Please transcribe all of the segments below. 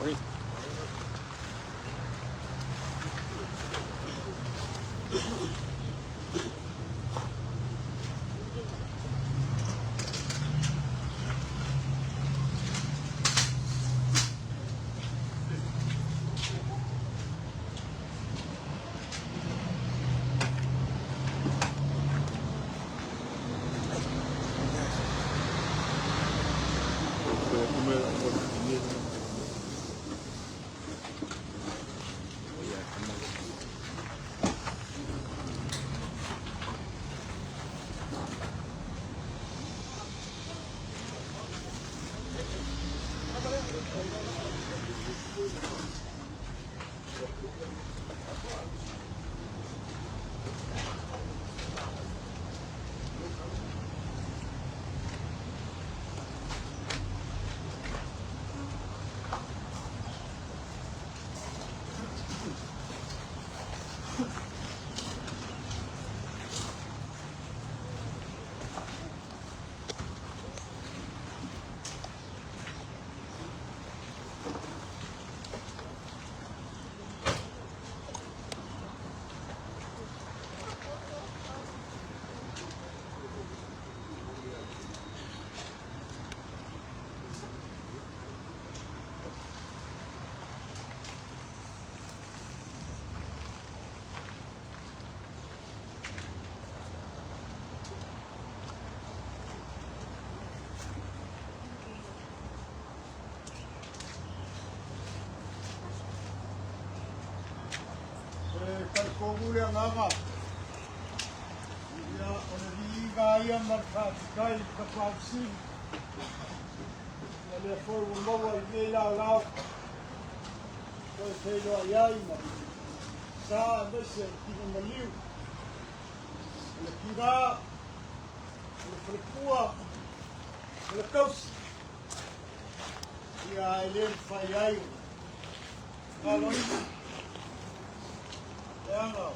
Oi. Kongule nganga ya ona liga ia marfa kai kapausi ya le foi un bobo i me la ko sei lo ai ma sa desse tino maliu le kira le frepua le kaus ya ele fai ai galoi Anga,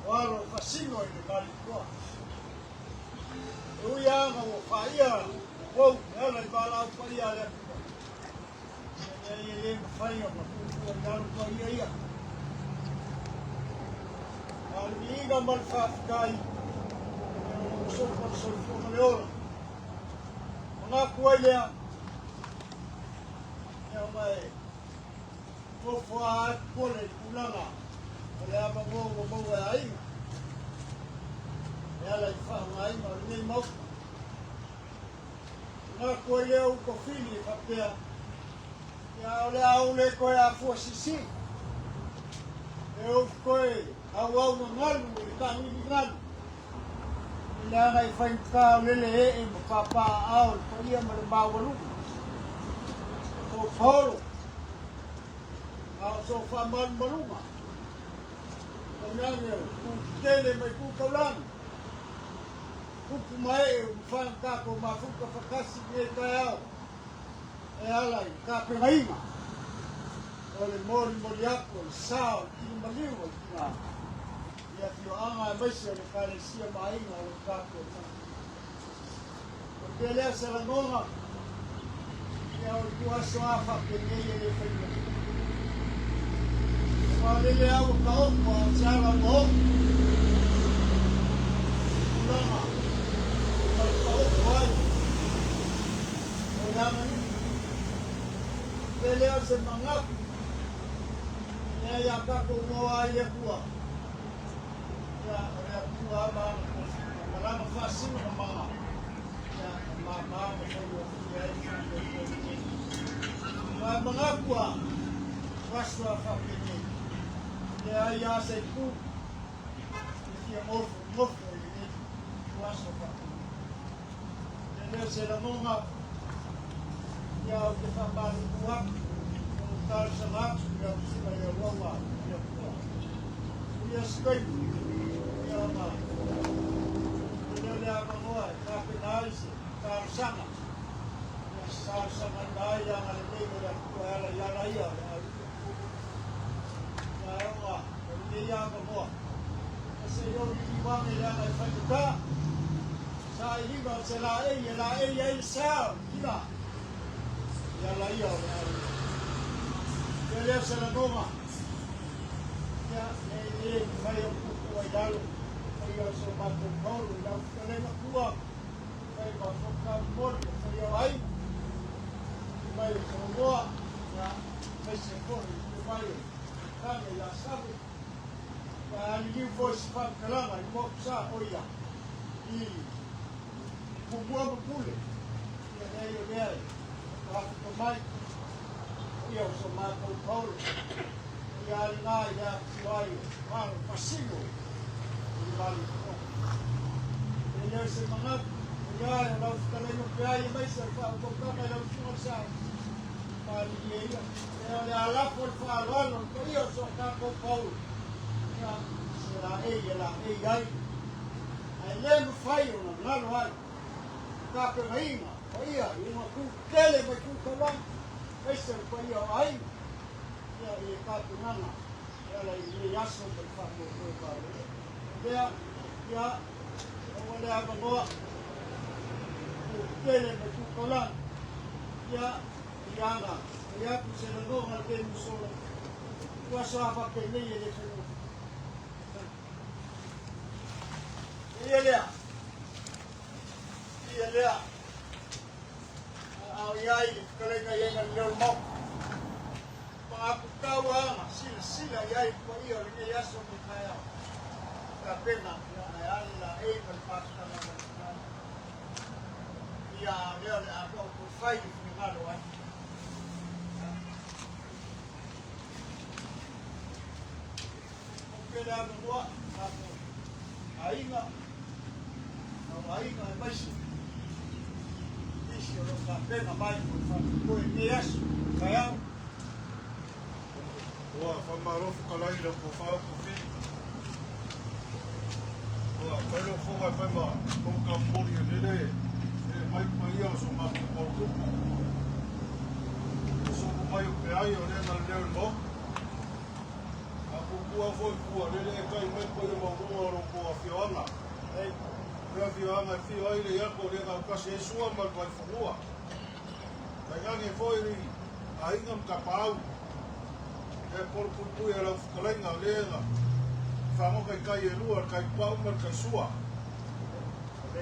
waro fasino i le kali kua. Ui anga o whaia, wau, ela I wala au whaia le. E whaia ma kukua I aru whaia ia. Almi inga mal whawhikai, e sofa sofa le ora. Mga kuai lea, ea mai, kofua kole kulanga. Le ama mo ai ela I fa mai ma ni mo na ko le o ko fili fa pea ya ole au le ko ya fo sisi e o ko au no ngalu I ka ni ngalu le ana I fa ka le e mo papa au ko ia ma le bawalu ko folo au so fa man maluma Nangel, kutele mai kukaulan. Kuku mai ufanga ko mafuka fakasi ni kaya. E ala ka pengaima. Ole mori mori ako sao kini maliu kina. Ya fio anga maisha le kale sia mai na le ka ko. Kutele salangonga. Ya o kuaso afa penye le penye. Walele au kau ko sala mo ulama kau kau ulama lele au se mangap ya ka ko mo ai bua ya bua ba malama fasino mama ya mama mo ya mangapua waswa fakini ya sei ku ia mofo ini waswa fakini ele se la monga ya o te fambali kuak o tal samak ya sima ya wawa ya skai ya ma ele ama moa ka penalise tal sama ya tal sama daya ngale lego ya kuala ya raya ia ka moa. Se yo ki wangi la na whakuta. Sa I hiwa se la e sa. Ila. Ia la ia. Ele se la noma. Ya, mai o kuku ai lalo. Mai o so mako kauru. Lau kalema kua. Mai ma foka mori. Mai o ai. Mai o moa. Ya, mai se kori. Mai o kame la sabu. Ya, aliu foi se whakalama. I mo sa oia. I kubua mapule. Ya, nei o nei. Whaka mai. Ia o so mako kauru. Ia ngā ia tiwai, wāro, pasino, i wāli kō. E leo se mangat, ia e lau whakalengo pe ai mai se whaakokaka lau tunga sa wāli i ia. E o le alapo le whāloano, ko ia o so kako pau. Ia se la ei ai. Ai leo whai o na ngalo ai. Kāpe mainga, o ia, i ma kū kele mai kū kawan. Ese ko ia o ai. Ia i kātunanga, ia i aso te whako koe kāre. Ia, o le ava noa, o kele me kukalan, ia i anga, i aku se le nonga le kei musolo, kua sa whake nei e le whenua. Ia lea, au iai, kalenga ienga leo mau. Aku tahu sila iai ko ia le ke aso me kaya ka pena ya ala e ka pasta na ia leo le ako ko fai ni ngalo ai o pena no ako ainga e mais isso não ka pena mai ko ke aso kaya Ua, whamarofu kalai la ko whao ko whiri. Ua, whaero whonga whaima kongka mori e nere, e mai ia o so maki pautuku. So ko mai o pe ai o rena leo no. A ko kua foi kua, nere e kai mai koe ma runga ro ko a whioana. Rea whioana e whio ai le iako rena o kasi e sua mai mai whurua. Kai gangi e foi ri, a ingam ka pau. E porpupui e lau whakalenga lenga. Whango kai e lua, kai pau mar kai sua.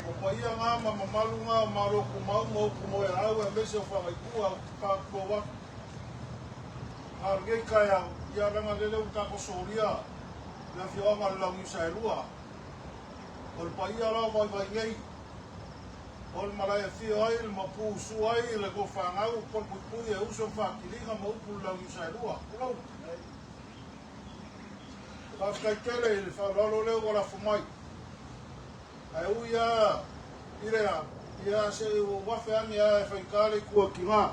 Ko paia ngā mamalu ngā maroko mau ku mo e rau e mese o whangai kua o kākua waku. Argei kai au, ia ranga leleu kako soria, le whioanga lau yusa e lua. O le paia lau vai ngei. O le marai e whio ai, le mapu su ai, le ko whangau, porpupui e uso whakiringa ma upu lau yusa e lua. Kulau. Kai tele i le whauraro leo wala whumai. Ai uia, irea, ia se o wafe ani a e whaikare kua ki ngā.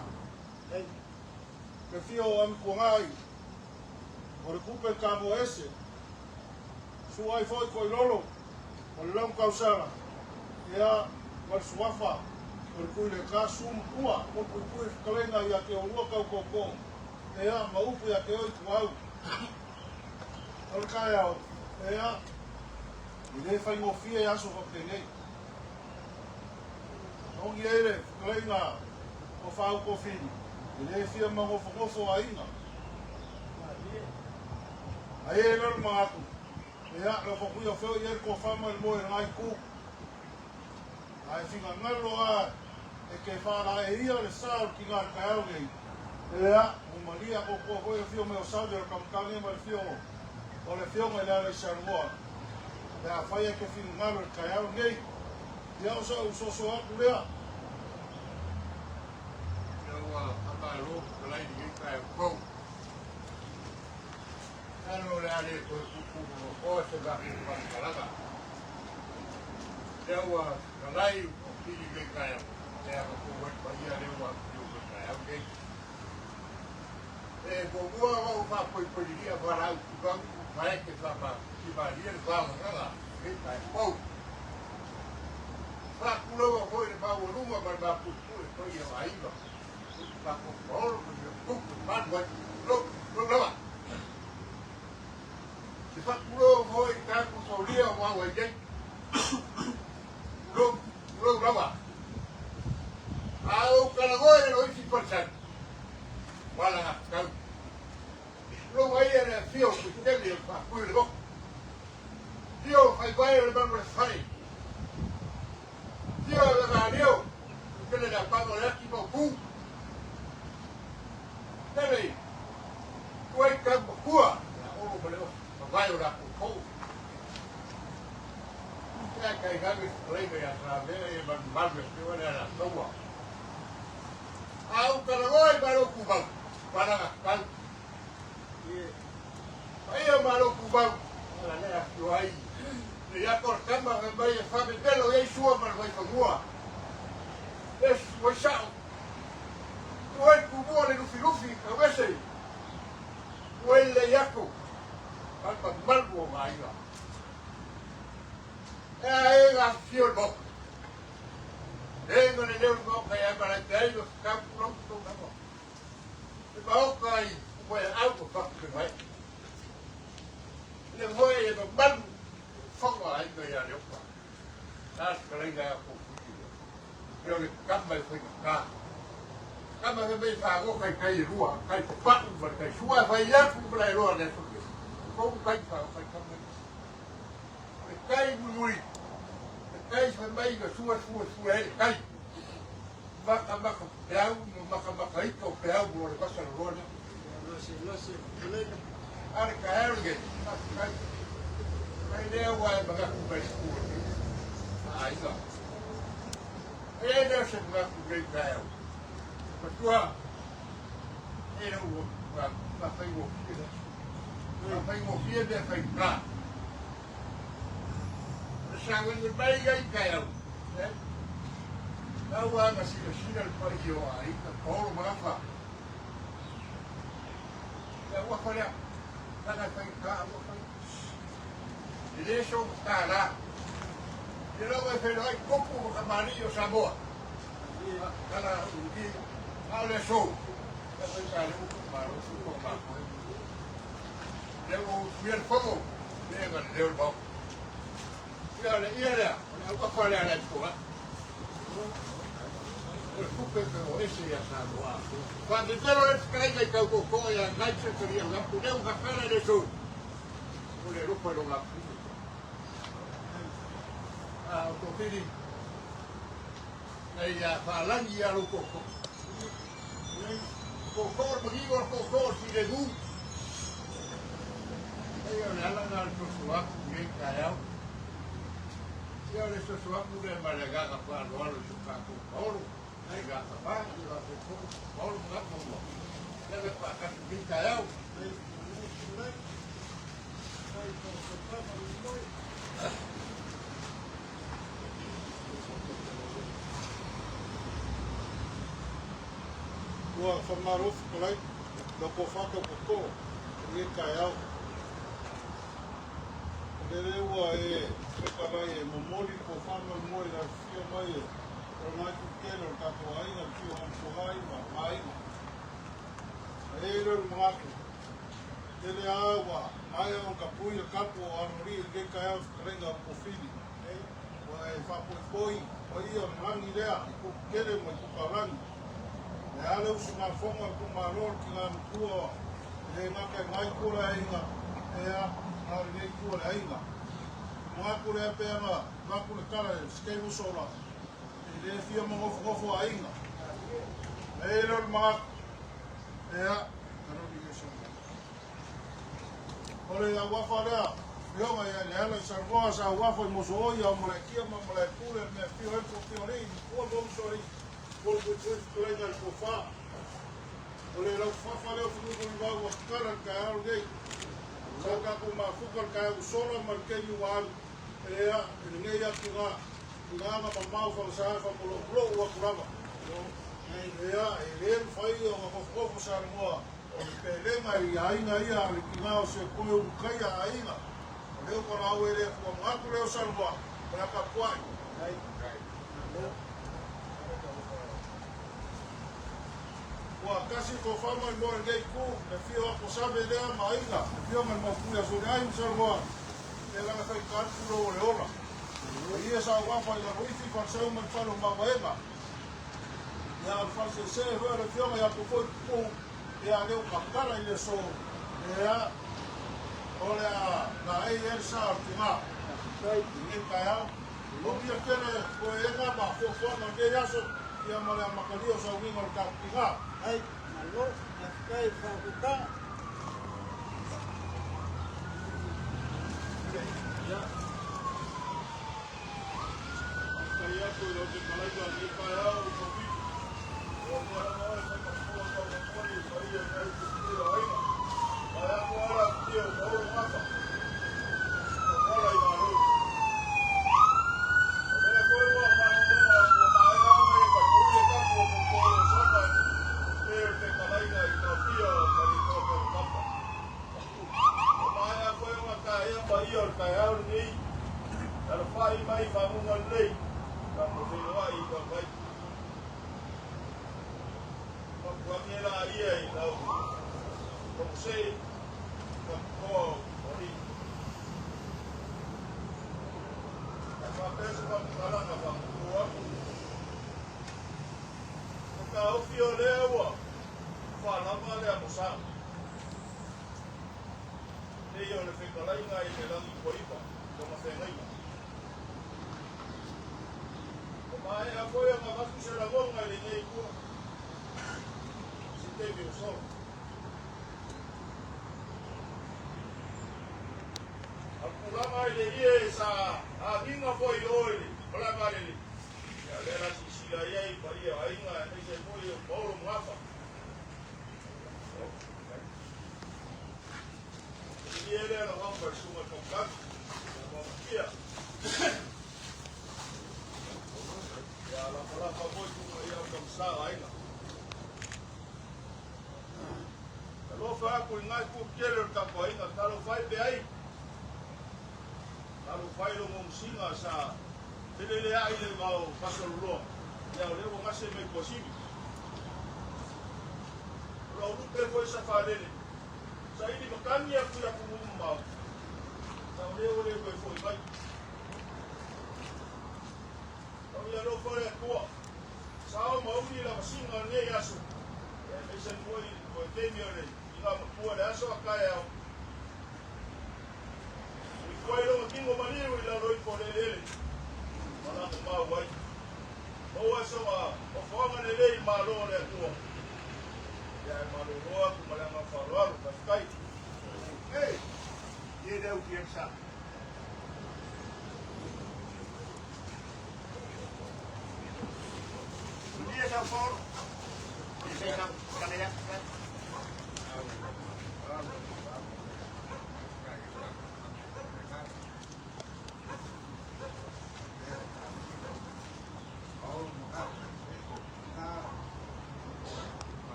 Ke whio ami kua ngai. O le kupe kamo ese. Su ai foi koi lolo. O le lau kausara. Ia, wal suafa. O le kui le ka sum ua. O kui kalenga ia ke o lua kau koko. Ia, maupu ia ke oi kuau. O le kai au, ea, i le whai ngofia e aso whapengei. Nongi eire, whakalenga o whau kofini, i le whia mangofo a inga. A e lalo mga aku, ea, le whakuia wheo i ere ko whama i moe ngai ku. A e whinga ngalo a, e ke whara e ia le sāu ki ngā kai au ngei. Ea, o maria o kua koe whio me o Saudi o kamkange ma le whio o le whionga i lare Samoa. Le a whaia ke whinu ngaro e kai au ngei. Ia o sa usoso aku lea. Ia ua hapa ro kalai ni kai ko. Ano le ale ko o se ga ku pa kalaka. Ia ua kalai ko pili ke kai. Ia ko wa pa ia le ua ku kai au ngei. E ko ua wa pa po ia para au ku vai que tava que valia de bala lá ele vai pau para pulo foi de pau numa para por foi ia aí va para com pau no mas vai lo lá se para pulo foi tá com solia uma vai que lo lá ah o cara agora não se pode wala Pui le bok. Dio fai vai le bang fai. Dio le ga dio. Que le da pago le ki mo ku. Dele. Kuai ka mo kua. Ya o mo le vai ora ku ko. Ya kai ga mi play me atra de ban mal me que wala la towa. Au ka roi ba ro ku ba. Para ka. Aí malo cubano, la nea yo ahí. Le ya por cama que vaya fame pelo y sua mal vai famua. Es wachao. Tu el cubo le lufi a veces. O el le yaco. Alpa malbo maiga. La fior bo. Vengo le deu bo que ya para que ellos campo no no. El bao kai, pues algo pa que vai. Le voy a tomar fogo a ainda ya yo pa. Que le da po. Yo le camba foi cá. Camba que me pago kai rua, kai pa, kai sua vai ya ku para rua de. Como kai pa, kai camba. Kai muy. Kai foi mai que sua kai. Maka peau, maka ito peau por le pasa rua. No sé. Ar kaerge. Ai deu vai baga ku pe ku. Ai ga. Deu se baga ku pe kael. Patua. Era o pa fai o fia. Pa fai o fia de fai pra. Sangue de bai ga kael. Awa na sila pa yo ai ka polo mafa. Ya wa fa Cada fai cá, e deixa eu estar lá. E logo vai fazer aí copo amarillo sabor. Cada dia, olha só. Eu vou estar no mar, o barco. Eu fui ao fogo, deu o bom. E olha, eu vou falar na escola. Esse ya sabe lá. Quando eu quero escrever que eu cocô e a gaita queria lá, poder um café de sul. O leiro foi lá. Ah, o filho. Aí já falando e o cocô. Cocô, porque o cocô se legum. Aí olha lá na pessoa, ninguém caiu. E olha essa pessoa, mulher mais legal que fala, olha o chucaco com ouro. Aí gasta baixo, lá ficou, Paulo não dá como. Leva para cá, Micael. Ua whamarofu kolai, na ko whaka koko, Micael. Lere ua whekalai momoli ko whama moi la fia mai Ronai kukelo kato ainga kio hampuhai ma ainga. Eiro mngako. Tele awa, aya o kapuia kapu o anori ke kaya renga kofili. Wa e whapoi, o ia mrangi rea, ko kere mo i kukarangi. E ale usunga fonga ku maror ki ngā mkua, e ngaka ngai kura inga, e a nari nei kura inga. Mngako rea peanga, ngako le kara skei usora. Le fia mongofo ainga. Eiro mak. Ea, karori yeso. Ole ya wafa rea. Yo ma ya le sargoa sa wafa moso ya mo le kia ma le pule me fio fio ri. Ko bom sori. Ko ko lenga ko fa. Ole la wafa le fu ko va wa kara ka au dei. Sa ka ko ma fu ko ka solo ma ke yu wa. Ea, ne ya tunga. Ngama mamau fa sa fa polo wa kurama. Ea, ele fai o ngofo sa moa. O pelenga i ainga ia le kinga se ko u kai ainga. Leo ko la wele ko ngatu leo sa moa. Para ka kwai. Ai. Wa kasi ko fama mo ngei ku, le fio ko sabe le mainga. Fio mo ku ya so ai sa moa. Ela ka fai kalkulo le ora. Ia sa wafa i roifi fa sau man falo mawaema. Ia alfase se hua le fionga ia kukoi kuku. Ia leo kakara i le so. Ia Ole a la ei el sa artima. Sai, Ni kaya. O dia kene ko e nga ba fo fo no de yaso. Ia mole a makalio sa wingo ka tinga. ai, malo, na kai fakuta. Ya. Kaya ko lo ke malai ko ni kaya o ko bi. O mo no e sa ko ko ko ni ko ia na ku ni ro ai. Kaya ko ara tio o mata. Ola i maro.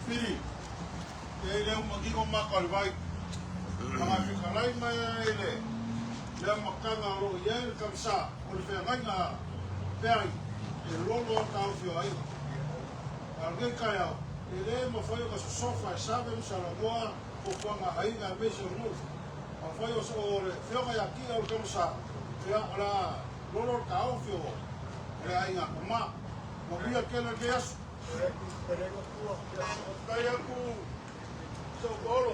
Piri, e leo makiko makal vai. Mga fikalay maya ele. Leo makanga ro yel kamsa. Ol fengai nga peri. E lolo tau fio ai. Alguém kaya. Ele mo foi o sofa sabe o salamoa o kwanga ai nga meso no. O foi o so fio ga aqui o kamsa. Ya ala lolo tau fio. E ai nga kuma. Mo via kele gas. Kaya ku so golo.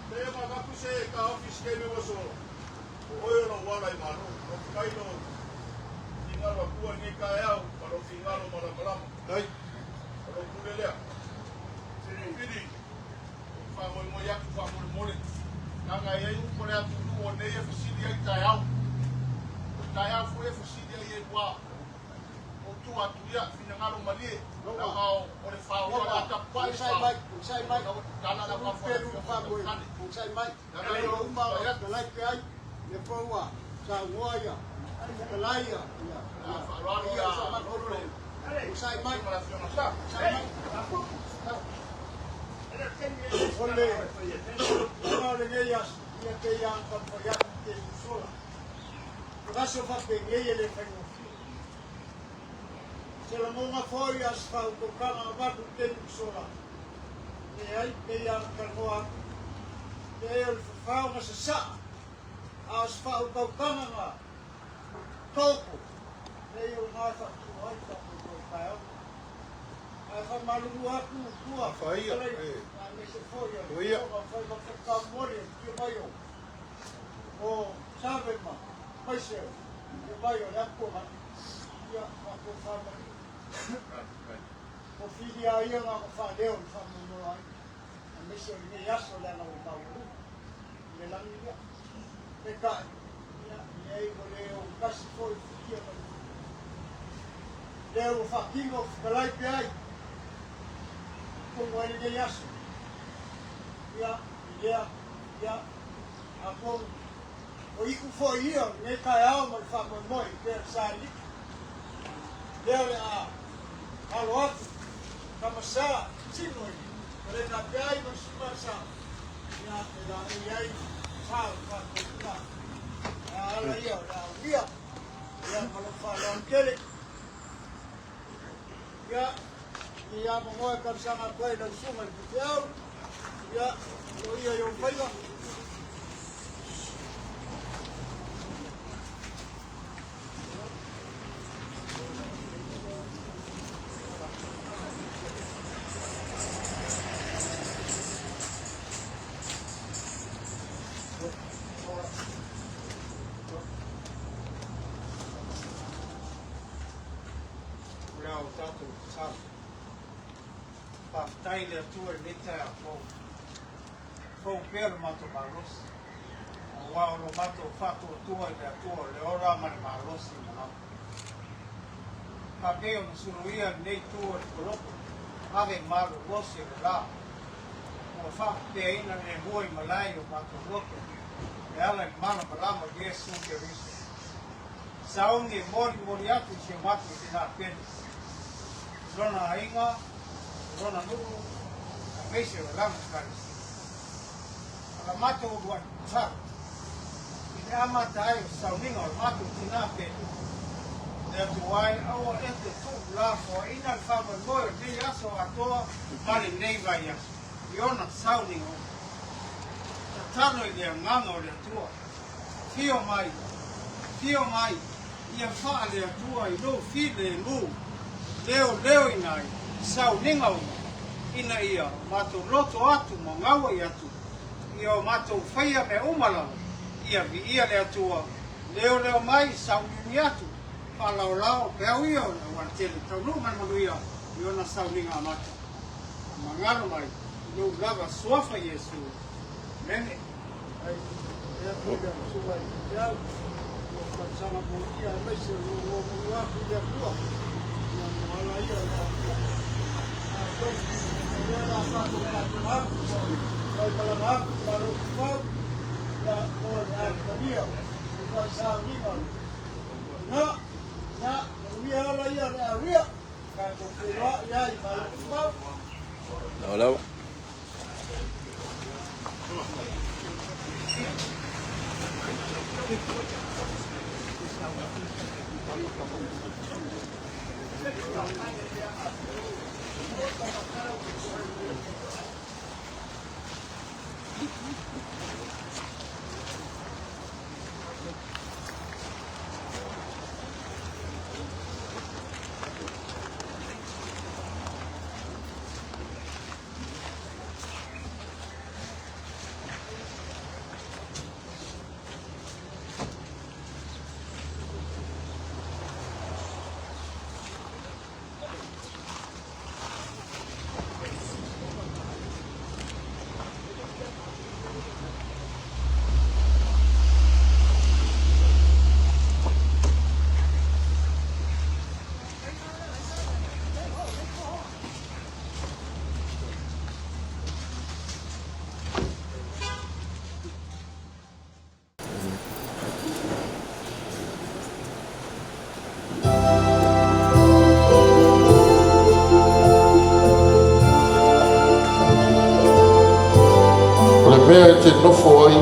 Kaya makaku se ka office ke me waso. Oyo no wala i mano. No kai no. Ingalo ku ni kaya para fingalo mara kala. Dai. Para kulelea. Sini fa mo ya fa mo le. Nanga ye ku le atu no ne ye fisidi ai kaya. Kaya fu e fisidi ai wa. Tua tuia finangalo malie na mau ore fa ora ta pai sai mai kana na fa peru fa boy sai mai kana ro uma ya lai kai le poa sa woya ka lai ya fa ro ya sa ma ro le Sai mai. Mas eu não sabe. Sai mai. Ole. Ona le neias. Ia te ia ka po ia te sola. Raso fa pe ngeie le fengo. Se la monga foi as fa ko kama ba ku te sola. E ai te ia ka noa. Te el fa ma se sa. As fa ko kama ma. Topo. Te ia ma fa tu ai ka ko kai. Ai fa malu aku tua. Fa ia. Me se foi. Ia. Foi ma ka mori ki mai o. O sabe ma. Mas eu vai olhar por lá e a família o filho aí eu não falei o família lá mas eu ia só lá no baú e lá me ia pegar e aí eu quase foi filho eu o faquinho lá e aí como ele ia só ia a com o iku foi ia me kai alma fa mo moi per sali dele a lote kama sa chino ele na pai mas passa ya ai sa fa na ala ia ia malo fa lo kele ya mo moi kam sa ma kai na suma ya ia yo pai Taile tua leta fo per mato malos o lo mato fatto tua le ora man malos no papeo no suruia nei tua coloco ave malo rossi là o fa peina ne voi malai o mato loco e ala mano palama Gesù che riso saungi moriati si mato di na pena zona ainga Rona nuru, meise o lama karis. Ala mato o buat sa. Ine amata ai o sauninga o mato tina penu. Nea tuai awa ente tu lafo ina alfama moio ni aso atoa mali nei vai aso. Iona sauninga o. Tatano i lea nganga o lea tua. Fio mai. Ia faa lea tua i lo fi le ngu. Leo inai. Sau ninga o ina ia mato loto atu mo ngawa i atu ia mato whaia me umala ia vi ia le atua leo mai sau nini atu palao peau ia o na wantele tau numan manu ia i ona sau ninga mata mangalo mai no lava sofa Yesu mene ai ia pida suwa i iau o katsama mo ia meise o muaku ia tua ia moala ia Hello. te nofo ai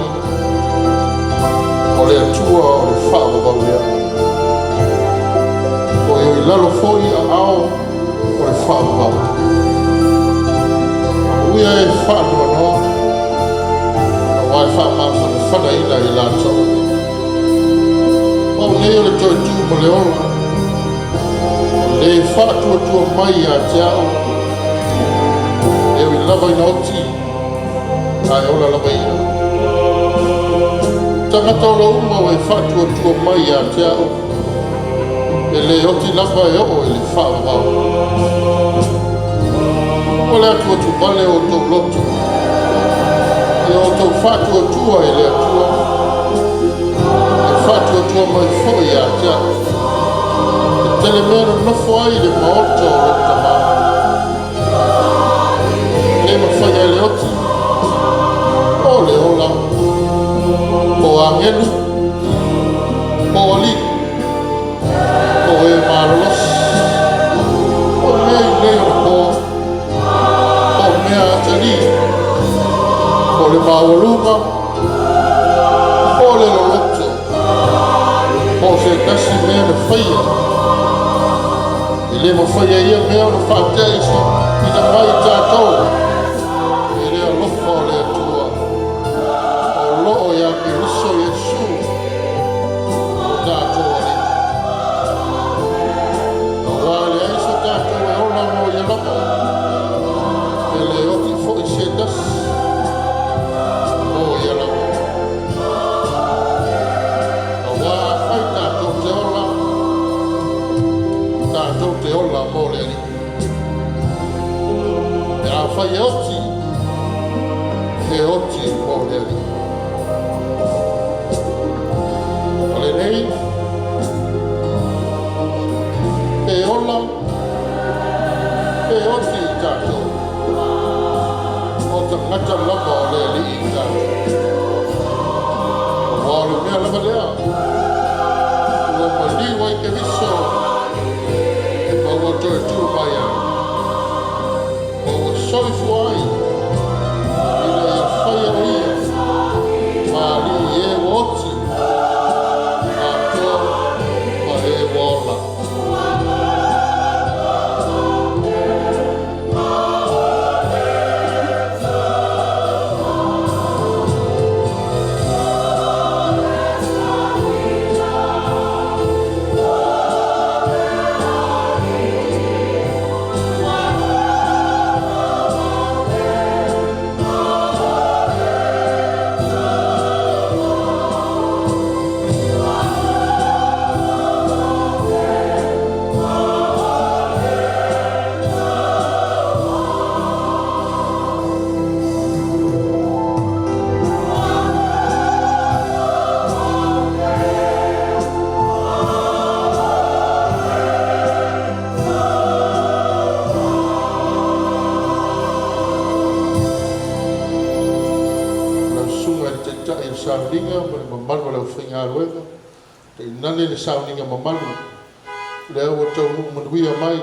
o le atua o le whaavavau lea. O i lalo foi a ao o le whaavavau. Uia e whaanua noa, a wai whaamawhana whanaina i lātou. Mau nei o le toi tū mo le ola, le whaatua tua mai a te ao, e ui lava ina oti, ai ola lava ina. Tangata o la uma o e whaatua tua mai a te ao, e le oti lava e o e le whaavavau. O le atua tu vale o tau loto, e o tau whaatua tua e le atua, e whaatua tua mai foi a te ao. E tele mea nofo ai le maota o le tama. Le mawhai e le oti, o le ola, o angelu, o ali, o e maros, o mea i leo o mea atari, o le mawaluma, o le loloto, o se kasi mea na whaia. I le mawhaia ia mea na whateisi i na mai tātou. I rea lofa o le atua, o loo ia ki riso Iesu, o tātou ali. A wale aisa tātou e ola mo ia lapa. E le oti fo i se das. O ia lapa. A wā whai tātou te ola. Tātou te ola mo le ali. E a whai e oti mo le ali. O le nei. E ola. E oti tātou. O ta ngata lava o le ali i tātou. O wāle mea lava lea. Ua maliwa i ke viso. O ua toe tū mai ai. O ua soifu ai. I le ia whaia o ia. Mali e oti. A toa ma e wola. Sauninga, mamalu le whinga aruenga, te inane le sauninga mamalu, le awa tau nuku manuia mai,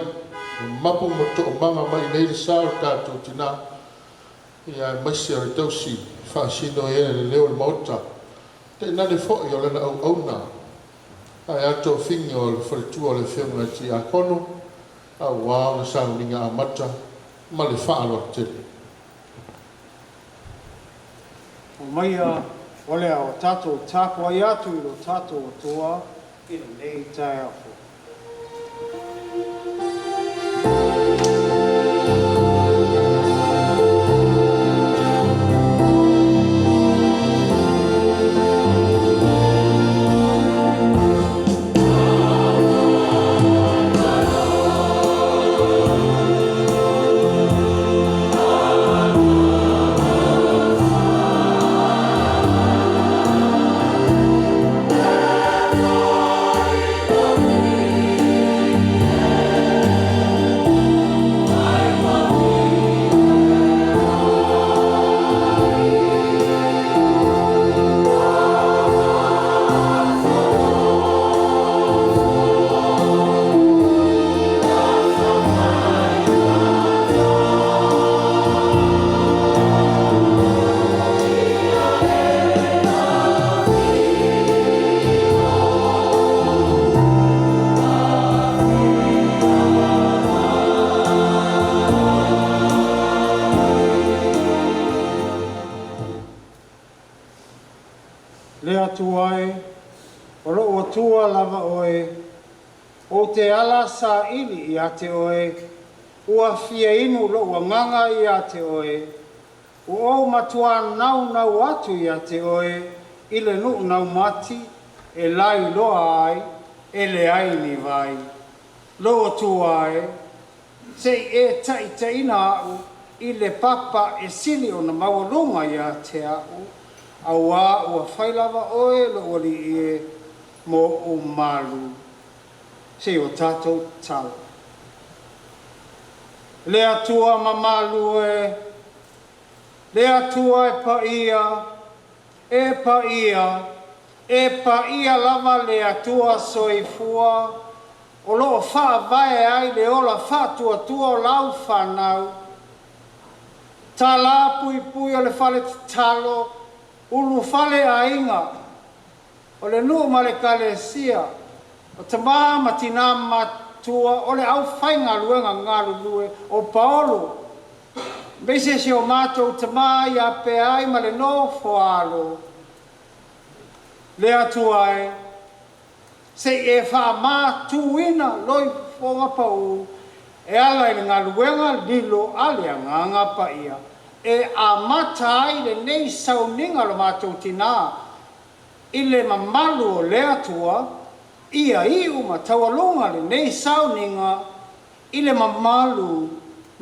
mapu ma to'o manga mai nei le sao tātou tina, ia maisi ari tausi, whaasino e ene le leo le maota, te inane fo'i o lena au auna, ai ato whinga o le wharitua o le whiunga ti a kono, a wā le sauninga a mata, ma le whaalo tele. O maia o lea o tātou tāpua i atu i lo tātou o toa i nei tae afo. ai, o lo o tua lava oe, o te ala sa ili i ate oe, ua fia inu lo ua nganga i ate oe, o matua nau nau atu i ate oe, ile nu nau mati, e lai loa ai, e le ai ni vai. Lo o tua ai, se e tai taina au, i le papa e sili o na mawalunga i ate au, aua ua whailawa oe lo o li e mo o malu. Se o tātou tau. Le atua ma malu le atua e pa ia lava le atua soifua, o loo wha vai ai le ola wha tua o lau whanau. Tā la pui o le whale talo, ulu whale a inga, o le nuu ma le kalesia, o te māma tina matua, o le au whainga luenga ngaru lue, o paolo. Bese si o mātou te mai a pe ai ma le no whaalo. Le atua se e wha mātuina loi whonga pau, e ala i ngā luenga lilo ale a nganga pa ia. E a matai le nei sauninga lo mātou tina, i le mamalu o le atua, ia iu ma taualonga le nei sauninga, i le mamalu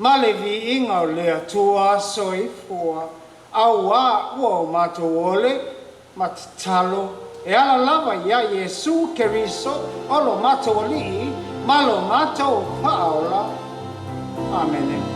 ma le vi inga o le atua soifua, au a ua o mātou ole, ma talo, e ala lava ia Yesu Keriso, o lo mātou ali, ma lo mātou whaola. Amen.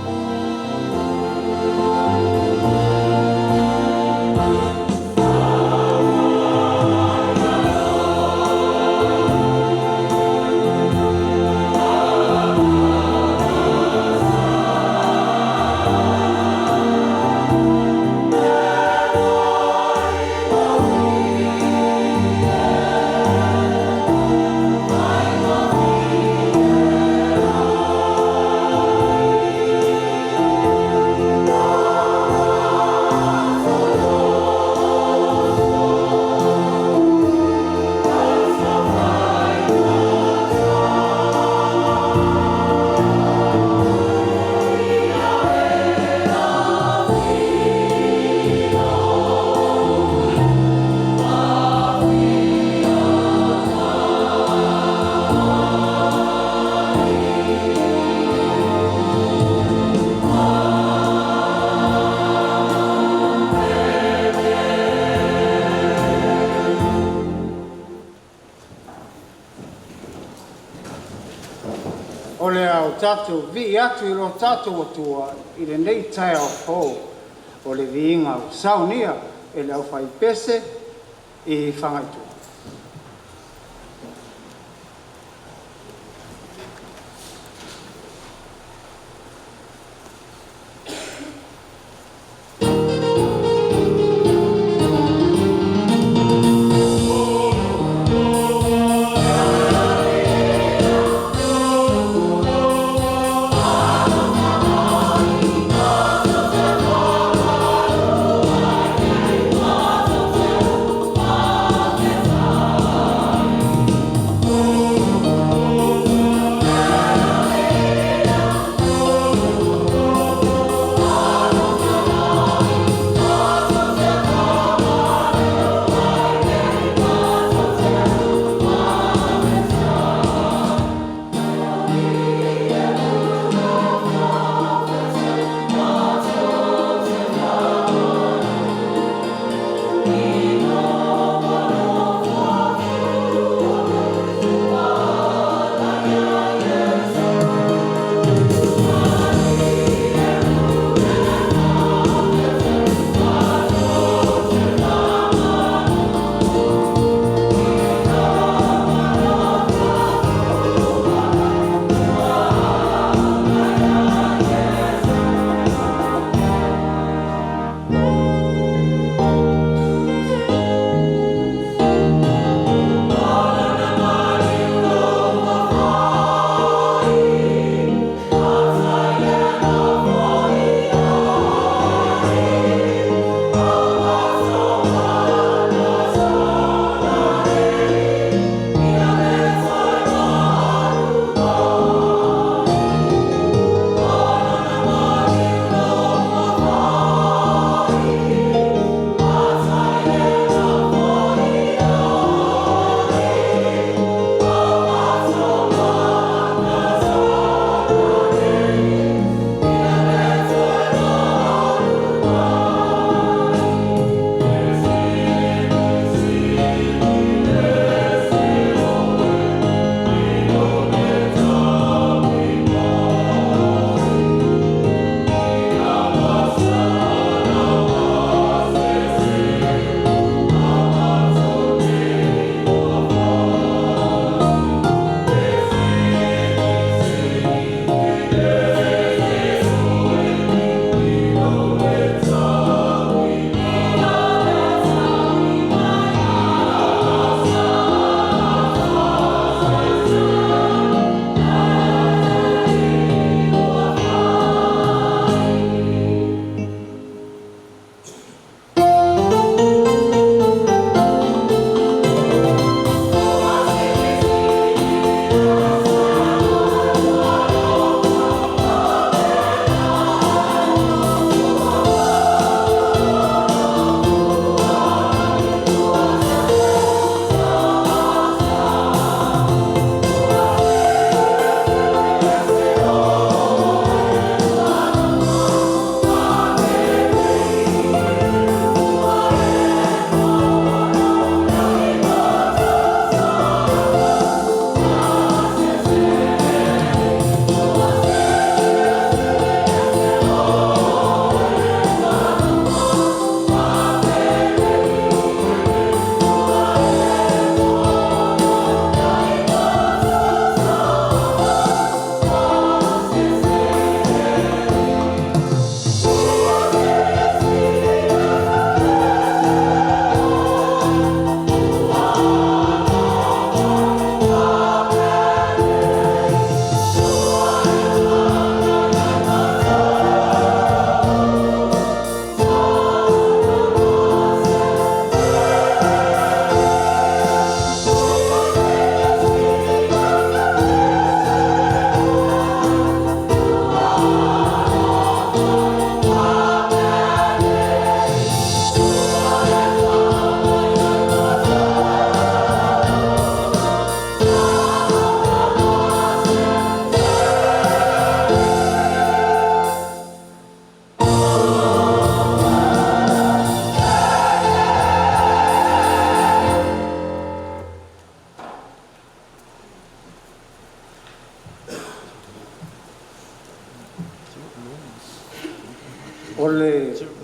Tātou vi atu i lo tātou atua i le nei tai au pou o le viinga o saunia e le au whai pese i whangaitua. Amen.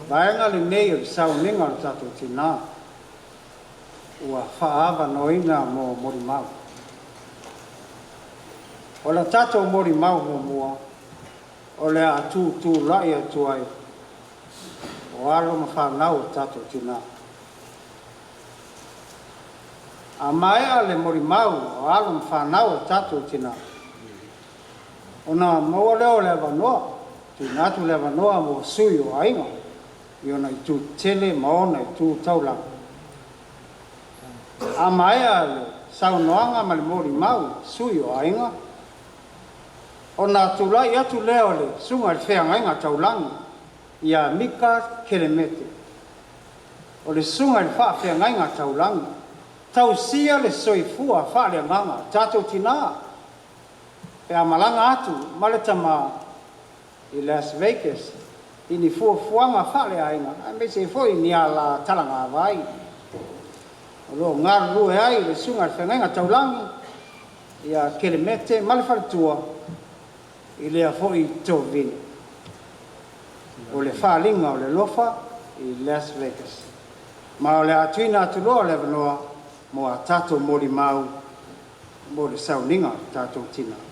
vaenga le nei o sauninga o tātou tina ua whaava noina mo mori mau. O la tātou mori mau mo mua o le a tū lai atu ai o alo ma whanau o tātou tina. A mai a le mori mau o alo ma whanau o tātou tina. O na maua leo le wanoa, tina atu le wanoa mo sui o ainga. I ona i tū tele maona i tū taulanga. A mai a le saunoanga ma le mori mau sui o ainga. O na tūlai atu leo le sunga le whengainga taulanga i a Mika Kelemete. O le sunga le wha whengainga taulanga. Tau sia le soifua wha le nganga tātou tina. E a malanga atu ma le tama i Las Vegas. Ini fuanga wha le ainga. A me se foi ni ala talanga vai. O lo ngar lu e ai le sunga le whengainga taulanga i a Kelemete ma le whaletua. I lea foi tovini. O le whalinga o le lofa i Las Vegas. Ma o le atuina atu loa le vanoa mo a tātou mori mau mo le sauninga tātou tina.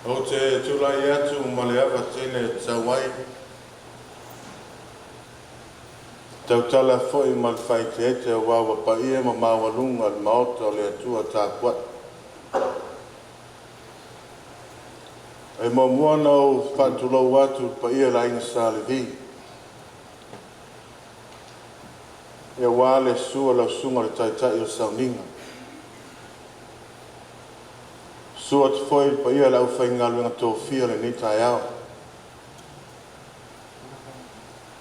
O te tulai atu ma le awa tene tawai. Tau tala foi ma le whai te ete o wawa pa ia ma mawalunga le maota o le atua tā kuat. E mo muana o whantulau atu pa ia la inga sa le vi. E wā le sua lau sunga le taitai o sauninga. Sua te foi pa ia lau whaingaluenga tō fia le ni tai au.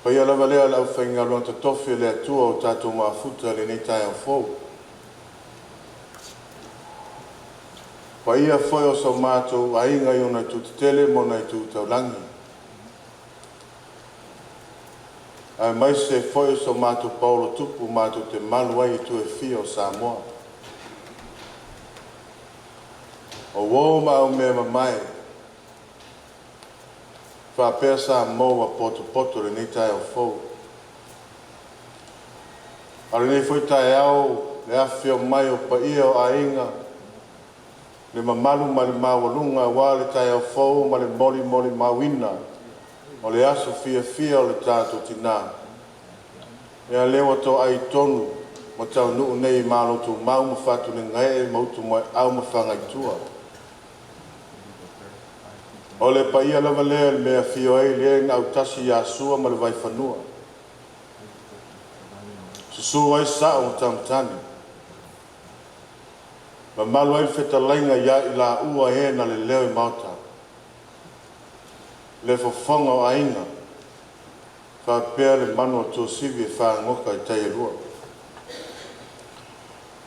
Pa ia lava lea lau whaingaluenga tō tofi le atua o tātou maafuta le ni tai au fōu. Pa ia foi o sau mātou a inga i ona i tū tele mo na i tū taulangi. Ai mai se foi o sau mātou Paulo tupu mātou te malu ai i tū e fia o Samoa. O wō mau mea mamai. Whapea sa moa poto le ni tai au fōu. Ara nei fwoi tai au le awhia mai o pa ia o a inga. Le mamalu ma le mawalunga wā le tai au fōu ma le moli mawina. O le aso fia o le tātou tina. E a lewa tō ai tonu ma tau nuu nei mālotu mau mawhatu le ngai e mautu mai au mawhangai tua. O le pa ia lava lea le mea fio ei lea ngau tasi ia sua ma le vai whanua. Susu ai sa o tamtani. Ma malu ai whetalainga ia i la ua e na le leo i mauta. Le fofonga o ainga. Whapea le manu o tō sivi e whangoka i tai rua.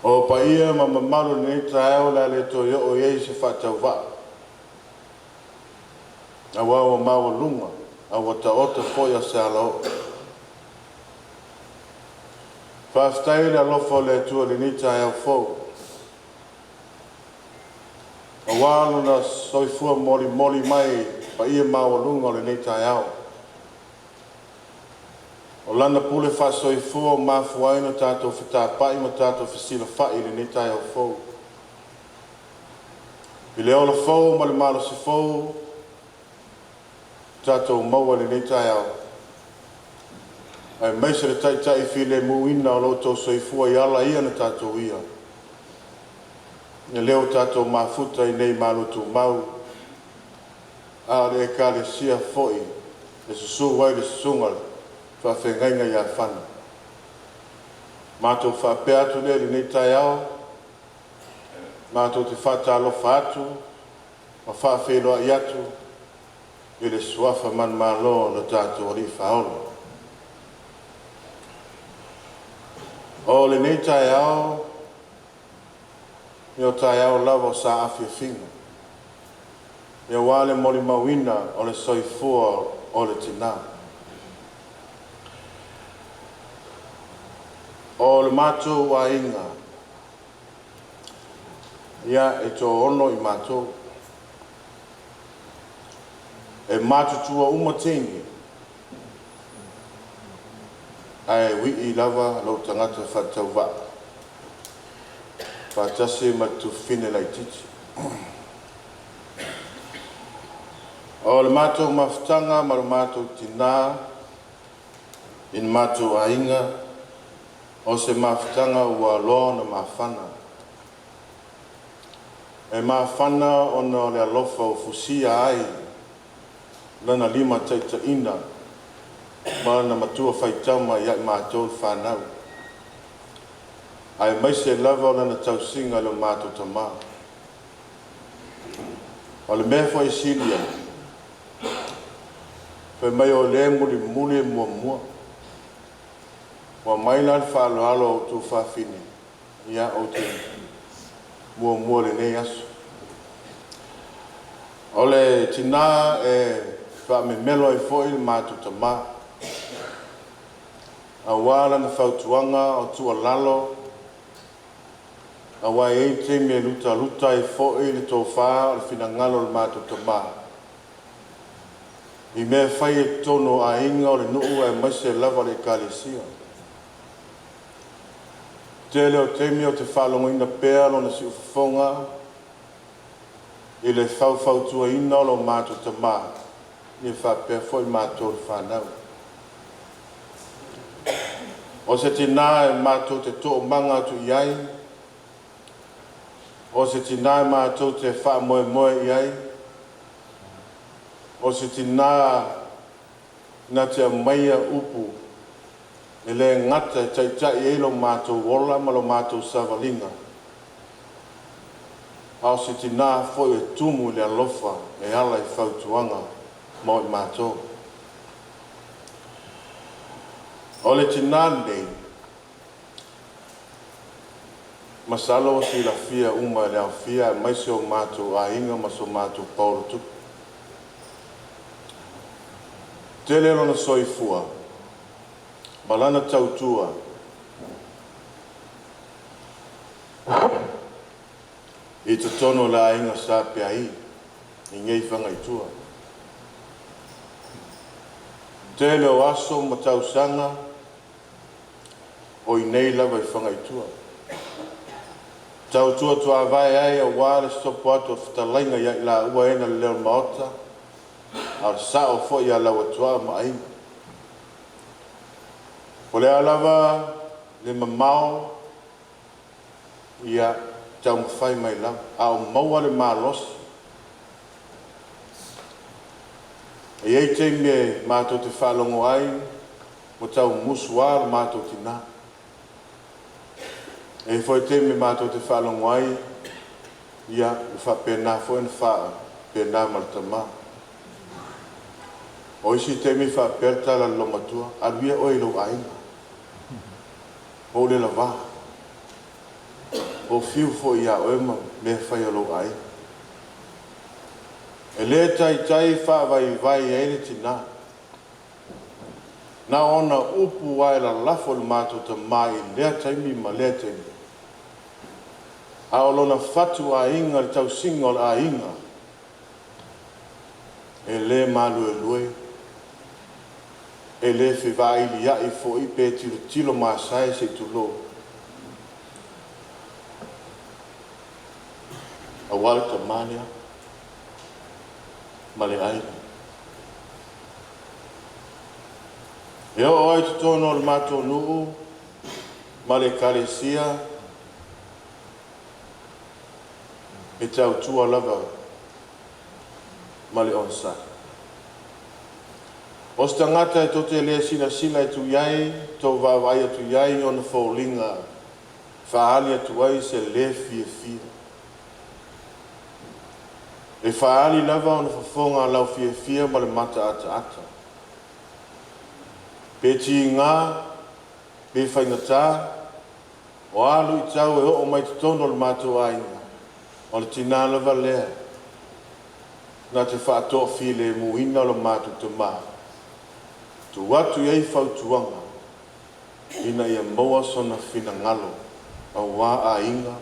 O pa ia ma malu ni traeo la le to yo o iei se whatau waa. A wawa mawa lunga, a wata ota foia se alao. Whaftai le alofo le atua le nita e au fōu. A wālo na soifua moli mai pa ia mawa lunga le nita e au. O lana pule wha soifua mafuaina tātou whitāpai ma tātou whisila whai le nita e au fōu. I le ola fōu ma le malo se fōu. Tātou maua le nei tai au. Ai maise le tai fi le muina o loto soifua i ala ia na tātou ia. Ne leo tātou mafuta i nei malutu mau. A le ka le sia foi. Le susu wai le sungal. Whawhengainga ia whana. Mātou whapea atu le nei tai au. Mātou te whatalofa atu. Ma whawheloa i atu. I le suafa man malo na tātou ari whaolo. O le nei tae au, i o tae au lava o sa afia finga. Ia wale mori mawina o le soifua o le tina. O le mātou wa inga, ia e tō ono i mātou. E mātutua umatengi, ai wi i lava lo tangata whatau wa. Whatase matu fine lai titi. O le mātou mawhtanga ma le mātou tina, in mātou ainga, o se mawhtanga ua loa na mawhana. E mawhana o na le alofa o fusia ai, lana lima taita ina, ma na matua whaitama ia i mātou whanau. Ai mai se lava o lana tausinga le mātou tamā. O le mea whai silia, whai mai o le muli muli mua mua. Wa mai lan whaaloalo o tu whawhine, ia o te mua mua le nei asu. O le tina e wha me melo e fo il mātou tamā. A wāla na whautuanga o tua lalo. A wai e te me luta luta e fo i le tō whā o le whina ngalo le mātou tamā. I mea whai e tono a inga o le nuu e maise lava le kālesia. Te leo te mea o te whalongoina pēa lo na si ufafonga. I le whautua ina o lo mātou tamā. Ni whapea fo i mātou le whanau. O se tina e mātou te tō manga tu iai. O se tina e mātou te wha moe moe iai. O se tina na te maia upu. E le ngata e taitai e lo mātou wola ma lo mātou savalinga. A o se tina fo e tumu le alofa e ala i whautuanga mo i mātou. O le tina nei, masalo o si la fia uma le au fia e maise o mātou a inga ma so mātou pauro tupu. Te lero na soifua, malana tautua, i te tono la inga sa pia i ngei whangaitua. Te leo aso ma tausanga, o i nei lava i whangaitua. Tautua tua vai ai a wāle stopo atu a whatalainga ia i la ua ena le leo maota, ar sao fo ia lawa tua ma ai. O le alava le mamao ia tau mwhai mai lau, a o maua le mālosi. E ei te me mātou te whalongo ai, mo tau musuar mātou tina. E foi te me mātou te whalongo ai, ia u wha pēnā foi na wha pēnā maltama. O isi te me wha pērta la lomatua, aluia oi lau ainga. O le lava. O fiu fo ia oema me whai alo ai. E le tai wha vai eile tina. Na ona upu wai la lafo le mātou ta mai lea taimi ma lea taimi. A o lona fatu a inga le tau singa o a inga. E le malu e lue. E le whiwai li ai fo i pe tilo maasai se tulo. A wale ta mania. Ma le aina. E o ai te tono le mato nuu. Ma le kalesia. E tau tua lava. Ma le onsa. O sta ngata e tote lea sila e tu iai, tau wawai atu iai o na faulinga, whaali atu ai se le fia. E whaali lava o na whafonga lau fia ma le mata ata. Pe ti ngā, pe whaingata, O alu I tau e o mai te tono le mātou ainga. O le tina lava lea. Nā te whātoa while muina o le mātou te maa. Tu watu iei whautuanga. Ina ia moa sona whina ngalo. A wā a inga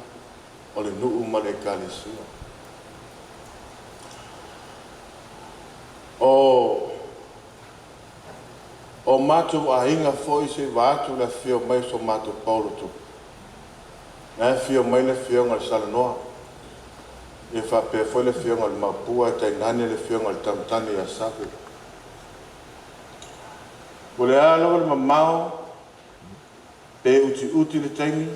o le nuu ma le kālesua. O mātou a inga fōi se wātu le whio mai so mātou Paulo tu. Nā whio mai le whio ngal salanoa. E whapea fōi le whio ngal mapua e tainane le whio ngal tamtane a sape. O le alo le mamao pe uti le taimi.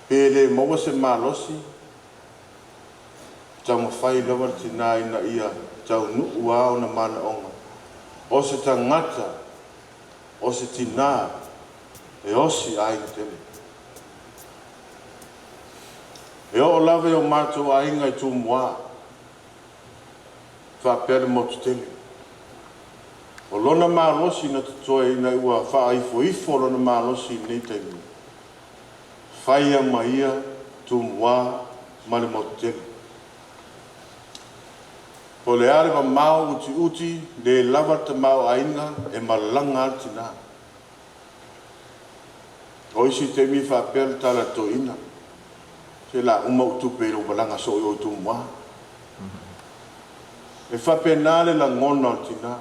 Pe le maua se malosi. Tau mawhai lawa tina ina ia tau nuu au na mana onga. O se tangata, o se tina, e osi ainga tele. E o lawe o mātou ainga I tū mua, whapere motu tele. O lona malosi na tutoe ina ua whaifo lona malosi nei taimi. Whaia maia tū mua male motu tele. Po le are ma mau uti le lava te mau ainga e malanga altina. O isi te mi whapel tala to ina. Se la uma utupe ro balanga so o tu mua. E whapena le la ngona altina.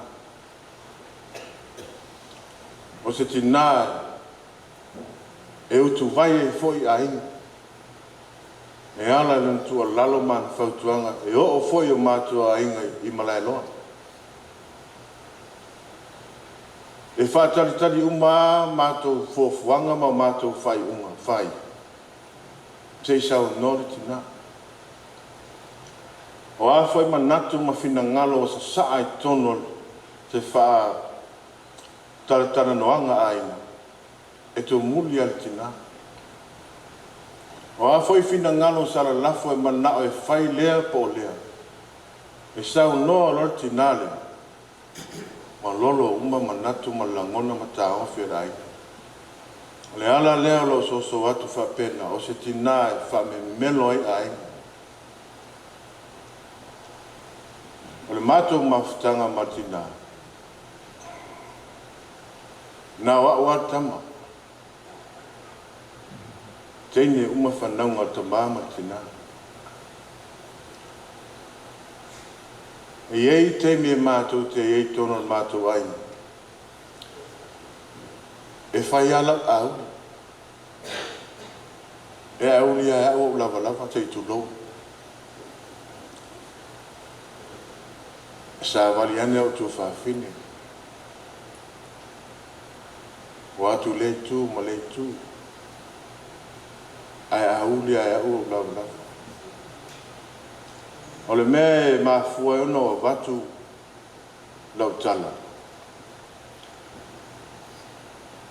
O se tina e utu vai e foi ainga. E ala nan tua lalo man whautuanga e o foi o mātua ainga I malai loa. E whātari uma mātou fuafuanga ma mātou whai unga, whai. Te sau nore tina. O a foi manatu ma whina ngalo o sa saa I tono te wha taratara noanga aina. E to muli al tina. O a foi fina ngalo sara lafo e manao e whai lea po lea. E sau noa lor tinale. Ma lolo uma manatu ma langona ma ta ofi rai. Le ala lea lo so atu wha pena. O se tina e wha me melo ai ai. O le mato mafutanga ma tina. Na wa tama. Teine uma whanaunga ta māma tina. E ei teime e mātou te ei tono mātou aina. E whai ala au. E auli a au lava te tulo. Sa wali ane au tu whawhine. Watu le tu ma le tu. Ai auli ai au lava. O le mea ma fua ono watu lau tala.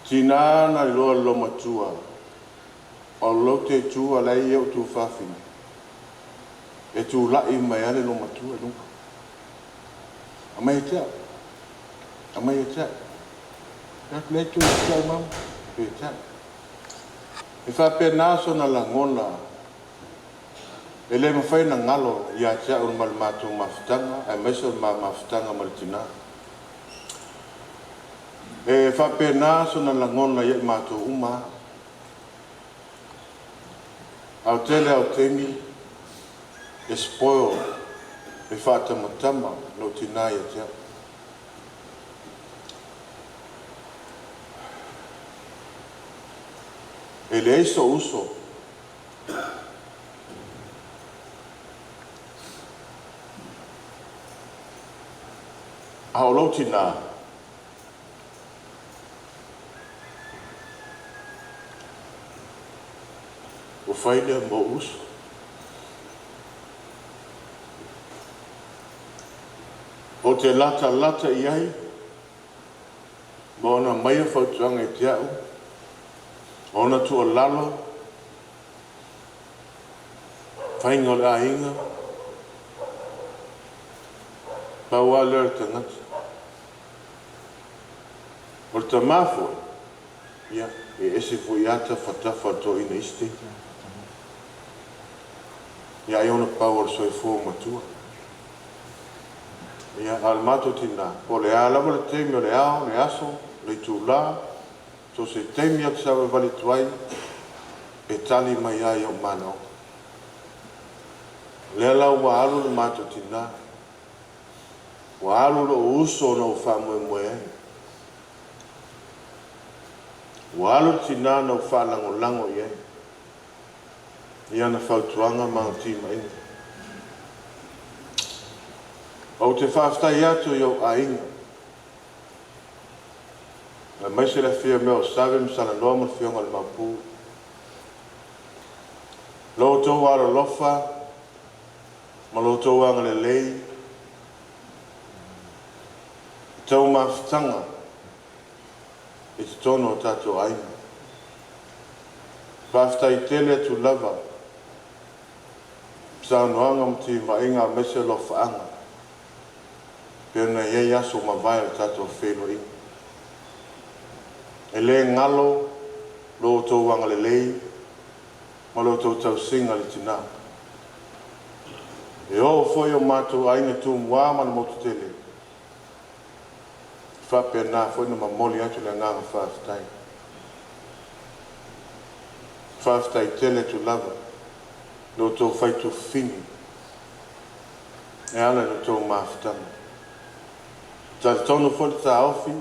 Tina na loa loma tua. O lo te tua lai eu tu whawhine. E tu lai mai ale loma tua nunca. Amai tea. Amai tea. Yak le tu tea mau. E tea. E whapena so na langona. E le mawhai na ngalo ia tea un malmatu mafutanga. E meso mafutanga maltina. E whapena so na langona ia matu uma. Au tele au temi. E spoil. E whatamatama no tina ia tea. E le iso uso. Hao tina. O whaida mo uso. O te lata iai. Mo na maia whautuanga e te au. Ona tua lalo. Whainga le ainga. Paua lera tangata. O le tamafo. ia e ese foi ata fatafa to ina iste ia e ona power so fo matua ia al mato tina po le ala le temi o le ao le aso le tula so se temi ak sa vale tuai e tali mai ai o mano le la wa alu le mato tina wa alu lo uso no fa mo wa alu tina no fa lango ia ia na fautuanga ma ti mai o te whaftai atu yo ainga. Na mai se la fia meo savem sa la noa ma fionga le mapu. Lo tau ara lofa, ma lo tau anga le lei. Tau maftanga, e te tono o tato ainga. Whaftai tele atu lava, sa noanga mti mainga mese lofa anga. Pena ia yaso ma vai o tato wheno i. E le ngalo, lo tau wanga le lei, ma lo tau singa le tina. E o foi o mato aina tu mua ma na motu tele. Whapena foi na mamoli atu le nganga whaftai. Whaftai tele tu lava, lo tau whai tu fini. E ala lo tau maftanga. Tal tono fo ta ofi.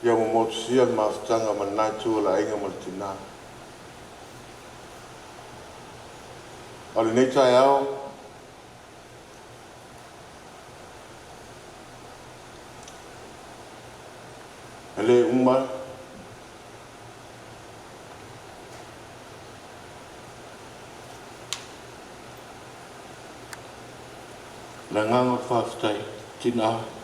Ya mo motsia maftanga manatu la inga maltina. Al neta yao. Ele umma la nganga whaftai tina.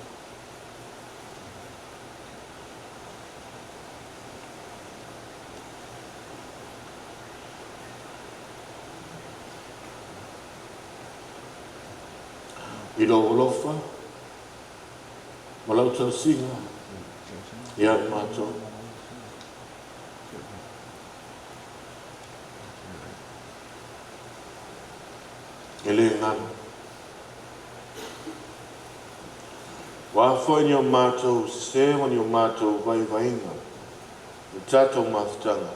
I lo olofa, ma lau tau singa, ia mato. Ele ngana. Wa foi ni o mato se ni o mato vai vainga. O tato maftanga.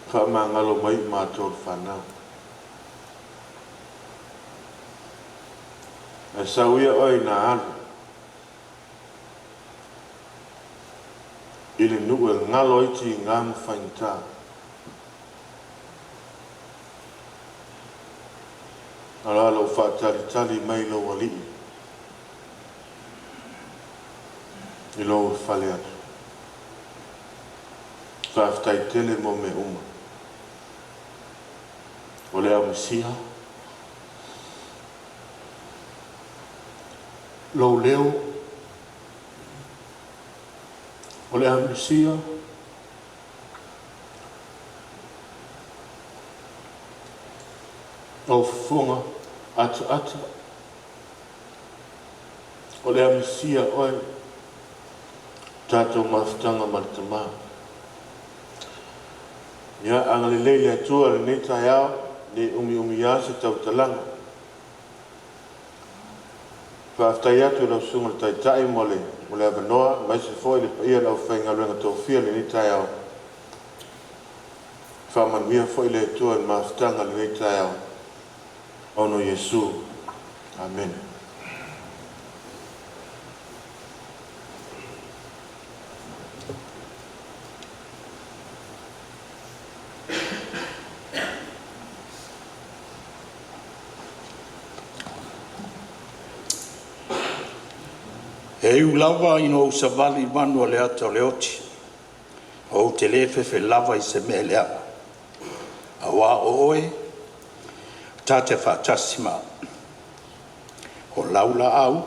Fa mangalo mai mato fana. E sauia oi na alu. Ile nuwe ngalo iti ngam fainta. Ala lo fa tali mai lo wali. I lo fale atu. Whaftai tele mo me uma. O lea misia. Lo leo. O lea misia. O funga ata. O lea misia oi. Tato maftanga martama. Ya angale leile atua le neta yao ne umi yase tau talanga. Whaftai atu lau sunga le taitai mole avanoa mai se foi le paia lau whainga luenga tau fia le neta yao. Whamanuia foi le atua le maftanga le neta yao. Ono Yesu. Amen. E ulawa ino usavali manu le ato le oti. O te lefe lava I se me lea. Awa oe. Tate whatasima. O laula au.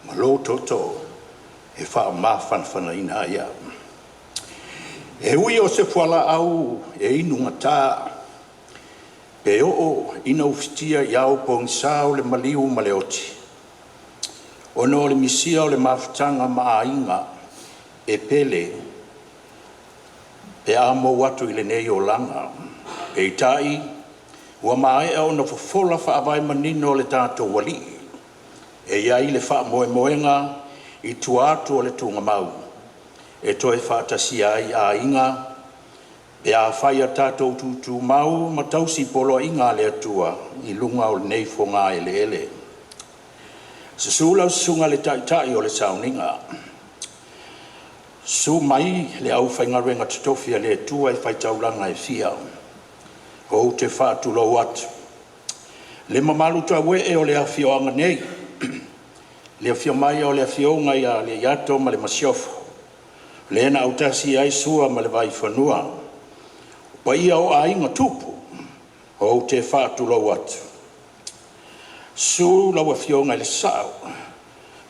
Malo toto. E wha mawhanwhana ina ia. E ui o se whala au. E inu ngata. Pe o ina uftia iau po ngisao le maliu ma le oti. Ono le misia o le mafutanga maainga e pele e amo watu i le nei o langa. E itai, ua mae au na fofola wha awai manino le tātou wali. E iai le wha moe moenga i tuatu o le tunga mau. E toi wha tasi ai a inga, e a whai a tātou tutu mau ma tausi polo inga le atua i lunga o le nei fonga ele ele. Se sula sunga le tai o le sauninga. Su mai le au whainga renga tutofia le atua i whai taulanga e fia. Ko te whaatu lo atu. Le mamalu tua we e o le awhioanga nei. Le awhio mai o le awhionga ia le iato ma le masiofo. Le na autasi ai sua ma le vai whanua. Pa ia o a inga tupu. O te whaatu lo atu. Su lau awhionga le sao.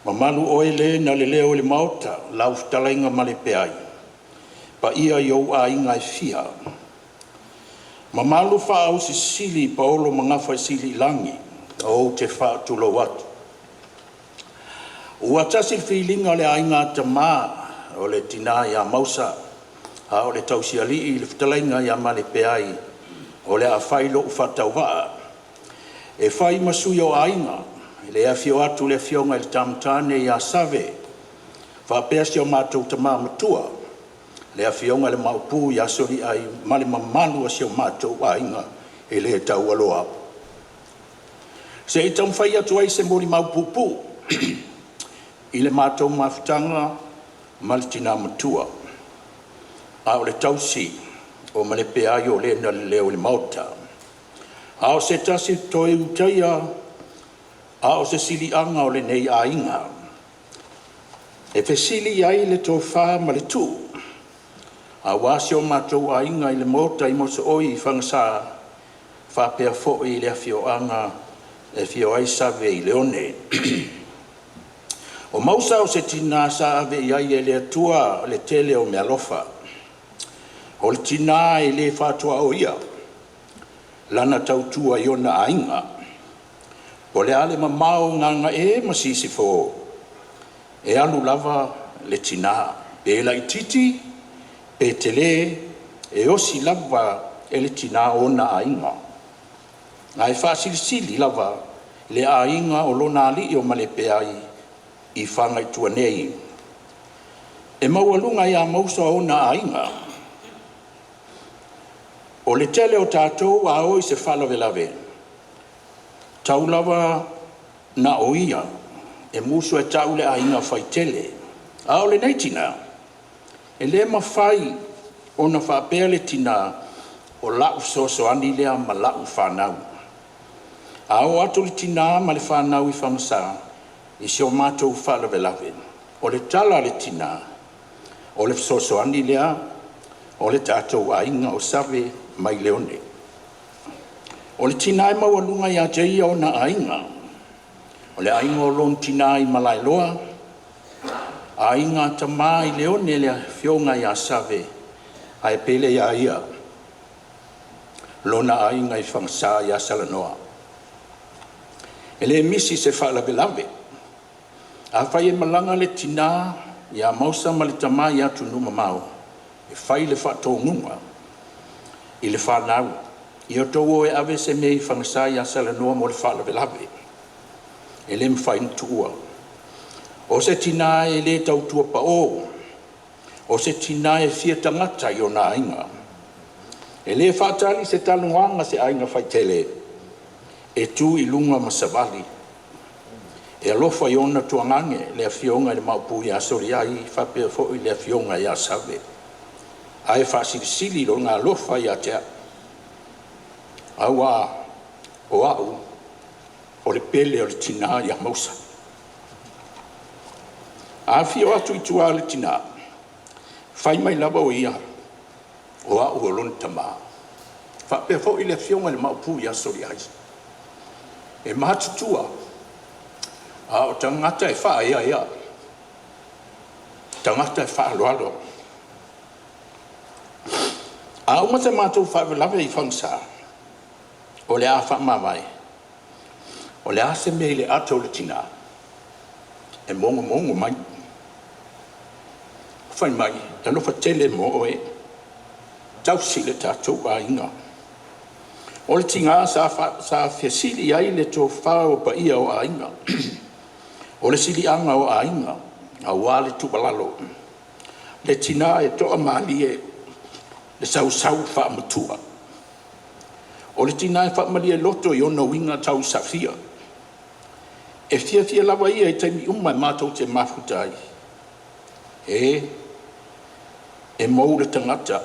Mamalu oe le na le leo le maota. Lau talainga ma le peai. Pa ia i o a inga e fia. Mamalu wha au si sili paolo mangafa sili langi. O te whaatu lo atu. Ua tasi whilinga le ainga tama o le tina ia mausa. A o le tausi ali i le whtalainga ia ma le peai. O le a whailo u whatau waa. E whai masui o ainga. Le a fio atu le fionga i le tamtane ia save. Whapeasi o mātou tama matua. Le a fionga le maupu ia sori ai male mamalu a sio mātou ainga. E le tau aloa. Se i tam whai atu ai se mori maupupu. I le mātou mawhitanga malitina matua. A o le tausi o male peai o le na leo le mauta. A o se tasi toi utaia, a o se sili anga o le nei a inga. E fe sili ai le tō wha ma le tū. A wasi o mātou a inga i le mauta i mosa oi i whangasa wha pea fo i le awhio anga e whio ai save i leone. O mausa o se tina sa ave iai e le atua le tele o mea lofa. O le tina e le whatua o ia. Lana tautua i ona ainga. O le ale mamao nganga e masisi fo. E alu lava le tina. E la ititi, e tele, e osi lava e le tina ona ainga. Nga e whasilisili lava le ainga o lona ali o male peai. I whanga i tua nei. E maualunga ia mausa o na ainga. O le tele o tātou a oi se whalawe lawe. Taulawa na o ia. E musu e taule ainga whai tele. A o le nei tina. E le mawhai o na whapea le tina o lau soso ani lea ma lau whanau. A o atu le tina ma le whanau I whamasa. I se o mātou whalawe lawe. O le tala le tina, o le soso ani lea, o le tātou ainga o save mai leone. O le tina e maualunga ia jaia o na ainga. O le ainga o lon tina I malailoa, ainga tama I leone le fionga ia save, a e pele ia ia. Lona ainga I whangsa ia salanoa. E le misi se whalawe lawe. A whai e malanga le tina, ia mausa ma le tama ia tunuma mau. E whai le whato ngunga. I le whanau. I o tau e ave se mei whangasa ia salanoa mo le whalawe lawe. E le mwhai ntua. O se tina e le tautua pa o. O se tina e fia tangata I o na ainga. E le whatali se taluanga se ainga whai tele. E tu I lunga masavali. E alofa I ona tuangange le fionga le maupu ia sori ai whapea fo I le fionga ia save. Ai whasilisili lo ngā alofa ia tea. Awa o au o le pele o le tina ia mausa. A fio atu I tua le tina. Whai mai lava o ia o au o lon tama. Whapea fo I le fionga le maupu ia sori ai. E mahatutua. A o tangata e wha ia ia. Tangata e wha aloalo. A umata mātou whavelave I whangsa. O le a wha mawai. O le a se mei le ato le tina. e mongo mai. Whai mai, e lofa tele mo e, tau si le tātou a inga. O le tinga sa fiasili ai le tō whao pa ia o a inga. O le sili anga o a inga, a wale tupalalo. Le tina e toa mali e, le sau wha matua. O le tina e wha mali e loto i ona winga tau safia. E fia lawa ia e taimi umai mātou te mafutai. E mou le tangata,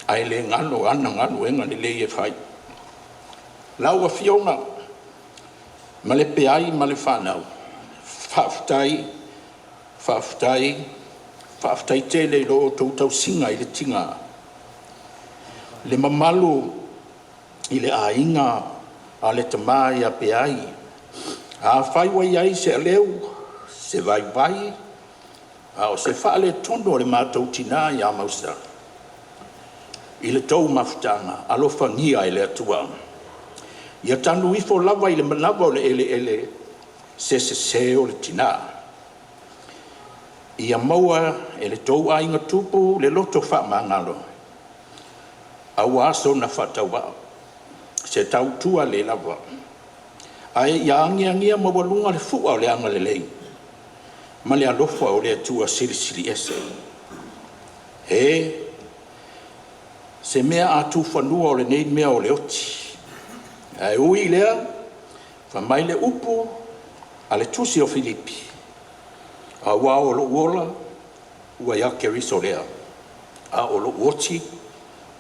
ai le ngalo enga le le e whai. Lau a fiona, ma le peai ma le whanau. Whaafutai tele lo tau singa i le tinga. Le mamalu i le ainga a le tamai a peai. A whai wai ai se leu, se vai, o se whaale tono le mātou tina i a mausa. I le tau mafutanga, alofa ngia i le atua. Ia tanu ifo lava i le manawa o le ele, se o le tina. Ia maua e le tau a inga tupu le loto wha mangalo. Au aso na whatawa, se tau tua le lava. Ai ia angia mawalunga le fua o le anga le lei. Ma le alofa o le atua siri ese. Se mea atu whanua o le nei mea o le oti. Ai ui lea, whamai le upu a le tusi o Filipi. A wā o lo uola, ua ia keriso lea. A o lo uoti,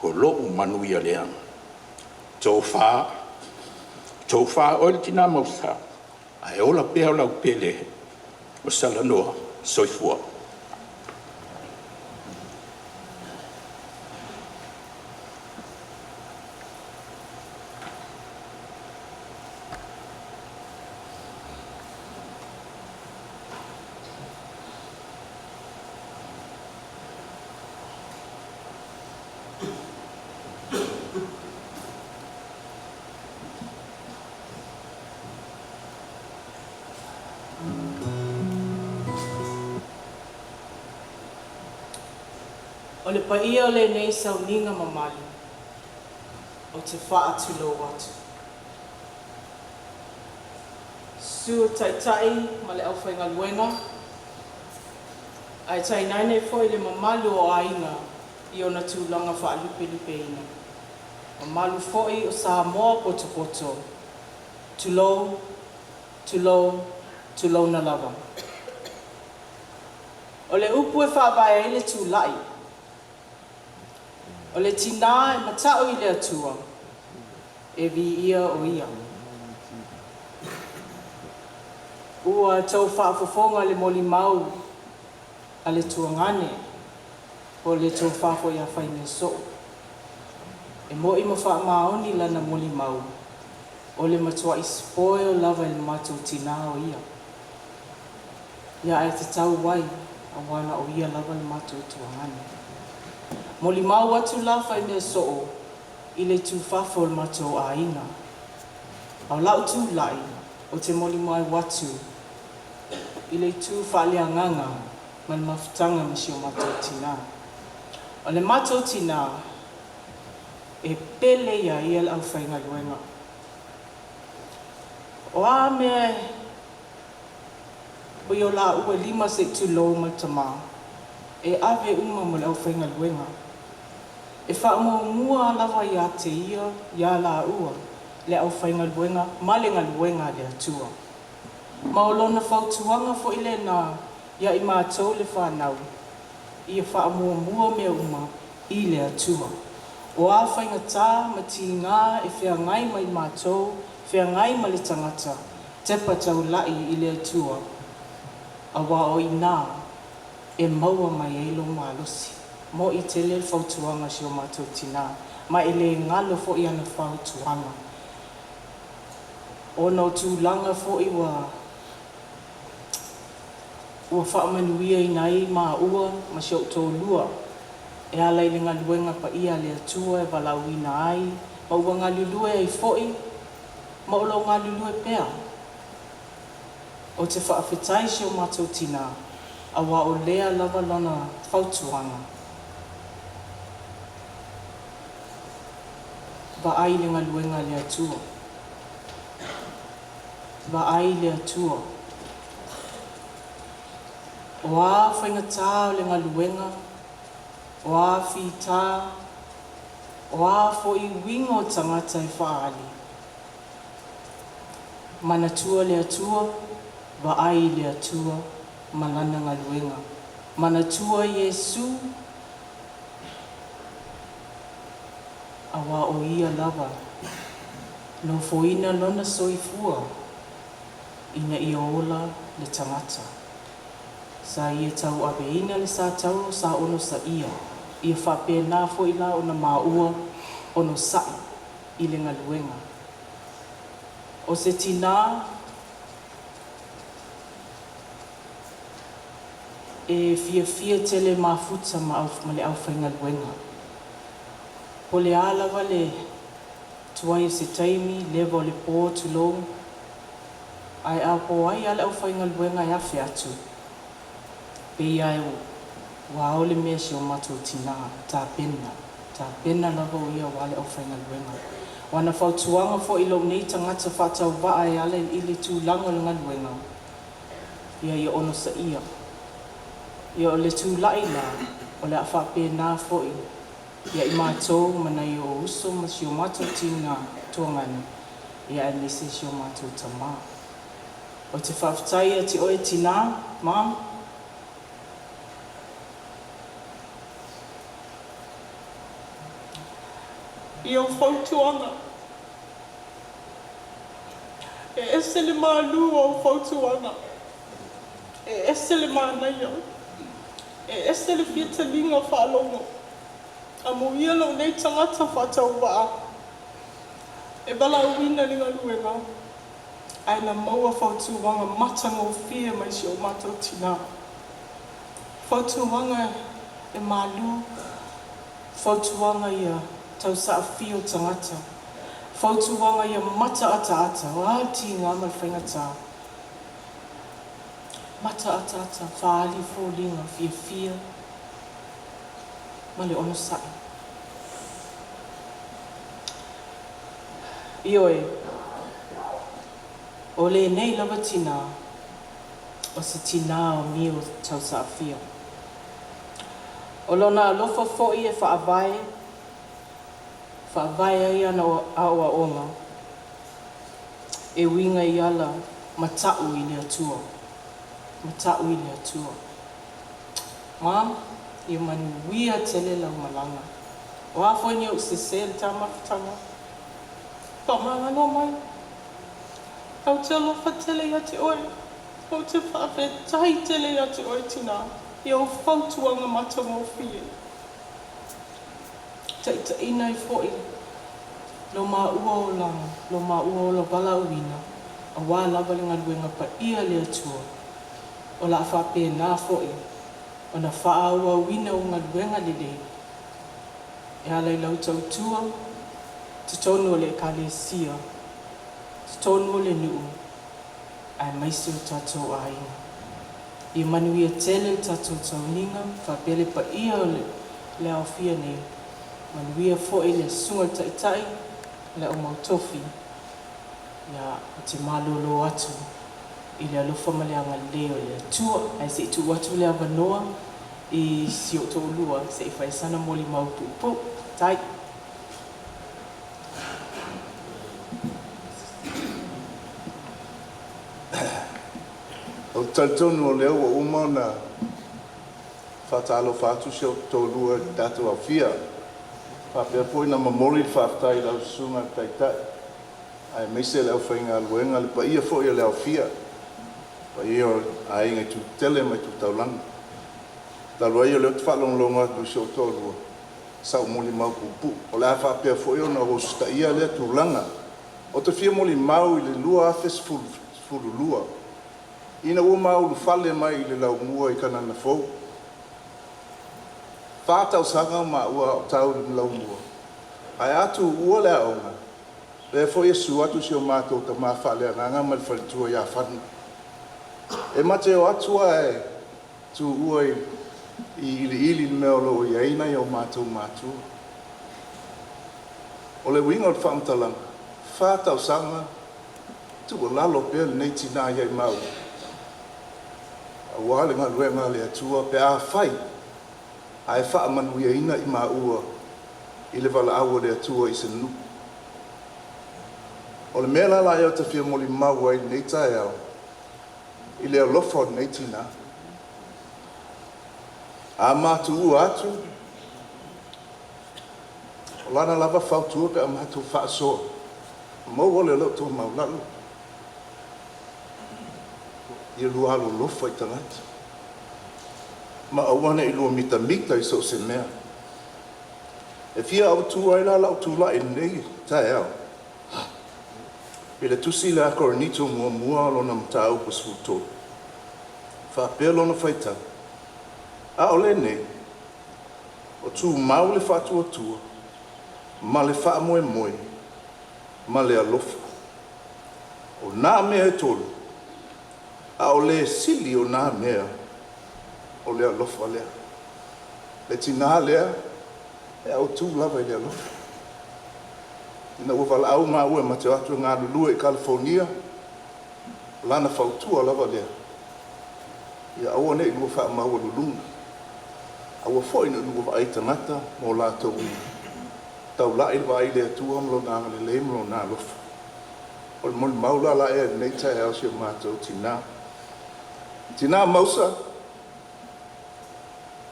o lo manuia lea. Tō whā o le tina mausa. Ai ola pēo lau pele. O salanoa, soifua. O le paia o le nei sauninga mamali, o te wha atu lo watu. Sua taitai ma le au whainga luenga, ai tai naine foi le mamalu o ainga i ona tūlanga wha lupe ina. Mamalu foi o Samoa poto, tulo na lava. O le upu e whaabaya i le tūlai, o le tina e matao i le atua, e vi ia o ia. Ua tau whaafofonga le moli mau a le tuangane, o le tau whaafo ia whaine so. E mo ima whaamaoni lana moli mau, o le matua i spoe o lava i le matou tina o ia. Ia e te tau wai, a wana o ia lava le matou tuangane. Moli mau atu la whaine so i le tūwhafo le matou a inga. Au lau tū lai o te moli mai watu i le tū whaaleanganga ma le mawhitanga misi o matou tina. O le matou tina e pele ia i au whainga luenga. O a me o i o la ua 5 se tūlo ma tama e ave uma mo le au whainga luenga. E whaamua lava i a te ia la ua le au whainga luenga, ma le ngā luenga le atua. Ma o lona whautuanga fo i le nā ia i mātou le whanau, i a whaamua mea uma i le atua. O a whainga tā ma ti ngā e whea ngai mai mātou, whea ngai ma le tangata, te patau lai i le atua. A wā o i nā e maua mai eilo mālosi. Mo i te le whautuanga si o mātou tina, ma i le ngalo fo i ana whautuanga. O no tūlanga fo i wa whaamanuia i nei mā ua, ma si o tō lua. E ala i le ngā luenga pa ia le atua e walau i ai, ma ua ngā lulue i fo i, ma o lo ngā lulue pea. o te whaafetai si o mātou tina, a wā o lea lava lana whautuanga. Wa ai le ngaluenga le atua. Wa ai le atua. O a whaingatā le ngaluenga, o a whita, o a fo I winga o tangata I whaali. Manatua le atua, wa ai le atua, malana ngaluenga. Manatua Yesu, awa o ia lava, no foina lona soifua, ina I ola le tangata. Sa ia tau abeina le sa tau sa ono sa ia whapena fo ila ona maua ono sai I le ngaluenga. O se tina e fia tele mafuta ma le au whaingaluenga. Po le alawa le tuai se taimi lewa le pō tulong ai a po ai ala au whaingaluenga ia whi atu. Pei ai wa ole mea si o matou tina, tā pena lava o ia wale au whaingaluenga. Wana whautuanga fo I lau nei tangata whatau waa e ale I le tūlanga le ngaluenga. Ia ono sa ia. Ia o le tūlai la, o le a whapena fo Ia I mātou mana I o uso ma si o matou tina tuangani. Ia e nese si o matou tamā. O te whawhtai a te oe tina, mam. I o whautuanga. E ese le mālu o whautuanga. E ese le mānaia. E ese le whiatalinga whaalongo. A mo ia lau nei tangata whatau waa. E bala uina ni ngaluenga. Ai na maua whautuanga matanga o whia mai si o mātou tina. Whautuanga e mālu. Whautuanga ia tau sa whio tangata. Whautuanga ia mata ata. Wāti ngā mai whaingatā. Mata ata. Whaali fōlinga whia. Ma le ono sai. Ioe, o le nei lava tina, o se tina o mi o tau sa whio. O lona alofa fo'i e whaawai ai ana o aua onga. E winga I ala matau I le atua. Mam, I manuia tele lau malanga. O a fwoi ni o se le tamawhitanga. Pamanga no mai. Au te alofa tele ia te oe. Au te whawhetai tele ia te oe tina. I o whautuanga matanga o whie. Ta ina I fwoi. Lo maua o langa. Lo maua o la bala uina. A wā lava le ngaluenga pa ia le atua. O la whapena fwoi. O na whaaua wina o ngaluenga lele. E alai lau tautua, te tonu o le kalesia, te tonu o le nuu, ai maisi o tatou aina. I manuia tele tatou tauninga, whapele pa ia o le awhia nei. Manuia fo'i le sunga taitai, le o mautofi. Ia o te malolo atu. I le alofa ma le anga leo le tua, ai se tu watu le avanoa, I si o tō lua, se I whaisana moli maupupu, tai. O tautonu o leo o umana whatalo whatu se o tō lua datu a whia. Whapea poi na mamori whaftai lau sunga taitai. Ai meise leo whainga aluenga, le pa ia fo ia leo whia. Pa ia a inga tu tele mai tu taulanga. Talo ai o leo te whalonglonga tu se o tō lua. Sau moli mau pupu. O le a whapea fo ia na hosta ia lea tu langa. O te whia moli mau I le lua afes fulu lua. Ina ua mau lu whale mai I le lau mua I kanana fau. Whātau sanga ma ua o tau I lau mua. Ai atu ua lea onga. Le fo ia su atu se o mātou ta mā whale ananga ma le whalitua ia whanu. E mate o atua e tu ua i ili mea o loo i aina i o mātou mātua. O le winga o le whaamtalanga, whātau sanga, tu o lalo pēr nei tina iai mau. A wale ngā luenga le atua pe a whai, a e wha manu i aina i maua i le wala aua le atua i se nu. O le mea la eo ta whia moli mau ai nei tae au, i le alofa nei tina. A mātu ua atu, o lana lava whautua pe a mātu whaasoa. Mau ole lau tō maulalu. I lua alo lofa i tangata. Ma awane i lua mita i so se mea. E fia au tu ai la lau tu la i nei tae au. I le tusi le akoranito mua alona mta au pasfuto. Whapea lona whaita. A ole nei, o tu mau le whatua tua, ma le wha moe moe, ma le alofa. O nā mea e tolu, a o le sili o nā mea, o le alofa lea. Le tina lea, e au tu lava i le alofa. Ina ua wala au ngā ue ma te atu ngā lulua i California, lana whautua lava lea. Ia aua nei lua wha maua lulunga. Aua foi na lua wa ai tangata mo lātou tau lai wa ai le atua mlo nā le le mlo nā lofa. O le moli maula la e nei tae au si o mātou tina. Tina mausa,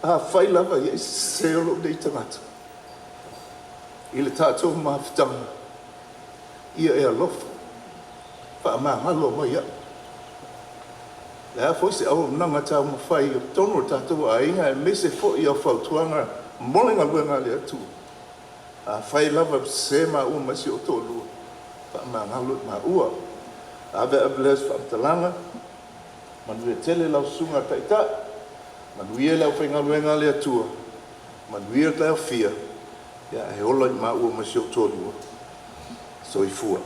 a whai lava i se olo nei tangata. I le tātou mawhitanga, ia e alofa, wha maa halo mai ia. Le a foi se au nanga tau mawhai o tono tātou a inga e me se fo i au whautuanga molenga luenga le atu. A whai lava se ma ua masi o tō lua. Wha maa ngalo ma ua. A ve a bles whaamtalanga. Manu e tele lau sunga taita. Manu e lau whainga luenga le atua. Manu e lau fia. Ia e ola i ma ua masi o tō lua. So i fua.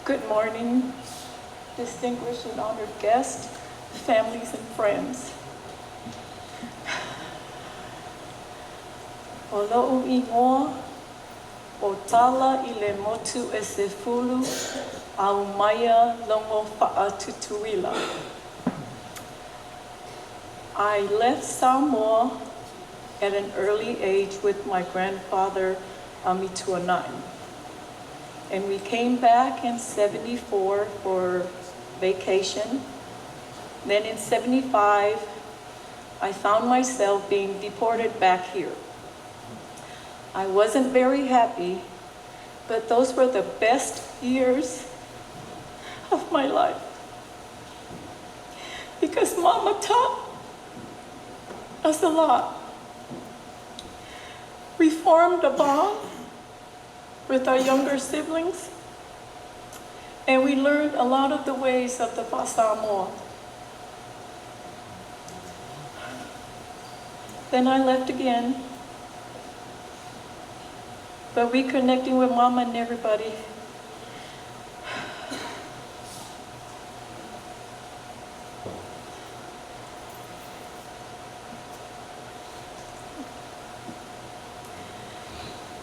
Good morning, distinguished and honored guests, families and friends. O lo'u ingoa, o tala I le motu e se fulu, au maia longo fa'a tutuila. I left Samoa at an early age with my grandfather, Amituanai. And we came back in 74 for vacation. Then in 75, I found myself being deported back here. I wasn't very happy, but those were the best years of my life. Because Mama taught us a lot. We formed a bond with our younger siblings, and we learned a lot of the ways of the Samoa. Then I left again, but we connecting with Mama and everybody.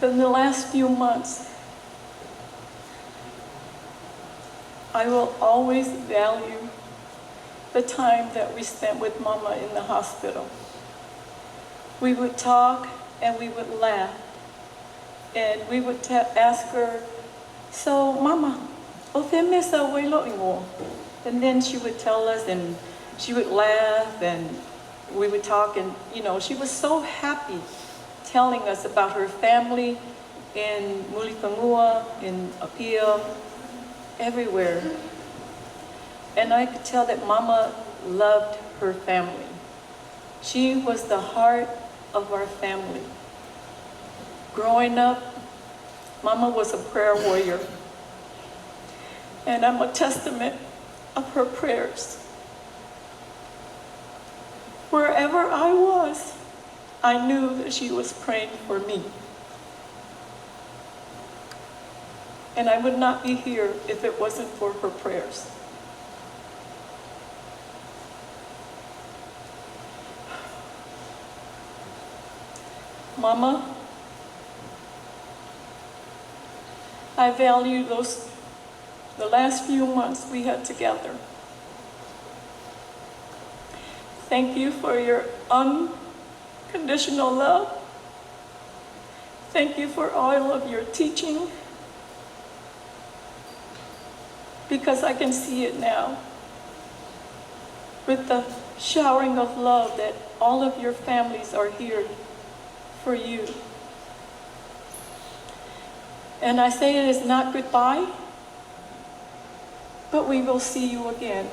In the last few months, I will always value the time that we spent with Mama in the hospital. We would talk and we would laugh. And we would ask her, so Mama, o te mesa wailo ingo? And then she would tell us and she would laugh and we would talk and, you know, she was so happy telling us about her family in Mulipangua, in Apia, everywhere. And I could tell that Mama loved her family. She was the heart of our family. Growing up, Mama was a prayer warrior, and I'm a testament of her prayers. Wherever I was, I knew that she was praying for me. And I would not be here if it wasn't for her prayers. Mama, I value the last few months we had together. Thank you for your unconditional love. Thank you for all of your teaching, because I can see it now with the showering of love that all of your families are here for you. And I say it is not goodbye, but we will see you again.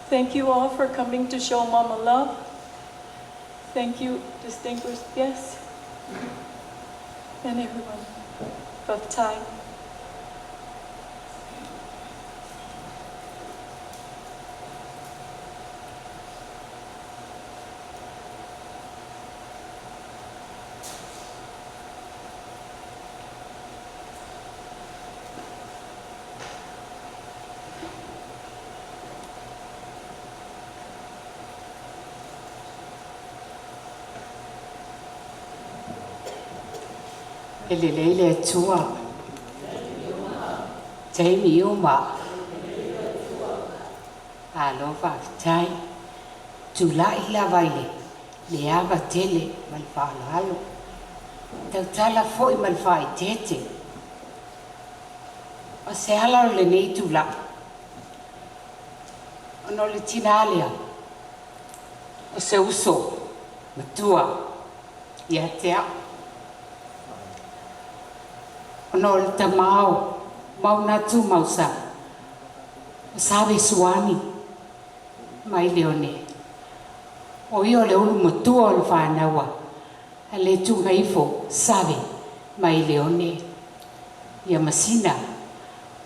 Thank you all for coming to show Mama love. Thank you, distinguished guests, and everyone of time. Elelele tua. Taimi uma. Alova tai. Tula ila vaile. Leava tele malfalalo. Tautala foi malfai tete. O se hala le nei tula. Ono le tinalia. O se uso. Matua. Ia tea. Ono le tamao, maunatu mausa, sabe suani, mai leone. O io le ulu mutua o le whanawa, a le tungaifo, sabe, mai leone. Ia masina,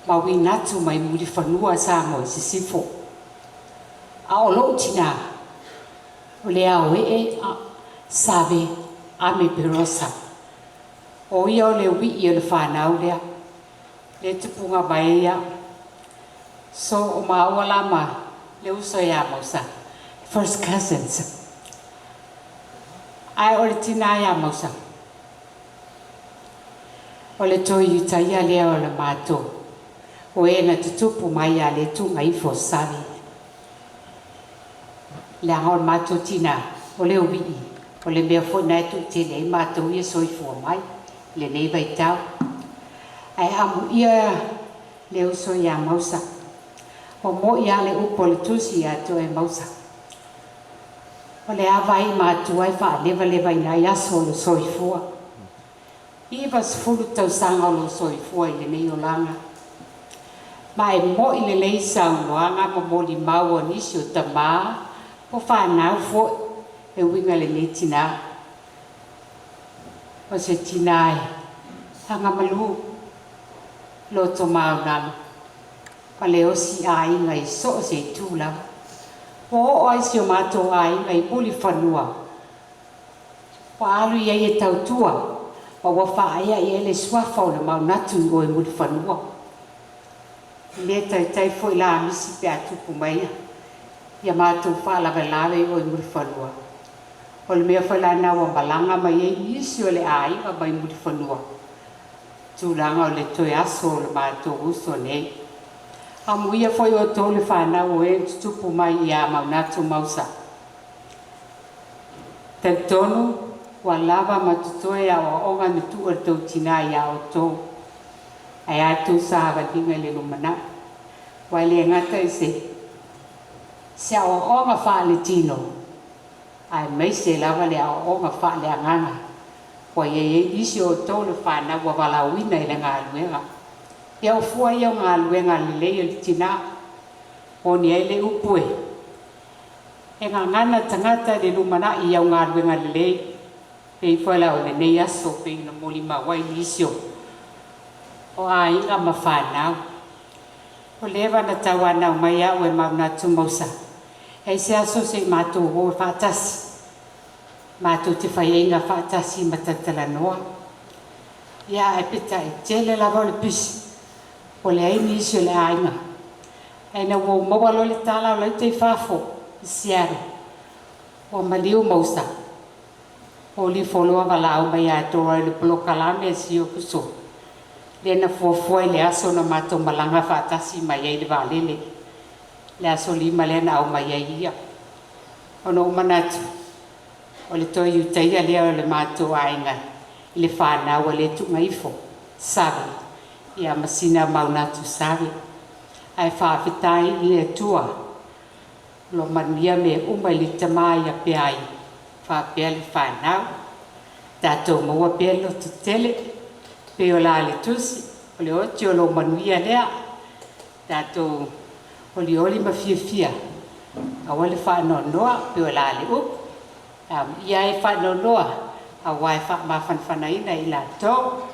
mawinatu mai muri whanua sa mo sisifo. A o lo tina, o le au sabe, ame perosa. O ia le wi ia le whanau lea, le tupunga mai ia. So o maaua lama, le uso ia mausa, first cousins. Ai o le tina ia mausa. O le toi uta ia lea o le mātou. O e na tutupu mai ia le tunga ifo savi. Le anga o le mātou tina, o le wi i. O le mea fo nai tu te le mātou ia soifua mai. Le nei vai tau. Ai amu ia le uso ia mausa. O mo ia le upo le tusi ia to e mausa. O le awai mātua i wha leva ina ia so lo soifua. Iwa sfulu tau sanga o lo soifua i le nei o langa. Ma e mo i le lei sau noanga mo mo li mau o nisi o tamaa. Po whanau fo e winga le nei tina. O se tinai, hanga malu, loto maunam, pa leo si ai ngai so se tūlau. O ai si o mato ai ngai puli whanua. Pa alu ia e tautua, pa wawhaia ia le swafa o le maunatu o e muli whanua. Le tai foi la misi pe atupu maia, ia mato whaalawe lawe o e muli whanua. O le mea whalana wa malanga mai e isi o le ainga mai muri whanua. Tūlanga o le toi aso o le mātou uso nei. A muia foi o tō le whana o e tutupu mai i a maunatu mausa. Tautonu, wa lava matutoe a o onga me tu o tau tina i a o tō. Ai atu sa hawa dinga le lumana. Wai le ngata i se. Se a o onga wha le tino. Ai mai se lava le a onga wha le anganga. Wa ye isi o tō le whana wa wala wina i le ngā luenga. Ia o fua ia o ngā luenga le lei o le tina. O ni ai le upue. e ngā ngana tangata le lumana I au ngā ruenga lelei pei whaila o le nei aso pei na moli mawai nisio o a inga ma whanau o lewa na tawana o mai au e mauna tumausa e se aso se mātou o whaatasi mātou te whai inga whaatasi matatala noa ia e pita e tele lava o le pisi o le ai nisio le a inga e na wo mawalo le tala o le te whafo siaro o maliu mausa o li foloa wala o mai a tora le bloka la me si o kuso le na fuafua le aso na mato malanga whaatasi mai ai le valele le aso lima le na au mai ai ia o no manatu o le toi utaia lea o le mato ainga I le whanau o le tungaifo savi ia masina maunatu savi ai whaafitai I le tua lo manuia me umai li tamai a peai whaapea li whanau tātou maua pea lo tutele pe o la le tusi o le oti o lo manuia lea tātou o li oli ma fia a wale whanonoa pe o la le upu ia e whanonoa a wai whamawhanwhanaina I la tau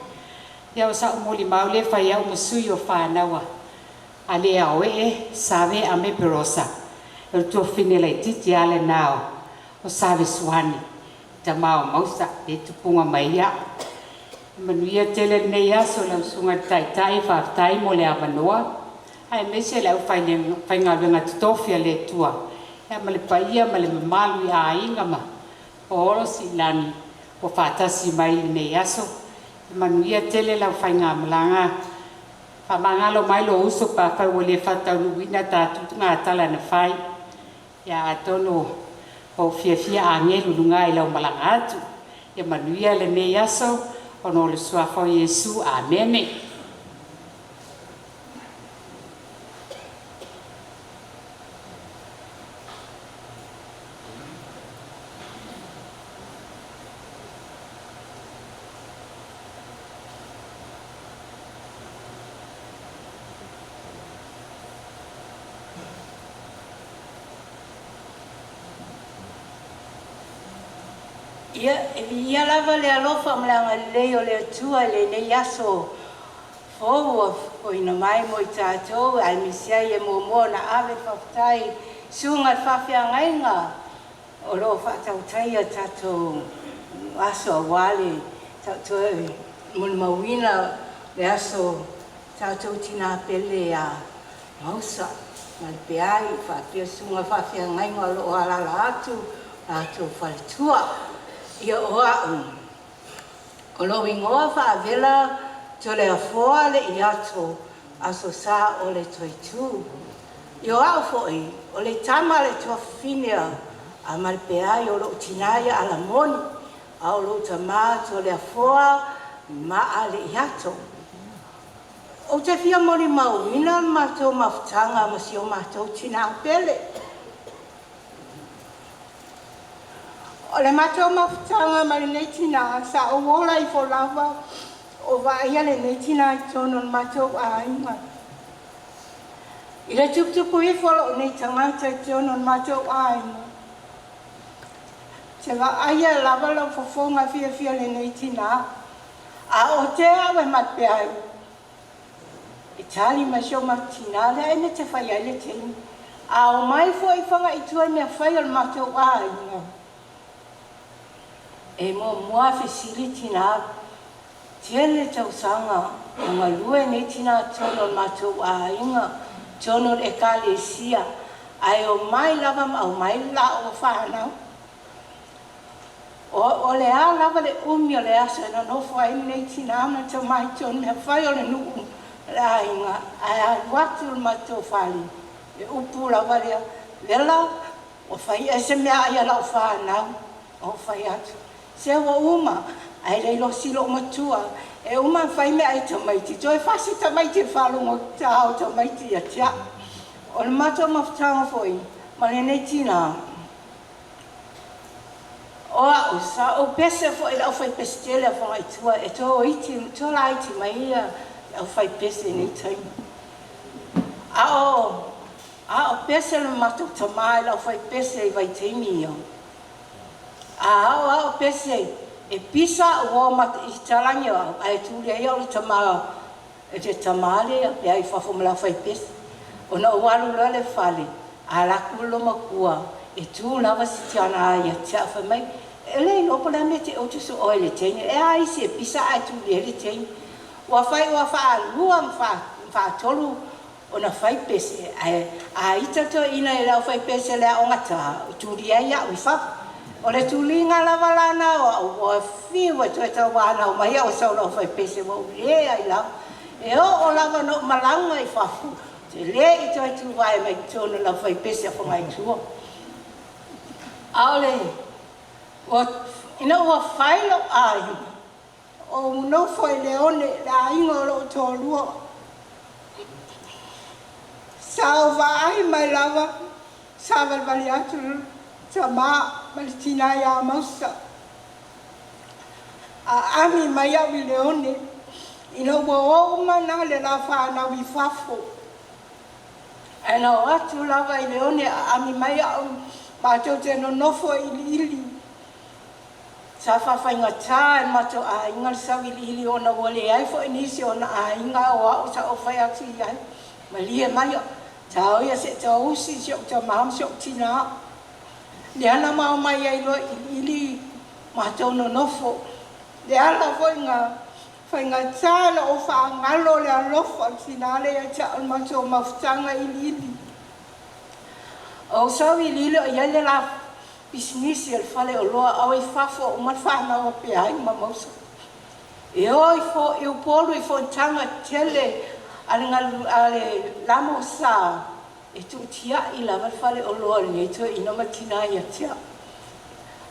ia o sa umoli mau le whai au masui o whanaua a le au save a me perosa o tua fine lai titi ale nao o save suani ta mau mausa e tupunga mai ia manuia tele nei aso lau sunga tai whaftai mo le avanoa ai mese lau whai ngā wenga tutofia le tua ia ma le paia ma le mamalu ia a inga ma o oro si lani o whatasi mai nei aso manuia tele lau whai ngā malanga whamangalo mai lo uso pa whai wale whatau nuwina tātutu ngā tala na whai ia atono o fia a ngelu lunga I lau malanga atu ia manuia le nei aso o no le suafa o Yesu amene ia lava le alofa mlanga le o le tua le nei aso fo o ina mai mo I tātou ai misia e mo na ave whaftai sunga whawhia ngainga o lo whatau tai a tātou aso wale tātou mun mawina le aso tātou tina pele a mausa mal peai whapia sunga whawhia ngainga lo alala atu tātou whalitua ia oa o lo ingoa whaavela to le afoa le I ato aso sa o le toitu. I oa o foi o le tama le toa finia a malpeai o lo utinaia ala moni a o lo tama to le afoa ma a le I ato. O te fia mori mauina matou mafutanga ma si o matou tina pele. O le matou mafutanga ma le nei tina sa o wola I fo lava o vaia le nei tina I tono le matou a inga. I le tuputupu I folo nei tangata I tono le matou a inga. Te vaia lava lau fofonga fia le nei tina. A o te awe matpeai. I tali ma sio matina le aina te whaia le teni. A o mai fo I whanga I tua mea whaia le matou a inga. E mo mua facility na tele tau sanga o ngā lue nei tina tono matou a inga tono e kalesia ai o mai lava ma o mai la o whanau o le a lava le umi o le asa na no fai nei tina ama tau mai tono me whai o le nuku la inga ai a watu matou whali e upu lava lea lela o whai ese mea ia la o whanau o whai atu se wa uma ai le lo silo matua e uma fai me ai tamaiti toi fasi tamaiti falungo tau tamaiti ya tia o le mato maftanga foi ma le nei tina o sa o pese foi la fai pestele fo ai tua e to iti to la iti mai o fai pese nei tai a o A o pese le matou tamai la fai pese I vai teimi yo. A o pese e pisa o mat I talangi o ai tu le ia o le tamai e te tamale e ai fa fomala fai pese. Ona o walu le fale a la kulo makua e tu lava si tiana ai tia fa mai e le no pola me te o te so o le teni e ai se pisa ai tu le teni wa fa luam fa tolu ona fai pese a ita to ina e la fai pese le o ngata tu ria ia o fa o le tulinga lava lana o fi wa to ta wa na o mai o sa o fai pese o le ai la e o lava no malanga I fa fu te le I toi tu vai mai tonu la fai pese a whangai tua. Aole, ina ua whailo ai, o no fai leone la ingo lo tō lua. Sao vai mai lava, sa valvali atu ta maa malitina ia mausa. A ami mai au I leone, ina ua o mana le la whanau I fafo. Ana o atu lava I leone ami mai au mātou te no nofo ili. Sa whawhainga tā e mātou a inga sau ili o na wale ai fo inisi o na a inga o au sa o whai atu I ai. Ma lia mai o, tā oia se tā usi siok tā maham siok tina. Le ana mau mai ai lo ili mātou no nofo. Le ala fo inga whainga tā la o whaangalo le alofa tina le ai ta al mātou mawhtanga ili. O sau ili o iale la bisnisi al fale o loa au I fafo o malwhana o pe ai ma mausa. E o I upolu I tanga tele ale lamo sa e tu tia I lava fale o loa ni to I no matina ia tia.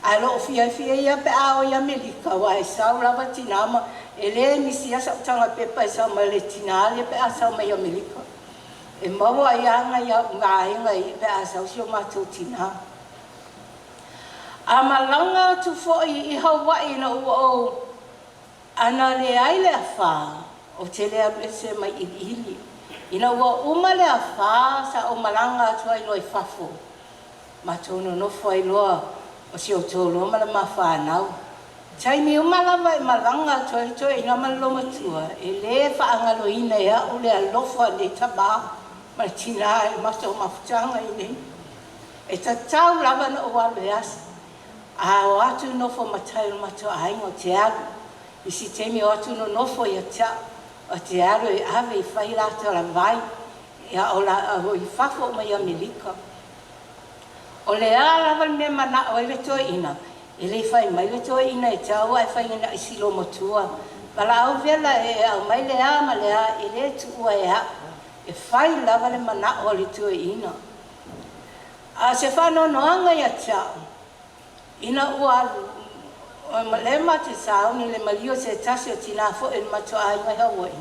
Ai lo fia ia pe a o ia melika wa e sau lava tinama e le nisi asa tanga pepa e sau ma le tina le pe a sau mai melika. E mawa ianga ia ngainga I pe a sau sio mātou tina. A malanga tu fo I Hawaii na ua o ana le aile a wha o te lea blese mai ili. Ina ua uma le a wha sa o malanga tu ai loa I fafo. Mātou no nofo ai loa o si o tōlo ma le ma whanau. Taimi uma lava I malanga tu ai toi ina maloma tua. E le whaangalo ina ea o le alofa le taba. Ma tina e maso mafutanga I nei. E ta tau lava na o alu e asa. A o atu nofo matai o mato a haingo te alu. I si temi o atu no nofo I a tia. O te alu e ave I whai rata la vai. Ia o la o I fafo mai a melika. O le a lava me mana o ele toi ina. Ele whai mai le toi ina e tau ai whai ina I silo motua. Wala au vela e au mai le a ma le a e le tu ua e a. E whai lava le mana o le toi ina. A se whano noanga I a tau. Ina ua alu. O le mate sao ni le malio se tasi o tina fo e mato a inga Hawaii.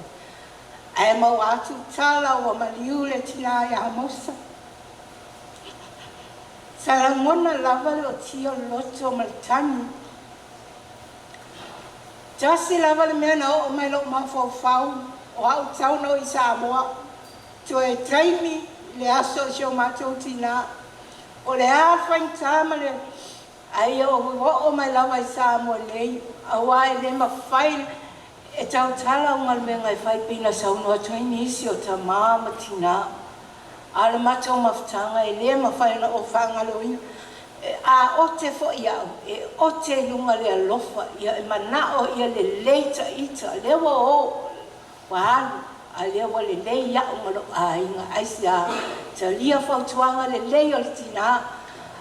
Ai mau atu tala o malio le tina I a mausa. Sarangona lava le o tio loto maltani. Tasi lava le mea na o mai lo mafo fau. O au tau no I Samoa. To e traimi le aso sio mato tina. O le a whaintama le ai o mai lava I Samoa nei. Awa e le mawhai e tau tala o ngal menga I whai pina sau noa toinisi o ta maa tina. Ale mato mawhtanga e le mawhai na o whangalo ina. A o te fo iau, e o te lunga le alofa, ia e manao ia le leita ita, lewa o wahalu, a lewa le lei iau malo a inga aisi a ta lia whautuanga le lei o le tina.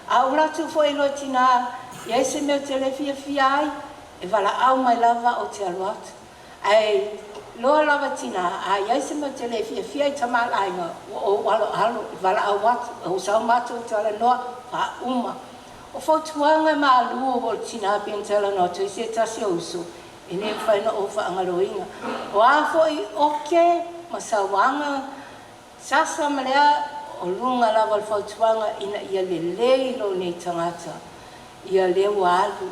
A uratu fo ilo tina, ia ese meo te le fia fia ai, e wala au mai lava o te aluatu. Ai loa lava tina, a ia ese meo te le fia fia I tamal ainga, o walo alo, wala au watu, o sau matu te ala noa, pa uma. O whautuanga ma alua o tina pintela no tu se tasi o uso. E ne whaina o whaangaloinga. O a foi oke masawanga sasa malea o lunga lava le whautuanga ina ia le leilo nei tangata. Ia le walu.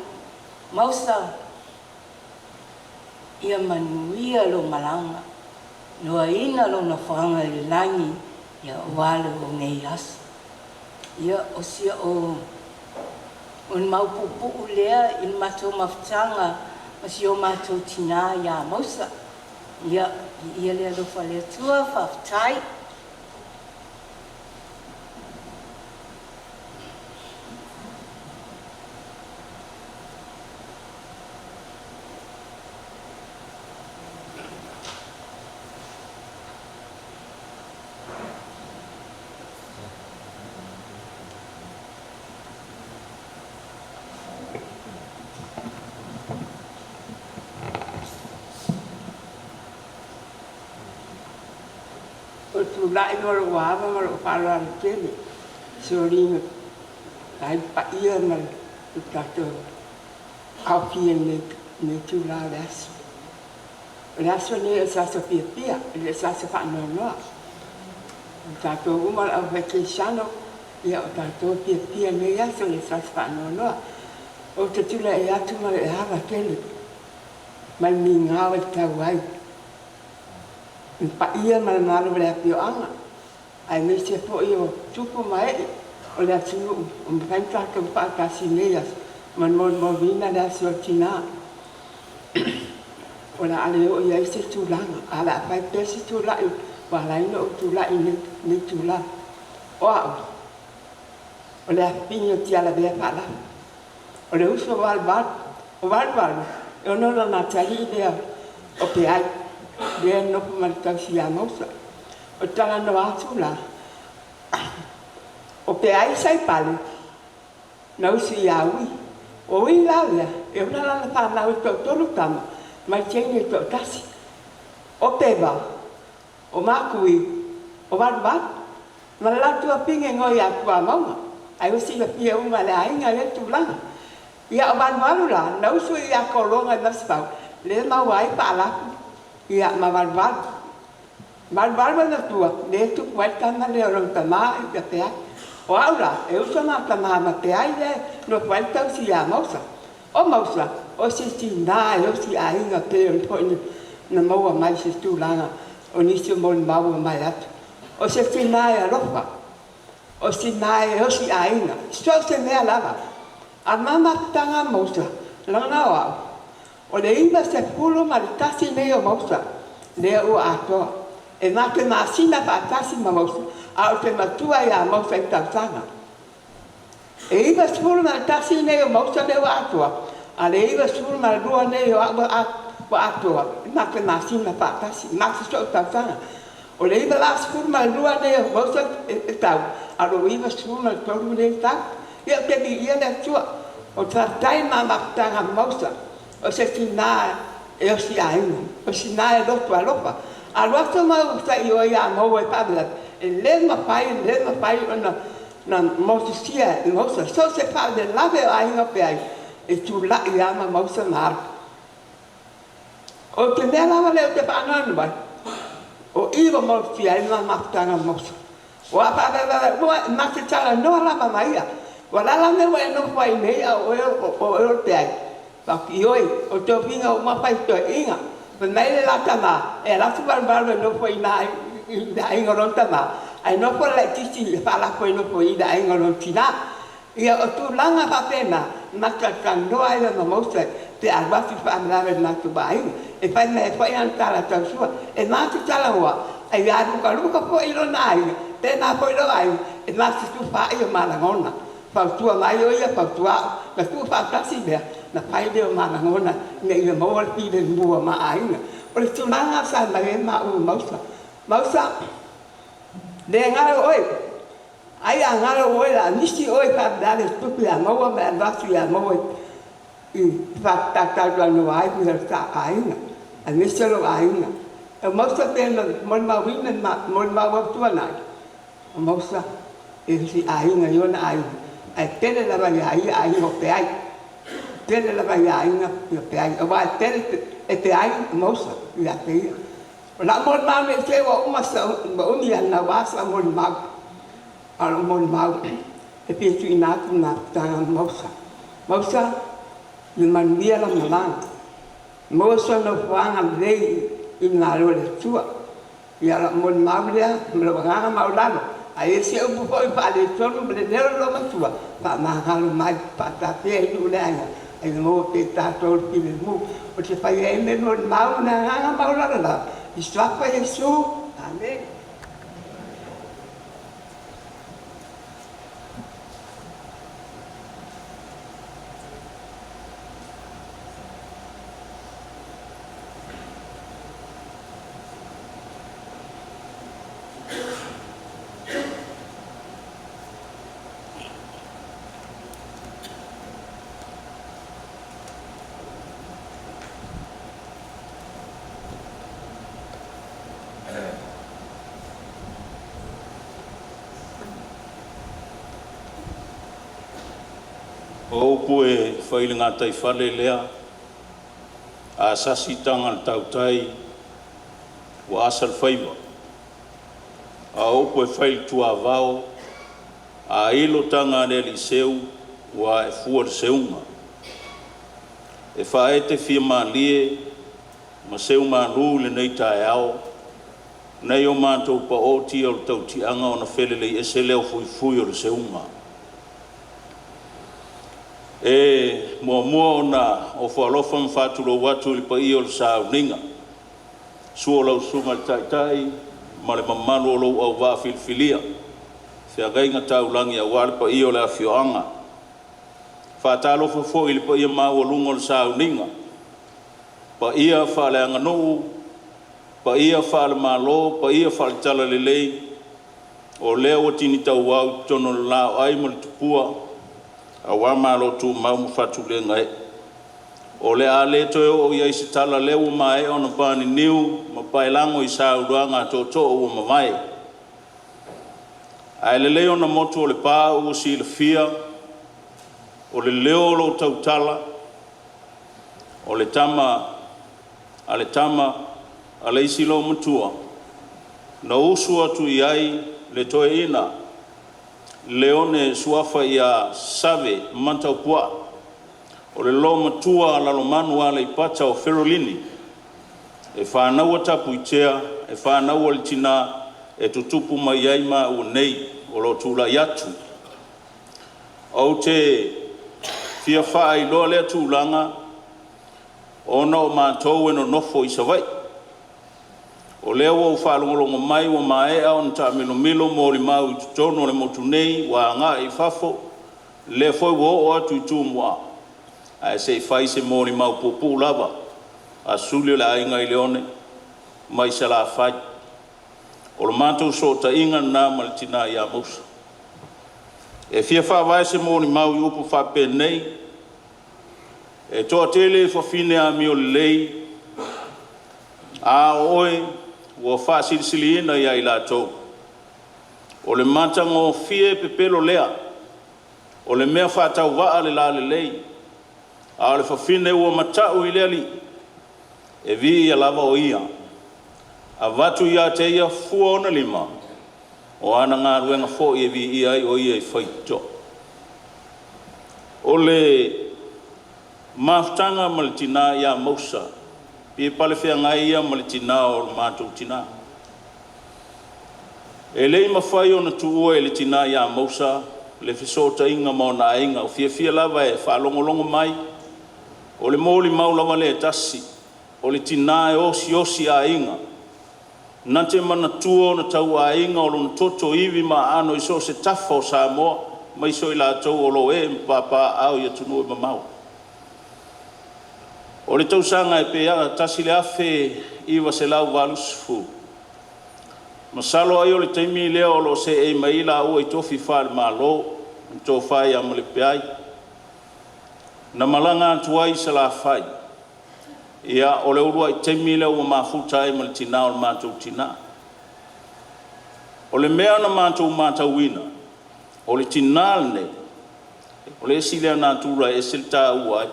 Mausa ia manuia lo malanga. Noa ina lo na whanga I langi ia wale o nei as ia o sia o mau pupu lea in matou mafutanga ma si o matou tina ia mausa ia lea lofa lea tua whaftai lại nó quá mà nó phá loạn chết đi sửa đi cái bãi yên mà ta cho ao phiền này chú la das này sa sa pia le sa sa phản nó ta cho mà ở vacation nó ya ta cho pia này ya so le sa sa phản nó o te chú la ya chú mà ya va kele man mi ngao ta wai pa ia ma na lo le pio anga ai me se po io tupo mai o le atu o penta ka pa ka sineas man mo vina da sortina o la ale o ia se tu langa ala pa pe se tu la wa la no tu la ni tu la o le pinyo ti ala be pa la o le uso val o no la na tali de o pe ai dia no pemantau siamosa o tala no atula o pe ai sai pale no si yawi o ila ya e una la pa na o to lutama mai chenye to tasi o peba o makui o va ma la tua pinge ngoi a kwa mama ai o si la pia uma la inga le tulanga ya o van la no su ya kolonga na spau le ma wai pa la ia ma van na tua le tu kwata na le ron tama ia te o aula eu sona tama ma te ai le no kwata si ia mausa o si na eu si ai nga te po na mau mai si tu langa o ni si mon mau mai at o si na ia rofa o si na eu si ai nga se me lava a mama tanga mausa langa wa o le inga se pulo ma tasi nei o mausa le o ato e ma te masina pa tasi ma mausa a o te matua ia mausa i tautanga e inga se pulo ma tasi nei o mausa le o ato a le inga se pulo ma rua nei o ato ma te masina pa tasi ma se so tautanga o le inga la se pulo ma rua nei o mausa e tau a lo inga se pulo ma toru nei tau ia te di ia le tua o tatai ma maktanga mausa o se tina e o si ainga, o si na e loto a lopa. A loto mau sa i o ia mau e pabla, e le ma pai o na mausa sia, e mausa, so se pa de lave o ainga pe ai, e tu la i ama mausa mar. O te mea lava leo te pa ananu bai, o iwa mau fia i ma maktanga mausa. O a pa ma te tala no lava maia, o la la me wa no fai nei o te ai. Paki oi, o tō pinga o mapai tō inga. Pernai le la tama, e la tu barbarwe no po ina inga ron tama. Ai no po le tisi le pala po no po ina inga ron tina. Ia o tu langa pa pena, maka kandoa ila ma mausa, te arbasi pa amlawe na tu ba inga. E pai me e pai antala tau sua, e nā tu tala ua, ai a ruka po ilo na inga, tēnā po ilo inga, e nā tu pa ilo malangona. Pautua mai o ia, pautua, na tu pa kasi bea, na pai leo malangona, ne ia maua pile mua ma ainga. O le tunanga sa mai ma u mausa. Mausa, le ngara oi, ai a ngara oi la, nisi oi pa dale tupi a maua me avatu a maua i whaktakau no ai pila ta ainga, a nisi lo ainga. E mausa pena, mon mawina, mon mawatua nai. O mausa, e si ainga, iona ainga. Ai tele la vai ai o pe ai tele la vai ai na pe ai o vai tele e pe ai mosa ia pe la mon ma me te o uma sa o mi na va sa mon ma al mon ma e pe tu ina tu na ta mosa ni man via la malan mosa no fanga lei in la lo le tua ia la mo mau lea me lo nganga mau lano ai se upu po pa le tonu me le nero lo matua pa ma halo mai pa ta pe lu le anga ai mo pe ta to ki le mu o te fai e me mo mau na nganga mau lano la iswa pa Yesu amen. O pue whailinga tai whale lea, a sasi tanga le tautai, wa asal whaiva. A o pue whail tua vao, a ilo tanga le liseu, wa e fua le seunga. E whaete fia maa lie, ma seu maa rū le nei tae ao, nei o mātou pa o tia o le tautianga o na whelele e se leo fui o le seunga. E mua ona o whaalofa mwhaturo watu li pa i o le sauninga. Sua lau sunga le taitai, ma le mamanu o lau au waa filfilia. Whia gainga taulangi a wale pa i o le awhioanga. Whaatalofa fo i li pa i a mau o lungo le sauninga. Pa i a whaale anganou, pa i a whaale malo, pa i a whaale tala lelei, o leo o tini tau wau tono le lao ai mo le tupua, a wā malo tu mau mwhatu le ngai. O le a le toi o iai se tala leo mai o na pāni niu, ma pailango i sa uruanga to o mawai. Ai le leo na motu o le pā o si le fia, o le leo lo tautala, o le tama, a le isi lo mutua. Na usu atu iai le toi ina, leone suafa ia save mantau pua o le lo matua la lo manua le pata o ferolini e whanau atapu itea e whanau al tina e tutupu mai aima o nei o lo tula iatu o te fia wha i loa lea tūlanga o na o mātou e no nofo i savai o leo o whalongolongo mai o mae au na ta milo mo li mau i tutono le motu nei wa ngā i fafo le foi wo o atu i tūmua a se fai se mo li mau popu lava a suli la inga i leone mai se la fai o lo mātou so ta inga nā malitina i a mousa e fia wha vai se mo li mau i upu whape nei e toa tele fa fine a mi o lei a oe ua whaasilisiliina ia i lātou. O le matango fie pepelo lea, o le mea whātau waa le la le lei, a o le whawhine ua matau i lea li, e vi ia lava o ia, a watu ia te ia fua ona lima, o ana ngā ruenga fo i e vi ia i o ia i whaito. O le maftanga malitina ia mausa, pi pale fea ngai ia ma le tina o mātou tina. E lei mawhai o na tuua e le tina ia mausa, le fisota inga mo na inga, o fia lava e whalongolongo mai, o le mōli maulawa le tasi, o le tina e osi a inga. Nante mana tua o na tau a inga o lona toto iwi ma ano iso se tafa o Samoa, ma iso i la tau o lo e mpapa au ia tunu e mamau. O le tausanga e pea tasi le afe iwa se lau walusifu. Masalo ai o le taimi lea o lo se e maila ua i tofi whaare malo, i tō whai ama le peai. Na malanga atuai se la whai. Ia o le urua i taimi lea ua mafuta e ma le tina o le mātou tina. O le mea na mātou mātauina, o le tina ne, o le esi lea nātura e se le tā uai,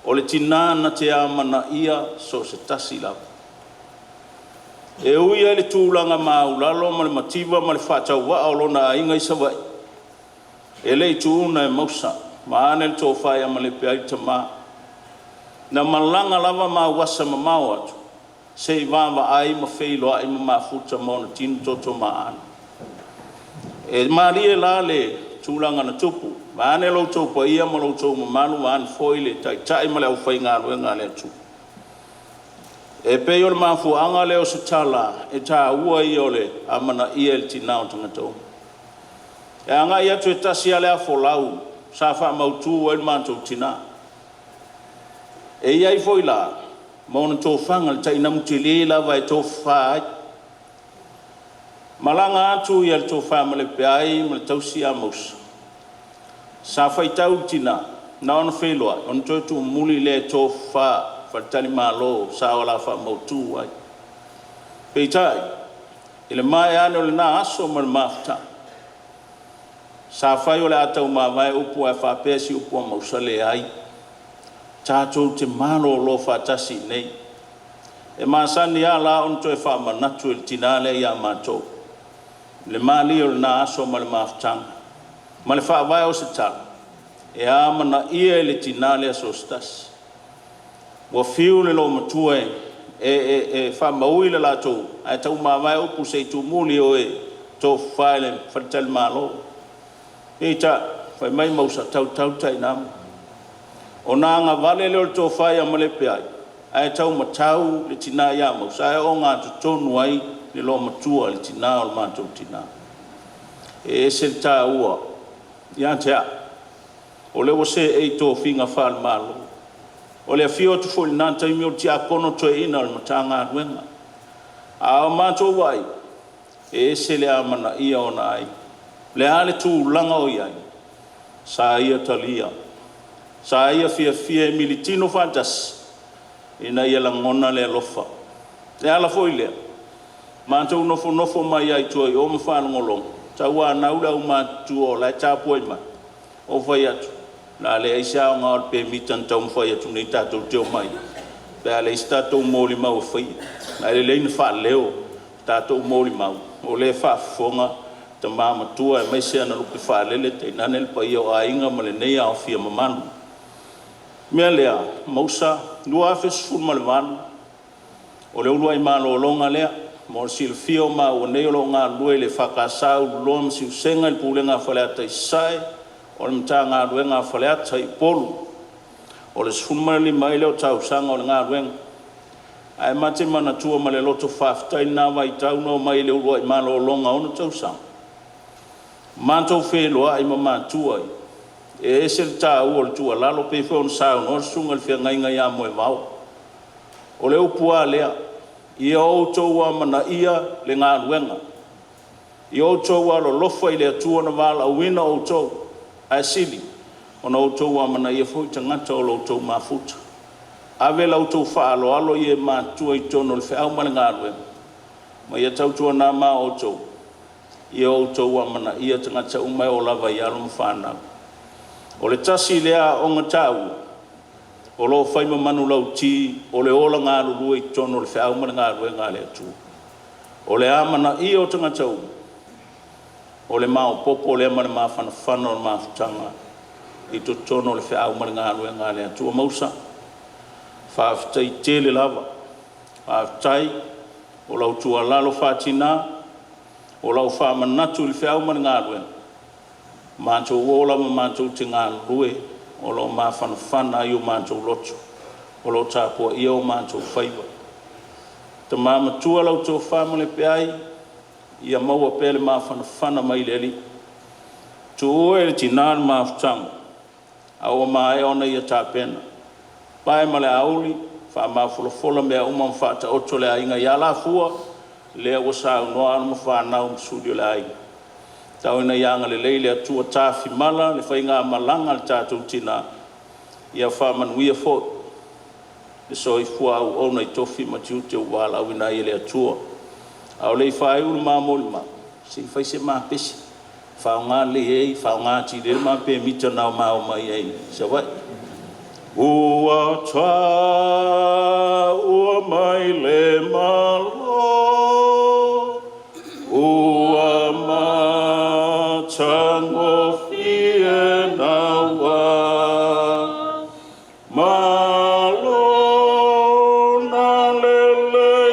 o le tina na te amana ia so se tasi lau. E uia le tūlanga maulalo ma le mativa ma le whātau wa o lona inga isa vai. E le tūna e mausa, ma ane le tō whai ama le peai ta mā. Na malanga lava ma wasa ma mau atu. se vava ai ma feilo ai ma futa mo na tin toto ma an e marie la le tulanga na tupu ma ne lo tupu ia mo lo tupu manu an foile tai tai ma le au fai ngā luenga le tu e pe yo ma fu anga le o sutala e ta ua i ole amana ia le tinao tanga tau e anga ia tu e tasi ale a folau sa fa mautu o il mantou tina e iai foila mo na tō whanga tai na mutili la vai tō whai malanga atu ia le tō whai ma le peai ma le tausi a mausa sa whai tau tina na ona wheloa ona tō tu muli le tō whai whaitali malo sa o la wha mautu ai peitai ile mai ane o le nā aso ma le mafta sa whai o le atau ma vai upu ai whapesi upu a mausa le ai tātou te malo lo whatasi nei. E māsani a la on toi wha manatu e tinale i a mātou. Le mali o le nā aso ma le maftanga. Ma le wha vai o se tala. E a mana ia e le tinale a so stasi. Wa fiu le lo matue e wha maui le latou. Ai tau ma vai upu se tu muli o e tō whaile whaitali malo. E ta, whai mai mausa tau tai namu. O nā ngā vale leo tō whai a male pe ai. Ai tau matau le tina ia mau. Sa e o ngā tutonu ai le lo matua le tina o le mātou tina. E se tā ua. Ia te a. O le o se e tō whinga whāle malo. O le a whio tu fōli nā taimi o ti a kono to e ina o le mata ngā ruenga. A o mātou wai. E se le amana ia o na ai. Le ale tū langa o iai. Sa ia talia. Sa ia fia militino fantas ina ia langona le lofa e ala foi le mantou nofo mai ai toi o mfano ngolong tawa na ula uma tuo la chapo ima o foi atu la le isa nga pe mitan tau foi atu ni tato teo mai pe ale stato moli mau foi la le in fa leo tato moli mau o le fa fonga te mama tua mai se na lu fa le te nanel pa yo ainga male nei a fia mamanu mea lea, mausa, lua afes ful malvanu. O leo lua i malo longa lea, mo sil fio ma o neo lo ngā lue le whakasau loa msi usenga il pule ngā whaleata i sae, o le mta ngā lue ngā whaleata i polu. O le sful mali mai leo tau sanga o le ngā luenga. Ai mate mana tua ma le loto whaftai nā wai tau no mai leo lua i malo longa ono tau sanga. Mantou wheloa i mamatua i. E se ta o tua lalo pe fo sa no sunga fe ngai ya mo vao o le upua le i o to wa mana ia le nga wenga i o to wa lo lofo ile tua na vala wina o to asili ona o to wa mana ia fo tanga to lo to mafuta ave la to fa lo alo ye ma tu i to no fe au mana nga wenga ma ia tau to na ma o to i o to wa mana ia tanga ta umai o lava ya lo mfana o le tasi lea o ngā tau, o lo whaima manu lau ti, o le ola ngā ruru i tono le whiau mana ngā rue ngā lea tū. O le amana i o tanga tau, o le mao popo o le amana maa whana o maa futanga, i to tono le whiau mana ngā rue ngā lea tū. O mausa, whaafitai tele lava, whaafitai, o lau tua lalo whātina, o lau whaamanatu le whiau mana ngā rue. Mantou wola ma mantou tinga lue o lo ma fana i o mantou lotu o lo tapo i o mantou faiva te mama tua lau tō whamole pe ai i a maua pele ma fana mai leli tu oe le tina ma futanga a o ma e ona i a tāpena pae ma le auli wha ma folofola mea uma mwhata oto le ainga i ala fua lea wasa unoa anu mwhanau msudio le ainga tau ina yanga le leile atua tāwhi mala, le whainga malanga le tātou tina, ia whamanuia fo, le soi fua au ona i tofi ma tiu te uwala au ina i le atua. Au lei whae ulu mā moli mā, si whai se mā pesi, whao ngā le ei, whao ngā ti le mā pe mita nao mā o mai ei, sa wai. Ua tā, ua mai le malo, ua mai, tango fie na wa malo na lele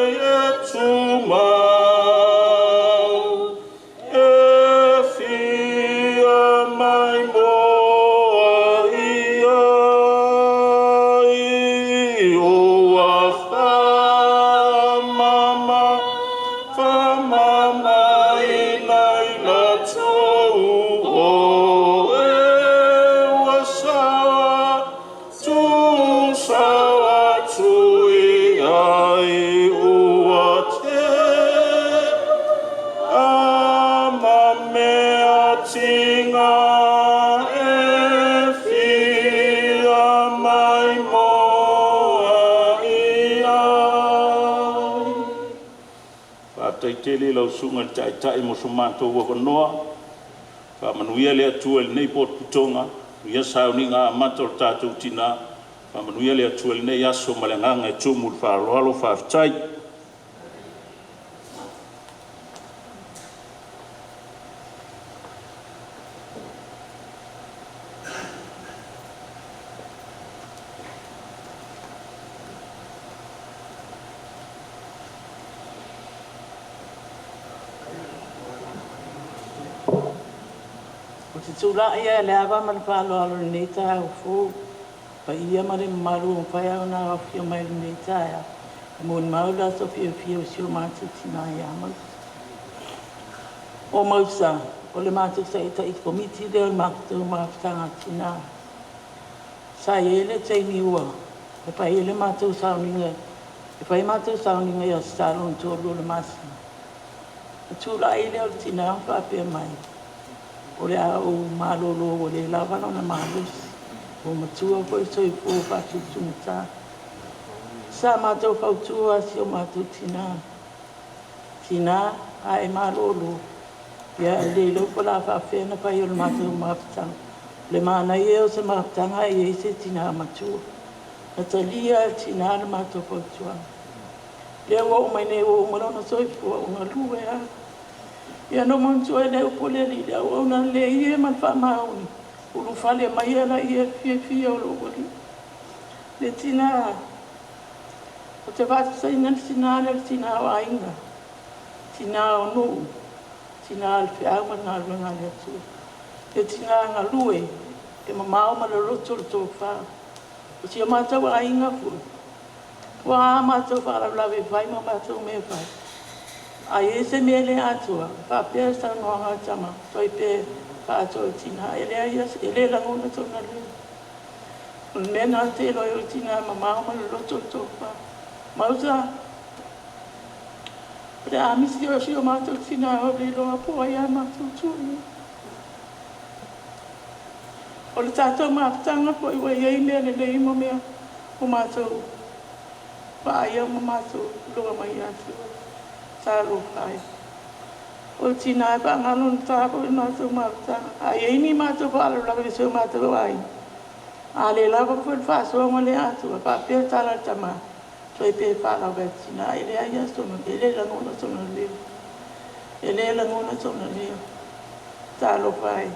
whaataitele lau sunga le taitai mo somatou wavanoa faamanuia le atua i lenei potuputoga ia sauniga amata o le tatou tinā faamanuia le atua i lenei aso ma le agaga e tumu le faaloalo faafetai Tula ia le ava ma le palo nei ta fu pa ia ma le maru pa ia na fio mai nei ta ia mo mau la so fio sio ma tina ia ma o mausa o le matu sa ita i komiti de ma tu ma tanga tina sa ele te ni ua e pa ele matu sa ninga e pa matu sa ninga ia salon to le mas tula ile o tina fa pe mai o le au malolo o le lava na malusi o matua ko so i po pa tsuta sa mato fa tua si o mato tina ai malolo ya le lo ko la fa fe na pa yo mato mafta le mana ye o se mafta ai se tina matua Natalia tina mato fa tua le o mai ne o mo na so i po o lu ya ia no montu e le upole li da ona le ie man fa mauni ulu fale mai ala ie fie o lo wali le tina o te vatu sa ina tina o ainga tina o nu tina al fi au man al lunga le atu le tina nga lue e mamao ma le roto le tō wha o tia mātau ainga fu wa mātau wha la lawe vai ma mātau me vai ai se mele atua pa pe sa no ha chama toi pe pa to tina ele ai ele la ngona to na le mena te lo tina mama ma lo to pa mausa pra mi si o si o ma to tina o le lo po ai ma tu o le tato ma tanga po i ai me le mo me o ma to pa ai ma to lo ma ia tu Salu kai. O tina pa ngalun ta po na so mata. Ai ni mata pa lo la so mata ai. Ale la ko fa so mo le atu pa pe ta la tama. So pe pa la ve tina ai le ai so no le la no so no le. Ele la no so no le. Salu kai.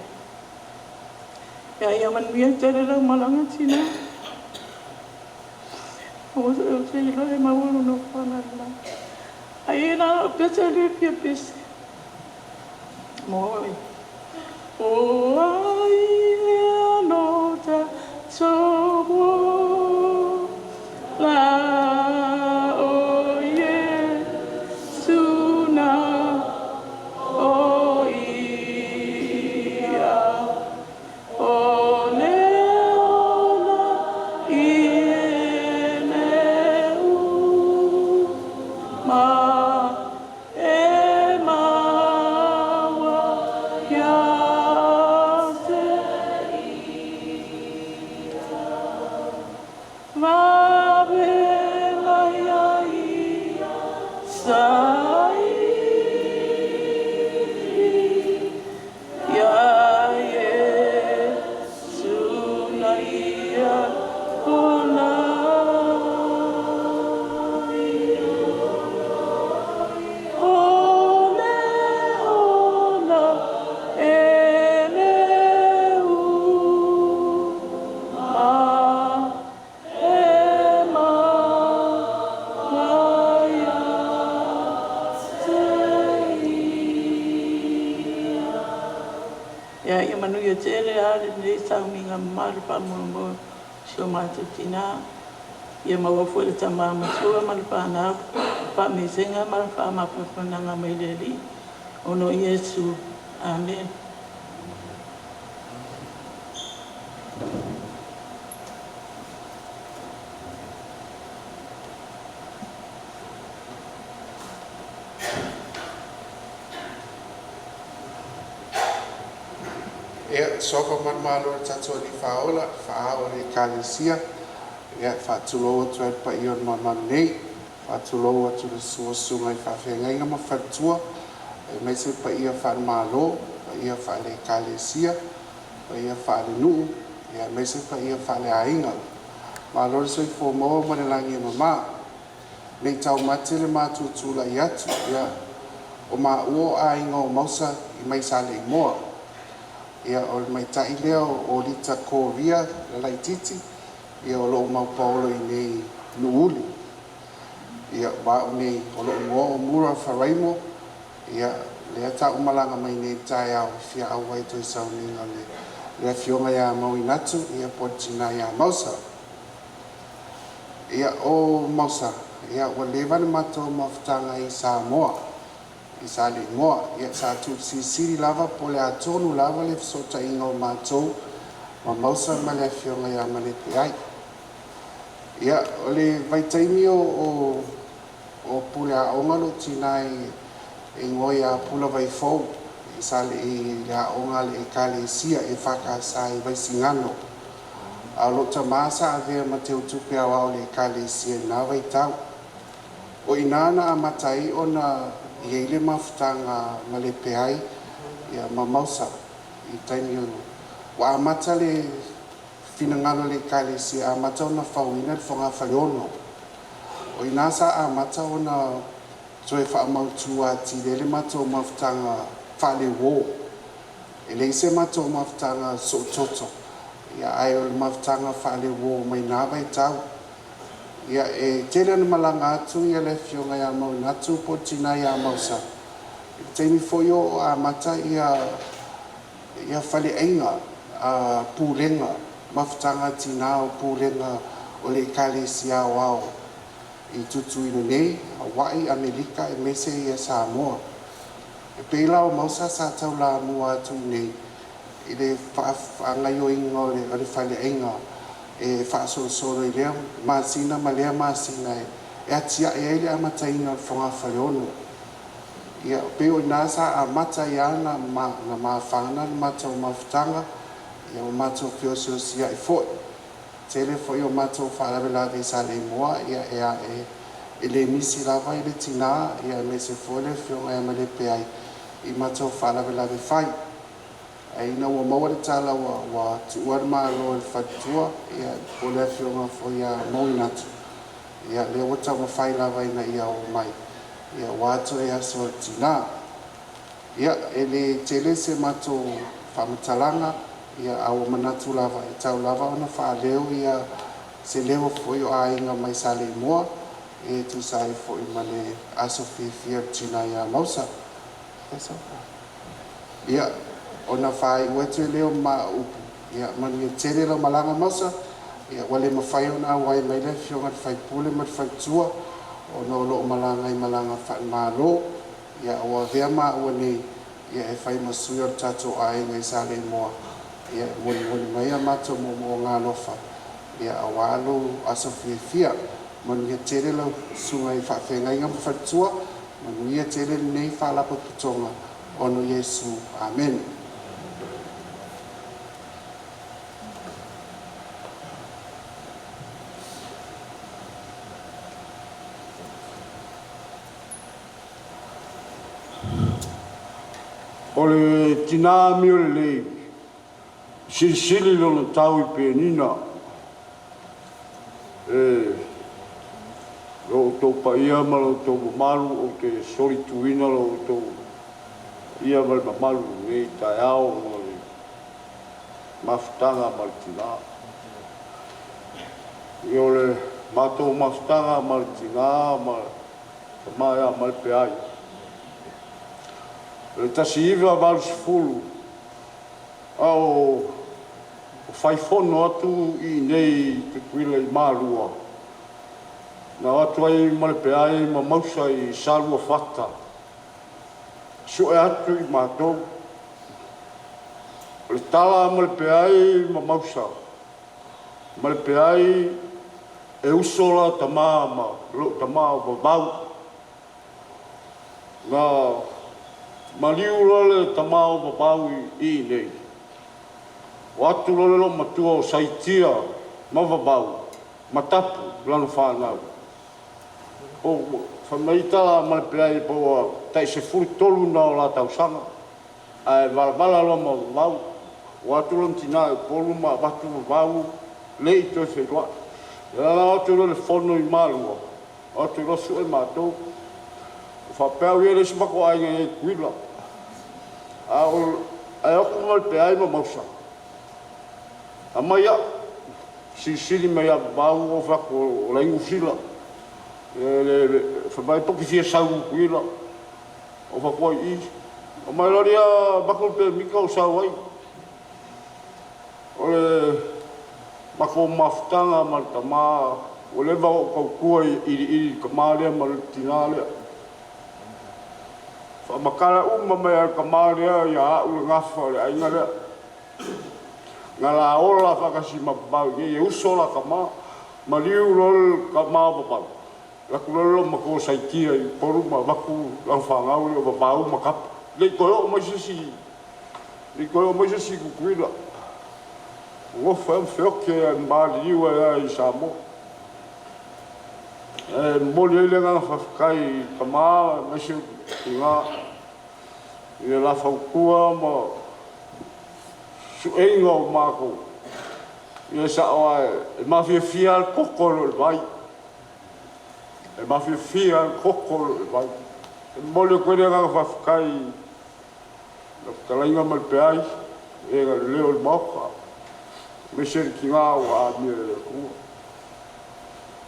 Ya man bien te le malanga tina. O se lo ma wo no fa na la. Ai na pese le pese moi o ai no ta so la o ye suna o ia o ne ona i ne u ma pa mo so ma tina ia ma wa foi ta ma so ma pa na pa me senga ma pa ma pa na nga me le ono Yesu amen Soko man malo tato ni faola le kalesia ia fatulo tu pa ion man nei atu lou atu le suasunga i whawhengainga ma whatua e me se pa ia whanmalo pa ia whale kalesia pa ia whale nuu ia me se pa ia whale ainga ma lor soi fo mo ma le langi mama nei tau mate le mātutula i atu ia o ma uo ainga o mausa i mai sa le moa ia o le mai tai leo o lita kōria le laititi ia o loo maupaulo i nei nuuli ia wao nei o loo ngoa o mura wharaimo ia lea ta umalanga mai nei tai au fia au wai toi sauninga lea fionga ia mau inatu ia potina ia mausa ia o mausa ia ua levane matou mafutanga i Samoa i sa le moa ia sa tu sisiri lava po le atonu lava le fesotaʻiga o matou ma mausa ma le afioga ia ma le peai ia o le vaitaimi o pule aʻoga lo tinā e goa ia pula vaifou i sa leʻi le aʻoga le ekalesia e fakasā i vaisigano a lo tamā sa avea ma te utupe auao le ekalesia inā vaitau o inā na amatai ona ia le mafutanga ma le peai ia ma mausa i taimi ono wa amata le finangalo le ekalesia amata ona fauina le fogafaleono o inā sa amata ona toe faamautua atile le matou mafutanga faaleuō e lei se matou mafutanga soʻototo ia ae o le mafutanga faaleuō ma inā vaitau ia e tele ana malaga atu ia le afioga iā mauna atu po tinā iā mausa taimi foʻi o amata ia faleʻaiga pulega mafutaga tinā o pulega o le ekalesia aoao i tutuina nei hawai amerika e mese ia Samoa e pei la o mausa sa taulamua atu nei i le faagaioiga o le faleʻaiga e faasolosolo i lea masina ma lea masina e atiaʻi ai le amataina o le fogafaleono ia pei o inā sa amata iā na mafana le matou mafutaga ia o matou feosiosiaʻi foʻi tele foʻi o matou faalavelavi sa le moa ia e aʻe e lē nisi lava i le tinā ia me se foi le fioga ia ma le peai i matou faalavelavi fai aina ua maua le tala ua tuua le malo le fatutua ia po le afioga foi ia mauina atu ia lea ua taumafai lava ina ia o mai ia ua ato e aso o le tinā ia e le tele se matou faamatalaga ia aua manatu lava e tau lava ona faaleo ia se leo foi o aiga mai sa le moa e tusai foi ma le aso fifia le tinā ia mausa ia ona fai ua te leo ma upu ia mani tele lo malanga mausa ia wale mafai ona awai mai le fionga le faipule ma le faitua ona lo malanga i malanga faamalo ia ua vea ma ua nei ia e fai masui o le tatou aiga i sa le moa ia moli mai a matou mo galofa ia aua alu aso fiafia manuia tele lau suga i faafegaiga ma faitua manuia tele lenei faalapaputoga ono iesu amen. O le tinā mi o le lei silisili lona tau i penina e lo outou paia ma lo outou mamalu o te solituina lo outou ia ma le mamalu nei taeao ma le mafutaga ma le tinā i o le matou mafutaga ma le tinā ma tamaia ma le peai le tasiiva valusefulu ao faifono atu i nei tupuila i mālua na atu ai ma le peai ma mausa i salua fata suʻe atu i matou o le tala ma le peai ma mausa ma le peai e uso la tamā ma loo tamā o vavau na maliu lole tamā o vavau i nei o atu lole lo matua o saitia ma vavau ma tapu lana whanau o whamaita mai pēi po tai se furu tolu na o la tausanga. Ai wala lo ma mau. O atulon tina e polu ma watu mau le i toi whenua. Ia atulo le whono I marua. Atulo su e mātou. Whapea ue le si mako ainga e kuila. Ai oku mai pēi ma mausa. A mai a. Siri mai a mau o whako o la ingu sila. Whamai poki fia sau kuila. O whako I. O mai lori a mako pe mika o sau ai. O le mako mafutanga ma le tama. O le vau kau kua I kamarea ma le tinalea. Whamakara mai a kamarea I a au le ngafa le ainga lea. Ngā la ola whakasi mapapau e uso la kama ma liu lol kama papau. La kulolo ma ko saitia I poru ma waku la whangau le papau ma kapa. Le koe o mai sisi. Le koe o mai sisi kukuila. Ngo wham whioke e mba liu e I Samoa. Moli ele ngā whawkai kama mesi I ngā I la whaukua ma suenga o mako. Ia sa oa e mafia fia al kokoro le vai. E mafia fia al kokoro le vai. E mole koe rea ngā whawkai na kalainga mal peai e ngā leo le mauka. Me seri ki ngā o a mia le kua.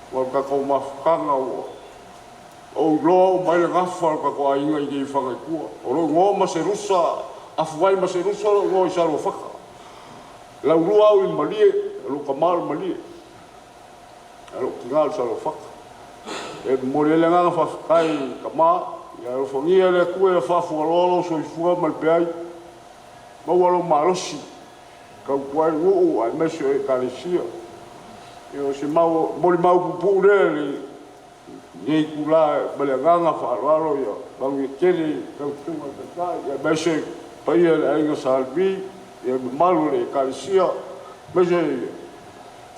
Wa kako mafukanga o o lo mai le ngafa ka ko ainga I whangai kua. O lo ngō ma se rusa afuai ma se rusa lo ngō I saro whaka. Lau rua au I malie, alo kamaru malie. Alo kingal sa lo whaka. E mori le nganga whawhkai kama, I alo whangia le kue e whafu alolo so I fua malpeai. Mau alo marosi. Kau kuai nguu ai mesio e karesia. E o se mori mau pupu le Nei kula bale nganga whaararo ia. Lau e kere, kau tunga tatai, e mesio paia le ainga sa albi. E malu le karesia. Mese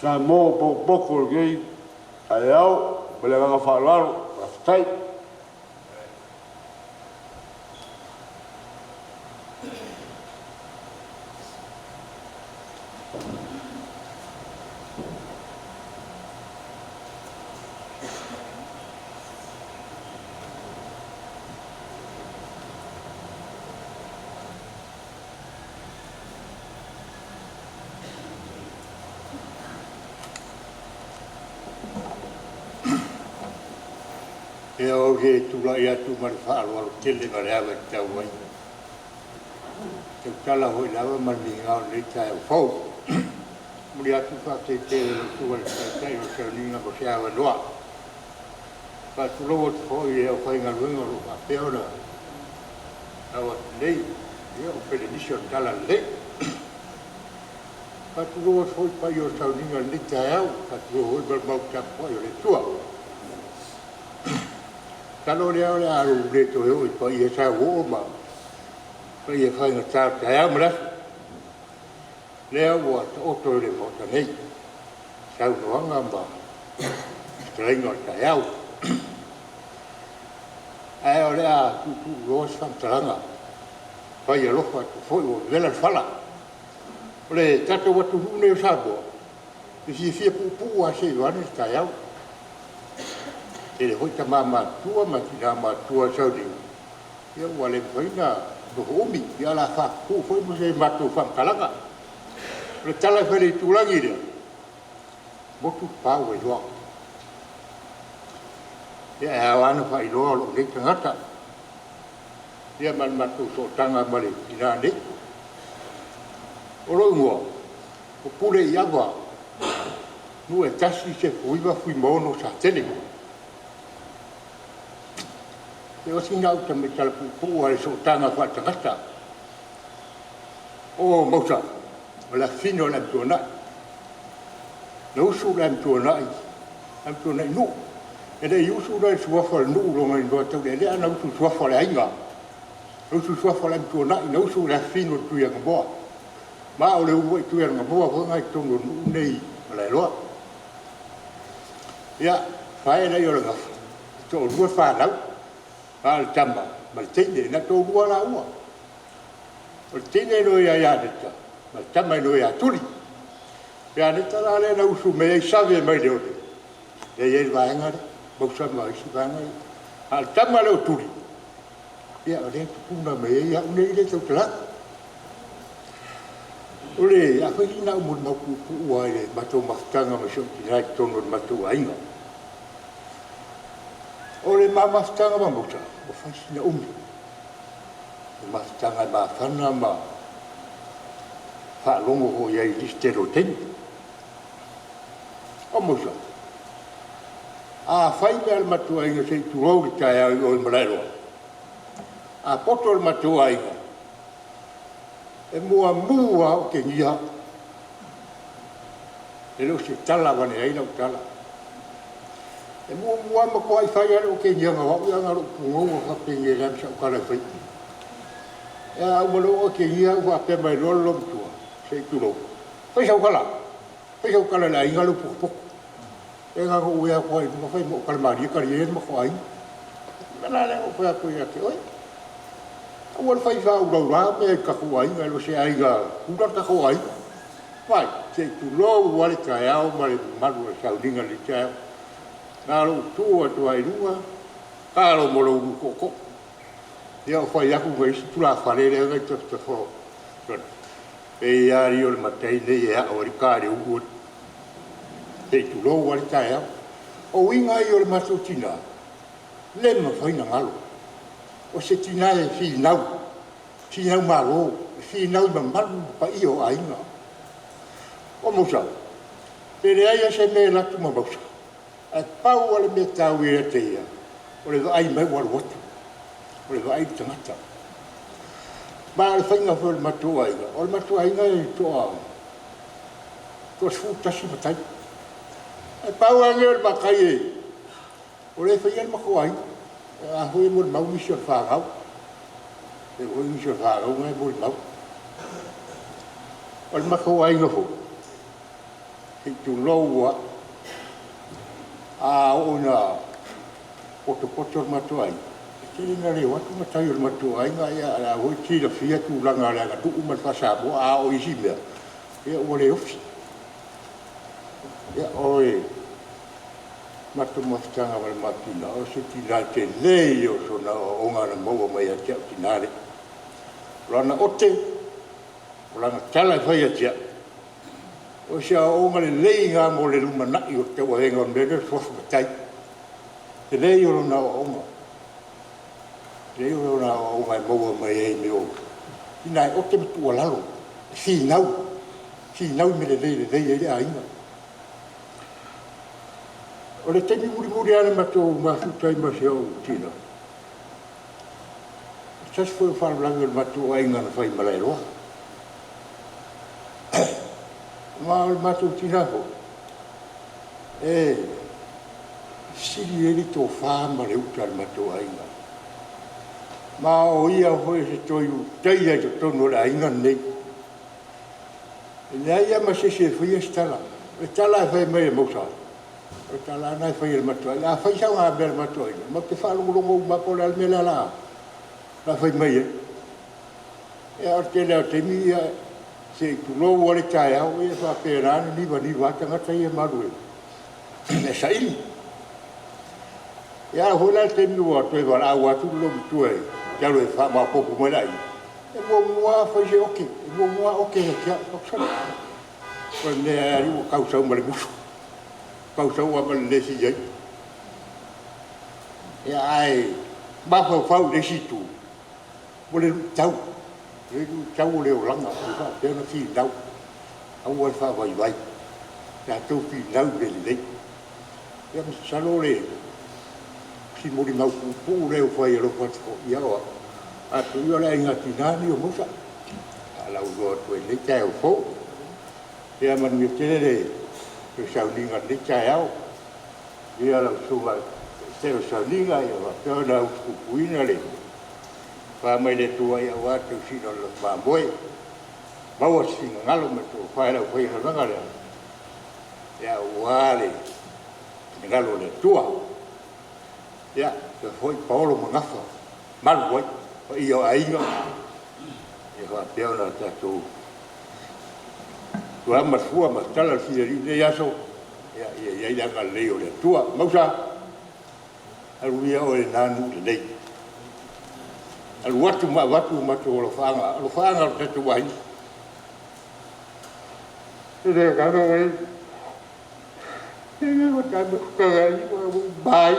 sa mo po poko gei ai au bale nganga whaararo. Raftai. E o he tula ia tu mari whaaroa tele mare awa ki tau wai. Te kala hoi lawa mani ngau nei tai au fau. Muri atu whate te tu wale tai o sa ninga mo se awa loa. Ka tu loa tu hoi e au whainga luenga ro a peona. Awa nei, e o pele nisi o tala le. Ka tu loa tu hoi pai o sa ninga nei tai au. Ka tu hoi bal mau tapu ai o le tua. Kalo lea le aru le to heo I pa I e sa wo ma. Pa I e whainga tā tai au mara. Lea ua ta oto le mota nei. Sau noanga ma. Strainga tai au. Ai o lea tu roas whamtaranga. Pa I e lofa tu foi o vela whala. O le tata watu hune o sabo. I fia pupu a se wane tai au. E le hoi ta mātua ma ki nā mātua sauri. Ia ua le whaina no homi, ia la whaku, hoi mo se mātua whamkalanga. Le tala whare tūrangi rea. Motu pāu e loa. Ia e awana whai loa lo le tangata. Ia man mātua so tanga mare ki nā ne. O roi mua, o pure I awa, nu e tasi se huiwa fui mono sa tene. E o singa uta me tala pupu a le so tanga whatangata. O mausa, o la fino la mtuana. Na usu la mtuana nu. E le usu la suafa nu longa I doa tau le lea na usu suafa le ainga. Na usu suafa la mtuana na usu la fino tuia ngaboa. Ma o le uwe tuia ngaboa wanga I tongo nu nei la eloa. Ia, whae la I o le ngafu. to rua fa lau al tamba ma tine na to rua la ua o tine no ya de ta ma tamba no ya turi ya ne ta la le na usu me sa ve mai de o ye va ngare bo sa mai si va ngare al tamba le turi ya o le kuna me ya une le to tla ole ya fa ina mo na ku wa le ma to ma tanga ma so ti na to no ma to ainga ole ma tanga ma mo ta o fa ina ma tanga ma fana ma fa longo ho ya i stero ten o mo sa a fai me ma to ainga se tu ro ta ya o mlaelo a poto ma to ainga e mua o ke nia e lo se tala wane ai no tala e mua ma ko ai fai o ke nia nga wa nga ro ngo ka pe nge lam sa ka la fai e a mo lo o ke nia wa pe mai lo lo tu se tu lo fai sa kala la inga lo pu e nga ko ya ko ai mo fai mo ka ma ri ka ri mo ko ai na le o fa ko ya ke oi o fai fa o ra me ka ko ai me lo se ai ga u ra ka ko ai vai se tu lo wale ka ya o mare maru sa dinga li cha na lo tu o tu ai rua ka lo mo lo ko ko ya fa ya ku vai tu la fa le le to to fo e ya ri o matei le ya o ri ka ri u se tu lo wale ka ya o inga i o matutina le ma fa ina ngalo o se tina e finau malo, finau mamanu pa iyo ainga. O mosa, pere aia se me latu ma mosa, a pau ale me tau e te ia, o le ai mai waru watu, o le ai tangata. Ma ale whainga fo le matua ainga, o le matua ainga e toa, toa sfutasi matai. A pau ange o le makai e, o le whainga le mako ainga, a hoi mo le mau misi o le whāngau. E hoi misi o le whāngau ngai mo le mau. O le mako ainga fo. Hei tu loua. A ona poto le matua ainga. E tiri nga reo atu matai o le matua ainga. A hoi tira fia tu langa langa tu uma le whasabo. A o isi mea. E o le ofi. E o e. Matu mafutanga wale mapina, o se tina te lei o sona o ngana maua mai a tia o tinare. Lana ote, o lana tala i whai a tia. O se a o ngale lei ngā mo le luma nai o te wahenga o mene sofu matai. Te lei o na o onga. Lei o na o ngai maua mai e me o. Ina e ote mitu o lalo. Finau me le lei e a inga. O le temi muri ana matou mafutai ma se o tina. Sas foi o whanalanga le matou ainga na whai malai roa. Ma o le matou tina ho. E, siri eri tō whāma le uta le matou ainga. Ma o ia hoi se toiu teia to tono le ainga nei. E nea ia ma se whaia stala. E tala e whai mai e mausai. O tala nai whai el matua. La whai sao ngā mea matua. Ma te whalongolongo mapo le almela la. La whai mai e. E ar te leo te mi se tu lo wale tai au. E wha pērāne niwa tangata i e maru e. E sa ili. E a hola te mi ua toi wala au atu lo mitua e. Kialo e wha ma popu mai lai. E mua whai se oke. E mua oke he kia. Oksana. Kwa nea ari o kausau male musu. Kau sau apa lesi jai. Ya ai, bapa fau lesi tu. Boleh tahu. Itu tahu le orang apa. Dia nak fi tahu. Awal fa vai. Ya tu fi tahu le. Ya salo le. Si mori mau pu le foi lo pat ya wa. A tu yo le ngati nani o musa. Ala ugo tu le tau fo. Ya man mi tele o saulinga le chaiao. Ia la suva te o saulinga ia wa te ona upuina le. Pa mai le tua ia wa te sino le mamboe. Maua singa ngalo me tu whae la whae na ranga le. Ia wale ngalo le tua. Ya, te foi polo mangafa. Mal wai, o io ainga. E va peo na tatu. Tua ma fua ma tala fieri ne yaso. Ya ya ga leo le tua, mausa. Aluia o e nanu le nei. Alu watu ma to lo fanga o tatu wai. Te ga ga wai. Ini kai bai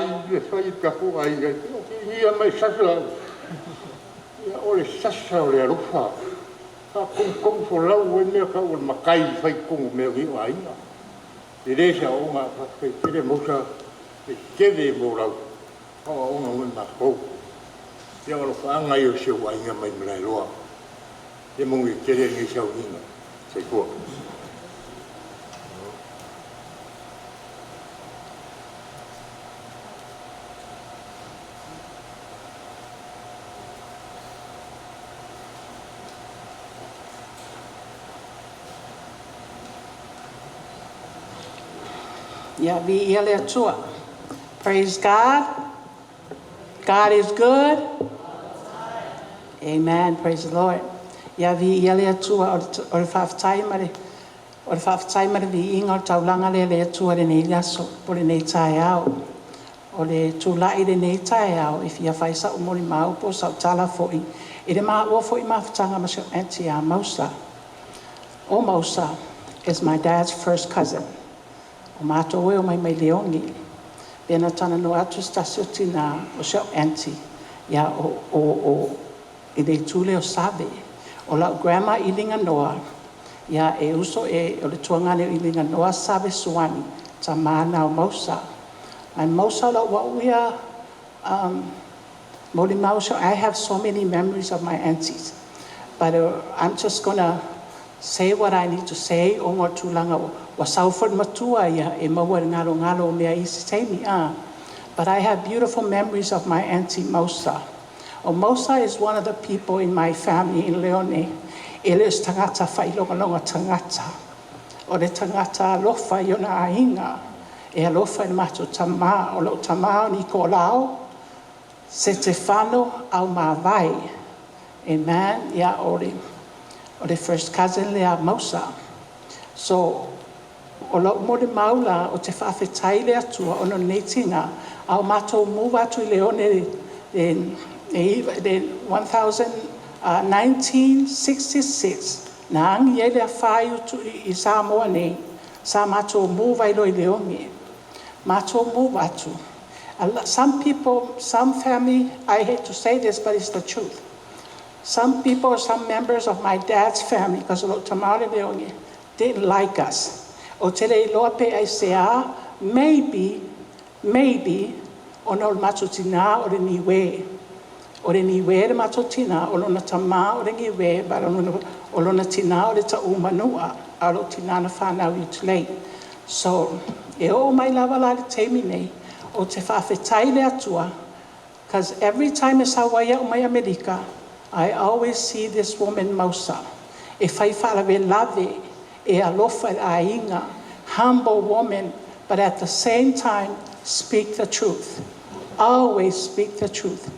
sai ka fu ai ga ia mai sasa ia ole sasa ole rufa ka kong fo lau me ka o makai fai kong me ri ai na ire sa o ma fa ke mo sa ke de mo lau o no ma ko ia o fa nga yo se wa nga mai mai lo e mo ngi ke ni sa o ni sai ko. Praise God. God is good. Amen. Praise the Lord. Yavi yale atua or faf time vi inga taulanga le atua de ne yaso por ne tai au. O le tula i de ne tai au if ya fai sa umori mau po sa tala foi. Ide ma wo foi ma fatanga ma so antia Mausa. O Mausa is my dad's first cousin. O mato o mai leongi. Pena tana no atu stasio tina o seu auntie. Ya o i de tule o sabe. O la grandma i linga noa. Ya e uso o le tuangane i linga noa sabe suani. Ta mana o Mausa. And Mausa la wa uia Moli Mausa, I have so many memories of my aunties. But I'm just gonna say what I need to say o ngā tūlanga wa saufon matua ia e maua ngalo mea isi teimi a. But I have beautiful memories of my auntie Mausa. O Mausa is one of the people in my family in Leone. Ele is tangata whailonga tangata. O le tangata alofa i ona ainga. E alofa i mato tama o lo tama o ni ko lao. Se te whano au mawai. Amen. Ia o the first cousin lea Mausa. So, o lo mo de maula o te whawhetai lea tua o no neitinga au mato muwa tu Leone in 1966. Na angi e lea whai utu i Samoa nei. Sa mato muwa i loi Leone. Mato muwa tu. Some people, some family, I hate to say this, but it's the truth. Some people, some members of my dad's family, because of Tamale Leone, didn't like us. O tele loa pe ai sea, maybe, ono matutina o le niwe. O le niwe le matutina, o lona tama o le niwe, but o lona tina o le ta umanua, a lo tina na whanau i tulei. So, e o mai lava la le teimi nei, o te whawhetai le atua, because every time is Hawaii o mai Amerika, I always see this woman Mausa. E whai whalawe lave, e alofa a inga, humble woman, but at the same time, speak the truth. Always speak the truth.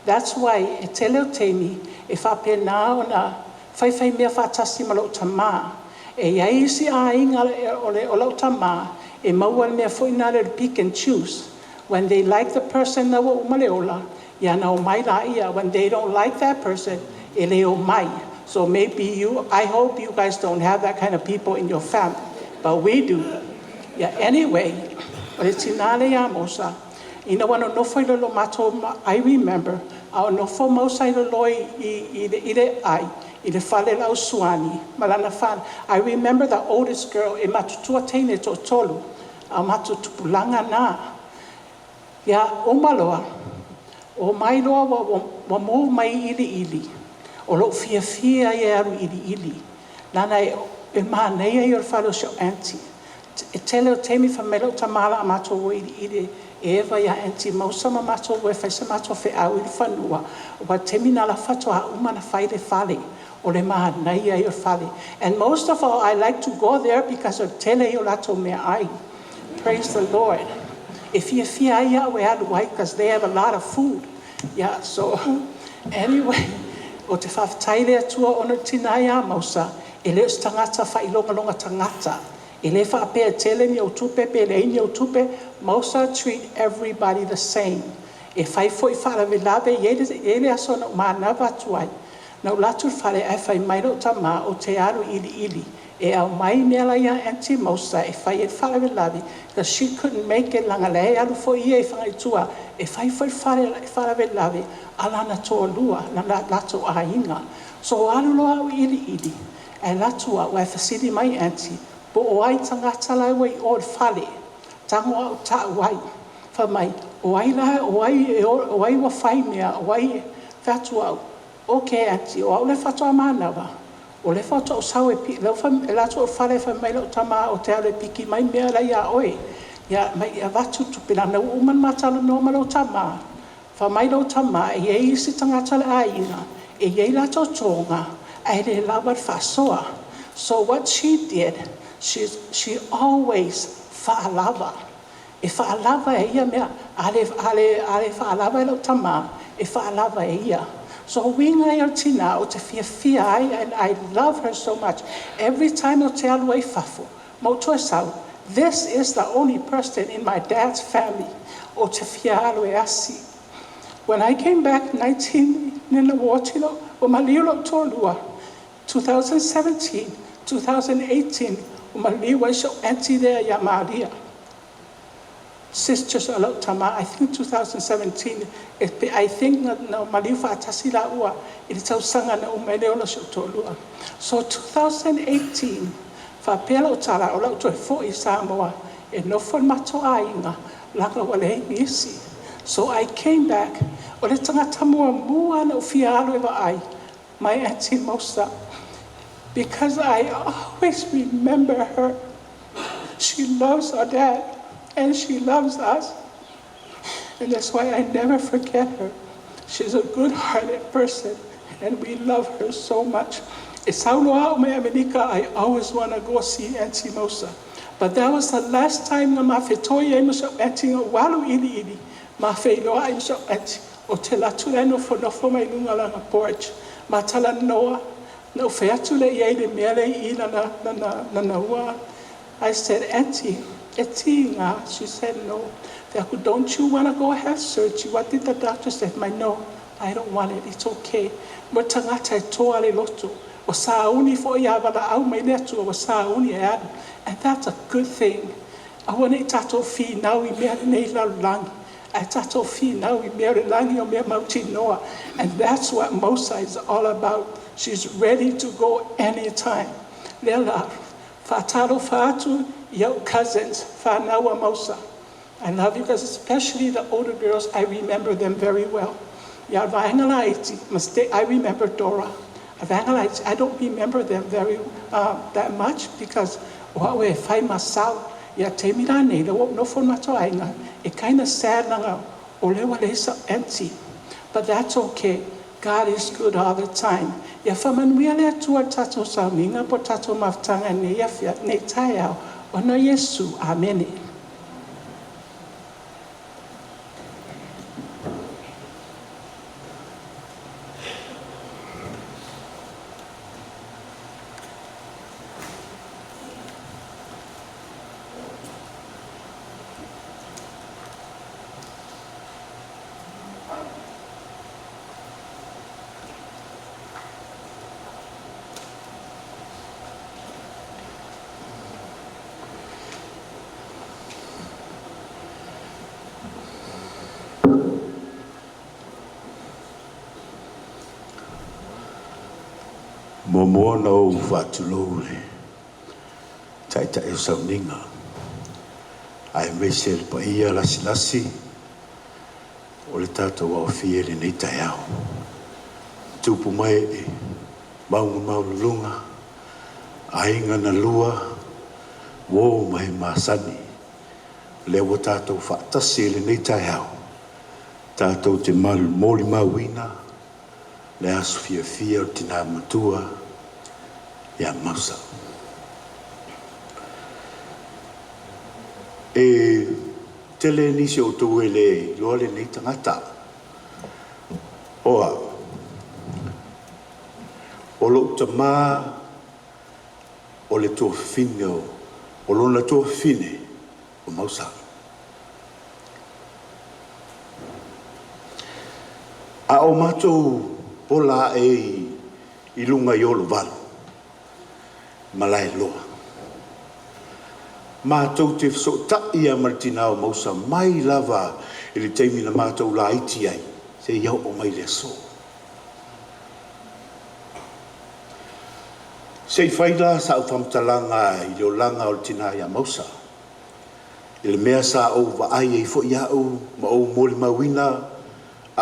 That's why, e tele o teimi, e whapena o na, whai mea whatasi ma lo tama, e iaisi a inga o lo tama, e maua mea fuina le pick and choose. When they like the person na wa umaleola, ya na o mai la ia. When they don't like that person, e leo mai. So maybe I hope you guys don't have that kind of people in your family, but we do. Yeah, anyway, it's inale ya Mausa. Ina wano nofo i lolo mato, I remember, au nofo Mausa i lolo i le whale lau suani, malana whana. I remember the oldest girl, e matutua teine to tolu, au matutupulanga na. Ya omaloa, o mai loa wa mo mai ili. O lo fia e aru ili. Nana e maanea i o whalo sio auntie. E tele o teimi whamelo tamala a mato o ili. E ewa ia auntie Mausa ma mato o e whaisa mato fe au ili whanua. O wa temi na la whato a umana whaile whale. O le maanea i o whale. And most of all, I like to go there because o tele i o lato mea ai. Praise the Lord. If you fear, yeah, we had white because they have a lot of food. Yeah, so anyway, o te whawhtai lea tua ono tina ia mausa, e leo tangata whailonga tangata. E le whapea tele ni o tupe, pe le ini o tupe, mausa treat everybody the same. E whai foi wharawe lawe, e le aso na umanawa tuai. Nau latu whare e whai mairo tama o te aru ili. E au mai mela ia Auntie Mausa, e whai e wharawe lawe, because she couldn't make it langa le alu fo ia e whangai tua. E whai foi wharawe lawe, alana toa lua, na lato a inga. So alu loa au ili. E latua, wa e whasiri mai Auntie, po o ai tangata lai wai o whare, tango au ta wai, wha mai, o ai wa whai mea, o ai whatua au. Okay, Auntie, o au le whatua manawa, o le whatua o sau e pi, lau e latua o whare wha mai lau tama o te ale piki mai mea lai a oe, ia mai a watu tupina, na uman matala no ma lau tama, wha mai lau tama, e ei isi tangata le a inga, e ei lato tonga, e le lawa whasoa. So what she did, she always whaalava. E whaalava e ia mea, ale whaalava e lau tama, e whaalava e ia. So winga o tina o te fia ai, and I love her so much. Every time o te alu e whafo, mo toa sau, this is the only person in my dad's family o te fia alu e asi. When I came back 19 nina wotino, o maliulo tolua, 2017, 2018, o maliwa so Auntie there ya Maria. Sisters Alok Tama, I think 2017, I think na malifa atasila ua, ilitau sanga na umeleo so tolua. So 2018, fa pela o tala o lau toe fo I Samoa, e no fon mato ainga, langa wale isi. So I came back, o le tangata mua na ufia alu eva ai, my Auntie Mausa, because I always remember her. She loves our dad. And she loves us. And that's why I never forget her. She's a good-hearted person, and we love her so much. I always want to go see Auntie Mausa. But that was the last time na mawhetoia I mso Auntie walu ili. Mawheiloa I mso Auntie. O te latule nofo mai lunga langa porch. Matala noa. No featule iei le mele I na ua. I said, Auntie, she said no. Don't you want to go have surgery? What did the doctor say? No, I don't want it. It's okay. Mo tangata toa le loto. O sauni fo ia wala au mai netu o sauni e adu. And that's a good thing. I want to tato fi now we mea nei langi. I tato fi now we mea langi o mea mauti noa. And that's what Mausa is all about. She's ready to go anytime. Lela, fataro fatu, your cousins, Whanaua Mausa. I love you guys, especially the older girls. I remember them very well. I remember Dora. I don't remember them very that much because it's kind of sad Auntie, but that's okay. God is good all the time. Ya whamanuia tua tato sa minga po tato maftanga ne yafia ne taiao ono Yesu. Amen. Momoana o whatulou le taita e sauninga ai mese le paia lasi o le tātou au fie le nei tai au tupu mai e maulunga ainga na lua wō mai masani le o tātou whaatasi le nei tai au tātou te malu moli mawina le asu fia o tina matua ya Mausa. tele nisi o tō e le loa le nei tangata. Oa, o lo tamā o le tō fine o lona tō fine o mausa. A o mātou o la i lunga i olo walu, malai loa. Mātou te so tai a martina o mausa mai lava i le teimi na mātou la iti ai, se iau o mai le so. Se i whaila sa au whamtalanga i leo langa o tina i a mausa. I le mea sa au wa ai e fo i au, ma au mole mawina,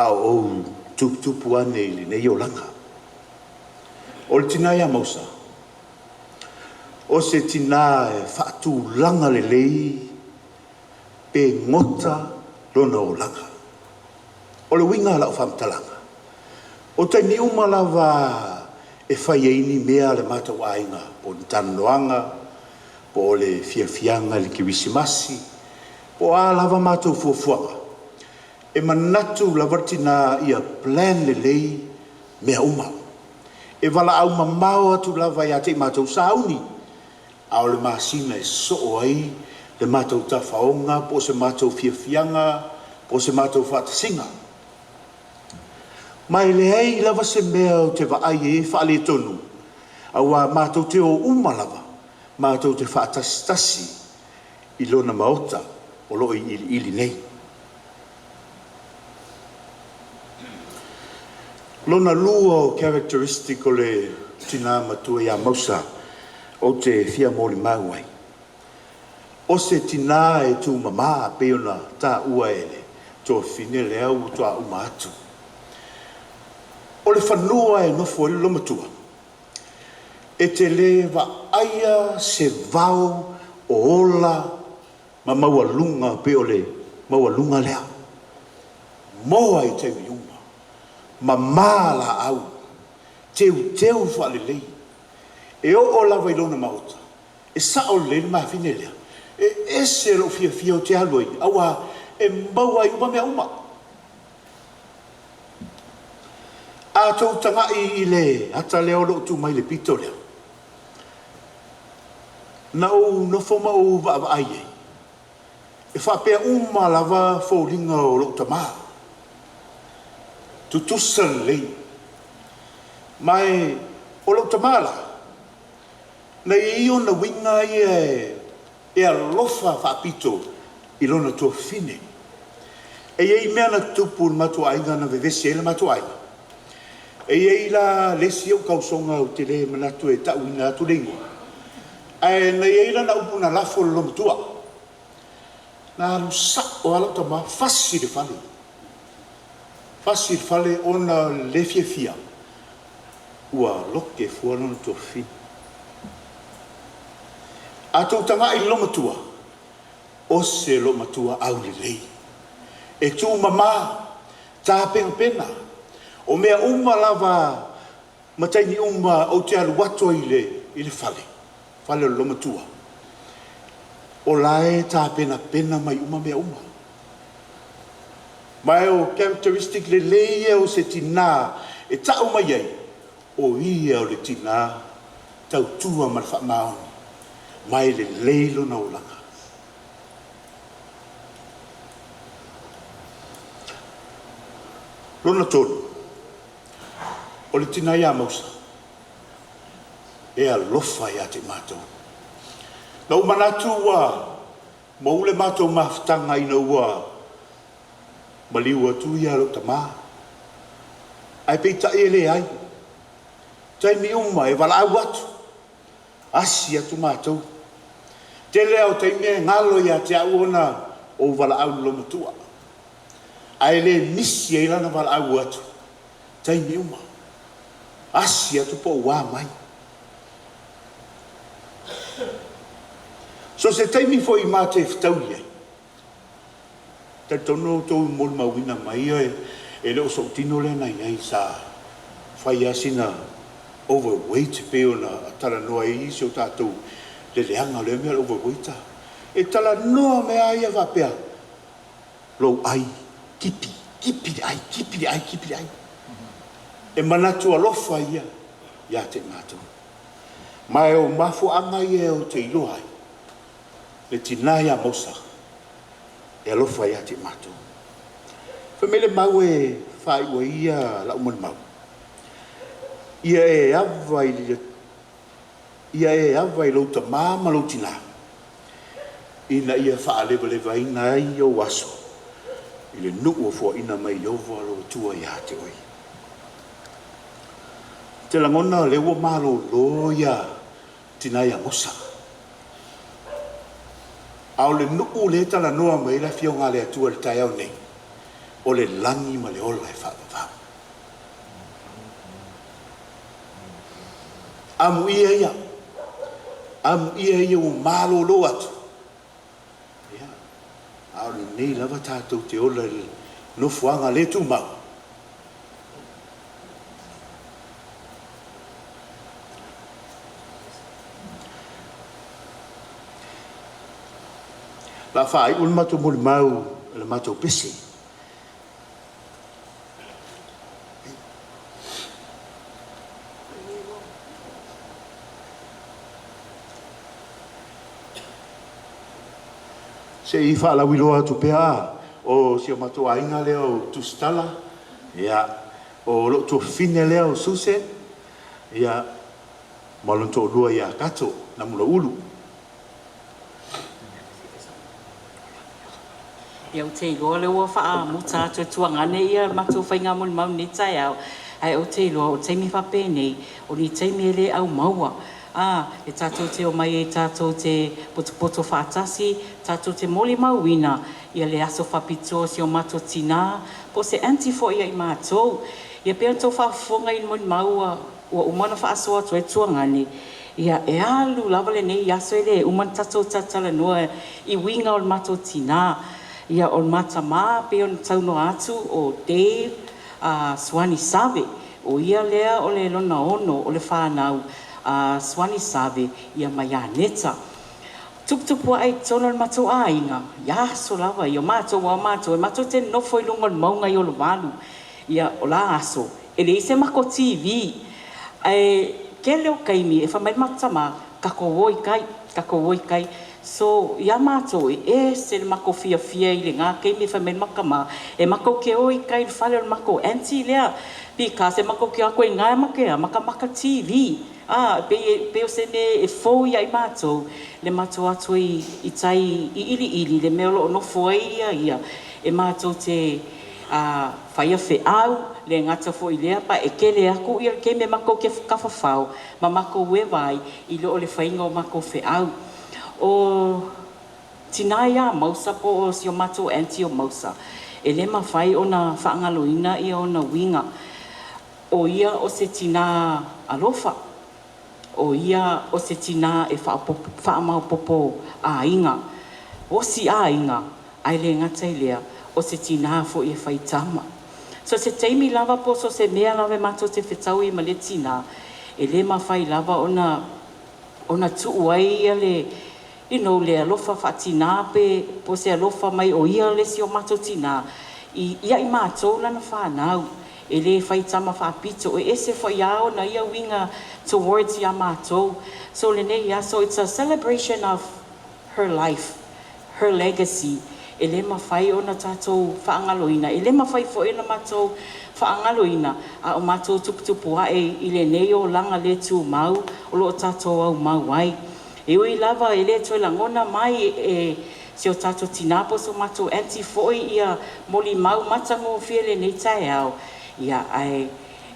au tupu ane i le nei o langa. O le tina i a mausa. O se tina e whaatu langa le lei, pe ngota lona o langa. O le winga la o whamtalanga. O te ni umalawa e whai eini mea le matau ainga, po tanoanga, po le fiafianga le kiwisimasi, po a lava matau fuafuanga. E manatu la vartina ia plan le lei mea uma. E wala au mamau atu lava ia te matau sauni, au le masina e soo ai, le matau tafaonga, po se matau fiafianga, po se matau whatasinga. Mai le hei lava se mea o te waai e whaale tonu, awa mātou te o umalava, mātou te whaatastasi i lona maota o loi ili nei. Lona lua o characteristic o le tina matua ia mausa o te fia mori mauai. O se tina e tu mama peona ta ua ele, to fine le au toa uma atu. O le whanua e nofo e lomatua. E te le wa aia se vau o ola ma maua lunga pe o le maua lunga lea. Moa i te viuma. Ma mala au. Teu whale lei. E o lava i lona mauta. E sa o le ma fine lea. E se lo fia o te aloi. Awa e maua i uma mea uma. A tau tanga i le ata leo lo tu mai le pito leo. Na o no foma o va ai. E fa pe uma lava fo linga o lo tama. Tu tusan le. Mai o lo tama la. Na i ona winga e alofa fa pito i lona to fine. E i mea na tupu matu ainga na vevesi ele matu ainga. E iei la lesi au kausonga o te le manatu e tauina atu rengo. E na iei la na upuna lafo lo matua. Na alusa o ala tama fasi le fale. Fasi le fale ona le fia. Ua loke fuana na to fi. A tau tanga i lo matua. O se lo matua au li lei. E tu mama ta pena. O mea uma lava mataini uma o te alu watu i le fale. Fale o lomatua. O lae ta pena mai uma mea uma. Mai o characteristic le leia o se tina e tau mai ai. O ia o le tina tau tua marfa maoni. Mai le leilo na ulanga. Lona tonu. O le tina ia mausa. E alofa ia te mātou. Na umanatu ua, ma ule mātou maftanga ina ua, maliu atu ia lo tamā. Ai peita e le ai. Taimi uma e wala au atu. Asi atu mātou. Te leo taimi e ngalo ia te au ona o wala au lo matua. Ai le misi e ilana wala au atu. Taimi uma. Asi atu po wā mai. So se taimi fo i mā te whtau iai. Te tono tōu mol mawina mai e leo so tino le nai ai sa whai asina overweight peo na tala noa i isi o tātou le leanga le mea overweighta. E tala noa mea ia wapea lo ai kipi ai e manatu alofa ia te mātou mai o mafu anga ia o te iloa ai le tina ia mosa e alofa ia te mātou whamele mau e whai ua ia la umani mau ia e avai louta māma loutina ina ia whaaleva ina ai o waso i le nuu o fua ina mai ova lo tua ia te oi te langona le ua malo lo ia tina ia mosa au le nuu le tala noa mai la fionga le atua le tai au nei o le langi ma le ola e whaapawha amu ia o malo lo atu au le nei lava tātou te ola no fuanga le tu mau la fai un mato mo mau le mato pesi se i fa la wiloa tu pea o si mato ainga leo tu stala ya o lo tu fine leo suse ya malonto lua ya kato na mula ulu ia o te iloa le ua wha muta atu tuanga nei ia matu whainga muli mau ni tai au ai o te iloa o te mi whape nei o ni te mi le au maua e tātou te o mai e tātou te poto whaatasi tātou te moli mauina ia le aso whapito si o mato tina po se anti fo ia i mātou ia pēr tau whaafonga i muli maua ua umana whaaso atu e tuanga nei ia e alu lava le nei aso e le umana tātou tatala noa i winga o le mato tina ia o mata mā pe on tauno atu o Dave Swani Save o ia lea o le lona ono o le whanau Swani Save ia mai a neta tuputupu ai tono le matou ainga ia so lava ia matou wa matou e matou te nofo i lunga le maunga i o le walu ia o la aso e le ise mako TV ke leo kaimi e whamai matama kako woi kai so ia matou e se le mako fia i le ngā keimi whamai makama e mako ke oi kai le whale o le mako anti lea pika se mako ke a koe ngā makea maka TV pe o se ne e fōu ia i matou le matou atu i tai i ili le meolo o nofo ia e matou te whaia au le ngata fo i lea pa e ke le aku ia ke me mako ke kawhawhau ma mako we vai i lo o le whainga o mako au o tina ia mausa po o si o matou anti o mausa e le mawhai o na whaangaloina ia o na winga o ia o se tina alofa o ia o se tina e whaamau popo a inga o si a inga ai le ngata i lea o se tina fo i whaitama so se teimi lava po so se mea lava mato te whetau i ma le tina e le mawhai lava ona tuu ai ia le le alofa whaatina pe po se alofa mai o ia le si o mato tina ia i mato lana whanau e le whaitama whaapito e ese whaiao na ia winga towards ia mato so le nei ia so it's a celebration of her life her legacy e le mawhai o na tātou whaangaloina e le mawhai fo e na matou whaangaloina a o matou tuputupu hae i le nei o langa le tū mau o lo tātou au mau ai e ui lava e le toi langona mai e se o tātou tinapo so matou anti foi ia moli mau matango fia le nei tae au ia ai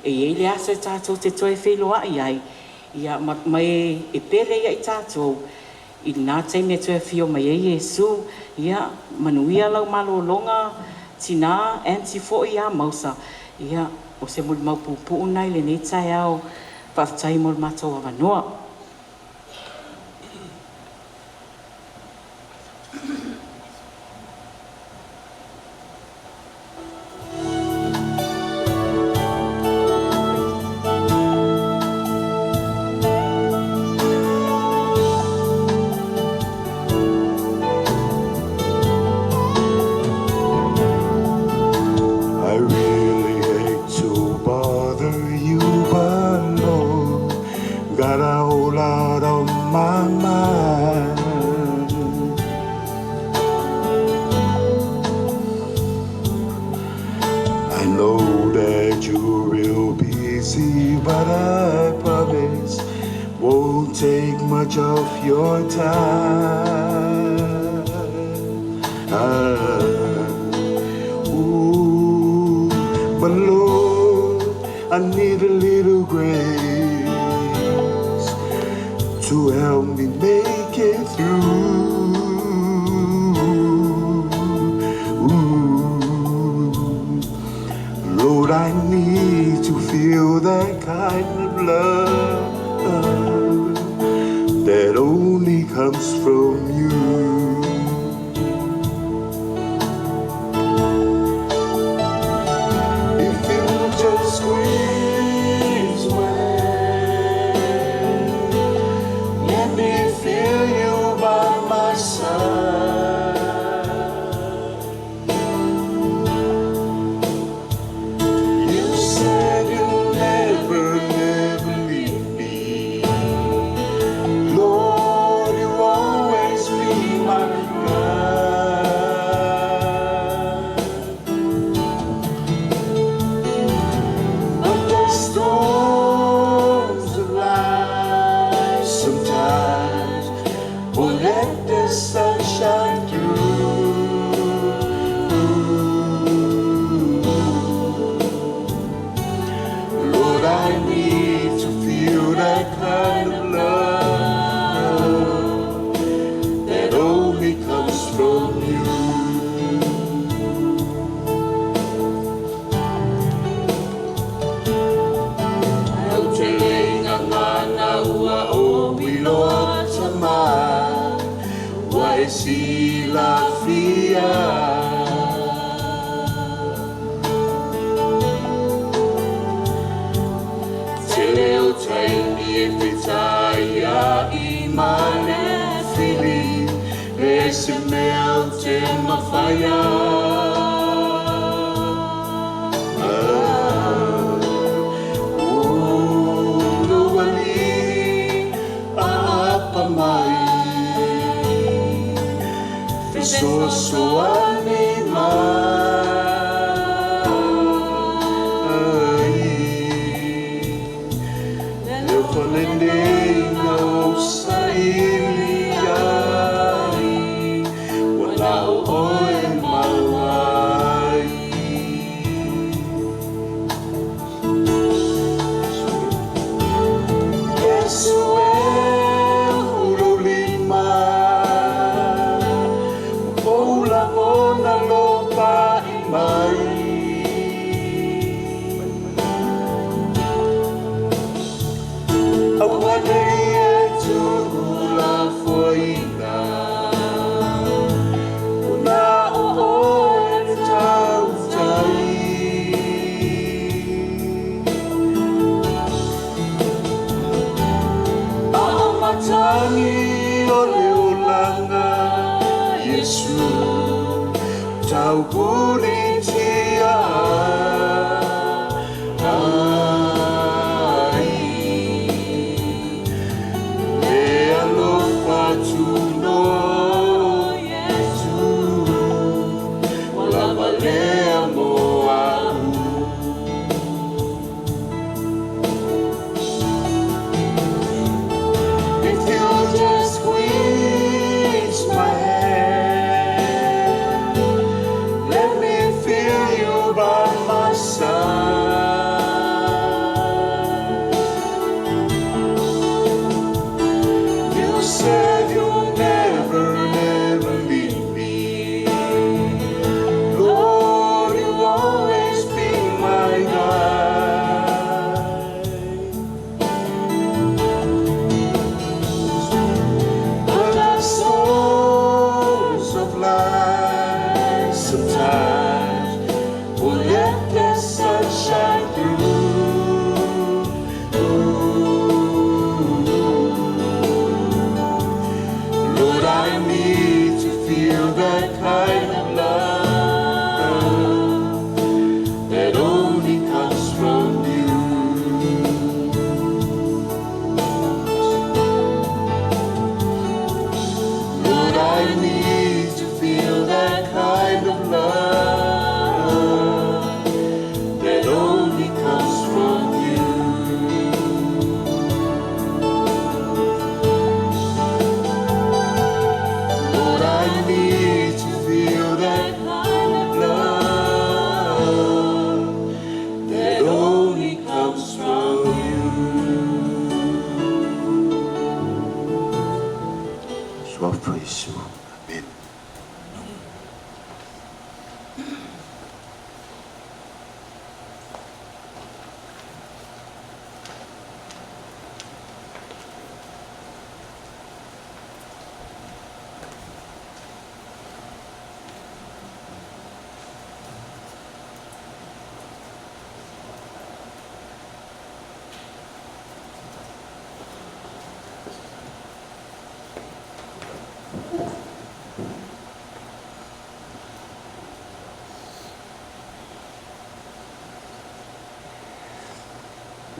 e le aso e tātou te toi wheloa ai ia mai e pere ia i tātou i nā teime toi whio mai e Yesu ia manuia lau malo longa tina anti foi ia mausa ia o se moli mau pupu nai le nei tae au whaftai mol matou avanoa easy, but I promise won't take much of your time. Ooh, but Lord, I need a little grace to help me make it through. Lord, I need to feel that kind of love that only comes from you. If you just squeeze my hand, let me feel you by my side. You said you'll never, never leave me. Lord, you always be my guide. But the storms of life sometimes won't let the sun shine through. Lord, I need to feel that kind of love that only comes from you. Au te leinga ngana ua o wilota mai, wa e sila fia. Te leo taimi e whitaia I mane whili, e se mea o te mawhaia. So ane mai Leo palende na o saili ai Wala o oe mawai Yesu e urulima Ola mona lopa I mai Awane e tūla foina Una o oe tau tai A o matangi o leo langa Yesu Tau puri tia ai Le alofa tu no Yesu Wala valea moa If you just squeeze my hand Let me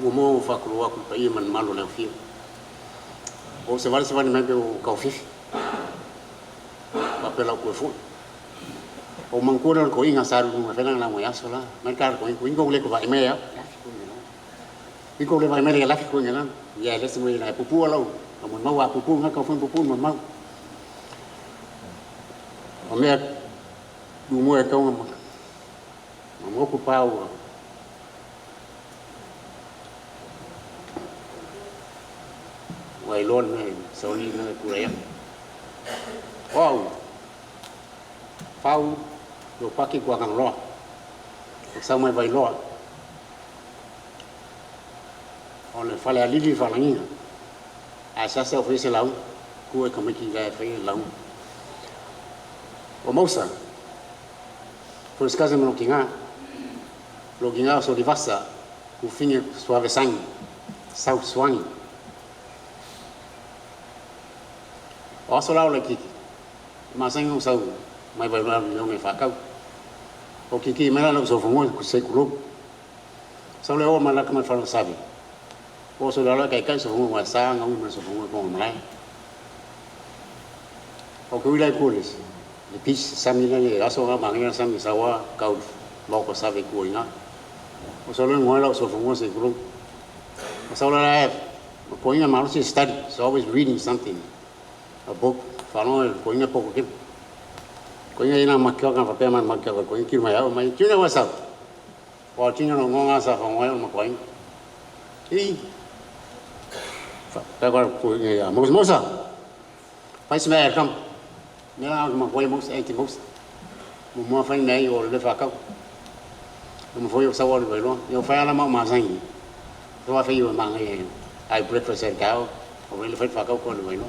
mo fakuru aku pa ia man malo le fio o se vale me o kaufifi pa pela ko fu o mangkura ko inga saru ma fena na mo yaso la merkar ko ingo le ko vai me ya ingo le vai me le la ko ngala ya le se mo la pupu ala o mo mau pupu nga ka fu pupu mo mau o me du mo e ka mo ko pa o Wai lon na sauli na kuraya. Wow. Pau do paki kwa kang lo. Sa mai vai lo. On le fale ali fa langi. Asa sa ofisi lau ku e kamiki ga fa lau. O mosa. Por escaso me lo kinga so divasa ku finge suave sangue. Sau swangi. Oso lau le kiki. Masang yung sau mai vai mai yung e fakau. O kiki mera lo so fongo ku se kulo. Sau le o mala ka mai fa sabi. O so lau kai kai so fongo wa sa ngau ma so fongo ko mai. O ku ile kulis. Le pis sami le aso nga mangi sami sawa kau mo ko sabi ku ina. O so le ngoi lo so fongo se kulo. O so le ko ina ma lo study. So always reading something. A book, fano ko inga poko kim. Ko inga ina makyo kan papel man makyo ko inga kirma ya mai tuna wasa. Wa tuna no ngonga sa fa ngoi ma ko inga. I fa ko ko inga mos mosa. Pai se mer kam. Mela ma ko mos enti mos. Mo fa nei o le fa ka. Mo foi o sa wa le lo. Yo fa ala ma sangi. So fa yo ma ngai ai breakfast at cow. O le fa ka ko le lo.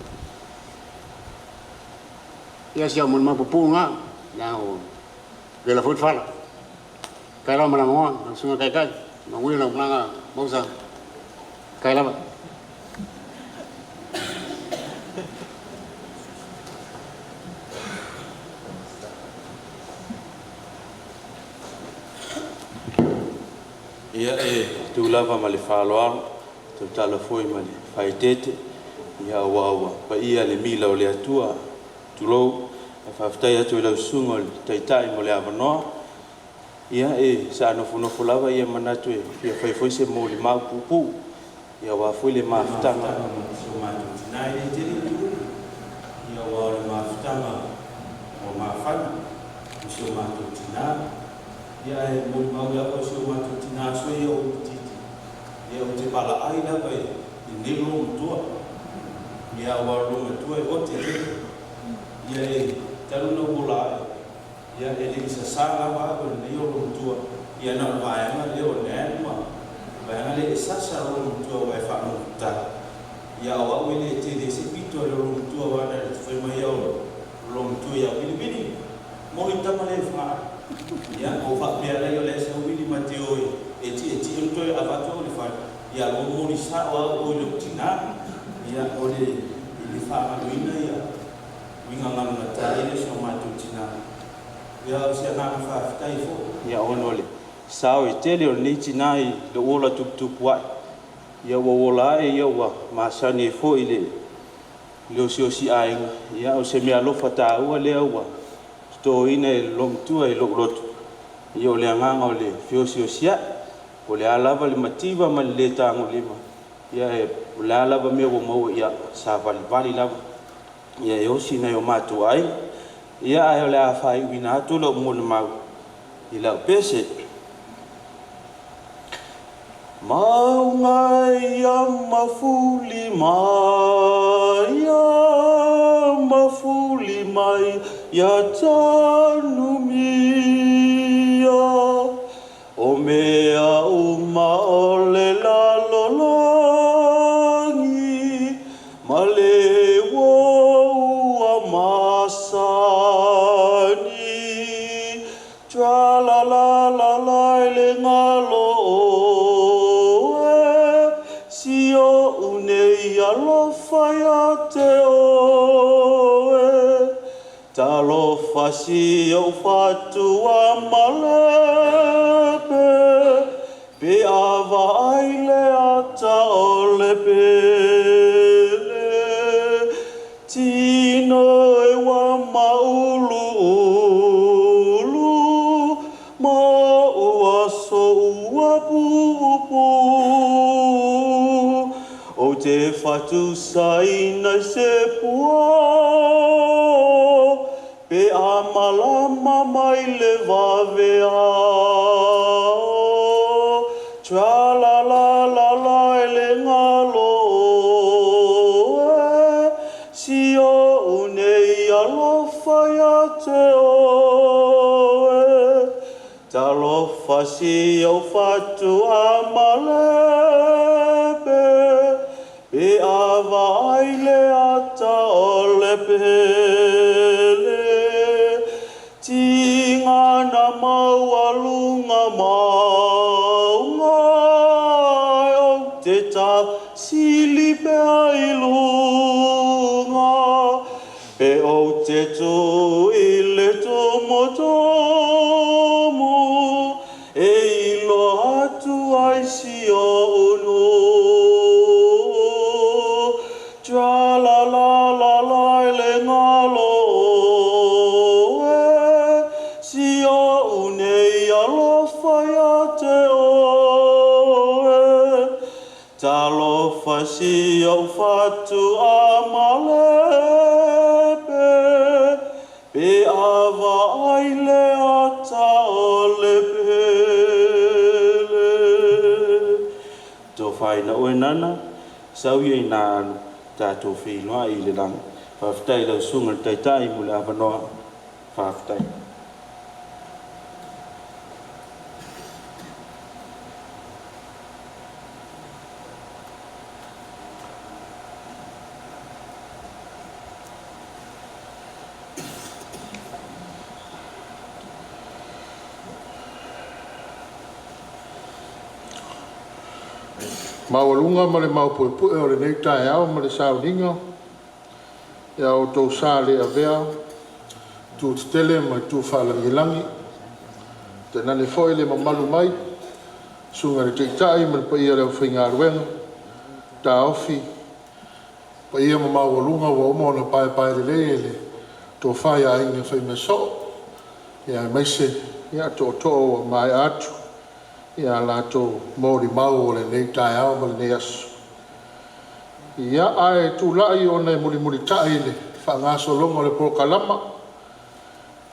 Ia sia mun ma pupu nga na o de la fut fala kai la mana mo sunga kai kai ma ngui la planga mosa kai la ia tu lava ma le faloa tu tala foi ma le faitete ia wa pa ia le mila o le atua tulou e whawhitai atu i lau sunga taitai mo le awanoa. Ia sa nofu lava ia manatu e fia whaifoi se mo le mau pupu. Ia wafui le mawhitanga. So mātou tinai e tiri tu. Ia wā le mawhitanga o mawhana. So mātou tinai. Ia e mo le mau lava so mātou tinai so ia o titi. Ia o te pala ai lava i nilo mtua. Ia wā longa tua e o te tiri. Ia talu no bola ia ele se sala ba ko ne yo lo tua ia na va ma le o ne ma va le sa sa lo tua va fa no ta ia wa wele te de se pito lo tua va na foi ma yo lo tua ia bili mo ita ma le fa ia o fa pe ala yo le se bili ma te o e ti to ava to le fa ia lo mo ni sa wa o lo tina ia o le fa ma ina ia winga ngana taile so matu tina ya se na fa tai fo ya onole sao i tele o ni tina i le ola tup wa ya wo la e ya wa ma sani fo ile le o si ai ya o se mi alo fata o le wa sto ine long tu e lo lot yo le nganga o le fio si o le alava le mativa ma le tango lima ya e la alava me wo mo ya sa vali lava ia e osi na o mātou ai. Ia ai o le a whai wina atu lo mōna mau. I lau pese. Mau ngai a mafuli mai, a mafuli mai, ia tanu mia. O mea uma o le lalolongi, ma le masani tra la la la la le ngalo si o une ya lo faya te o ta lo fa si o fatu amale pe ava ai le te whatu saina se pua, pe a malama mai le wawea. Tra la la la la ele ngalo, si o unei alofa ya te oe. Talofa si o whatu a malepe, pe awa aile ata o le pele. Tingana maua lunga maunga, o te ta sili pe ai lunga, pe o te tu i le tomo tomo, e ilo atu ai si o unu. Tra la la la la le ngalo, si o unei alofa ya te oe. Talofa si o whatu a malepe, pe awa aile ata o le pele. Tō whaina oe nana, sau i nā anu tātou whenua i le ranga. Whawhitai lau sunga le taitai mule awanoa whawhitai. Mawalunga ma le maupuepue o le nei tae au ma le sauninga. Ia o tau sā le avea, tū tele mai tū whalangilangi. Te nane foi le mamalu mai, sunga le teitai ma le paia leo whainga aruenga. Tā ofi, paia ma mawalunga wa omo na pae pae le le, tō whai a inga whai me so. Ia meise, ia tō tō mai atu. Ia lato mori mau o le nei tae au ma le nei asu. Ia ae tūlai o nei muri muri tae le whangaso longa le pokalama.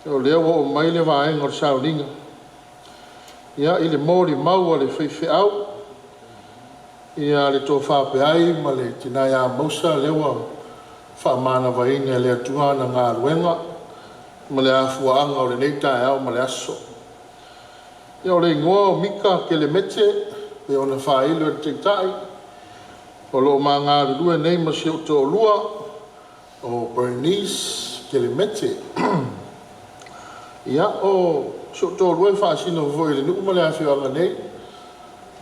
O leo o mai le vaenga o le sauninga. Ia i le mori mau o le whaiwhi au. Ia le tō whape ai ma le tinai a mausa lewa whamana vaina le atuana ngā ruenga. Ma le afuanga o le nei tae au ma le aso. Ia o le ingoa o mika ke le mete, pe o na whailo e te tai. O lo ma ngā rurua nei ma si o tō lua, o Bernice ke le mete. Ia o si o tō lua e whaasino voi le nuku ma le awhiwanga nei,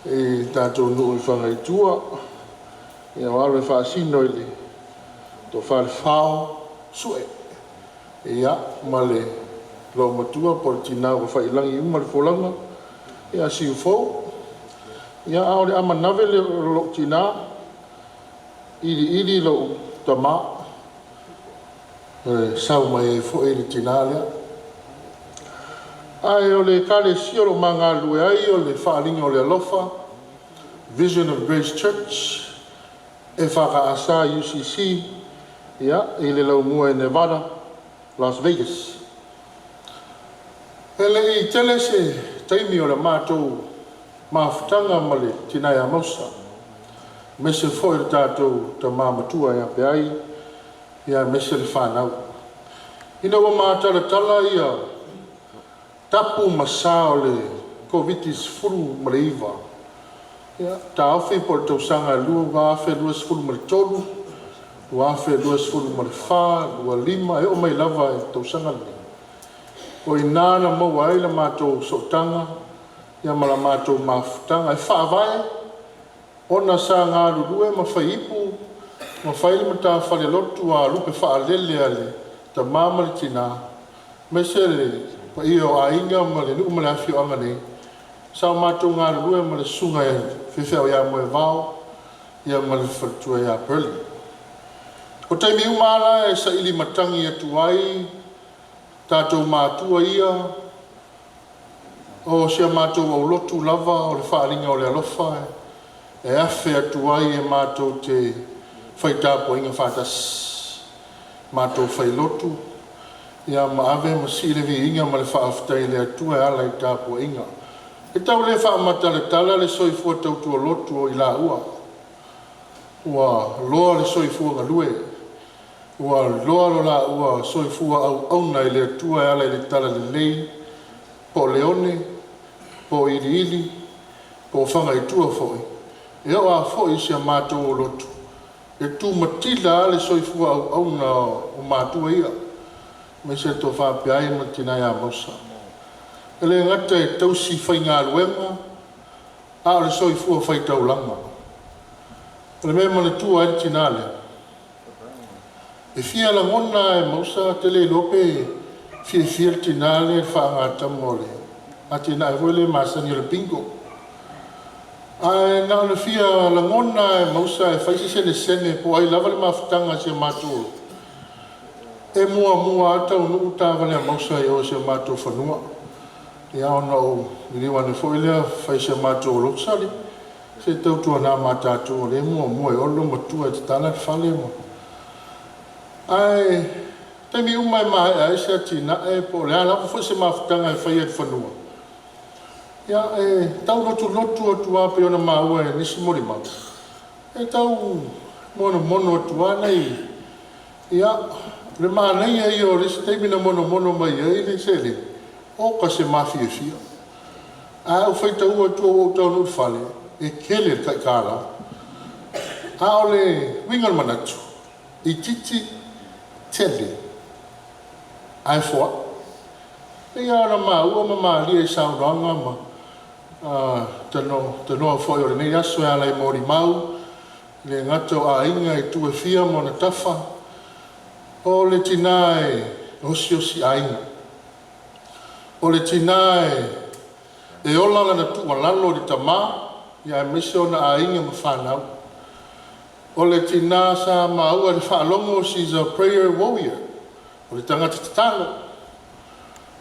e tātou nuku i whanga i tua. Ia o alo e whaasino i le tō whare whao sue. Ia ma le lo matua por tina o whailangi uma le wholanga. Ia si ufou. Ia ao le ama nave le lo tina. Iri lo tama. Sau mai e fo e le tina lea. Ai o le kare si o lo manga lue ai o le whaalinga o le alofa. Vision of Grace Church. E whaka asa UCC. Ia, i le lau mua e Nevada, Las Vegas. Hele i tele se taimi o le mātou mawhitanga ma le tinai a mausa. Me se fo i tātou ta māmatua ia pe ai, ia me se le whanau. Ina wa mātala tala ia tapu masa o le Covitis furu ma le iwa. Ia, ta awhi po le tausanga lua wawhe lua sifuru ma le tolu, wawhe lua sifuru ma le wha, lua lima, e o mai lava e tausanga le. O i nāna mau ai la mātou sotanga, ia ma la mātou mawhitanga, e whaavae, ona sa ngā rurue ma whaipu, ma whaile ma tā whale lotu a lupe whaalele ale, ta māmari tina, me se le, pa i o a inga ma le nuku ma le awhio anga nei, sa mātou ngā rurue ma le sunga e whiwheo ia moe vau, ia ma le whatua ia perli. O taimi umala e sa ili matangi atu ai, tātou mātua ia, o sia mātou au lotu lava o le whaalinga o le alofa, e afe atu ai e mātou te whaitapo inga whātas mātou whailotu ia ma ave ma silevi inga ma le whaaftai le atua e ala i tāpo inga e tau le whaamata le tala le soifua tautua lotu o i la ua ua loa le soifua ngalue ua loa lo la ua soifua au auna i le atua e ala i le tala le lei po leone po ili po whanga i tua foi e o a foi sia mātou o lotu e tu matila le soifua au auna o mātua ia me se to whapeai ma tina ia mausa e le ngata e tausi whainga luenga a le soifua whaitau langa le me mana tua e tina le e fia la ngona e mausa te le lope fia tina le whaangata mole a tina e wele masani le pingo ai na le fia la ngona e mausa e faisi sene po ai lava le mafutanga se mātou e mua ata unu utava le mausa e o se mātou whanua e aona o miriwa ne foilea faisi mātou loksali se tautua nā mātātou le mua e olo matua e te tala te whale mo ai te mi umai mai e se atina e po le ala fo se mafutanga e whaia te whanua ia e tau lotu atua pe ona maua e nisi mori mau e tau mono atua nei ia le mānei e i o resi teimina mono mai e le sele o ka se mafia a o whaita ua atua o tau nut whale e kele kai kāla a o le wingal manatu i titi tele ai fua e ia ona maua ma maali e sauranga ma tano foi o le nei aso e ala i mori mau le ngato a inga i tue fia mo na tafa o le tina e osi a inga o le tina e ola lana tua lalo di tama ia e mese ona a inga ma whanau o le tina sa maua le whaalongo she's a prayer warrior o le tangata tatalo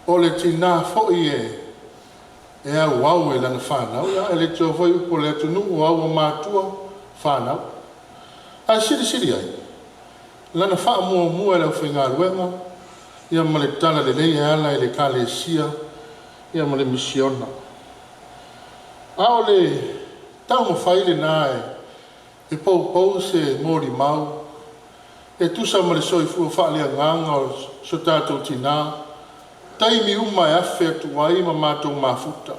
o le tina foi e au au e lana whanau ia e le tio foi upo le atunu o au o mātua whanau a siri ai lana wha mua e lau whainga luenga ia ma le tala le lei e ala e le kale sia ia ma le misiona a o le tau ma whaile nā e pou se mori mau e tusa ma le soifua whaalea nganga o so tātou tina taimi uma e afe atu ai ma mātou mafuta.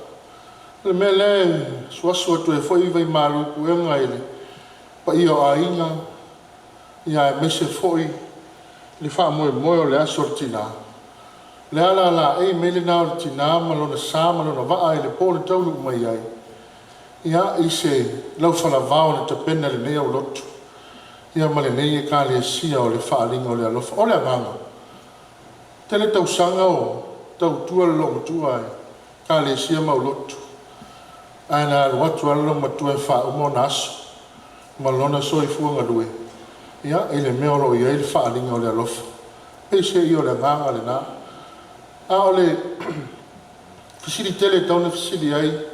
Le mele suasu atu e foi vai maluku e ngaile. Pa ia a inga, ia e mese foi, le wha moe o le asortina. Le ala la e mele nao le tina, malona sa, malona waa e le pōle taunu mai ai. Ia i se lau whanavao na tapena le nea o lotu. Ia ma le nei e ka le sia o le whaalinga o le alofa. O le amanga. Tele tau sanga o tau tua le longa tua e ka le sia mau lotu. Aina alu atu ala longa tua e wha umo naso. Malona so i fuanga due. Ia e le mea oro i e le whaalinga o le alofa. E se i o le nganga le na. A o le fisiri tele tau na fisiri ai.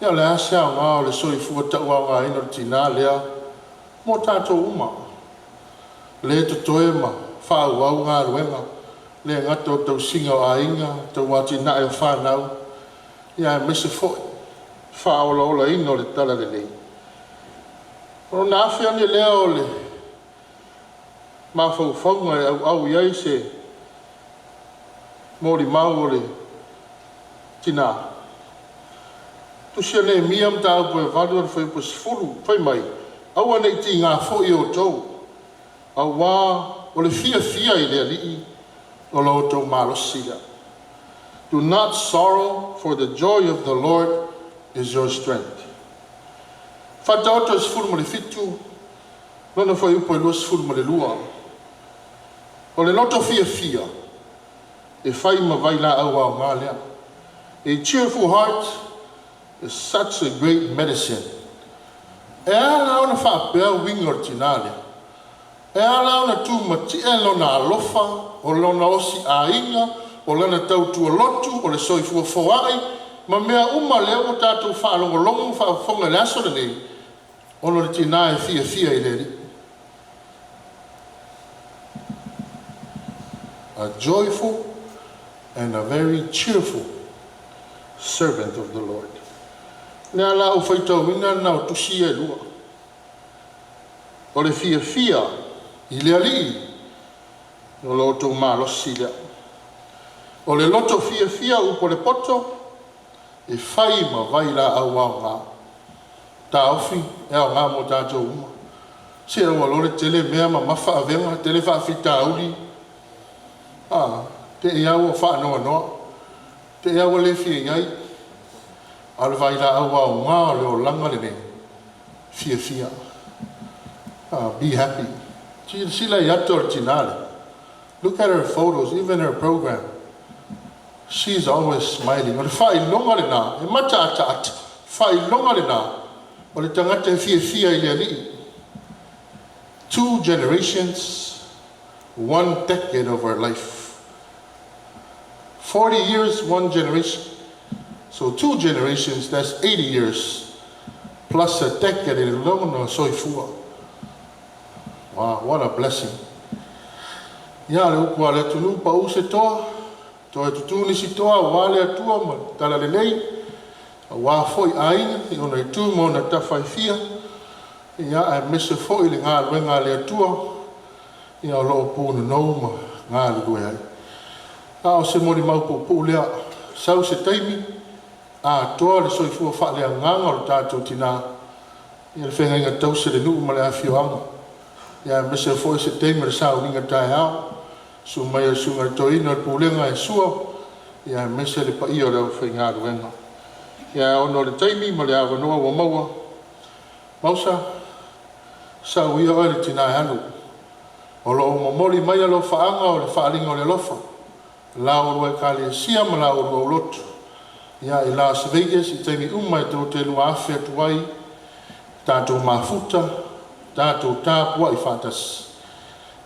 Ia le asea o ngā o le so i fua tau au ngā ino tina lea. Mo tātou uma. Le totoe ma whau au ngā ruenga. Le ngato tau singa o ainga, tau wati nae o whanau. Ia e mese foi. Whao la ola ino le tala le nei. O nā whiane lea o le mawhau whaunga e au iai se mori mau o le tina. Tusia ne miam tau po e valu ar whai po sifuru, whai mai. Au ane ti ngā fōi o tau. Au wā o le fia i lea lii o lo tau malosila. Do not sorrow, for the joy of the Lord is your strength. Whataoto e sifuru mo le fitu, lona whai upo e lua sifuru mo le lua. O le loto fia, e whai ma vai la au au ngā lea. A cheerful heart is such a great medicine. E ala ona whapea winga o tinale. E ala ona tu mati e lona alofa, o lona osi a inga, o lona tautua lotu, o le soifua foai, ma mea uma leo o tātou whaalongo longo whaafonga le aso le nei. Ono le tina e fia i le li. A joyful and a very cheerful servant of the Lord. Ne ala o whaitau ina na o tusi e lua. O le fia i le ali no lo tau malosi lea. O le loto fia upo le poto e whai ma vai la au au ngā. Tā ofi e au ngā mo tātou uma. Se au alore tele mea ma mawha avenga, tele whaafita auli. Te e au o wha noa noa. Te e au le fia ngai. Al vai la au au ngā o leo langa le ne. Fia. Be happy. Sila i ato ar tinale. Look at her photos, even her program. She's always smiling. O le whai longa le nā, e mata ata. Whai longa le nā. O le tangata fia i le ali. 2 generations, 1 decade of our life. 40 years, 1 generation. So 2 generations, that's 80 years. Plus a decade in Lona Soifua. Wow, what a blessing. Ia le upua le tunu pa use toa. Toa tutuni si toa, wale atua ma tala le nei. Wa foi aina, i ona i tu mo na tawhai fia. Ia ai mese foi le ngā luenga le atua. Ia o loo pūna nou ma ngā le lue ai. A o se mori mau pū lea, sau se taimi. A toa le soifua wha lea nganga o le tātou tina. Ia le whenga inga tau se le nuu ma le awhio anga. Ia mese foi se taimi le sau ninga tai au. Su mai a sunga toina le pūlenga e sua. Ia mese le pa ia o le au whenga luenga. Ia ono le taimi ma le awa noa wa maua. Mausa, sau ia o le tina e anu. O lo momoli mai alo whaanga o le whaalinga o le lofa. La o rua ka le sia ma la o rua ulotu. Ia i Las Vegas i taimi umai tō te lua awhia tuai. Tātou mafuta, tātou tāpua i whātas.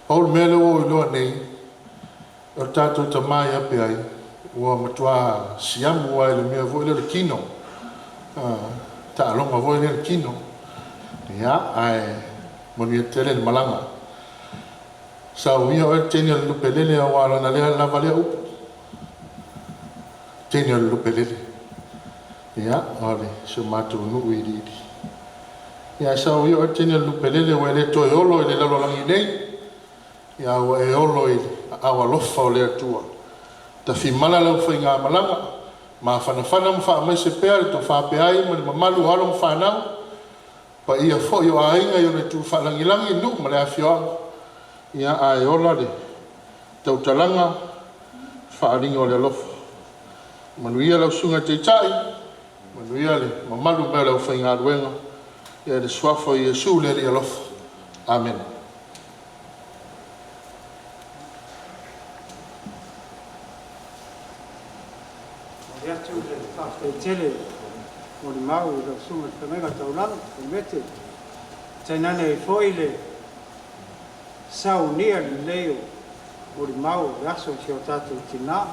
Paul mele o i loa nei. O tātou ta mai ape ai. Ua matua siamu ai le mea voi le kino. Ta alonga voi le kino. Ia ai moni e tele le malanga. Sau ia o teni o lupe lele a wala na lea lava lea upu. Teni o lupe lele. Ia, ole, se mātou nuu i riri. Ia, sau ia o teni o lupe lele o ele toi olo i le lalo langi nei. Ia, o e olo i awa lofa o lea tua. Ta fi mala lau fai ngā malanga. Ma whanawhana mo wha mai se pēr i tō whāpeai ma ni mamalu halo mo whanau. Pa ia fo i o ainga i o ne tū whalangilangi nuk ma le a whioanga. Ia a e ola le tau talanga whaaringa o le alofa. Manuia lau sunga te tai, manuia le mamalu mea lau whai ngā ruenga, ia le swafo i Jesu le ri alofa. Amen. O le atu le whaftai tele o le mau i lau sunga te mega taulanga, o mete, tainane i foi le sau nia li leo o li mau le aso si o tātou tina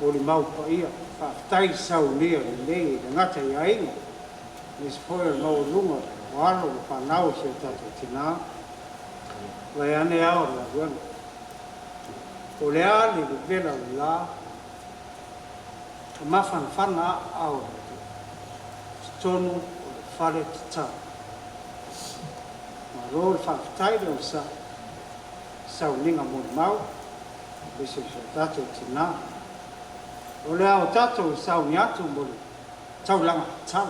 o li mau pa ia whaftai sau nia li leo le ngata i ainga ni spoil mau lunga o alo o whanau si o tātou tina vai ane ao la ruana o le ali le vela o la o mawhanawhana ao tonu o le whare tata ma ro le whaftai le o sa sau ninga mo mau bese so tatou tina o le ao tatou sau ni atu mo tau langa tau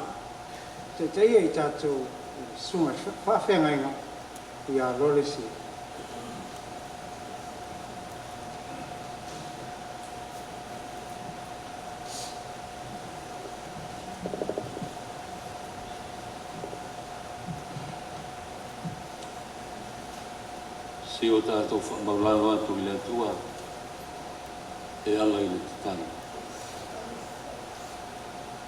te ia i tatou sunga whawhengainga i a lolesi si o tātou whamaulao atu i le atua e ala i le tatana.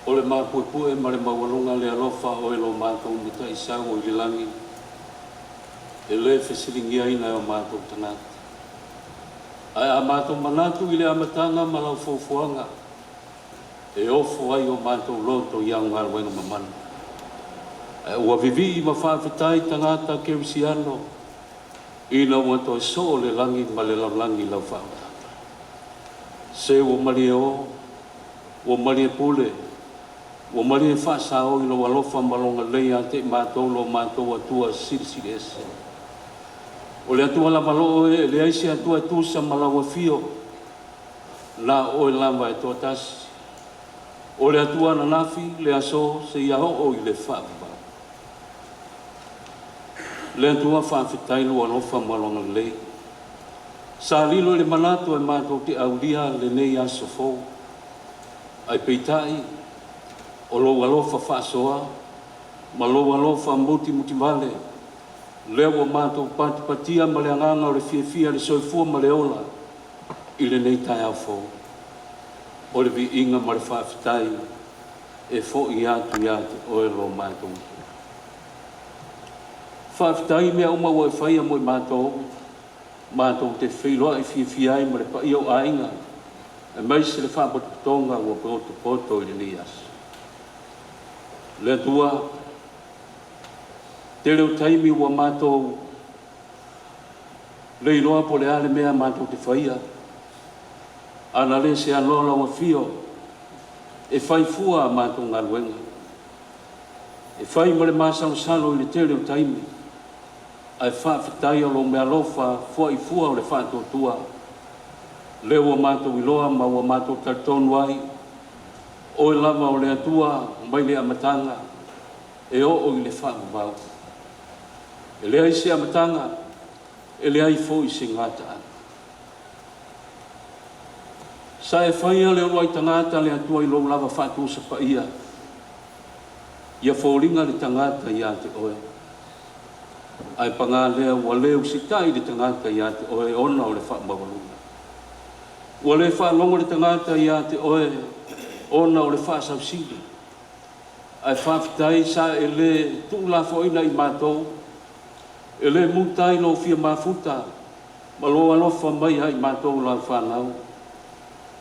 O le māpuepue ma le maualunga le alofa o e lo mātou mita i sau o i le langi e le whesilingia ina e o mātou tanata. Ai a mātou manatu i le amatanga ma lau fōfuanga e ofo ai o mātou loto i au ngā ruenga mamana. Ua vivi ma whawhetai tangata kerisiano. Ina ua toi so le langi ma le langi lau whautata. Se ua mali o, ua mali pule, ua mali e whaasao ina ua lofa malonga leia te mātou lo mātou atua siri ese. O le atua la malo e le aisi atua tusa malawa fio, na o e lama e toa tasi. O le atua na nafi le aso se iaho o i le whaapa. Le atua whaafetai lua lofa malonga lei. Sa lilo le manatu e mātou te aulia le nei aso fau. Ai peitai, o lo alofa whaasoa, ma lo alofa muti vale, leo mātou patia ma le anganga o le fia le soifua ma le ola, i le nei tai au fau. O le vi inga ma le whaafetai, e fo i atu o e lo mātou. Whaafetai mea uma wa e whaia mo i mātou te whiloa i fia ai ma le pa iau ainga, e mai se le whaapotonga ua poto i le ni aso. Le tua, te leo taimi ua mātou, le iloa po le ale mea mātou te whaia, ana le se alola ua fio, e whai fua mātou ngā luenga. E whai ma le māsalo salo i le te leo taimi, ai whaafetai o lo mea lofa fua i fua o le whaatotua. Leo ua mātou iloa ma ua mātou tartonu ai, o e lava o le atua mai le amatanga, e o i le whaamavau. E lea isi amatanga, e lea i fo i se ngata ana. Sa e whaia le ua i tangata le atua i lo lava whaatu sa pa ia. Ia fōringa le tangata i ate oe. Ai panga lea ua leo si tai le tangata i ate oe ona o le whaamawalunga. Ua le whaalongo le tangata i ate oe ona o le whaasausingi. Ai whaafitai sa e le tūla foina i mātou, e le mutai lo fia mafuta, ma lo alofa mai ai mātou la whanau.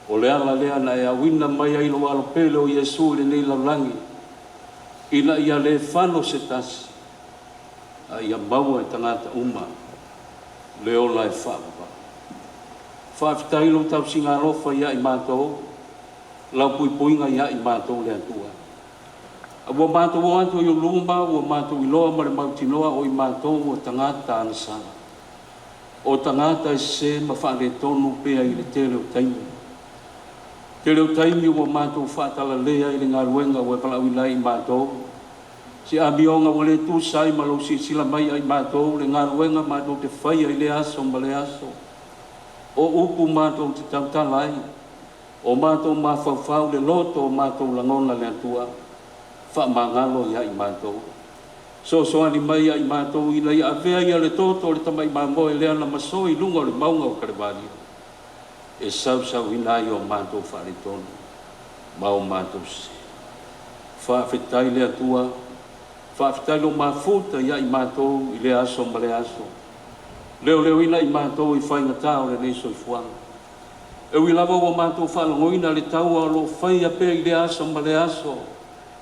O le ala lea na e awina mai ai lo alopele o Iesu le nei laulangi, ina ia le whano se tasi, a ia maua e tangata uma, le o lai whaapa. Whaafitai lo tau singa alofa ia i mātou, lau puipuinga ia i mātou le atua. A ua mātou o atu i ulumba, ua mātou i loa ma le mautinoa o i mātou o tangata anasana. O tangata e se ma whaale tonu pea i le tele o taimi. Tele o taimi ua mātou whaatala lea i le ngā ruenga o e palawina i mātou. Si abionga o le tūsai ma lau si sila mai i mātou, le ngā ruenga mātou te whaia i le aso ma le aso. O upu mātou te tautalai, o mātou mawhawhau le loto o mātou langona le atua, wha mangalo ia i mātou. So soani mai i mātou i lei avea ia le toto le tamai māmoe lea na maso i lunga o le maunga o karevani. E sau inai o mātou wharitonu, mau mātou se. Whaafetai le atua, whaafetai lo mafuta ia i mātou i le aso ma le aso. Leo ina i mātou i whaingata o le neso i fuanga. E ui lava o mātou whalangoina le taua o lo whaia pe i le aso ma le aso,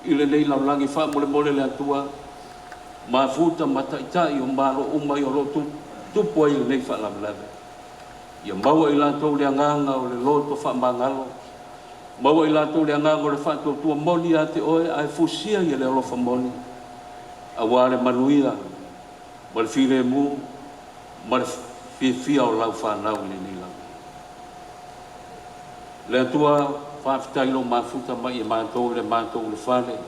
i le nei laulangi wha mole le atua, mafuta mataitai o malo umai o lo tupu ai le nei wha lamlave. Ia maua i lātou le anganga o le loto wha mangalo, maua i lātou le anganga o le wha tua moni a te oe, ai fusia i le alofa moni, a wale manuia, ma le while mu, ma le fia o lau whanau le nei lau. Le atua whaafitai lo mafuta mai e mātou le whale,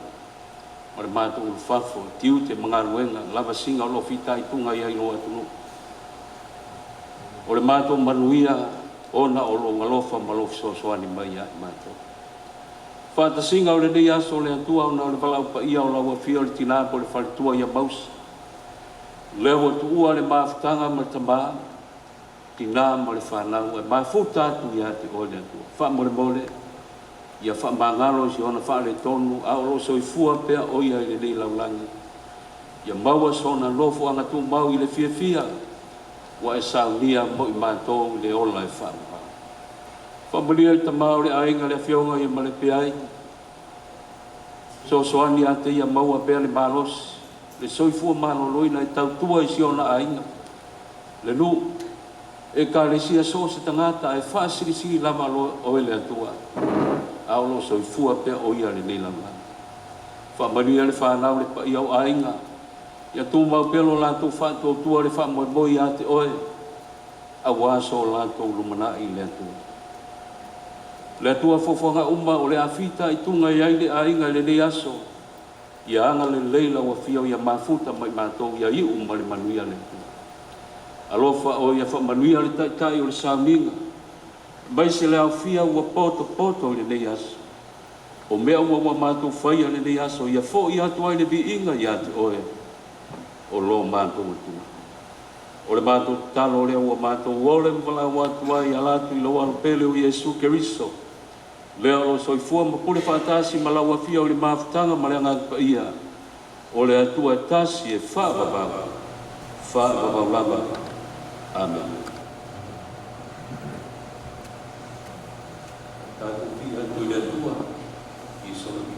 ma le mātou le whafo, tiu te mga ruenga, lava singa o lo fitai tunga i aino atunu. O le mātou manuia, ona o lo ngalofa ma lo fisosoani mai a mātou. Whaatasinga o le nei aso le atua o na o le walau pa ia o lau a fia o le tinapo le whalitua ia mausa. Leo tu ua le mafutanga ma tamba, tina ma le whanau, e mafuta atu ia te o le atua. Wha mole, ia wha mangalo si ona wha le tonu, a o lo soifua pea o ia i le nei laulangi. Ia maua sona lofo anga tu mau i le fia, wa e saunia mo i mātou le ola e wha. Wha malia i tamau le ainga le fionga i male peai. So soani ate ia maua pea le malos, le soifua maloloina e tautua i siona ainga. Le nu, e ka le sia so se tangata e whaasirisiri lama o ele atua. Aolo soifua pe o ia le neilanga. Whamanuia le whanau le pa iau ainga. Ia tū mau pelo lantou whantou tua le whamoimoi a te oe. A waso lantou lumana i le atua. Le atua fofonga uma o le afita i tunga i aile ainga le ne aso. Ia anga le leila wa fia ia mafuta mai mātou ia iu ma le manuia le atua. Alofa o ia whamanuia le taitai o le sauninga. Mai se le au fia ua poto le ne aso. O mea ua mātou whaia le ne aso ia fo i atu ai le vi inga i ate oe. O lo mātou atua. O le mātou talo lea ua mātou ole mwala watu ai alatu i lo alo pele o Iesu Keriso. Lea o soifua ma pule whaatasi ma laua fia o le mafutanga ma le angaka ia. O le atua tasi e whaababa. Whaababa. Amen. Tātou fia tu le atua i soifua.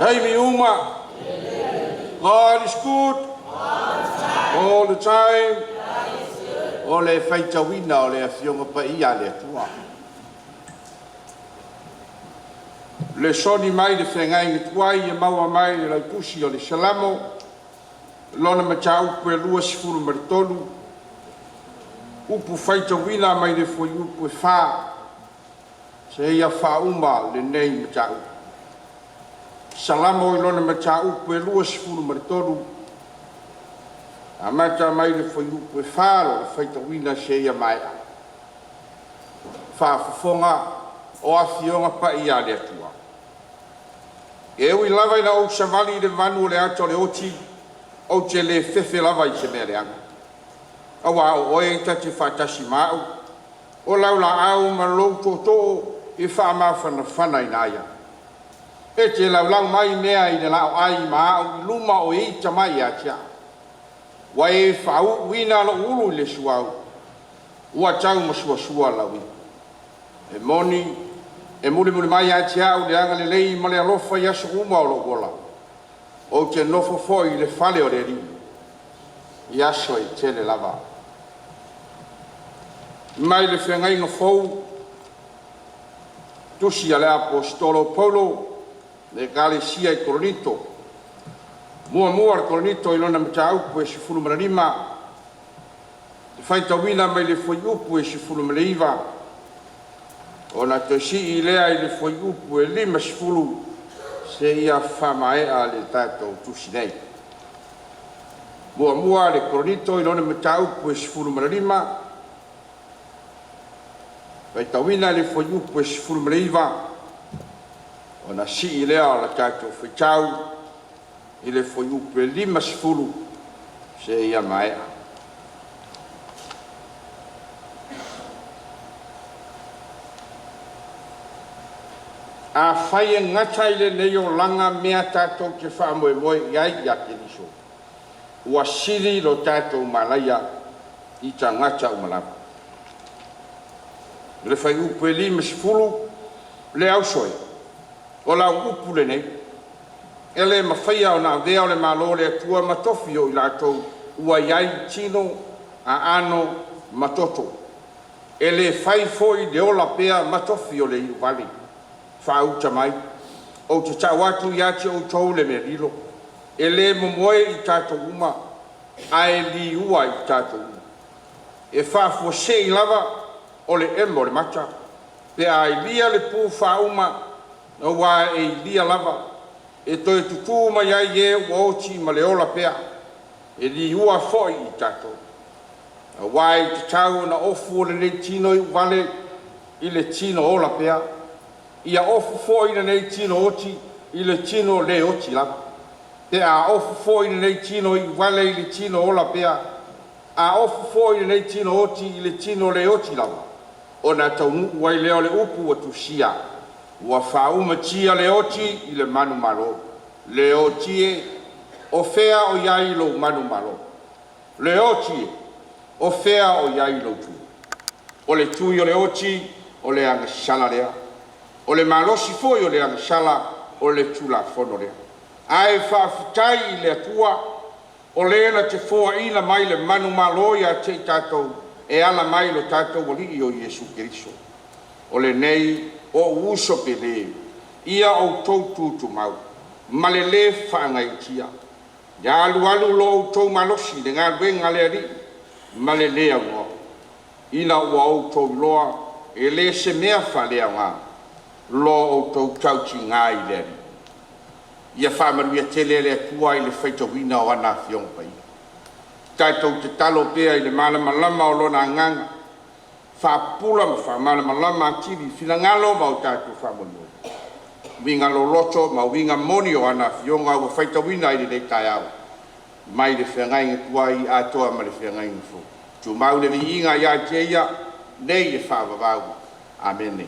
Hey mi uma. God is good. All the time. O le faitawina o le afionga pa ia le tua. Le soni mai le whengai ni tuai e maua mai le lautusi o le salamo. Lona matau pe lua sifuru maritolu. Upu faitawina mai le foi upu e wha. Se ia wha uma le nei matau. Salamo i lona matau pe lua sifuru maritolu. A mata mai le foi upu e whāro le faitawina se ia mai a. Whaafafonga o awhionga pa ia le atua. E ui lava ina o savali le vanu le ato le oti o te le fefe lava i se mea le anga. Awa o oe tati whatasi mau. O laula au ma lou toto i whaamawhana whana i naia. E te laulang mai mea i le lao ai mau i luma o i tamai a tia. Wa e whau wina lo ulu le suau. Ua tau ma sua sua lawi. E moni, e muli mai a tia u le anga le lei ma le alofa i aso uma o lo gola. O te nofo foi le fale o le ri. I aso i tele lava. Mai le whengai no fau. Tusi a le apostolo Paulo. Le gale sia i Korinto. Mua al Korinto i lona mataupu e sifuru mararima. Te whaitawina mai le foi upu e sifuru maraiva. O na te si i lea i le foi upu e lima sifuru se ia whamaea le tātou tusi nei. Mua le Korinto i lona mataupu e sifuru mararima. Whaitawina le foi upu e sifuru maraiva. O na si i lea la tātou whaitau. I le foi upu e lima sifuru se ia maea. A whai e ngata i le neo langa mea tātou te whaamoe moe iai i ake niso. Ua siri lo tātou malaia i ta ngata umalapa. Le whai upu e lima sifuru le au soe. O la upu le nei. Ele mawhaia o nā vea o le malo le atua matofi o i lātou ua iai tino a ano matoto. Ele whai foi de ola pea matofi o le iu vali. Whauta mai. O te tau atu i ati o tau le me rilo. Ele momoe i tātou uma. Ae li ua i tātou uma. E whafua se i lava o le emo le mata. Pe ai lia le pū whauma o wā e lia lava. E toi tutu mai ai e wauti ma le ola pea. E li ua foi i tato. A wai te tau na ofu o le tino i wale i le tino ola pea. Ia ofu foi na nei tino oti i le tino le oti lava. Te a ofu foi na nei tino i wale i le tino ola pea. A ofu foi na nei tino oti i le tino le oti lava. O na taunu wai leo le upu wa tusia. Ua whauma tia le oti i le manu malo. Le oti e o fea o iai lo manu malo. Le oti e o fea o iai lo tu. O le tui o le oti o le anga shala lea. O le malosi foi o le anga shala o le tula fono lea. Ae whaafitai i le atua o le na te foa ina mai le manu malo ia te tātou e ala mai lo tātou wali i o Iesu Keriso. O le nei o uso pele ia o tou tutu mau ma le le whaangai tia ia alu lo tou malosi le ngā wenga le ari ma le le au ina ua o tou loa e le se mea whalea ngā lo o tou tauti ngā i le ari ia whaamaruia tele le atua i le whaitawina o ana whiong pai tātou te talo pea i le malama o lona nganga whaapula ma whaamana lama tiri whina ngalo ma o tātou whaamano. Winga lo loto ma winga moni o ana whionga ua whaitawina i le tai au. Mai le whengai nge tuai atoa ma le whengai nge fu. Tu mau le vi inga ia te ia, nei e whaavavau. Amen.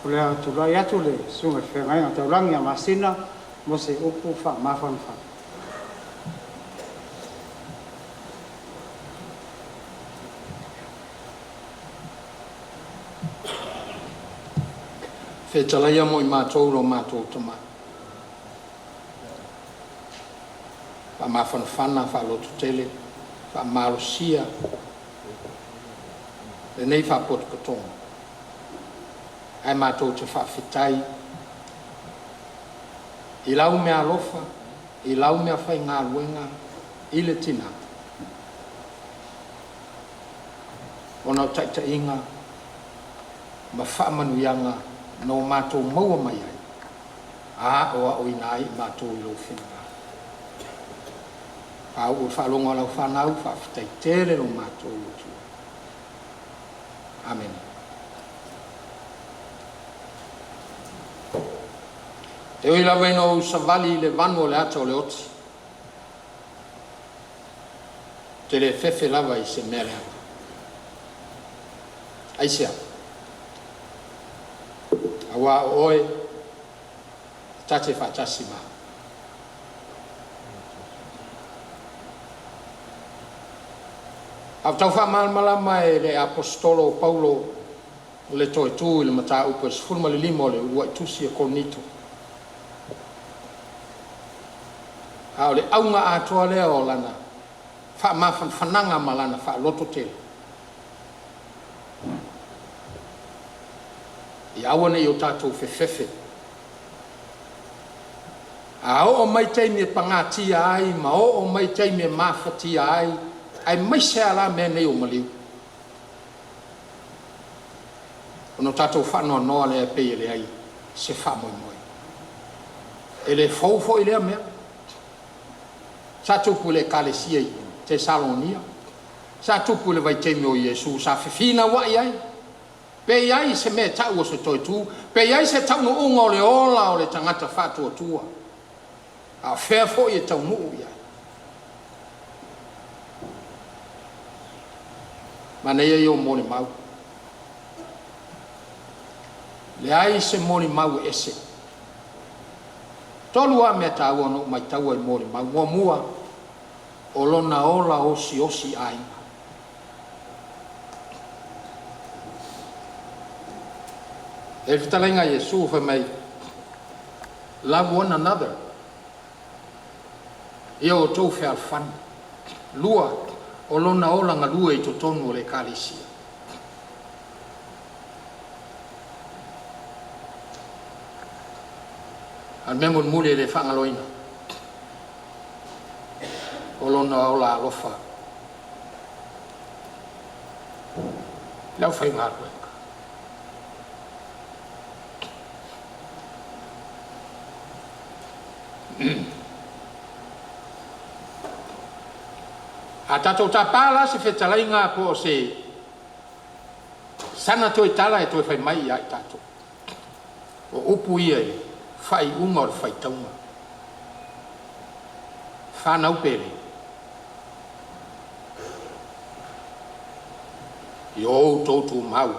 O le atulai atu le sunga whengai o taulangi a masina mo se upu wha mawhan wha. Whetalaia mo I mātou ro mātou tama. Wha mawhanawhana, wha lotu tele, wha marosia. Le nei wha potu katonga. Ai mātou te wha whitai. I lau mea alofa, I lau mea whai ngā luenga, I le tina. Ona o taita inga, ma wha manuianga, no mātou maua mai ai. A oa o inai mātou I lo whenga. A o whalonga lau whanau, whawhitai tere no mātou o tua. Amen. Te oi lawa ino savali le vanu o le ata o le oti. Te le fefe lava I se mea le ata. Aisea. Awa oe tate whatasi maa. Au tau wha malama e le apostolo Paulo le toi tū I le mata upo e sifurma le limo le ua tusi e konito. Au le aunga atoa lea o lana wha mawhan whananga ma lana wha loto tele. I awane I o tātou whewhewhe. A o mai teimi e pangatia ai, ma o mai teimi e mawhatia ai, ai mai se ala mea nei o maliu. Ono tātou whanau noa lea pei le ai, se wha moi moi. E le fawfo I lea mea. Sa tupu le kalesia I te Salonia. Sa tupu le vai teimi o Iesu, sa whiwhina wai ai. Pe ai se me tau o se toi tu, pe ai se tau no unga o le ola o le tangata whātua tua. A whea fo I tau nuu ia. Mana ia I o mori mau. Le ai se mori mau ese. Tolu a mea tau ono mai tau ai mori mau. Mua mua o lona ola osi osi ai. E whitalenga Iesu wha mai love one another. Ia o tau whea whan. Lua o lona ola nga lua I to tonu o le kālesia. An memon mule le whangaloina. O lona ola alofa. Lau whai ngārwe. A tatou tapala se whetalainga po se sana toi tala e toi whai mai ai tatou. O upu ia I whai unga o whai taunga. Whanau pere. I o tautu mau.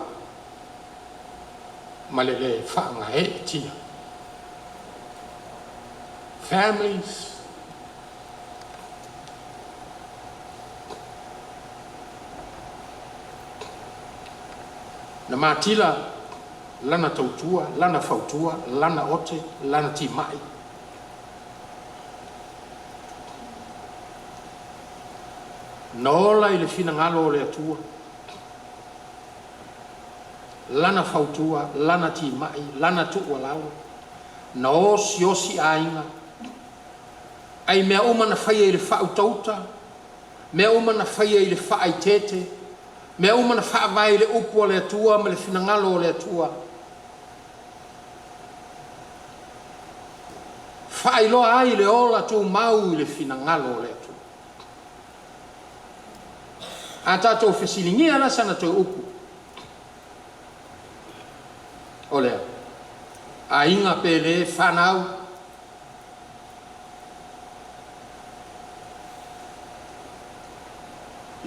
Malele whaanga e tia. Families. Na matila lana tautua, lana fautua, lana ote, lana timai. Nola I le fina ngalo o le atua. Lana fautua, lana timai, lana tuua lau. Na osi osi ainga. Ai mea uma na whaia I le whautauta. Mea uma na whaia I le whaaitete. Mea uma na whaavai le upu o le atua, ma le finangalo o le atua. Whaailoa ai le ola tū mau I le finangalo o le atua. A tātou whesilingia la sana tō upu. O lea. A inga pe le whanau.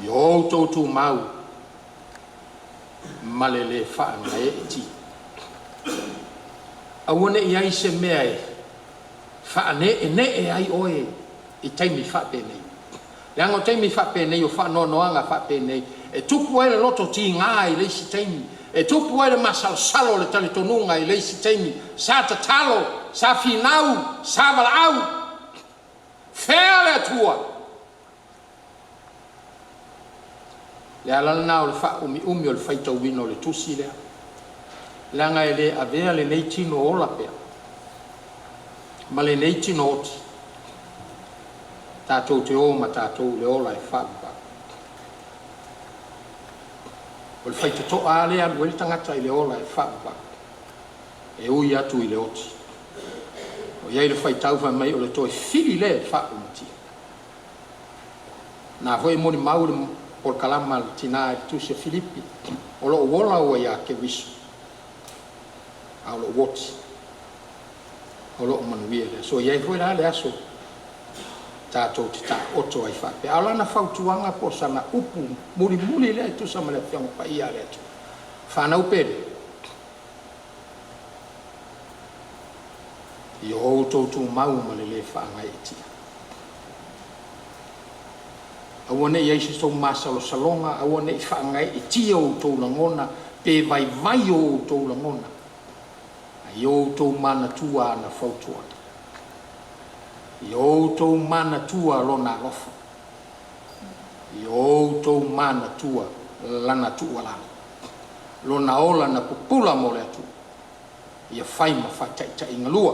I o tō mau. Male le whaanga e ti. Awane I ai se mea e. Whaane e ne e ai oe. I taimi whape nei. Le ango taimi whape nei o whanoanoanga whape nei. E tupu e le loto ti ngā I leisi taimi. e tupu ai le masalosalo le talitonuga i le isi taimi sa tatalo sa finau sa valaau fea le atua le alalana o le fa'aumi'umi o le faitauina o le tusi lea laga e lē avea lenei tino ola pea ma lenei tino oti tatou te o ma tatou le ola e fa'aupa o le faitoto'a a lea alu e le tagata i le ola e fa'aupa e ui atu i le oti o iai le faitau faamai o le toe fili le fa'aumatia na foi moni mau le o le kalama le tinā e tusi Filipi o lo'o ola ua iā keviso a o lo'o oti o lo'o manuia lea so iai foi la le aso tatou te ta'oto ai fa'apea ao lana fautuaga po sana upu mulimuli lea e tusa ma le afioga paia le atu fanau pele i o outou tumau ma le lē fa'agai e tia aua ne'i ai se tou masalosaloga aua ne'i fa'agai e tia outou lagona pe vaivai o outou lagona ai outou manatua ana fautuaga i outou manatua lona alofa i outou manatua lana tu'ualala lona ola na pupula mo le atu ia fai ma fa'ataʻitaʻiga lua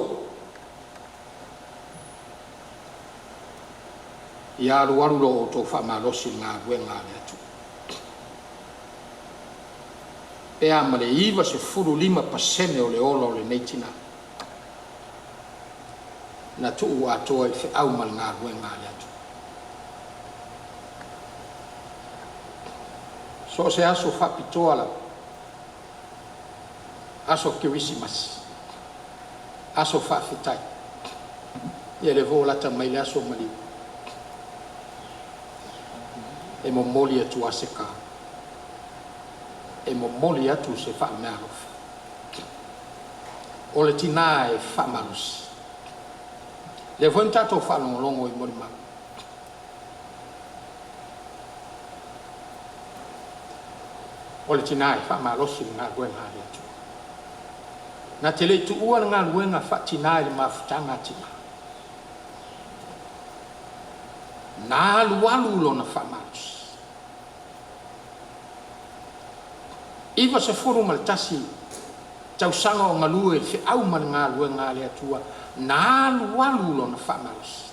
ia alualu lo outou fa'amalosi le galuega a le atu pea ma le 25% o le ola o lenei tinā na tu'u atoa i fe'au ma le galuega a le atu so o se aso fa'apitoa la aso kirisimasi aso fa'afetai ia le volata mai le aso maliu e momoli atu aseka e momoli atu se fa'amealofa o le tinā e fa'amalosi le foi tatou fa'alogologo i molimau o le tinā e fa'amalosi le galuega a le atu na te lei tu'ua le galuega fa'atinā i le mafutaga atinā na alualu lona fa'amalosi iva se furu ma le tasi tausaga o galue le fe'au ma le galuega a le atua na alualu lona fa'amalosi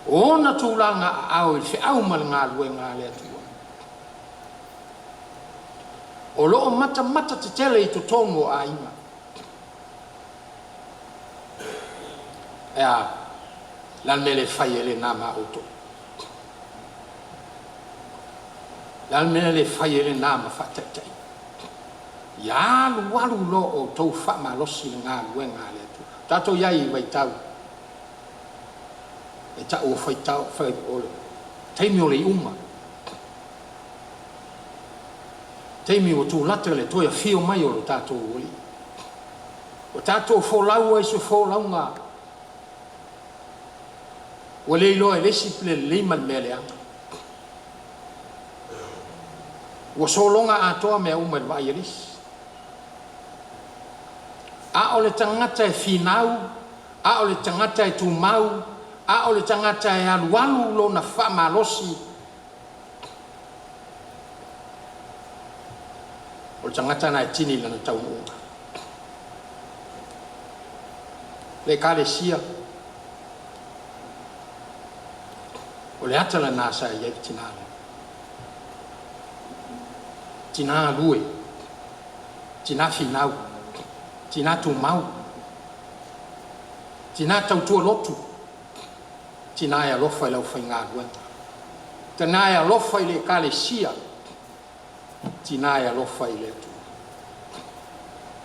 ona tulaga a'ao i le fe'au ma le galuega a le atua o lo'o matamata tetele i totonu o āiga ea lana me le fai e lenā maoutou lana mea le fai e lenā ma fa'ataʻitaʻi ia alualu lo outou fa'amalosi le galuega a le atu tatou iai i vaitau e ta'u o faitau fai o le taimi o le iuma taimi o tūlata le toe afio mai o lo tatou oli o tatou folau ai se folauga ua le iloa e lesi pelelelei ma le mea leaga ua sologa atoa mea uma i le va'i e lesi a o le tagata e finau a o le tagata e tumau a o le tagata e alualu lona fa'amalosi o le tagata na e tini lana taunu'uga le ekalesia o le ata lanā sa iai tinā le tinā alue tinā finau tinā tumau tinā tautua lotu tinā e alofa i lau faigaluega tinā e alofa i le ekalesia tinā e alofa i le atua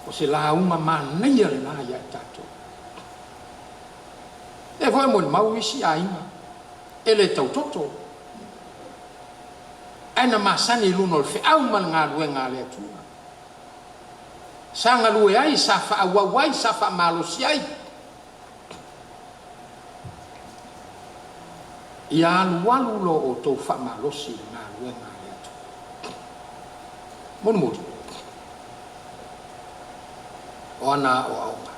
o se lauga manaia lenā ia e tatou e foi mo le mau isi aiga e le tautoto aina masani luna o le fe'au ma le galuega a le atua sa galue ai sa fa'auau ai sa fa'amalosi ai ia alualu lo outou fa'amalosi i le galuega luenga le atu. Moni. O ana o aunga.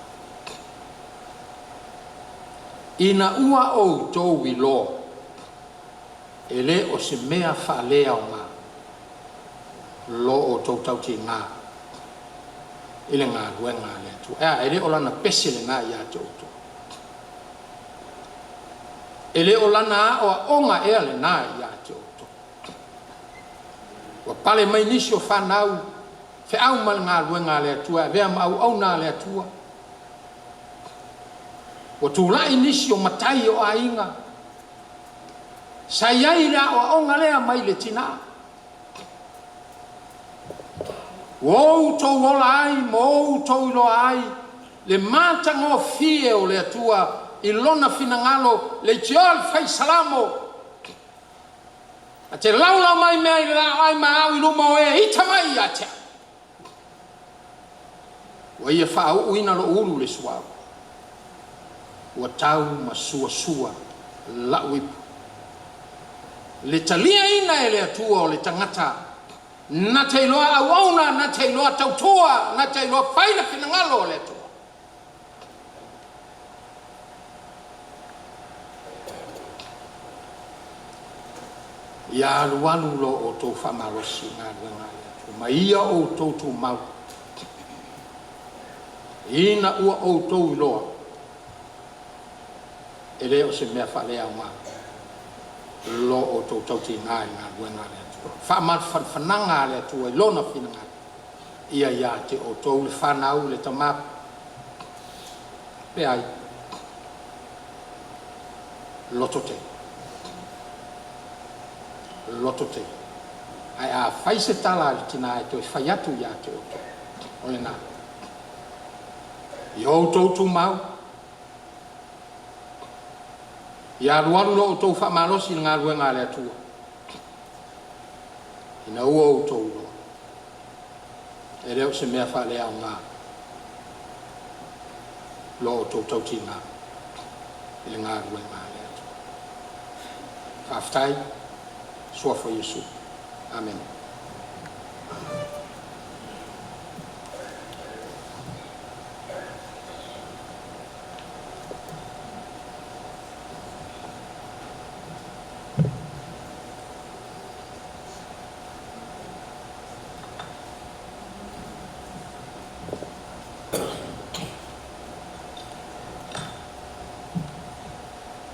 Ina ua o tau i loa. Ele o se mea whalea o ngā. Lo o tau tau ti ngā. Ile ngā luenga le atu. Ele o lana pese le ngā ia tau tau. Ele o lana o onga ea le ngā ia tau tau. Wa pale mai nisi o whanau. Fe au mal ngā luenga le atua. Vea ma au nā le atua. Wa tūlai nisi o matai o ainga. Sa iai la o onga lea mai le tina. Wou tau wola ai, mou tau ilo ai. Le mātanga o fie o le atua. I lona finangalo le tiol fai salamo. A te laulau mai mea i la ai ma au i luma o e ita mai a tea. Wa ia whao uina lo ulu le suau. Wa tau ma sua lauipu. Le talia ina e le atua o le tangata. Na te iloa auauna, na te iloa tautoa, na te iloa whaina finangalo o le atua. Ia alualu lo o tō whamalosi ngā luenga le atua. Ma ia o tō tō mau. Ina ua o tō iloa. E leo se mea whalea o ngā. Lo o tō tau ti ngā i ngā luenga le atua. Whaamar whananga le atua i lona whinanga. Ia ia te o tō le whanau le tamap. Pe ai. Loto te. Loto te. Ai a whai se tala i tina e toi whai atu ia te o tō. O le nā. I o tō tū mau. Ia ruaru lo o tau whamalosi ngā luenga le atua. Ina ua o tau loa. E reo se mea whalea o ngā. Lo o tau tau ti ngā. I le ngā luenga le atua. Whaftai, suafo Yesu. Amen.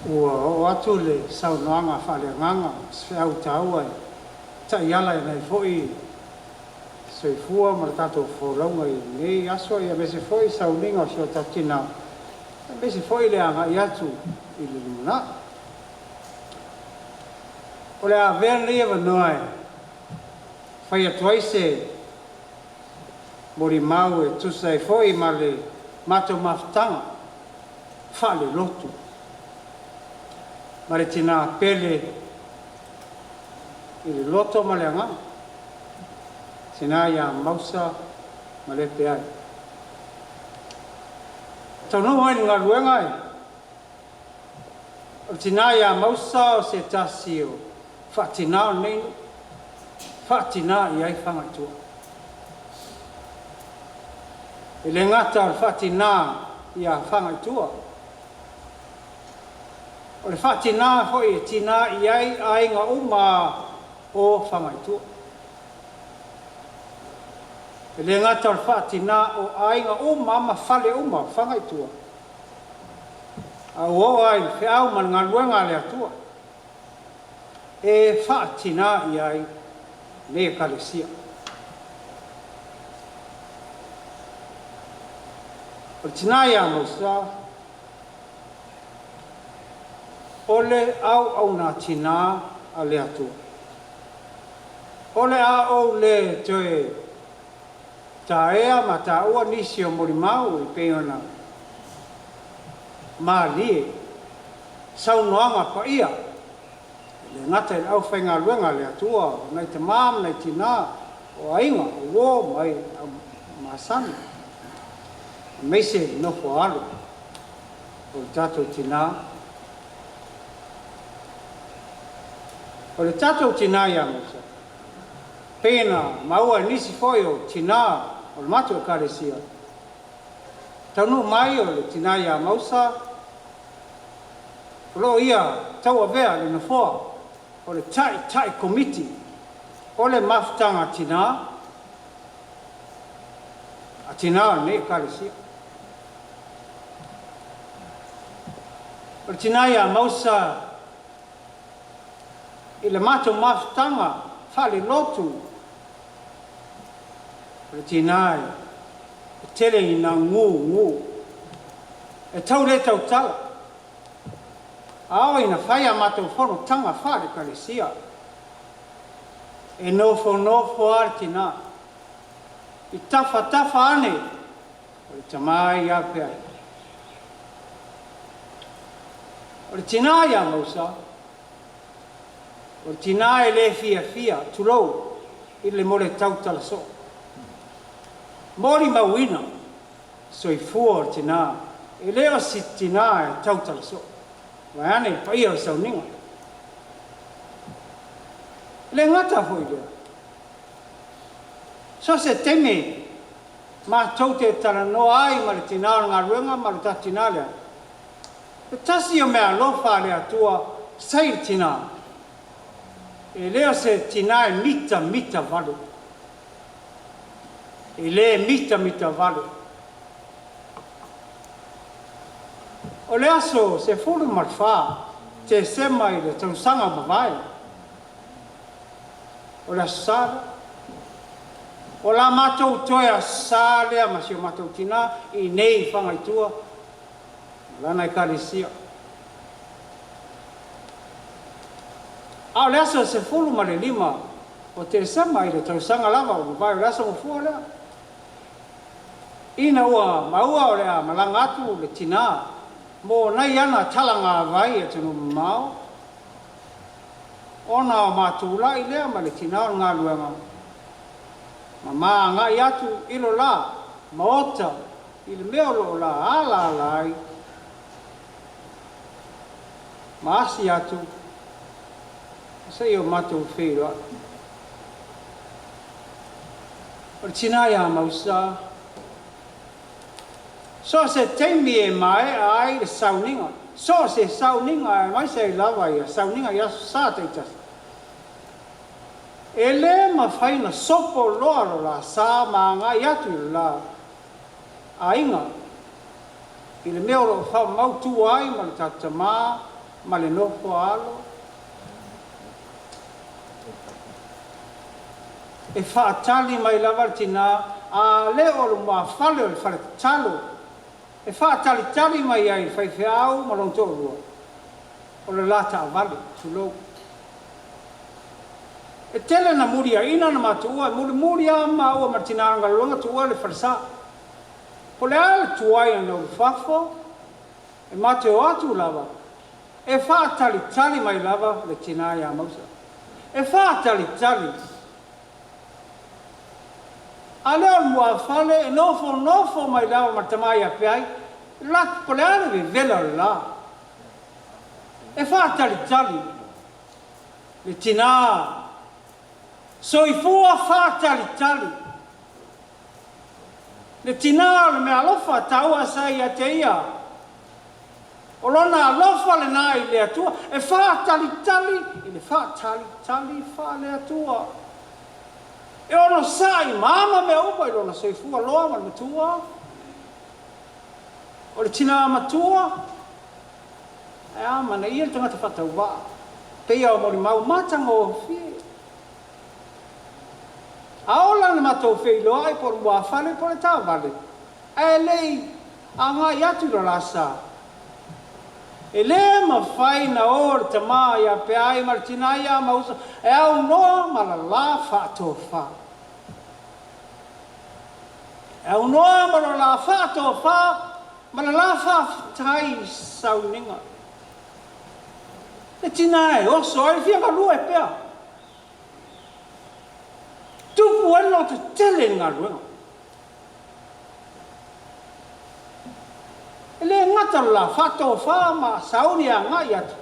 O atu le saunoanga whaleanganga, swheau tau ai. Ta iala e nei foi soifua ma le tatou wholaunga i nei aso ia mese foi sauninga o sio tatina. Mese foi le anga i atu i le lumana. O le a vea lia wanoe, whai atuai se mori mau e tusa e foi ma le mato maftanga, whale lotu. Ma le tina pele i le loto ma le anga. Tina ia mausa ma le pe ai. Tau no mai ngā luenga ai. O tina ia mausa o se tasi o whatina o nei. Whatina i ai whangatua. E le ngata o whatina i a whangatua. O le whatina hoi e tina i ai ainga uma o whamaitua. E le ngata o whatina o ainga uma ma whale uma whangaitua. A o ai whiau man ngā luenga le atua. E whatina i ai le kalesia. O tina ia mausa ole au na tina a le atua. Ole au le toe ta ea ma ta ua nisi o morimau i peona. Ma li sau noanga pa ia. Le ngata il au whainga luenga le atua. Nei te mam, nei tina o ainga, o wo mai masani. Meise nofo alu. O tato tina. O le tatou tina ia Mausa. Pena maua nisi foi o tina o le matou ekalesia. Taunu mai o le tina ia Mausa. Lo ia tau avea le nafoa o le tai komiti o le mafutanga tina. A tina ne ekalesia. O le tina ia Mausa i le matou mafutanga fale lotu. O le tina e tele i na ngu. E tau le tau tala. Ao ina whai a matou whono tanga whare kalesia. E nofo ar tina. I tafa ane. O le tamai a pea. O le tina ia Mausa. O le tina e le fia tulou. I le mole tau tala so. Mori mawina. Soifua o le tina. E leo si tina e tau tala so. Vai ane pai o sauninga. Le ngata hoi lea. So se teme ma tau te tara no ai ma le tina o ngā ruenga ma le ta tina lea. E tasi o mea lofa lea tua sai tina. E leo se tina e mita valu. E le mita valu. O le aso se fulu marfa te sema i le tausanga mawai. O le asara. O la matou toe asa lea ma si o matou tina i nei whangaitua. Lana i karisia. A o le aso se fulu ma le lima o te sema i le tausanga lava o mawai o le aso mafua lea. Ina ua maua o lea malanga atu le tina. Mo nai ana talanga vai e tunu mau. Ona o mātula i lea ma le tina o ngā luenga. Ma maa ngā i atu ilo la, maota, i le meo lo la, ala lai. Ma asi atu. Sa i o mātou whira. O le tina ia Mausa. So se teimi e mai ai le sauninga. So se sauninga e mai se lava ia. Sauninga ia sa teitas. E le ma whaina sopo loa la sa ma ngā iatu la ainga. I le meo lo whau mautu ai ma le tatama, ma le nofo alo. E whaatali mai lava tina a le o lo ma whale o le whale talo. E whaatali mai ai whaiwheau ma lonto rua. O le lata a vale, tulou. E tele na muria ina na matua, muri ama ua martinanga longa tua le farsa. Po le ala tuai na o fafo, e mateo atu lava. E whaatali mai lava le tina ia Mausa. E whaatali. A leo mua whale e nofo mai lava martamai a peai, lak po le ala ve vela la. E whaatali. Le tina soifua whaatali. Le tina le mea alofa taua sai a te ia. O lona alofa le nai le atua. E whaatali. I le whaatali wha le atua. E ono sai mama mea upa i lona soifua loa ma le matua. O le tina matua. E ama na ia le tangata whatau waa. Peia o mori mau matanga o fie. Aola na matou wheiloa ai por mua whale por e tā vale. E lei a ngā iatu ro lasa. E le ma whai na or te mai a pe ai martinai a Mausa. E au noa ma la whaatofa. E au noa ma la whaatofa ma la whaatai sauninga. E tina e oso ai whianga lua e pea. Tupu ano te tele ngā ruenga. E le ngata la whato wha ma sauri a ngā iatu.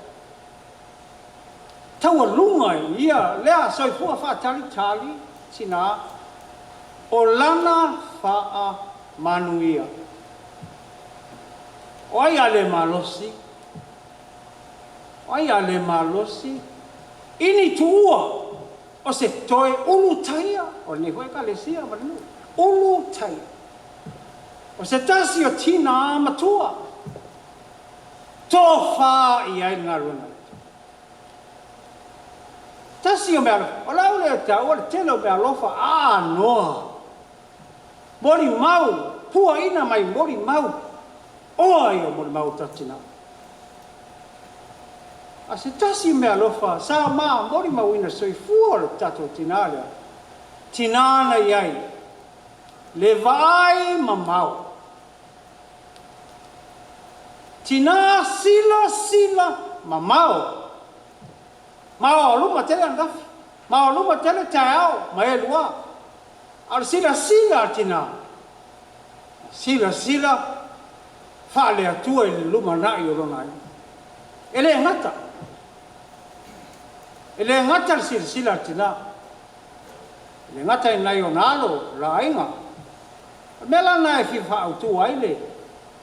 taua lunga ia lea soifua whaatalitali tina o lana wha manuia. O ai ale malosi, o ai ale malosi, ini tuua o se toe ulu taia, o ne hoi kalesia marinu, ulu taia. O se tasi o tina matua, tō wha i ai ngā runa. Tasi o mea, o lau leo tau, o le telo mea lofa, noa. Mori mau, pua ina mai mori mau, oa i o mori mau tatina. A se tasi mea lofa, sa maa mori mau ina soifua le tato tinalea. Tinana iai, le vai mamau. Tina sila mamau. Mau luma tele andafi, mau luma tele taiao, mai lua. Al sila tina. Sila fale atua i luma nai o ronai. Ele ngata. Ele ngata sila tina. Ele ngata i nai o nalo, la inga. Mela nai fi fa autu aile,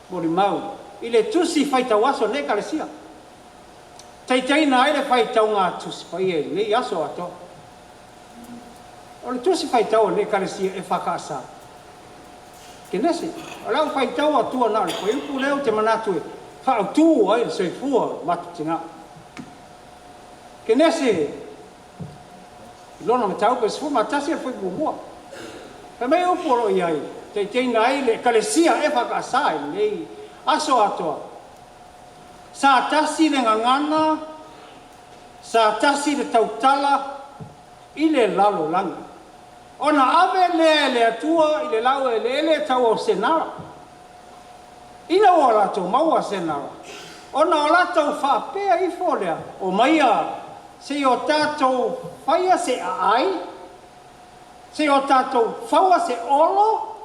mori mau. Ile tusi faita waso ne kalesia. Tai na ile faita unga tusi faie le yaso ato. O le tusi faita o ne kalesia e fakasa. Kenesi, ala faita o atua na le koe pu leo te manatu e fa autu ai se fua matutina. Kenesi lona matau pe fu matasi foi bua. Pe me o poro iai. Tai na ile kalesia e fakasa le aso atoa. Sa tasi le ngangana, sa tasi le tautala, i le lalo langa. Ona ave le atua, i le lau le tau o senara. Ina o lato maua senara. Ona o lato whapea i folea, o maia, se o tātou whaia se ai, se o tātou whaua se olo,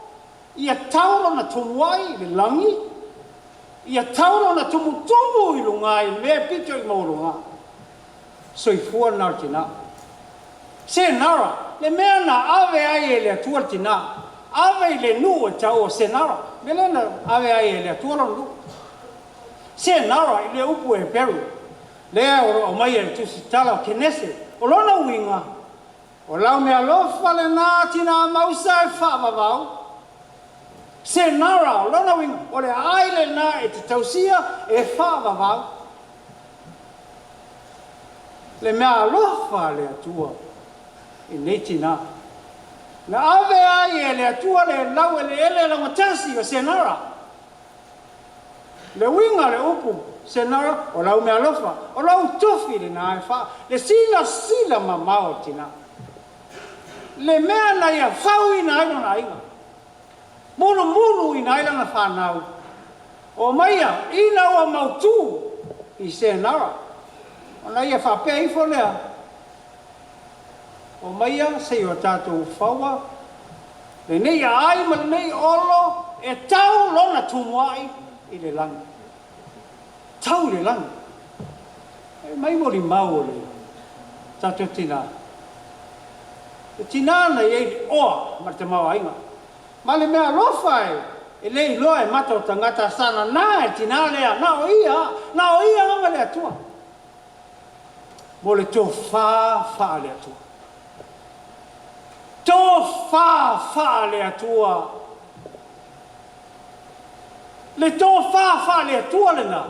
ia tauro na tumuai le langi, ia tauro na tumu i lunga i mea pito i maurunga. Soifua nara tina. Se nara, le mea na ave ai e le atua tina. Ave i le nu e tau o se nara. Me le na ave ai e le atua lo nu. Se nara i le upu e peru. Lea o mai e tusi tala o kenese. O lona uinga. O lau mea lofa le nā tina mausa e whaavavau. Se nara, lona wing, o le aile na e te tausia e whaavavau. Le mea alofa le atua e netina. Le ave ai e le atua le lau e le ele la matasi o se nara. Le winga le upu se nara, o lau mea alofa, o lau tofi le na e wha. Le sila mamao tina. Le mea na ia whau ina aina na inga. Munu i nailana whanau. O maia, ina o mautu i se nara. O na ia whapea i folea. O maia, se o tātou whaua. Le nei ai ma le nei olo e tau lona tumuai i le langa. Tau le langa. E mai mori mau le tātou tina. E tina na iei oa ma te mau ainga. Ma le mea lofai, e lei loa e mata o tangata sana, na e tina lea, na o ia anga le atua. Mo le tō wha le atua. Tō wha le atua. Le tō wha le atua le na.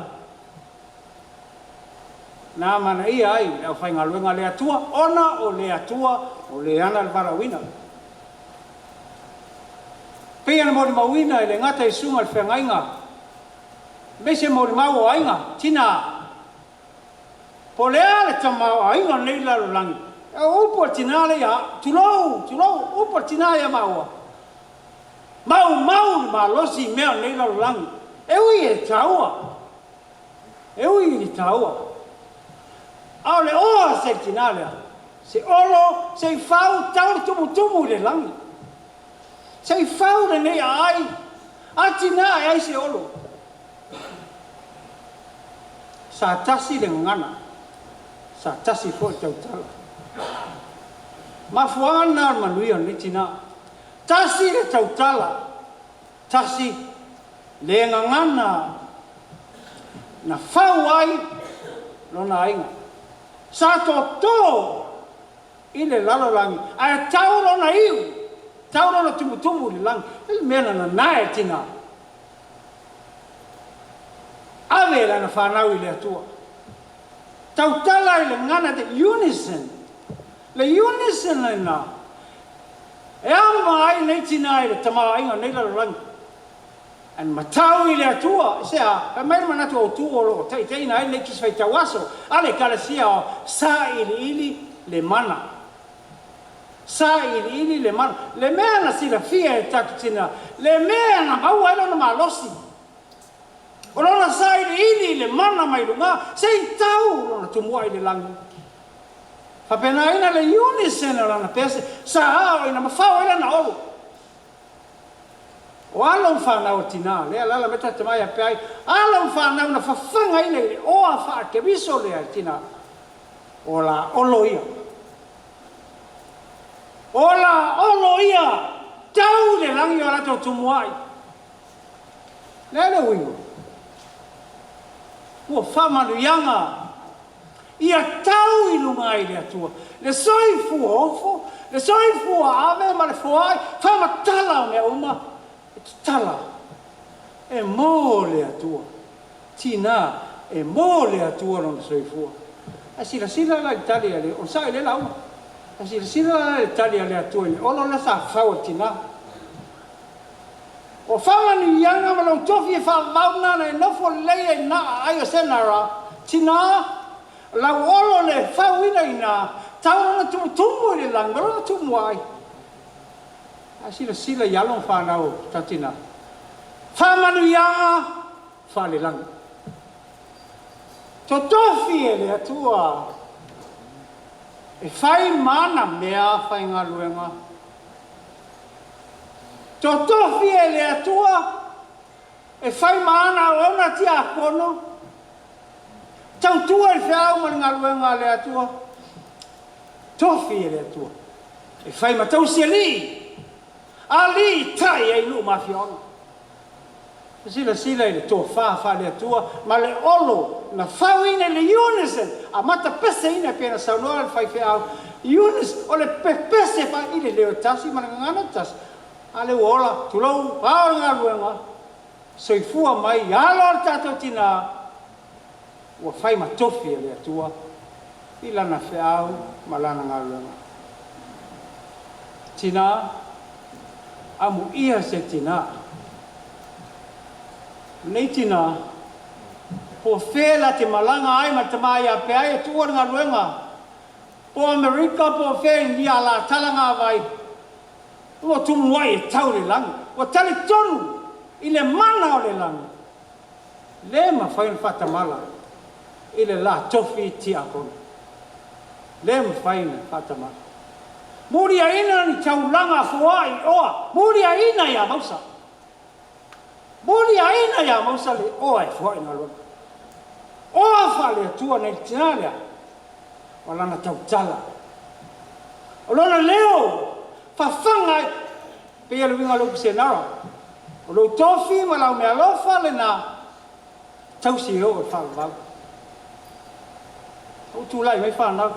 Nā mana ia ai, le au whainga luenga le atua, ona o le atua, o le ana le varawina. Pea na mori mauina i le ngata i sunga le whengainga. Mese mori mau o ainga, tina. Po lea le tamau ainga nei lalo langi. E upo tina le ia, tulou, upo tina ia maua. Mau ma losi mea nei lalo langi. E ui e taua. Au le oa se tina lea. Se olo, se fau tau tumu le langi. Sei fau le nei ai. Atina e ai se olo. Sa tasi le ngana. sa tasi fo tau tala ma fuana manuia ni tina tasi le tau tala tasi le ngangana na fawai lona ainga sa to ile lalo langi ai tau lona iu tau lona tumutumu le langi il mena na nae tina ave la na fanau ile atua tau tala ile ngana de unison le unison le na e ama ai nei tina ile tama ainga nei lalo langi an matau ile atua sea mai mana tu tu o tai na ile kis fai tawaso ale kala sia sa ili le mana sa ili le mana le mena si la fia e takutina le mena au ai na malosi ora sa ili le mana mai lunga sei tau na tu moi le langu fa pena ina le unison na pese sa ai na mafao ina na olo o ala whanau tina, lea lala meta te mai a peai, ala whanau na whawhanga ina i o a wha ke viso lea tina, o la olo ia. O la olo ia, tau le langi o rato tumuai. Lea le wingo. Ua whamanu ianga, ia tau i lunga i lea tua, le soifu ofo, le soifu ave ma le fuai, whamatala o mea uma, tala e mole atua tina e mole atua non soifua asila sila la Italia le o sai le lau asila sila la Italia le atua le olo la sa fau tina o fama ni yanga ma lo tofi fa vauna na no fo le na ai senara tina la olo le fau ina tau na tumu le langolo tumu ai asila sila yalong whanau tatina. Whamanu ia whale lang. Totofi e le atua. E whai mana mea whai ngā luenga. Totofi e le atua. E whai mana ona tia kono. Tau tua e whiau man ngā luenga le atua. Tofi e le atua. E whai matau se li. Ali tai ai nu mafiona. Sila ile to fa le tua, ma le olo na fawina le unison, a mata pese ina pena saunora fai au. Unis o le pese fa ile le tasi ma ngana tas. Ale ola tulau pa nga luenga. Soifua mai ala tato tina. Wa fai ma tofi le tua. Ila na au malana nga luenga. Tina amu ia se tina nei tina po fela te malanga ai ma te mai a pe ai tuar ngā luenga po Amerika po fe ngia la talanga vai o tumu wai e tau le langi o tali tonu i le mana o le langi le ma whain whata mala i le la tofi ti akona le ma whain whata mala Muria ina ni taulanga fuai oa. Muria ina ya mausa. Muria ina ya mausa le oa fuai na lo. Oa fale tua na tinalia. Wala na tautala. Olona leo fa fanga pe ya winga lo kusenara. Lo tofi mala me alofa le na tausi o fa va. O tu lai mai fa na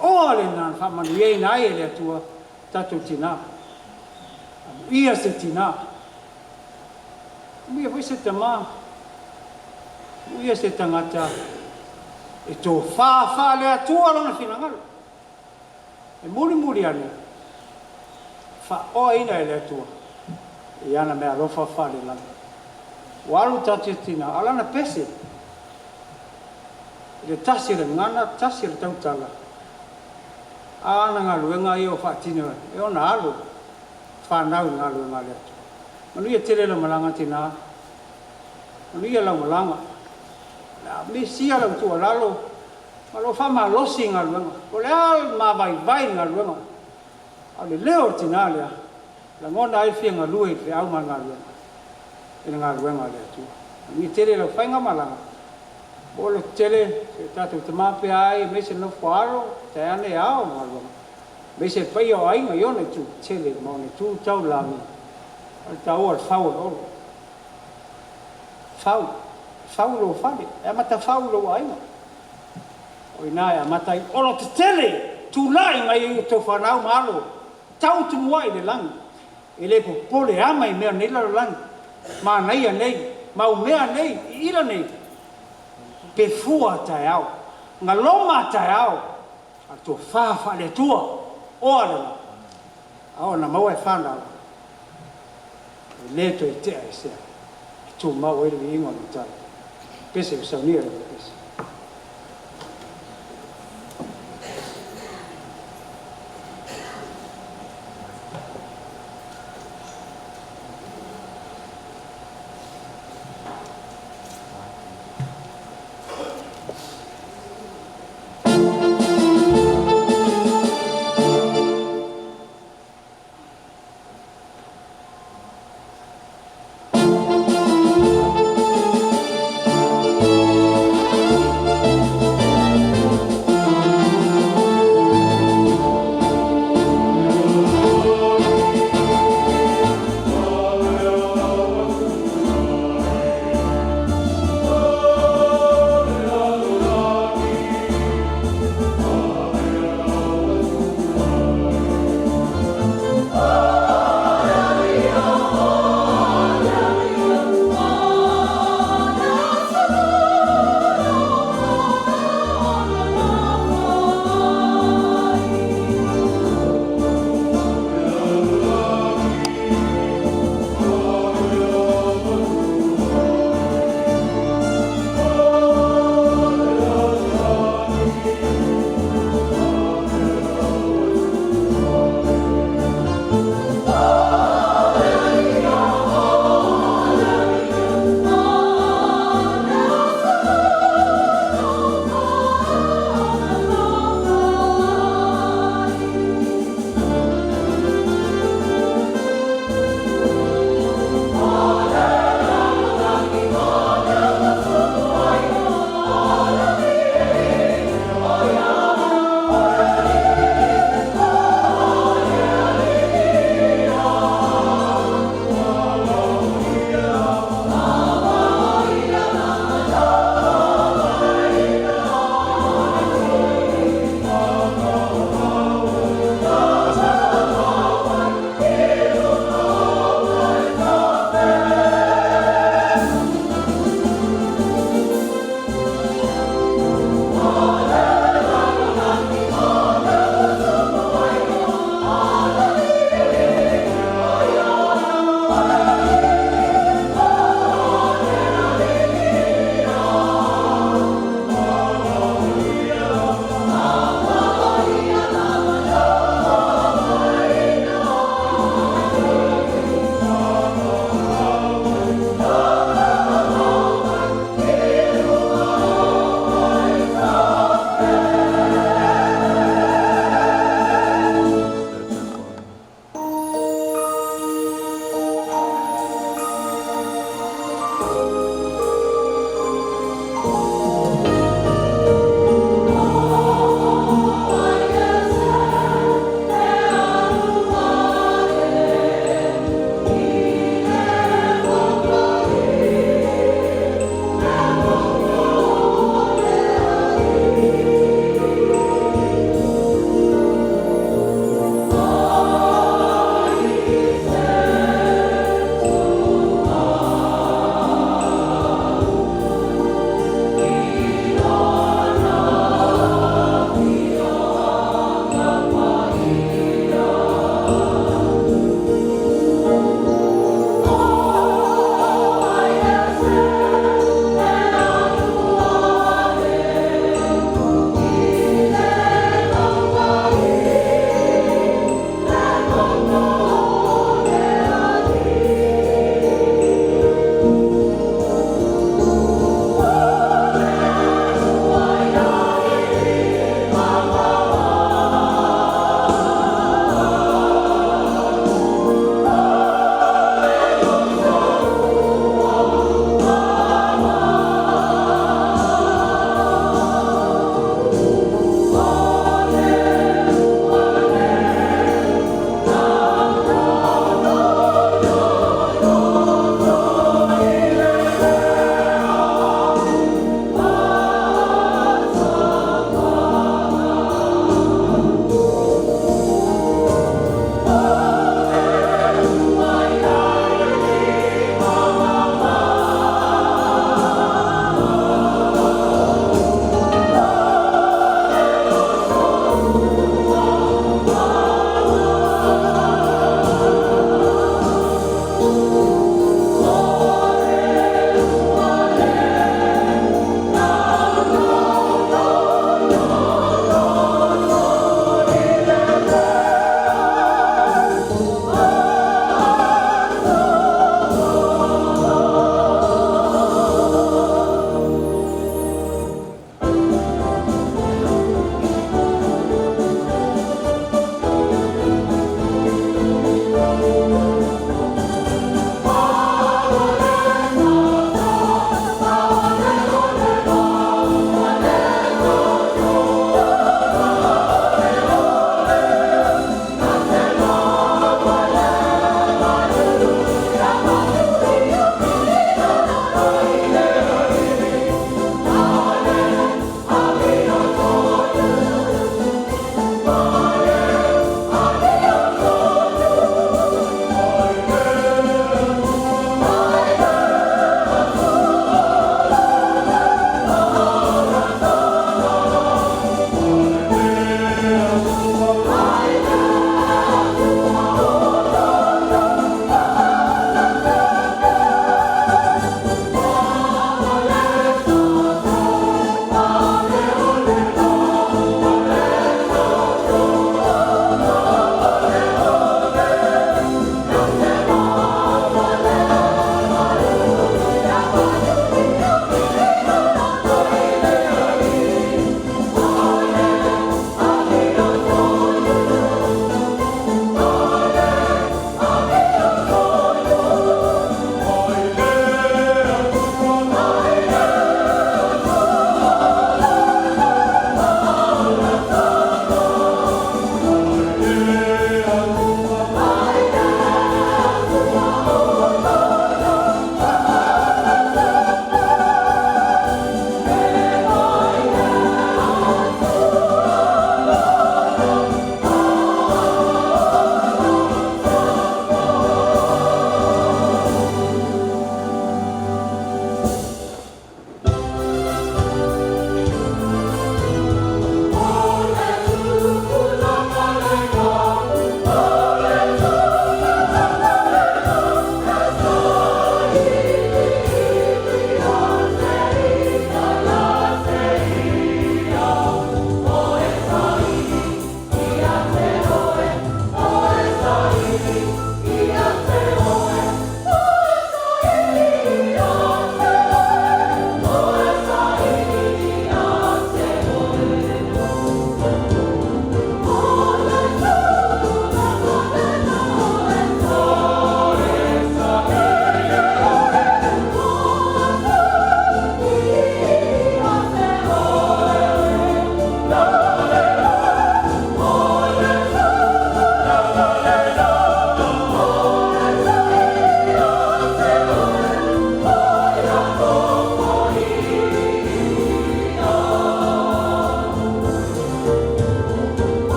o le na fa manu ye na ye le tua tatu tina ia se tina ia foi se tama ia se tangata e to fa le tua lona finanga e muri ane fa o ina le tua e ana me alo fa le la walu tatu tina ala na pese le tasi le ngana tasi le tautala ana ngā luenga i o whaatino e o nā alo whanau ngā luenga le atu manu ia tere la malanga tina manu ia lau malanga me sia lau tua lalo ma lo whama losi ngā luenga o le al ma vai ngā luenga a le leo tina lea la ngona ai fia ngā lue i au ma ngā luenga e ngā luenga le atu manu ia tere lau whainga malanga Bolo tele se tatu te mape ai me se no faro te ane ao malo. Me se pai o ai ma yone tu tele mo ne tu tau lami. Al tau al fau lo. Fau lo fale. E mata fau lo ai ma. O ina e mata i olo te tele tu lai mai to fanau malo. Tau tu muai le lang. Ele po pole ama i mea nei la lang. Ma nei a nei, ma o mea nei, ira nei. Pe fua tai au, nga loma tai au, a to fa le tua, o le la. Au na mau e whana, le to i tea e sea, tu mau e le ingo ni tai. Pese u saunia le pese.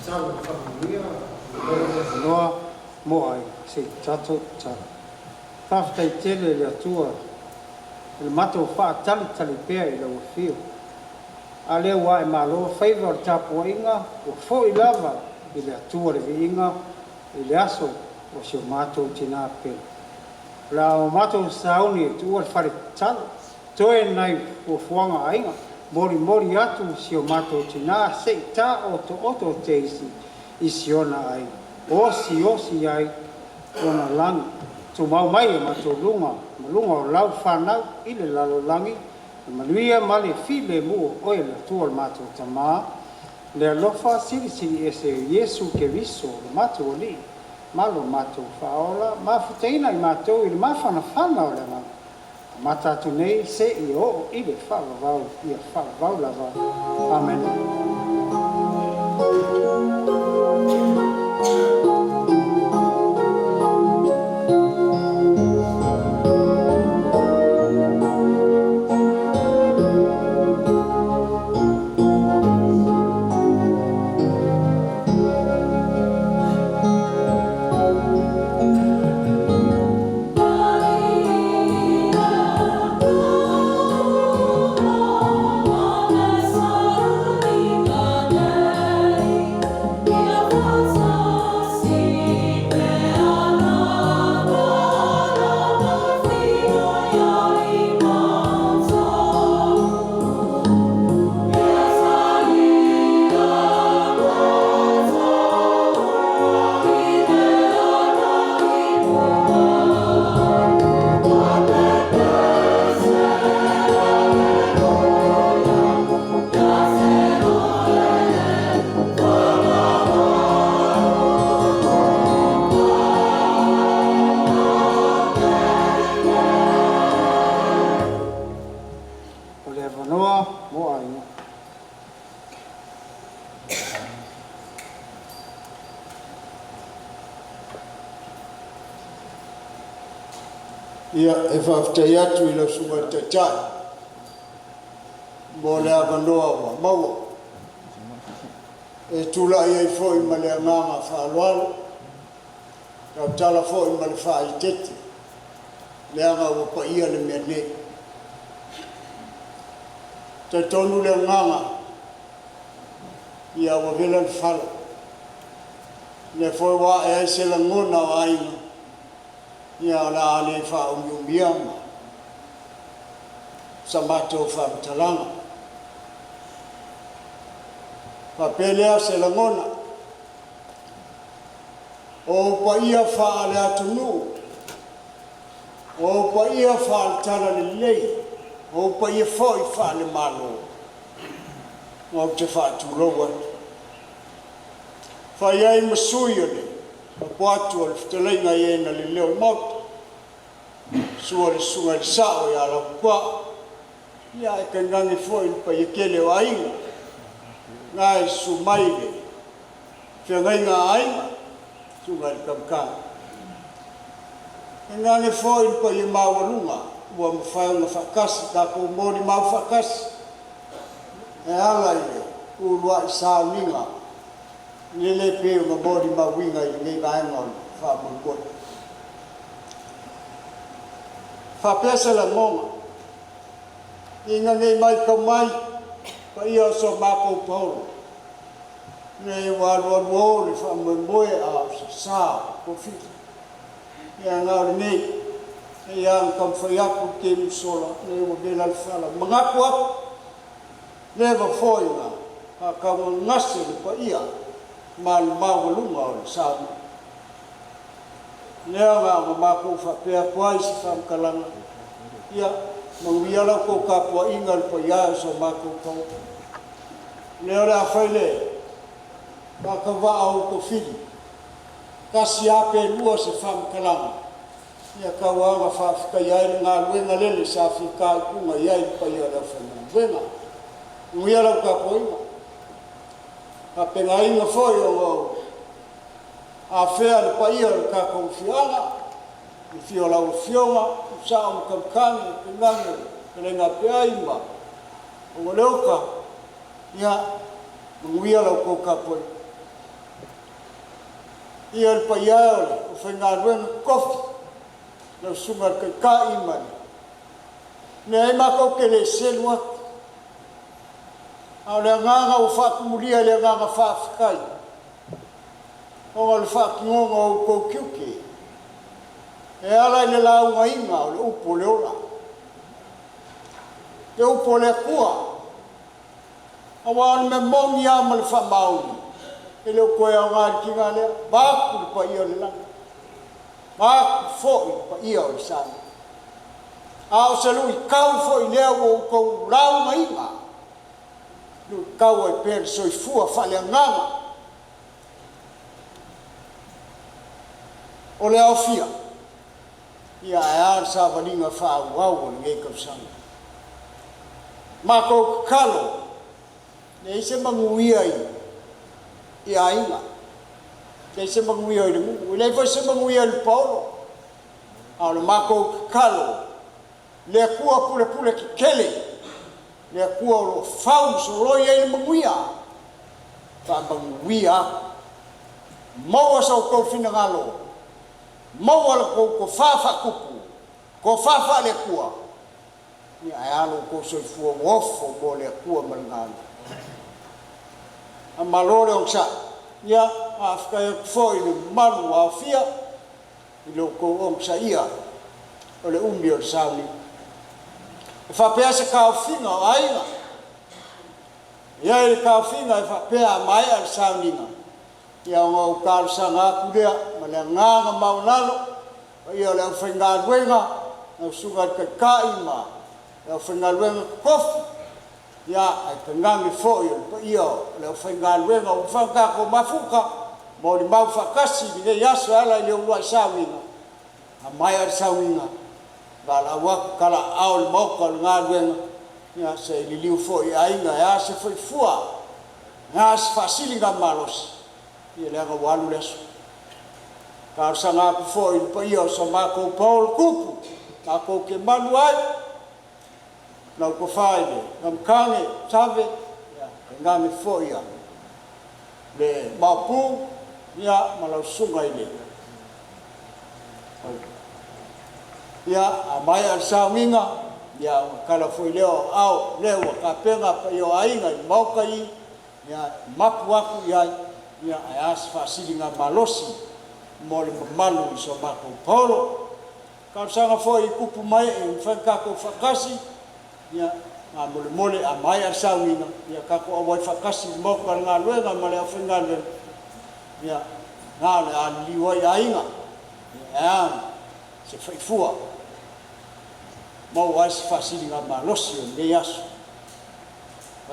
Sau whakamuia, noa mo ai, se tato ta. Whawhtai tele le atua, le mato wha tali pea I lau whio. A lea wa malo whaiva o tapo inga, o fo I lava I le atua le inga, I le aso o sio mato tina pea. La o mato sauni e tua le whare tala, toe nai o fuanga ainga, mori atu sio mato tina, se ta oto te isi, I siona ai. Osi ai, ona langi. Tu mau mai e mato lunga o lau whanau I le lalo langi, manuia male file mua oe le tua le mato tamā, le alofa siri e se Yesu ke viso le mato o li, malo mato whaola, mawhutaina I mato I le mawhanawhana o le mana. Matatu nei se I o I le whalavau lava. Amen. Ia e whaftai atu I lau sunga te tai. Mo le avanoa wa maua. E tula I foi ma le nganga whaaloalo. Kau tala foi ma le whai tete. Le anga wa pa ia le mea ne. Te tonu le nganga. Ia wa vela le whala. Le foi wa e aise la ngona o ainga. Ia la ale fa umia samato fa talanga fa pelea se la ngona o pa ia fa ale atunu o pa ia fa tala le lei o pa ia foi fa le malo o te fa tu lowa fa ia masuia po atu al ftelenga ye na le leo mot sua le sunga le sao ya la pa ya e ngangi foi pa ye kele wa inga ngai su maile fe ngai ngai sunga le kamka ngangi foi pa ye mawalunga wa mfai na fakasi ta ko mori ma fakasi e ala ye u lua sa ninga Nile peo ma bodi ma winga I ngai vaengon fa mongkot. Fa pesa la monga. Inga ngai mai ka mai pa ia so mako paulo. Ngai wa le fa mmoe a sa ko fit. Ia ngau nei. Ia kam fa ya ko tem sola ngai wa bela fala. Mangaku ap. Never foina. Ha ka ngase pa ia. Mal lunga o sa lea nga mako fa pea kwai si fam kalanga ia mangiala ko ka po ingal po ya so mako ko lea la faile ka ka va au ko fili ka sia pe lua se fam kalanga ia ka wa fa ka ya nga wenga lele sa fi ka ku nga ya pa ya la fa wenga mangiala ka po inga a penga inga foi o a fea le paia le ka konfianga I fio la o fionga sa o kamkani penanga penga pea ima o leuka ia nguia la ko ka poi ia le pa ia ole o whaingaruenga kofi na sunga kai ka imani ne ai mako ke le selu atu au le nganga o whakumuria le nganga whaafikai o le whakingonga o koukiuke e ala le launga inga o le upo le ola te upo le kua awa me mongi ama le whamauni e leo koe au ngāri ki ngā lea bāku le pa ia le langa bāku fōi pa ia o le sāni ao se lui kau fōi lea o kou launga inga lui kau ai pēr soifua whale nganga o le awhia ia e ar sa walinga whāu au o le ngei kausanga mako kalo ne ise manguia i ainga ne ise manguia i le ngu le fo ise manguia i le paulo au le mako kalo le kua pule pule ki kele le kua lo fau so lo ia i le manguia fa manguia maua sa o kou fina ngalo maua le ko fafa kuku ko fafa le kua ni ai alo ko soifua wofo mo le kua malangalo a malore o sa ia afka e foi le malu a fia i lo ko o sa ia o le umi o sauli e fa pea se ka finga ai ia e ka finga e fa pea mai al saulinga ia o ka sanga kulia ma le nganga maulalo ia le fenga wenga na suga ka kaima le whaingaluenga kofi ia ai ka ngangi fōi pa ia le whaingaluenga o whankako mafuka mo li mau whakasi ni ngei aso ala i leo lua sawinga a mai ar sawinga ka la waku kala ao le mauka le ngaluenga ia se li liu fōi ainga ia se fōi fua ia se whasilinga malos ia le anga walu leso ka arsanga ku fōi pa ia o sa mako Paul kupu mako ke manu ai na ko faile na mkange save nga me foia le mapu ya malau sunga ile ya amai al saminga ya kala foi leo au leo ka penga pa yo ainga mauka i ya mapu aku ya as fasilinga malosi mole malu so mako polo ka sanga foi kupu mai e fanka ko fakasi ia a mole mole a mai ar sawina ia ka ko awai fakasi mo ka nga luenga male afinga le ia nga le a liwa ainga ia se foi fua mo was fasilinga malosio le yaso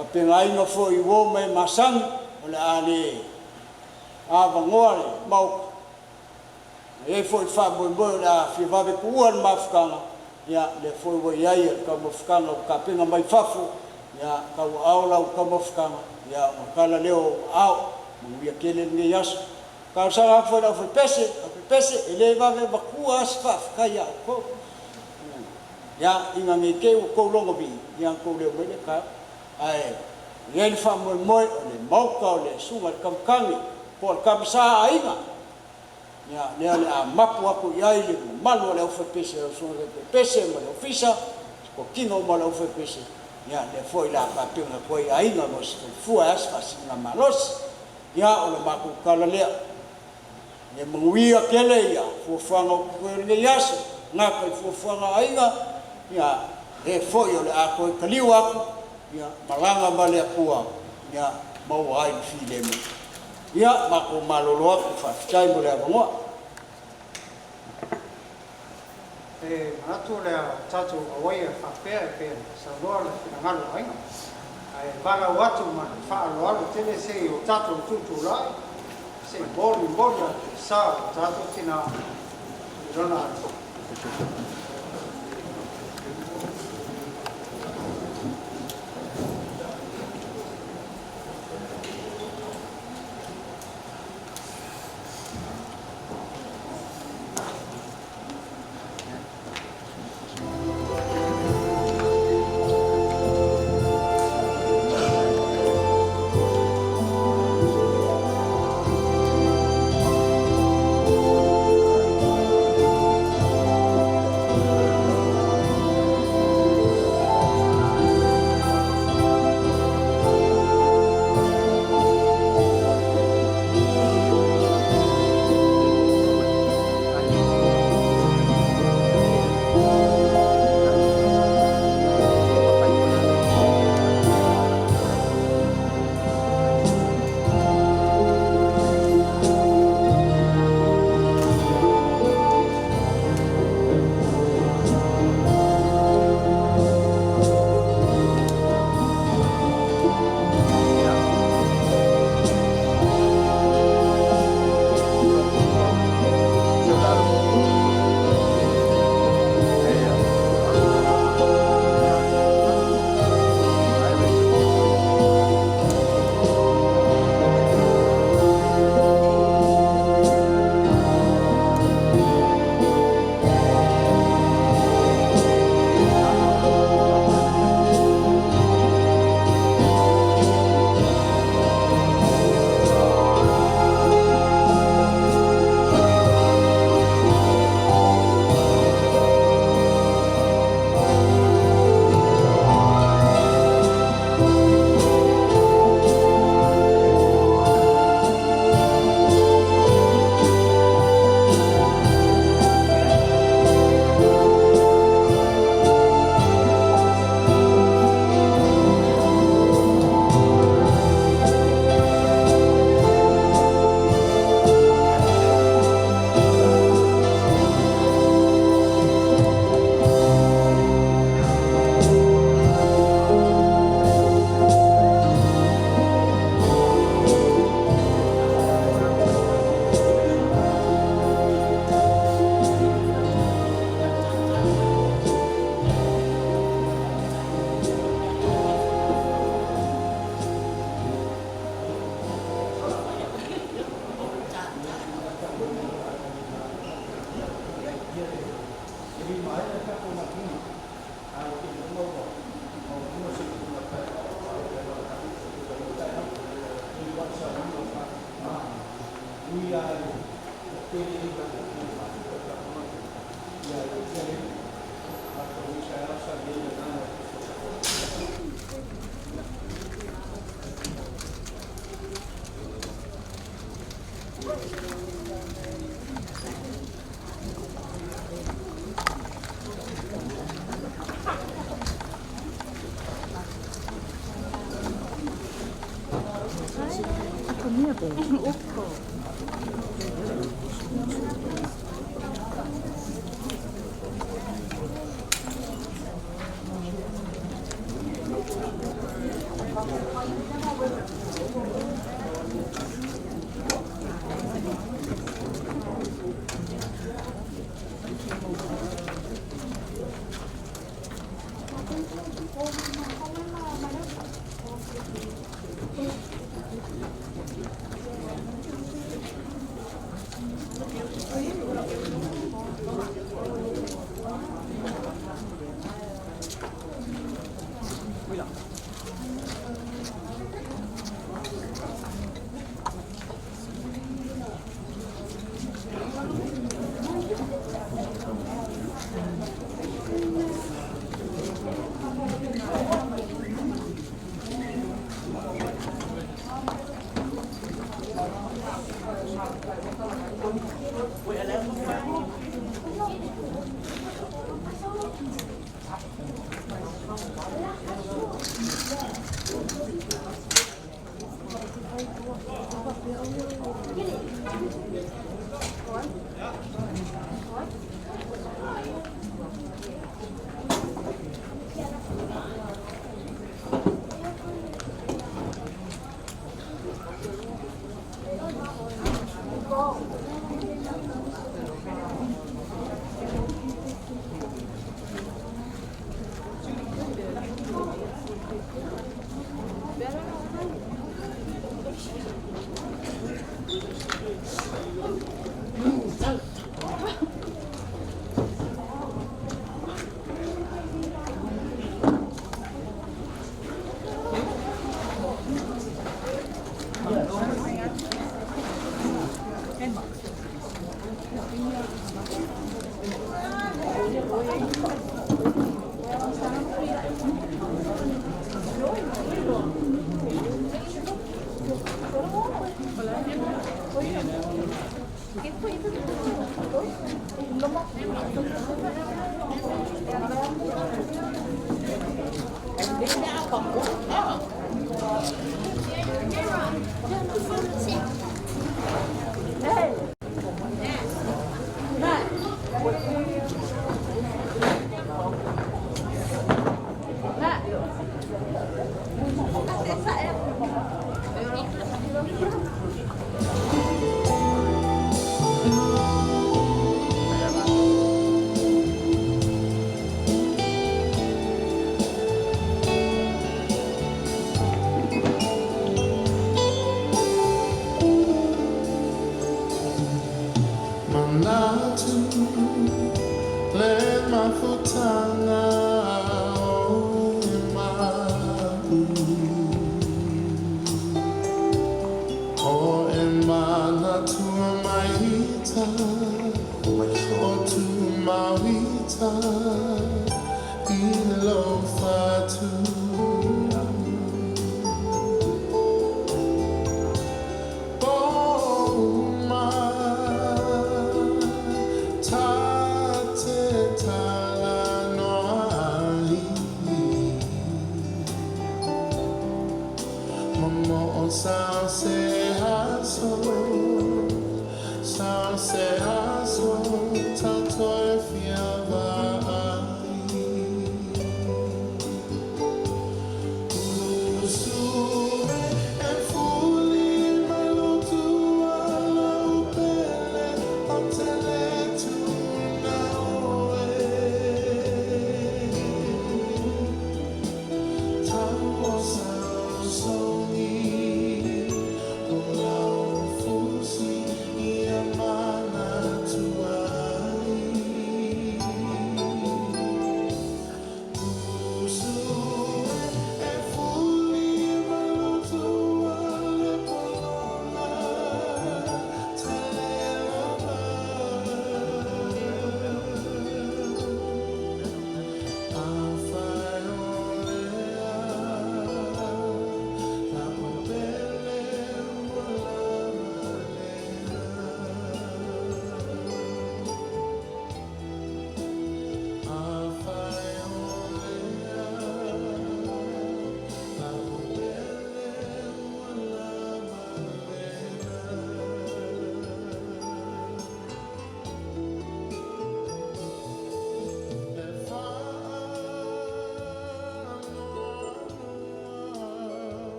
a pengai no foi wo mai masang ole ale a vangore mo e foi fa bo la fi va be kuan mafkanga ia le foi wo ia ka mafkanga ka penga mai fafu ia ka aula ka mafkanga ia kala leo au mo ia kele nge yaso ka sa foi la foi pese ele va be bakua asfaf ka ia ko ia inga nge ke ko longo bi ia ko le mo le ka ai ia fa mo le mauka le suma kamkangi por kamsa ainga ya le a mapu aku ia ile malu le ofe pese so le pese mo le ofisa ko kino mo le ofe pese ya le foi la pa pe na ko ia inga mo se fua as fasinga malos ya o le maku kala le e mungui akele ia fu fanga ko le yaso na ko fu fanga ainga ya e foi o le a ko kaliwa aku ya malanga male akua ya mau ai file mo ia mako malolo ku fa tai mo le amo e atu le tatu awai fa pe sa loa le ngalo ainga ai bala watu ma fa loa le tele se o tatu tutu lai se boli sa tatu tina rona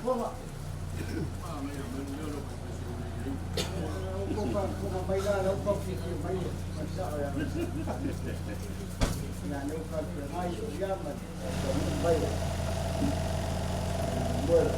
fonga. Kung may lalaw pa piti may masaya. Nanaw ka may yaman. May. Well.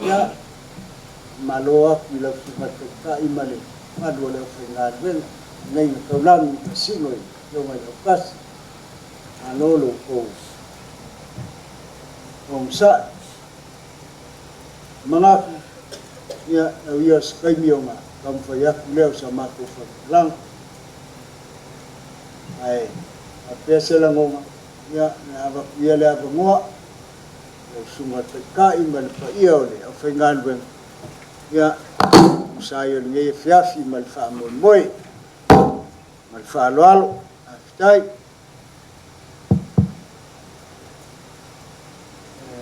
Ya maloa bila kita imale madu le fengar ben nei kaulan silo yo mai okas alolo ko sa mga ya ya skai mioma kam fayak leo sama ko lang ai apese lango ya na ba ya le ba mo suma ka imal pa iyo le fengar ben ya saya ngai fiafi mal fa moi mal fa lo aftai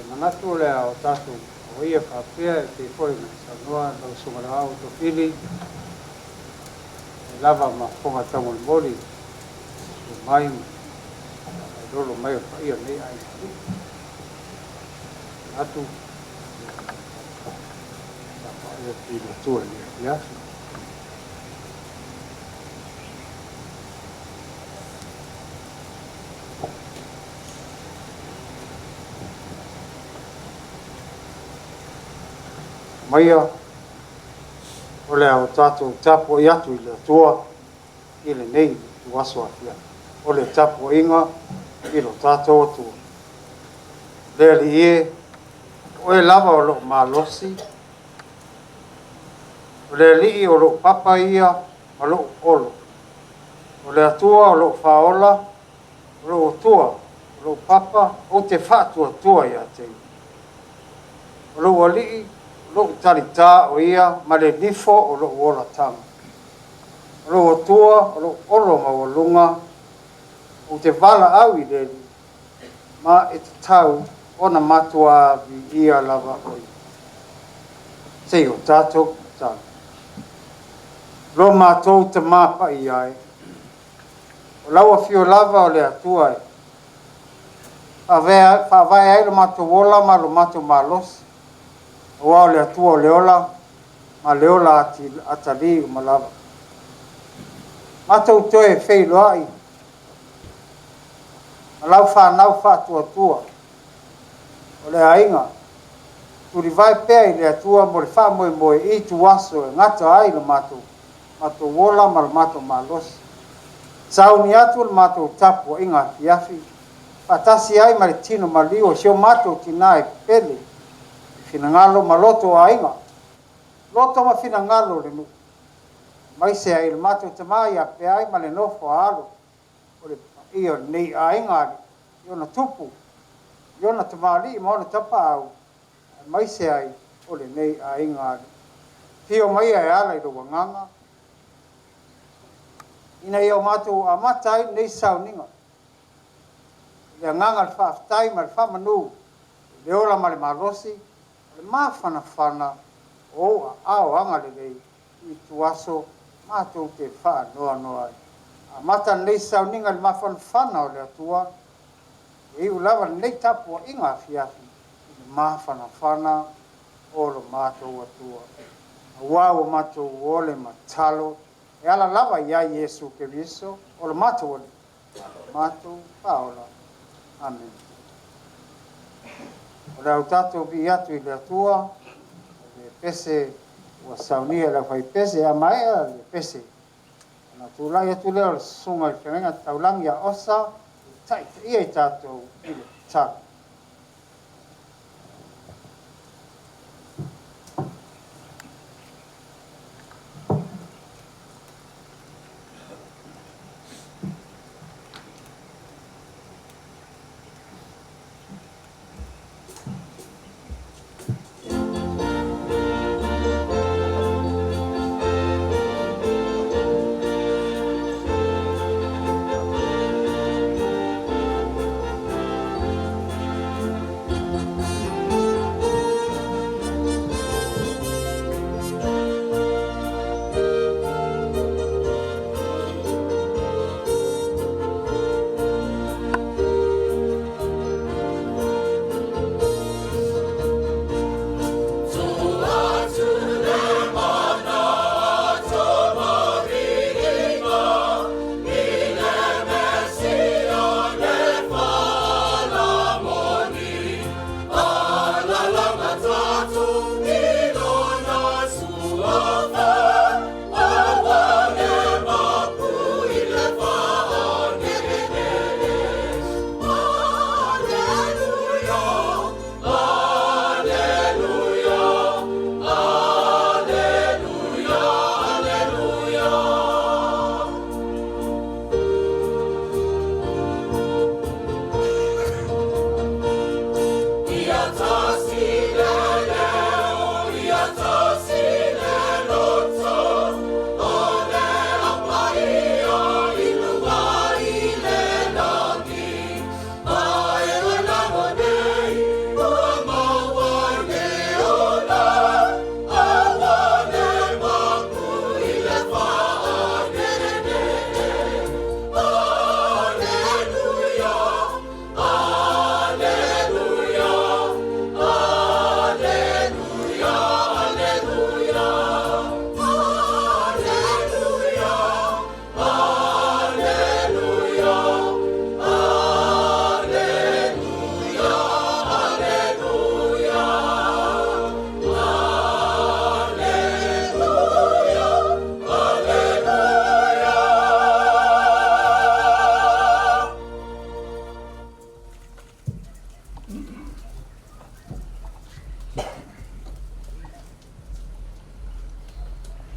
manatu le o tatu o ia fa pia te foi sa noa no suma la auto fili lava ma fonga tamol moli mai dolo mai fa ia nei ai atu ya pila tua ya Maia o le au tātou tapo i atu i le tua i le nei tu aso atia. O le tapo inga i lo tātou atua. Le li e o e lava o lo malosi. O le li o lo papa ia o lo olo. O le atua o lo faola o lo tua o lo papa o te whātua tua ia te. O lo ali lo tarita o ia ma le nifo o lo ola tama. O lo tua o lo olo mawalunga o te wala au i le ma e te tau ona matua vi ia lava oi. Sei o tātou tātou. Lo mātou te māpa i ai. O laua fio lava o le atua e. Whawai ai lo mātou ola ma lo mātou mālos. Oa o le atua o le ola, ma le ola atali o malawa. Mātou toe whei loai. Malau whanau whātua. O le ainga. Turi vai pēa i le atua mo le whamoe i tu aso e ngata ai lo mātou. Mātou ola ma lo mātou mālos. Sauni atu le mātou tapu inga fiafi. Patasi ai ma le tino malio sio mato tinai pele finangalo maloto ainga loto ma finangalo le nu mai se ai mato tamai a pe ai ma le nofo alo o le io nei ainga io na tupu io na tamali mo na tapa au mai se ai o le nei ainga tio mai ai ala i do nganga ina io mato amatai nei sauninga le nganga le whaftai ma le whamanu le ola ma le marosi le mawhanawhana o ao anga le lei i tuaso mātou te wha noa ai. A mata nei sauninga le mawhanawhana o le atua e iu lava nei tapua inga fiafi i le mawhanawhana o lo mātou atua. A wau mātou o le matalo e ala lava ia Yesu ke viso o lo mātou ole. Mātou paola. Amen. O le au tātou vi atu i le atua, le pese ua saunia le whai pese a mai a le pese. Ana tūlai atu leo le sunga i whenga taulangi a osa, ia i tātou i le tātou.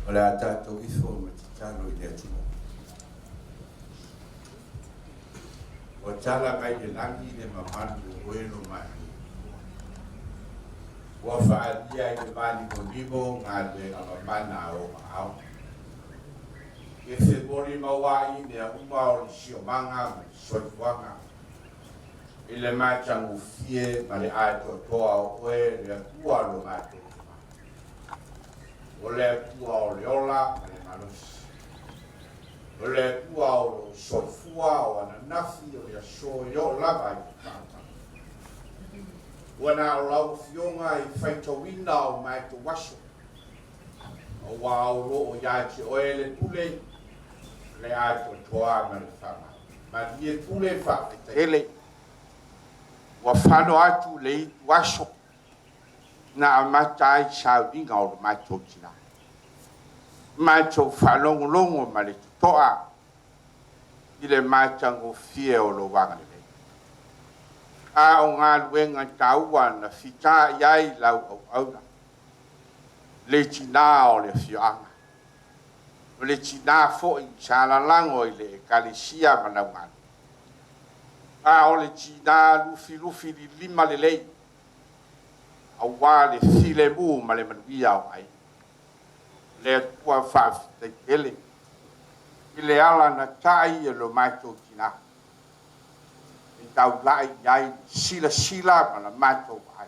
O le a tātou ifo ma te talo i le atua. O tala kai le langi le mamandu o eno mai. Ua whaalia i le mani ko limo ngā le amamana o maau. E se mori mawai ne a uma o le siomanga ma le soifuanga. I le mātangu fie ma le ae toa o oe le atua lo mātou. O le atua o le ola ma le malusi. O le atua o lo soifua o ananafi o le aso i o lava i tātanga. wana o lau fionga I whaitawina o mai to waso. O wā o ro o iati o ele pule le ato toa ma le whama. Ma lie pule whawhita ele wa whano atu le I waso na amatai sauringa o le mai to tina. Mai to whanongolongo ma le toa I le mai tango fie o lo wanga le. A o ngā luenga taua na whita iai lau au auna. Le tina o le whioanga. O le tina fo I salalango I le kalisia manau ngānu. A o le tina lufi li lima le lei. A wā le file mu ma le manuia o ai. Le atua whawhita ele. I le ala na tai e lo maito tina. Tau lai iai sila ma la mātou ai.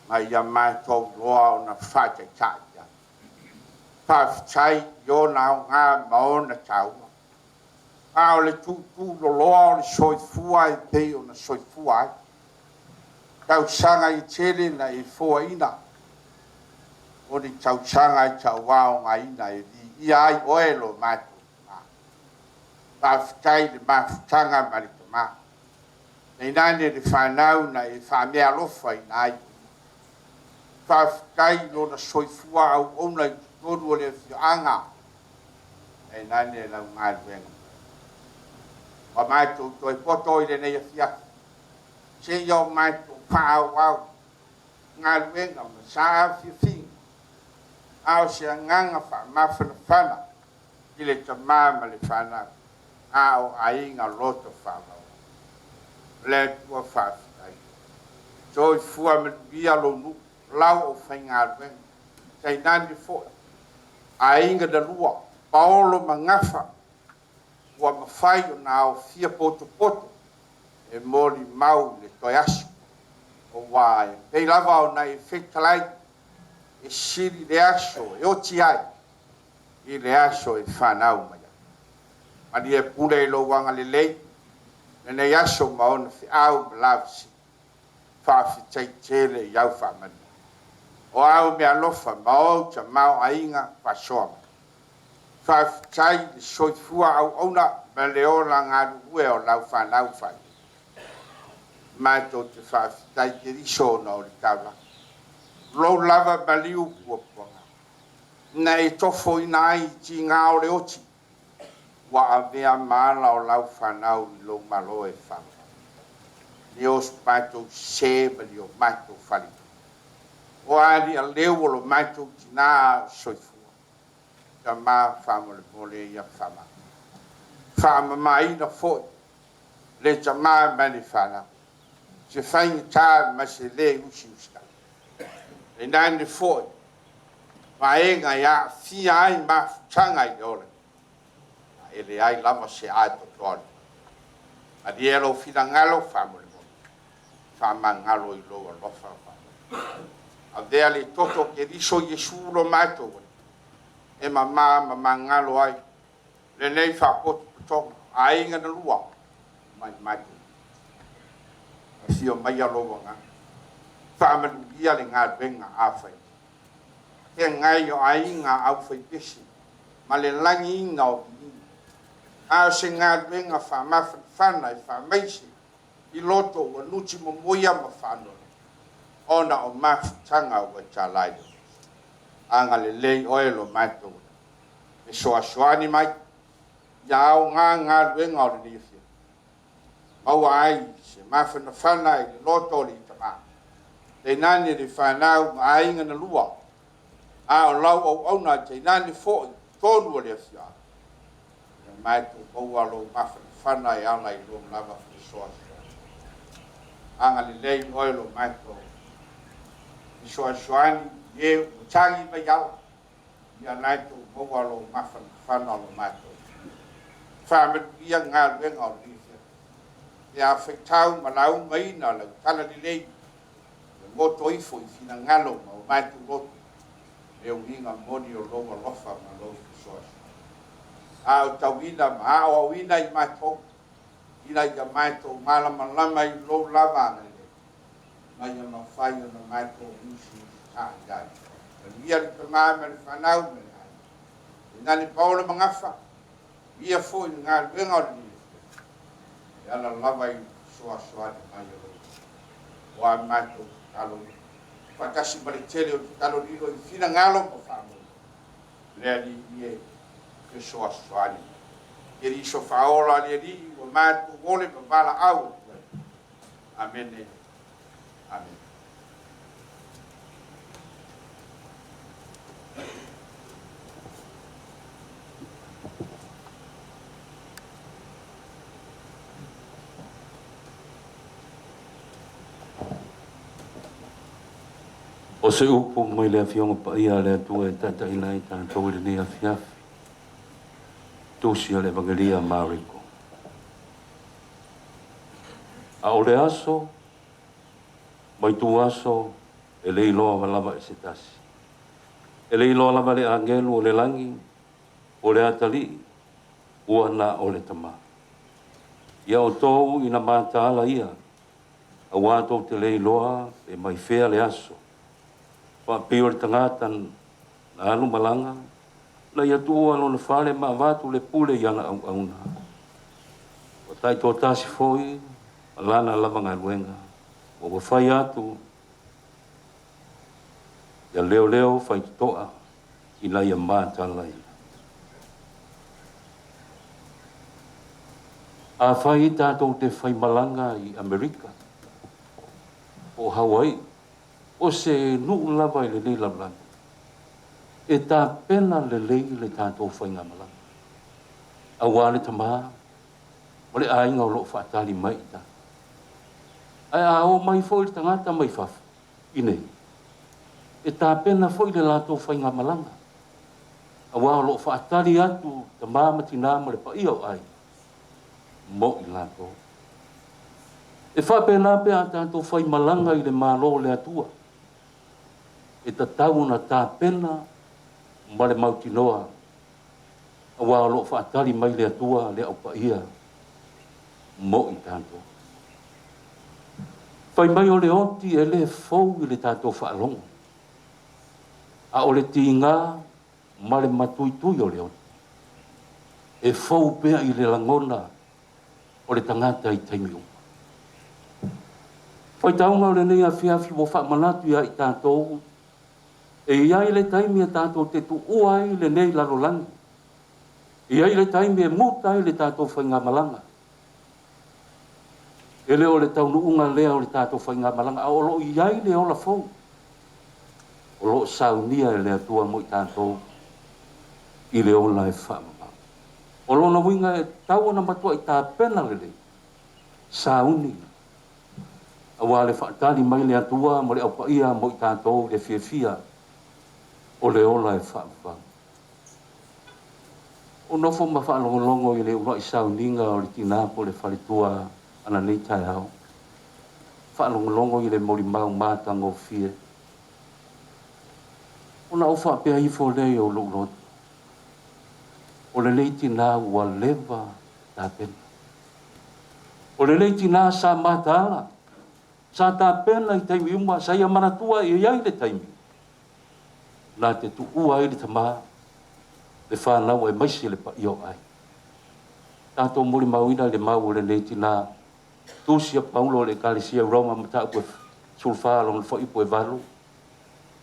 Ma ia mātou roa o na whātai tai ia. Whawhitai I o nao ngā maona tauma. A o le tūtū loa o le soifua I pei o na soifua ai. Tau sanga I tele na I fua ina. O ni tau sanga I tau wao ngā ina I vi iai oelo mātou. Whawhitai le mawhutanga ma le ma nei nane le whanau na e whamea lofa I nai. Whawhitai no na soifua au ona I tonu o le whioanga. Nei nane lau ngā ruenga. Wa mātou toi poto I le nei a whiaki. Se iau mātou whaau au. Ngā ruenga ma saa whiwhinga. Ao se nganga whamawhana whana. I le tamama le whanau. Ao ainga loto whanau. Le tua whawhitai. Toi fua me bia lo nu, lau o whainga ruenga. Kei nani fo. A inga da lua, paolo mangafa. Ua mawhai o na o fia poto. E mori mau le toi asu. O wai. Pei lava o na e whetalai. E siri le aso, e oti ai. I le aso e whanau mai. Mani e pule lo wanga le lei. Nene yaso maona fi au mlavisi. Whawhitai tele I au whamani. O au mea lofa mao ta mao ainga whasoa. Whawhitai le soifua au ona me leola ngāru ue o lau whanau whai. Mato te whawhitai te riso na o le taula. Lou lava maliu kua puanga. Na e tofo ina ai ti ngā o le oti. Wa avea maala o lau whanau I lo malo e whanau. Ni os mātou se ma ni o mātou whali. O ari a leo o lo mātou tina soifua. Ka mā whamole mole ia whama. Whama mai na fōi. Le ta mā mani whanau. Se whainga tā ma se le usi uska. E nani fōi. Ma e ngai a fia ai ma futanga I ole. Ele ai lama se ato tole. A dielo fina ngalo famole mo. Fama ngalo I loa lofa. A dea le toto ke riso Yesu lo mato. E mama ngalo ai. Le nei fa poto tonga. A inga na lua. Mai mato. A sio mai a loa nga. Fama ia le ngā venga a fai. Ke ngai o a inga au fai pesi. Ma le langi inga o a se ngā venga whana I whamaisi I loto wa nuti mo moia ma whano. Ona o mawhutanga wa tālaida. Anga le lei oelo mato. E soa soani mai. Ia au ngā venga o le nifia. Maua ai se mawhana whana I loto li tama. Te nani li whanau ma ainga na lua. A o lau au auna te nani fo tonu o le fia. Mai tu maua lo mawhana I ana I lo lava fi soa. Anga li lei oelo mai tu. I soa soani e utangi mai ala. Ia nai tu maua lo mawhana lo mai tu. Whamet ia ngā renga o lifia. Ia whaitau malau mai na lau tala li lei. Moto ifo I fina ngalo ma o mai tu lotu. E uninga moni o longa lofa ma lo fi soa. A tawina ma o wina I mato ina I mato malama lama I lo lava mai ma fai na mai ko usi sa ya ia le panga me le fanau me na ni paulo mangafa ia foi nga lenga ni ya la lava i soa soa de mai wa mai ko talo pakasi bale tele o talo lilo i fina ngalo po famo le ali ie ke soa soa ni iri so faola ali o mai ko vole pa bala au amen amen. O se upo mai le afionga pa ia le atua e tata ina i tātou le ni afiafi. Tusi o le Evangelia Mariko. A o le aso, mai tu aso, e le iloa walava e se tasi. E le iloa lava le angelu o le langi, o le atali, ua na o le tama. Ia o tou ina mātala ia, a wātou te le iloa e mai fea le aso. Wa pio le tangata na anu malanga, na ia tua alo na whale ma watu le pule iana au auna. Wa tai tō tasi foi, alana lava ngā luenga. Wa whai atu, ia leo leo whai toa, i la ia mātalai. A whai tātou te whai malanga i Amerika, o Hawaii, o se nuu lava i le lei lamlanga. E tā pena le lei le tātou whainga malanga. A wāle tamā, o le ainga o loo whaatali mai ta. Ai a o mai fo i tangata mai whafu, inei. E tā pena fo i le lātou whainga malanga. A wā o loo whaatali atu tamā matina ma le pa ia o ai. Mo i lātou. E whapena pe a tātou whai malanga i le mālo le atua. E ta tau na tā pena ma le mautinoa. A wā lo whaatari mai le atua le au pa ia. Mo i tātou. Whai mai o le oti e le fau i le tātou whaalongo. A o le tinga ma le matuitui o le oti. E fau pea i le langona o le tangata i taimiu. Whai taunga o le nei a whiawhi wo whaamanatu ia i tātou. E iai le taimi e tātou te tu uai le nei lalolangi. Iai le taimi e mutai le tātou whainga malanga. E leo le taunu unga lea o le tātou whainga malanga. A olo iai le ola fau. Olo saunia e le atua mo i tātou. I le ola e whaamama. Olo na winga e tau na matua i tā pena le le. Sauni. A wale whaatani mai le atua mo le au pa ia mo i tātou le fia. O le ola e whaamwhang. O nofo ma whaalongolongo i le ura i sauninga o le tinapo le whalitua ana nei tai hao. Whaalongolongo i le mori mau mātango fie. O na o whaapea i fo lei o lukot. O le nei tina ua lewa tā pena. O le nei tina sa mātala. Sa tā pena i taimi uma, sa ia manatua i iai le taimi. Nā te tu ua i le tamā, le whānau e maisi le pa io ai. Tātou mori mauina le mau le nei tina, tūsia paulo le kalisia Roma mata koe sulwha along le whaipo e walu.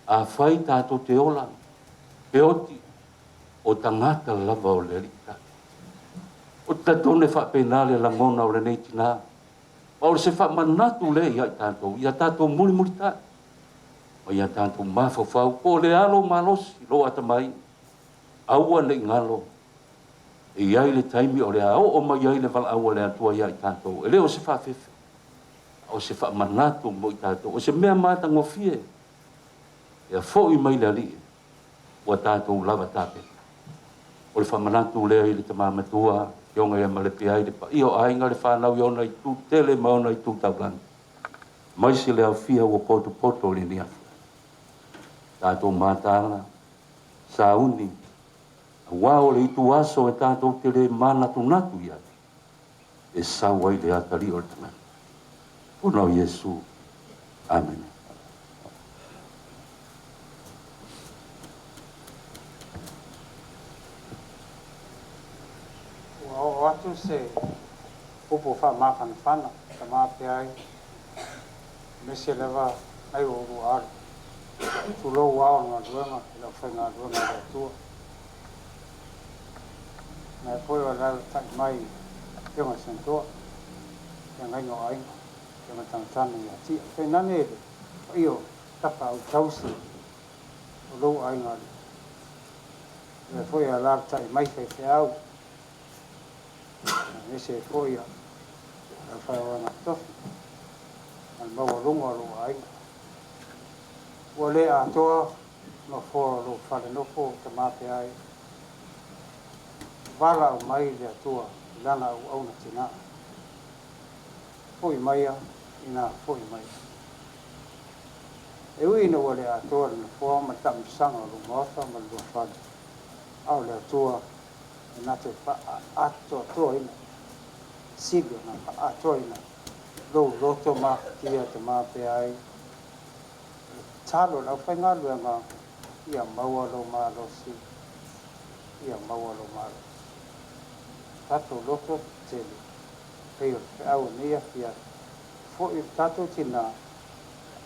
A whai tātou te ola, pe oti, o tangata lava o le rita. O tatone whapena le langona o le nei tina, o le se whamanatu le ia i tātou, ia tātou muli muli tā. O ia tātou mawhawhau, o le alo malosi, lo atamai, aua le ngalo. E iai le taimi o le ao, o mai iai le wala aua le atua ia i tātou. E leo se whawhewhe. O se whamanatu mo i tātou. O se mea mata ngofie. E a fo i mai le ali. O tātou lava tāpe. O le whamanatu lea i le tamamatua, yonga ia malepe ai le pa. Io ainga le whanau iona i tū tele maona i tū taulan. Mai se le au fia o poto le ni afu. Tātou mātala, sauni, wao le itu aso e tātou te le mānatu natu ia. E sawai le atari o le tangata. Punau Yesu. Amen. O atu se upo fa mafana fana ta mape ai mese leva ai o ruar tu lo wa no ruama la fenga ruama da tu na foi la ta mai yo ma sento ya ngai no ai ya ma tan tan ya ti fe na ne io ta fa u tausi o lo ai ngai na foi la ta mai fe fe au ese foi a fa na to al bawa lungo lo ai wale a to no fo lo fa no fo te mape ai vala mai le tua lana au na tina foi mai ina foi mai e ui no wale a to no fo ma tam sanga lo mo fa ma lo fa au le tua na te fa ato to ina sigo na fa ato ina lo to ma kia te mape ai talo la fa nga lo nga ia maua lo ma lo si ia maua lo ma tato loto tele peo au nia fia fo i tato tina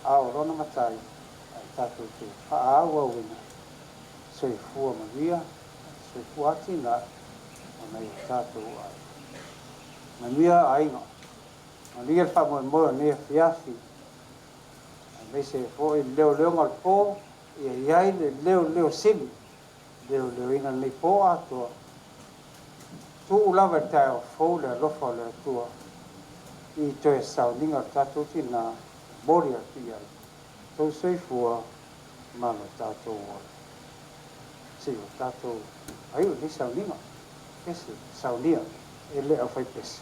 au rona matai tato te fa awa wina soi fua ma via soi fua tina ona i tato ai ma mia ainga ma nia fa mo nia fiafi me se fo i leo ngal po ia ai le leo sim leo ina nei po ato tu lava tau fo le lofa le tua i te sauninga tato tina boria tia to sei fua mana tato wa si tato ayo ni sauninga ese saunia ele a fai pes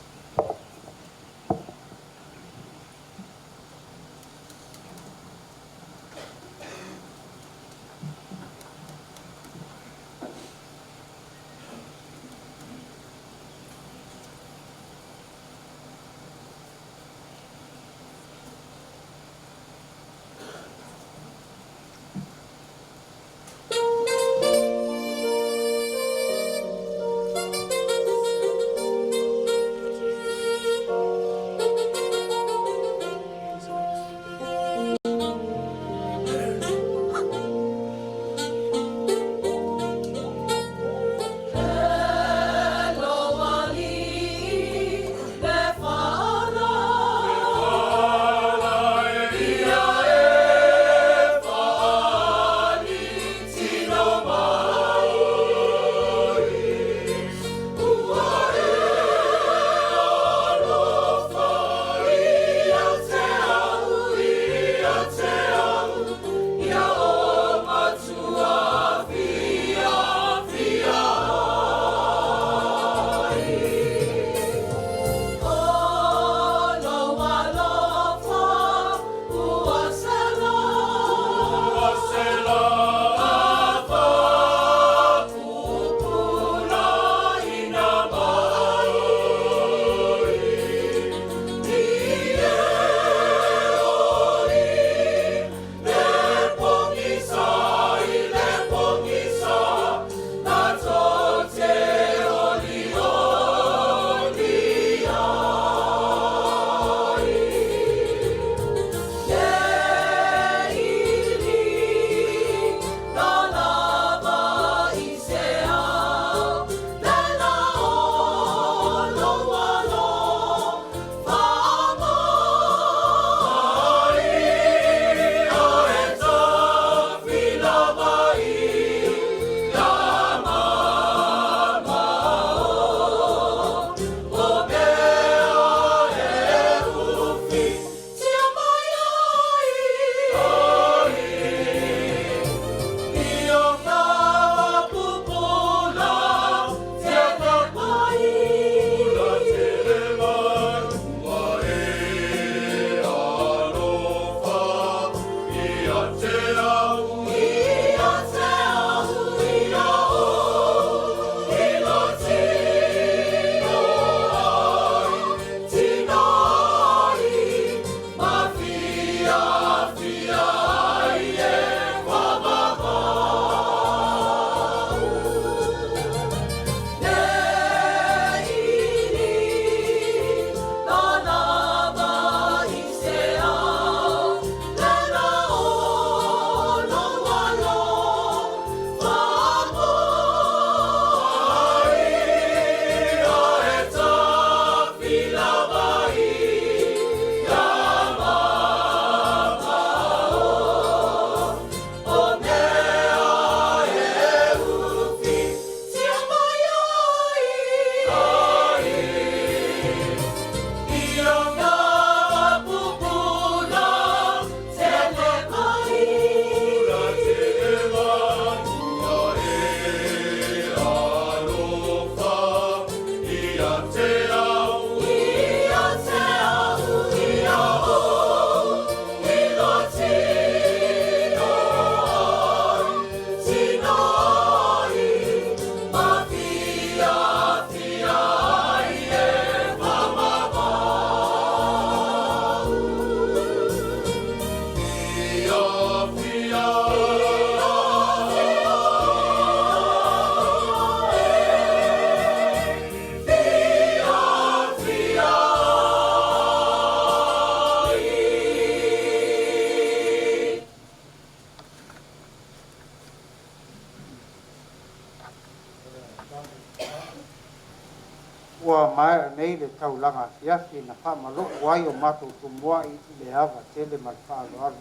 mai nei le taulanga fiafi na fa malo wai o mato tu moa I le ava tele mal fa lo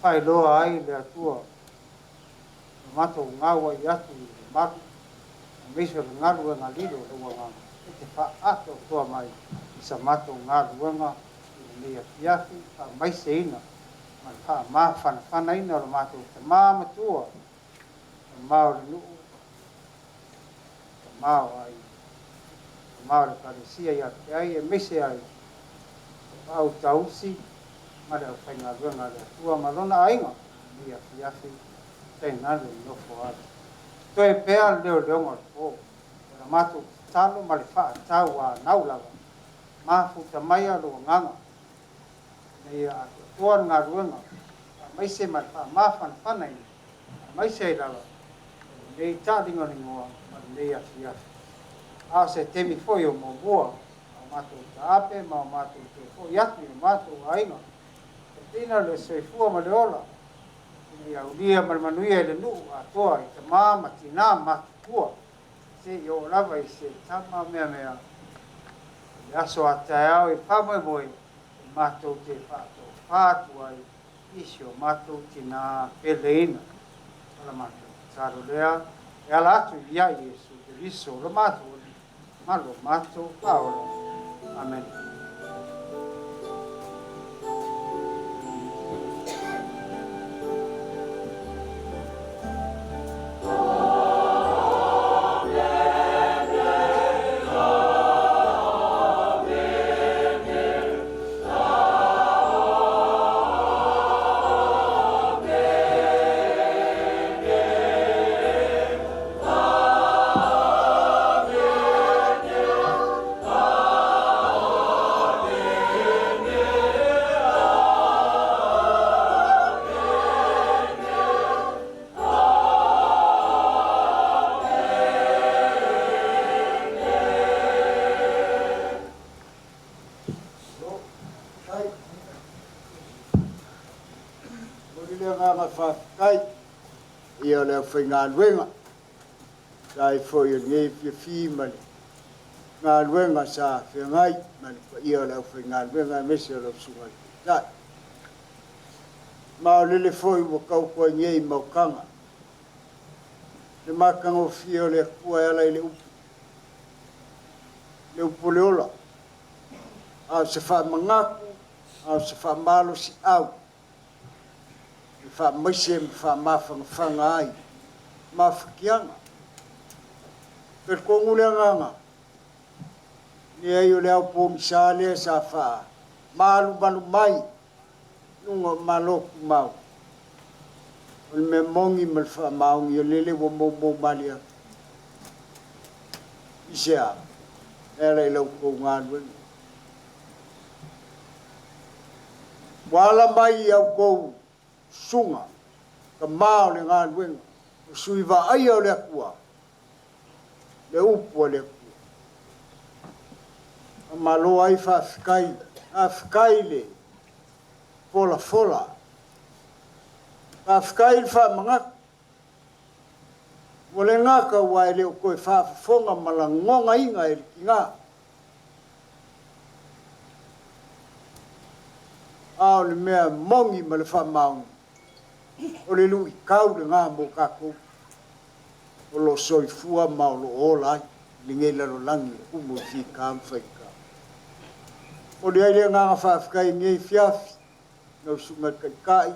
fai lo ai le atua mato ngawa yatu mat miso ngalu nga lido lo nga te fa ato to mai sa mato ngalu nga le fiafi fa mai seina mal fa ma fa ina lo mato ma matua ma lu ma ai ma le parecia ia que ai e mise ai au tausi ma le whainga runga le tua marona ainga ia fiafi tēnā le no foara to e pea leo leonga o la matu talo ma le wha tau a naulawa ma futa mai a lo nganga nei a toa ngā runga mai se ma wha ma whanwhana ina mai se rawa nei tāringa ni ngoa ma nei a fiafi a se temi foi o mo bua o mato tape ma o mato te foi atu o mato ainga tina le se fua ma le ola ni au dia mal manuia le nu a toa I te mama tina ma tua se yo lava I se tama mea le aso a taeao I pamo moi mato te fato fatu ai isi o mato tina peleina ola mato saro lea e ala atu ia Yesu te riso lo mato malo mato paolo amen ia le whainga luenga tai foi nge fi man ngā luenga sa whengai man ia le whainga luenga mese le sungai tai ma lele foi wa kau ko nge maukanga le makanga o fio le kua ala le upu le ola a se wha mangaku a se wha malo si au fa maise fa mafanga ai mafikianga per kongulenga ni ayo le au misale sa fa malu mai nungo maloku mau ol me mongi mal fa mau yo lele wo mo malia isia ele lo ko ngan wala mai au ko sunga ka mau le ngā luenga o sui wa ai au le kua le upo le kua a malo ai wha whikai le fola wha whikai le wha mangaka mo le ngaka wai le o koe wha fonga malangonga inga e ki ngā ao le mea mongi ma le wha maungi o le lui kau le ngā mō kako o lo soifua ma o lo olai le ngei lalo langi umo fi kam whaika o le aile ngā whawhikai ngei fiafi nau sunga kai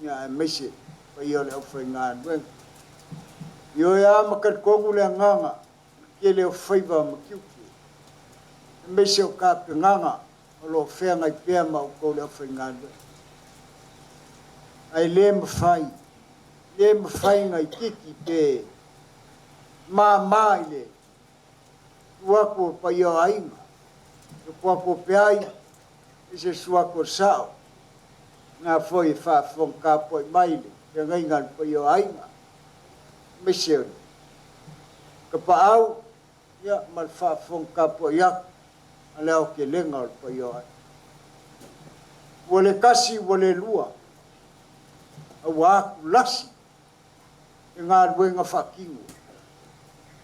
ngā e meise pa ia le au whai ngā nuenga io e ama kat kongu le nganga ke le o whaiva ma kiuki meise o ka pe nganga o lo whenga I pēr ma o kou le au whai ngā nuenga ai le mawhai ngai kiki pe mai le tuako pa ia ainga tuako pe ai ese suako sao ngā foi wha whonka poi mai le ke ngai ngan pa ia ainga meseo ka pa au ia mal wha whonka poi ak aleo ke lenga pa ia ai wale kasi wale lua awa aku lasi e ngā ruenga whakingu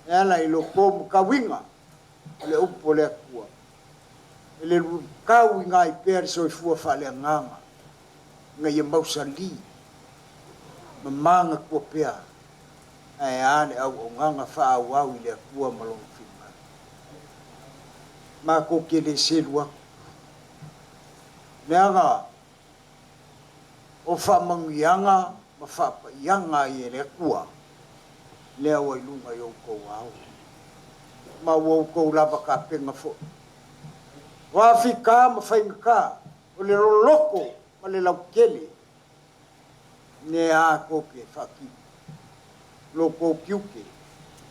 e ala I lo kōmu kawinga le upo le kua le lu kau ngai per so fu fa le nganga ngai mau sali mamanga ko pea ai ane au nganga fa au le kua malong fima ma ko ke le selua nanga o fa mangianga ma fa yanga ye le kua le au lunga yo ko au ma wo ko lava ka penga fo wa fika ma fai ka o le loko ma le lau kele ne a ko ke faki loko kiuke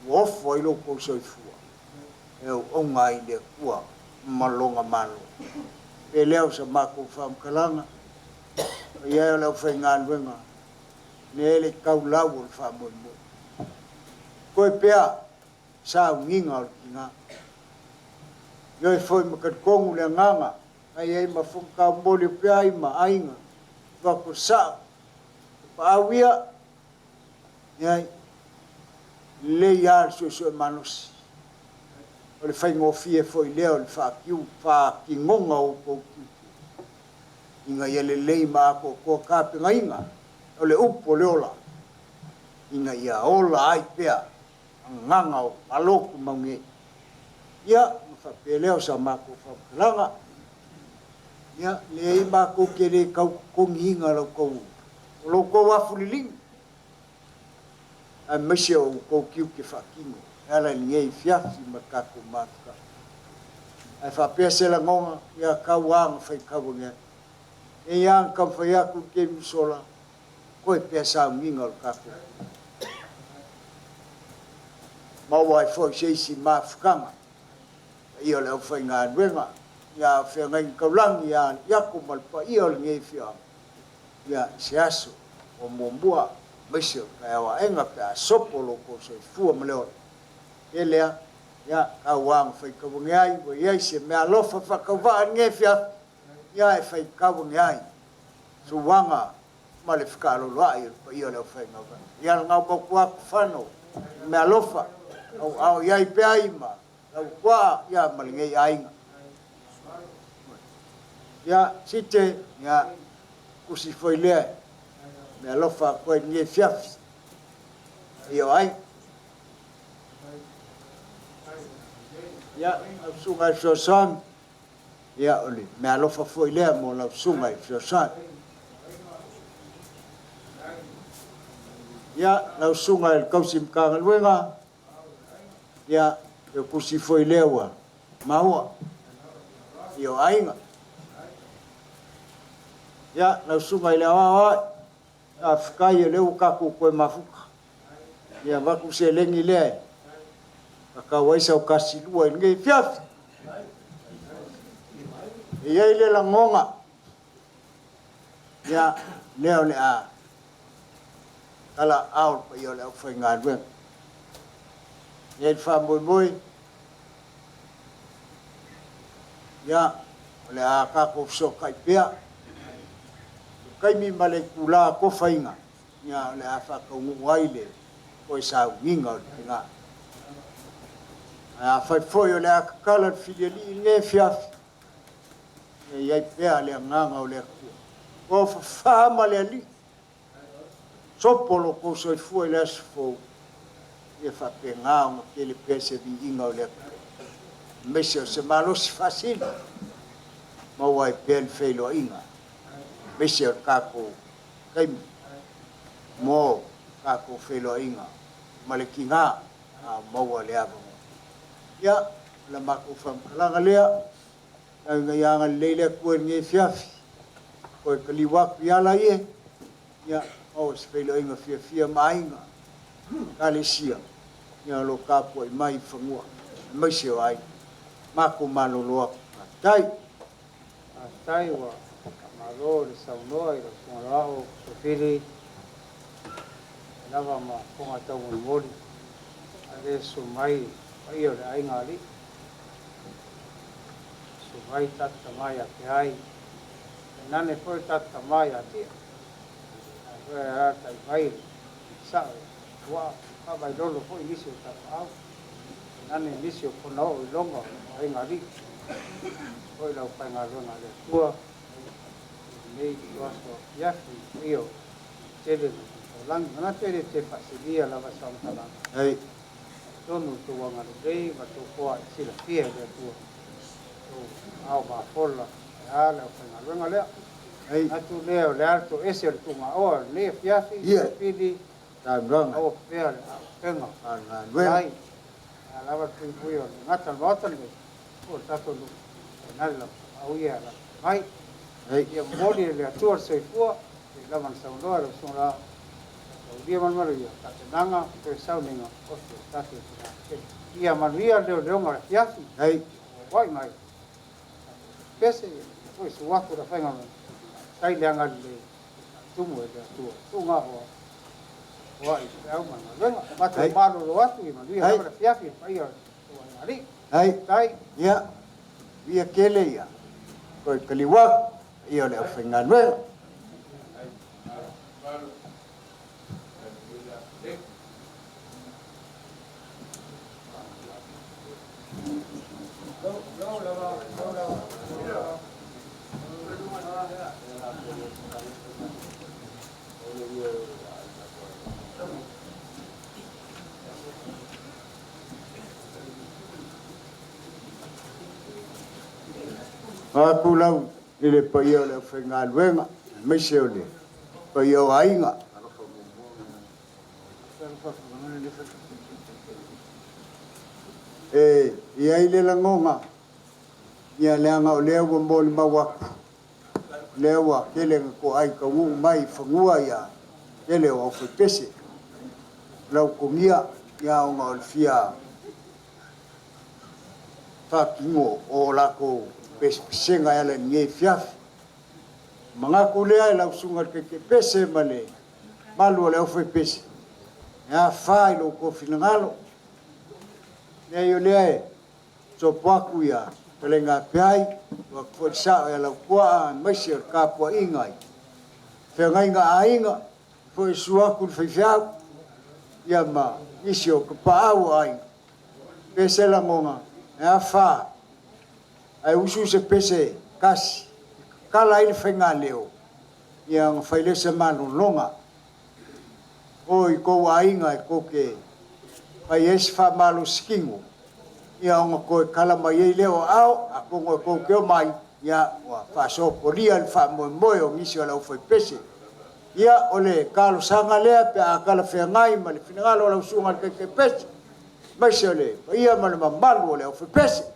wo fo i loko soifua e o ngai le kua malonga malo e leo sa mako fam kalanga ia le fai ngalwenga ne le kaulau o fa mo ko pea sa nginga o kinga yo foi mo kat kongu le nganga ai ai ma fun ka mboli pe ai ma ainga va ko sa pa awia ai le ya so manos o le fai ngo fie foi le o fa kiu fa ki ngonga o ko inga ye le ma ko ka pe ngainga o le upo le ola inga ya ola ai pea nganga o aloku mangi ya fa peleo sa mako fa langa ya le mako kere kau konginga lo ko wa fuliling a mesio ko kiu ke fa kingo ala ni fia si makako maka ai fa pese la ngonga ya kawang fa kawunga e yang kam fa ya ku ke sola ko pesa minga ka ma wai fo sei si ma fkanga io le fai nga wenga ya fe ngai kaulang ya ku mal pa io le ngai fia ya siaso o mombua mesio ka wa enga pa sopolo ko se fu mleo ele ya ka wang fai ka ngai wo ye se me alofa fa ka va ngai fia ya fai ka ngai su wanga male fka lo ai pa io le fai nga ya nga ko kwa fano me alofa au yai pe aima au kwa ya malingai ainga ya site ya kusi foi le me alofa ko ni fiaf yo ai ya sunga sosan ya oli me alofa foi le mo la sunga sosan ya la sunga el kausim ka luenga ya e kusi foi lewa maua yo ainga ya na sunga ile wa afka ye le ka ku ko mafuka ya va ku se lengi le ka waisa o kasi lua ngai fiaf ya ile la ngonga ya leo le a kala au pa yo le foi ngadwe ye fa boy ya le a ka ko so kai pea kai mi male kula ko fainga ya le a fa ko waile ko sa winga nga a fa foi le a kala fideli ne fiaf ye pea le nganga le ko fa male ali sopolo ko so fu le sfo e fa penga que ele pese vinga o le mesio se malos fácil ma wai pen felo inga mesio kako kai mo kako felo inga malekinga mo wale avo ya la mako fam la galea nga yang lele ko ni fiafi ko kaliwak ya la ye ya o felo inga fia mainga Kalesia ya lo kapo mai fangua mai se ai mako maloloa tai wa malo le saunoa i lo sonao sofiri lava ma konga tau moli ale sumai ai o ai ngali sumai tata mai ake ai nane foi tata mai ate a tai mai sa wa ka vai dolo foi iso ta au nani nisi o kona o longa ai ngari oi lau pai ngā rona le tua nei tuaso iafi io tele lang mana tele te pasilia lava samtala Hei. tonu tuanga le rei ma tu koa sila fia le tua tu au ma fola ala pai ngā rona lea Hei. atu leo le alto ese le tunga o le fiafi pili Taimranga. o fea le penga Ai. Lava tui puio ngata ngata le o tato lu nala au ia la mai ia moli le atua se fua e lava sa undoa le sura o dia man malu ia tate nanga te sauninga o te tate ia manuia leo leonga le fiafi Hei. wai mai pese oi suaku da whainga tai leanga le tumu e le atua tunga hoa wai au mana venga mata malu lo atu i manuia lava le fiafi pai o ari Hai. tai Ia. Ia kele ia. Koi kaliwa. Ia le whainga nue. Aku lau i le pai o le whainga luenga. Meise o le pai o ainga. Ia i le langonga. Ia leanga o lea ua moli mawaku. Lea ua kele ko ai ka uu mai whangua ia. Kele o au whaipese. Lau kongia ia o ngā olfia. Whakingo o lako pesenga ala nge fiafi. Mga kulea lau sunga ke pese male. Malu le ofe pese. Ya fai lo ko finangalo. Ne yo le so paku ya pelenga pai wa ko sa ya la kwa mesir ka po ingai. Fe ngai nga ainga fo sua ku fe fiau ya ma isio ko pa au ai. Pese la monga. Ya fa ai usu se pese kasi kala il fenga leo yang faile se manu longa oi ko ainga ko ke ai es fa malu skingo yang ko kala mai leo au ako ko ke mai ya wa fa so polia fa mo moyo misio la foi pese ya ole kalo sanga le pe akala fe ngai mal finalo la usunga ke pese mai se ole ia mal malu le foi pese.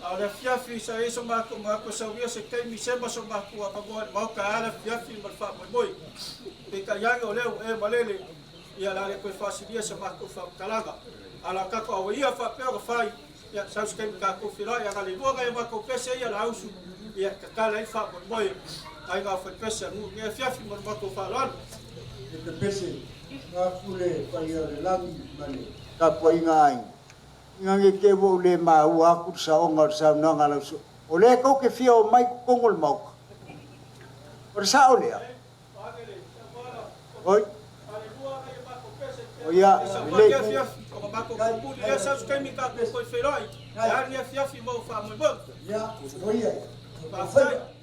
Ala fiafi sa eso mako sa wia se kai mi sema so mako apa mo ka ala fiafi mal fa moi pe ka yang o leo e malele ia la le ko fasilia sa mako fa kalaga ala ka ko ia fa pe o fai ia sa se kai ka ko fira ia le luga ia mako pese ia la usu ia ka kala fa moi ai ga fa pese nu ia fiafi mal mako fa lan Ke pese nga kule pa ia le langi male ka po ingai ngange ke wo le ma u aku sa onga sa na ngala so o le ko ke fio mai kongol mau por sa o le oi o ya le ko mako ku ia sa se kai mi ka ko feroi ia ni fiafi mo fa mo ya o ia ba fa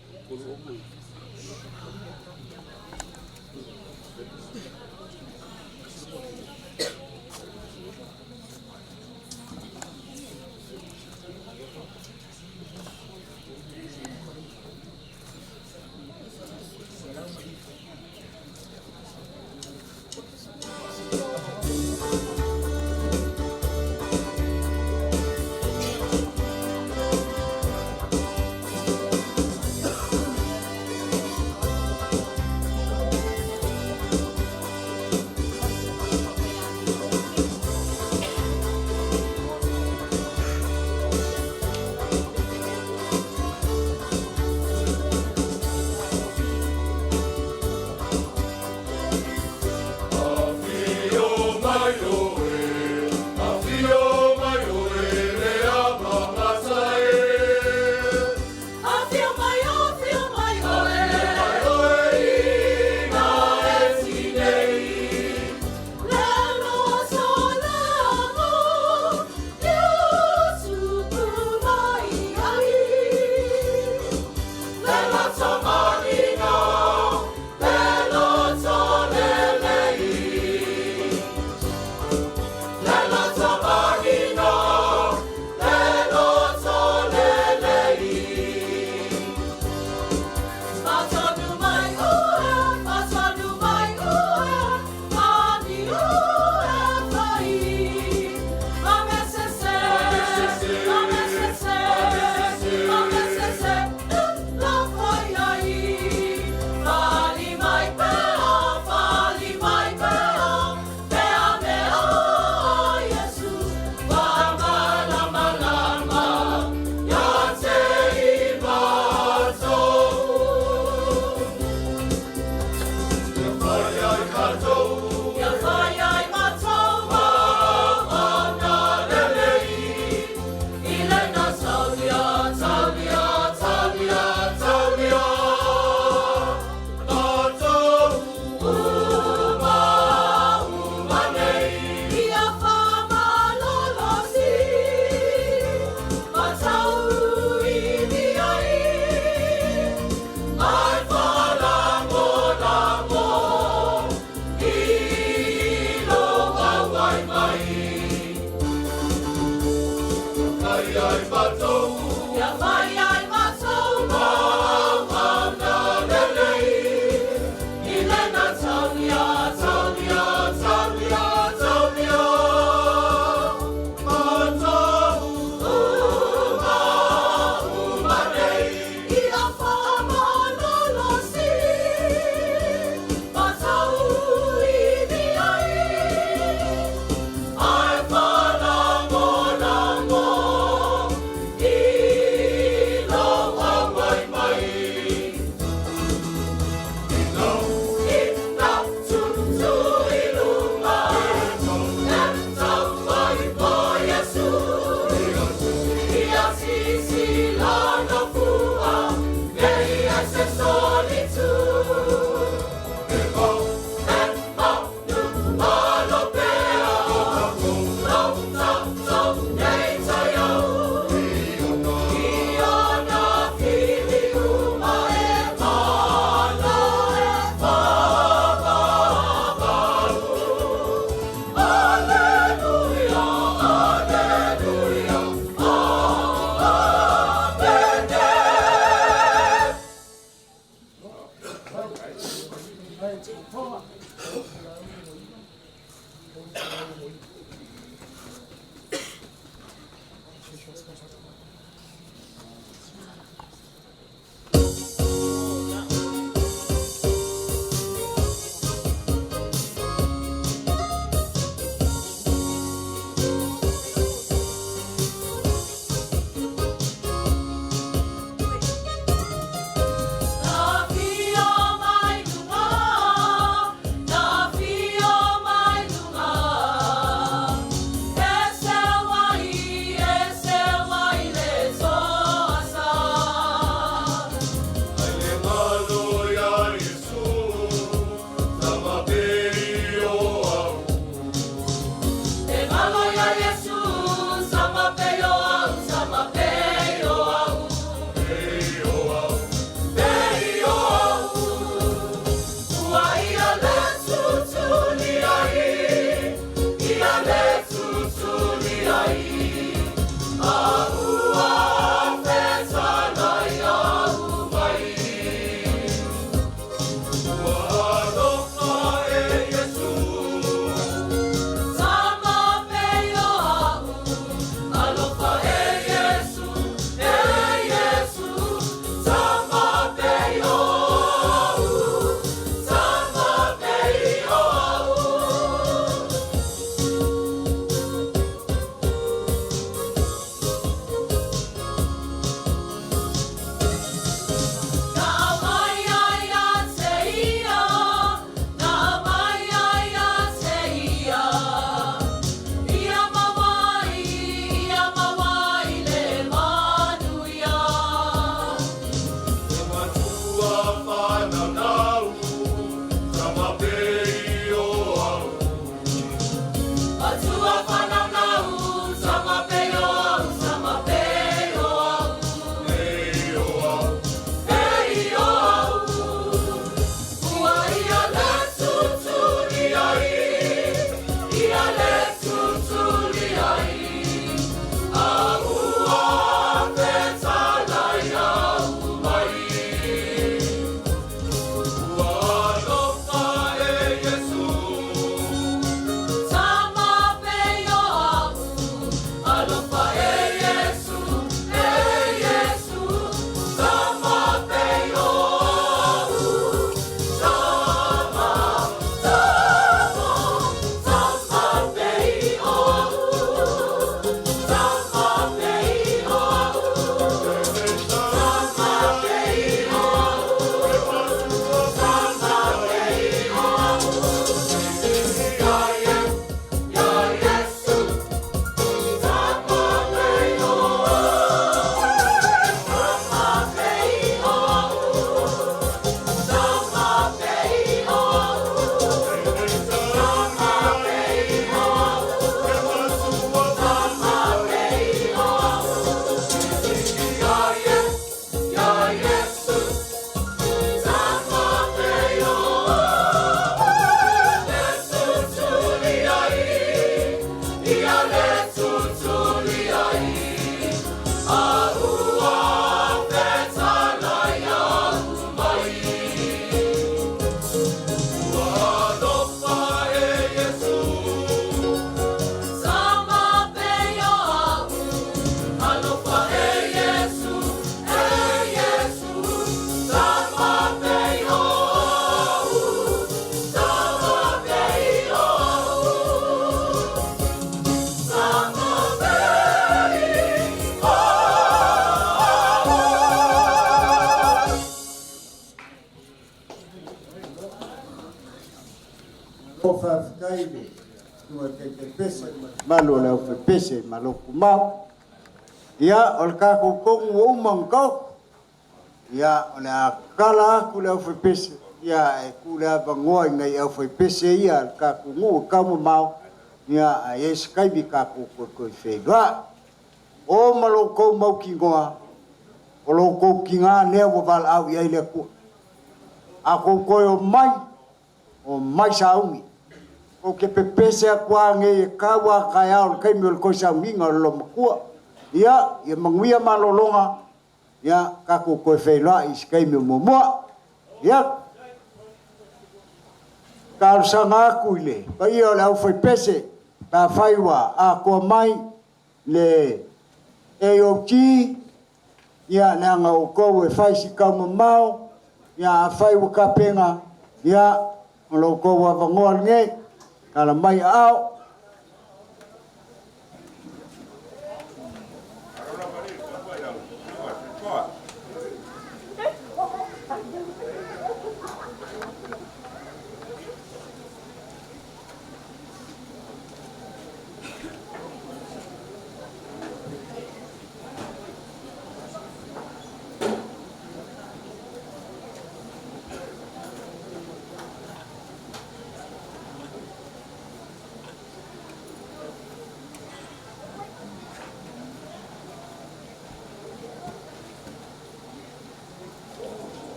whawhawhikaire, tua kei te pese, malo leo whi pese, malo kumau. Ia, o le kako kongu o umangkau, ia, o le a kala aku leo whi pese, ia, e ku lea vangoa ngai au whi pese ia, le kako ngu o kamu mau, ia, a yes kaimi kako koe whenua. O malo kou mau ki ngoa, o lo kou ki ngā lea wawal au iai lea kua. A kou koe o mai saungi. O ke pepese a kua nge e kawa kai au kai mi o le koe saungi ngā lo makua. Ia, ia manguia malolonga, ia kako koe whenua i skai mi o mua. Ia, Ka sanga aku le. Pa ia le au fai pese. Ka faiwa a ko mai le AOT. Ia nanga o ko e fai si ka mau. Ia faiwa ka penga. Ia lo ko wa vangoal nge. Kala mai au.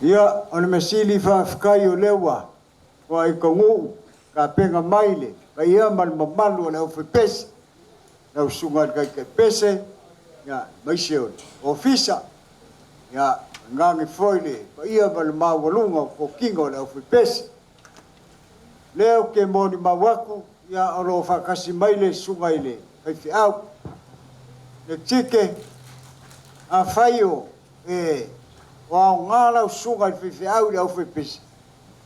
Ia, ona mesili whaafikai o lewa, o ai kongu, ka penga maile, ka ia man mamalu o leo whepese, leo sunga kai ke pese, ia, maise o, ofisa, ia, ngangi foile, ka ia man mawalunga o kinga o leo whepese. Leo ke moni mawaku, ia, o lo whakasi maile sunga ile, kai whiau, ne tike, a whaio, wa ngala usunga fi au le au fi pes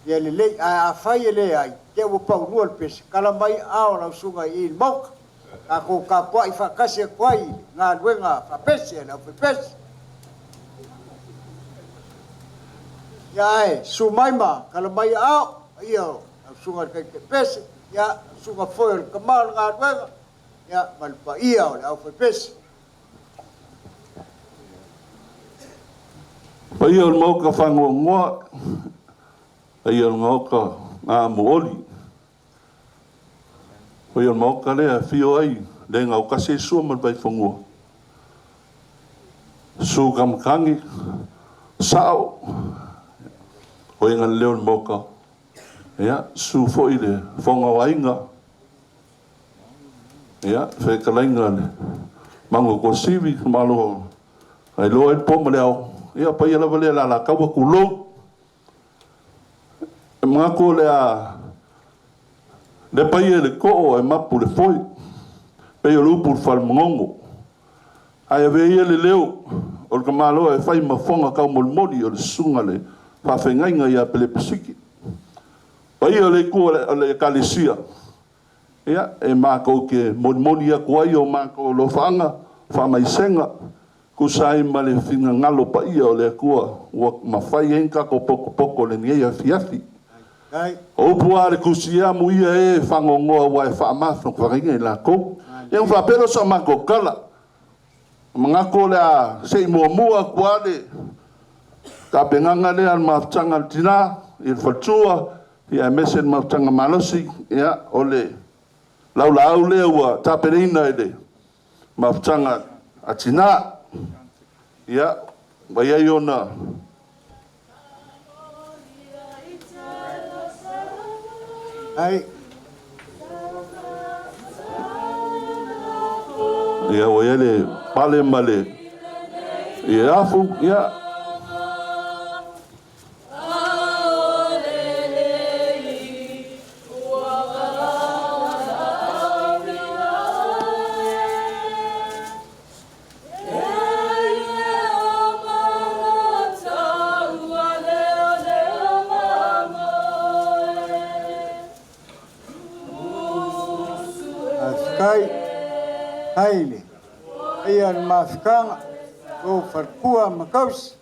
ya le a fai le ai ke o pau no pes kala mai au la usunga il mok a ko ka po i fa kasi kwai nga wenga fa pes ya fi pes ya e su mai ma kala mai au io usunga ke pes ya sunga foi ka mal nga wenga ya mal pa ia le au fi pes. Pai o mau ka whango ngoa, pai o mau ka ngā muoli. Pai o mau ka lea whio ai, le ngau kase sua man pai whangoa. Su kamkangi, sao, hoi ngan leo mau ka. Ia, su foi le whonga wainga. Ia, whekalainga le. Mango ko sivi, malo, ai loa e poma leo. Ia pai ala vale la kawa kulo ma ko le pai le ko e mapu le foi pe o lupu fal mongo ai ve le leo o ka malo e fai mafonga ka molmodi o sunga le fa fengainga ia pele pisiki pai o le ko le kalisia ia e ma ko ke molmodi a ko ai o ma ko lo fanga fa mai senga kusai male finga ngalo pa ia o le kua wa mafai enka ko poko le nia fiafi o puare kusia mu ia e fangongo wa e fa ma fa ringa la ko e fa pero sa ma ko kala manga ko la sei mo kwale ka penganga le al ma tanga tina il fatua ia mesen ma tanga malosi ia ole lau le wa taperina ile ma tanga atina ia vai ai ona ai ia o ele pale male ia fu ia kai haile ia mafikanga o farkua makaus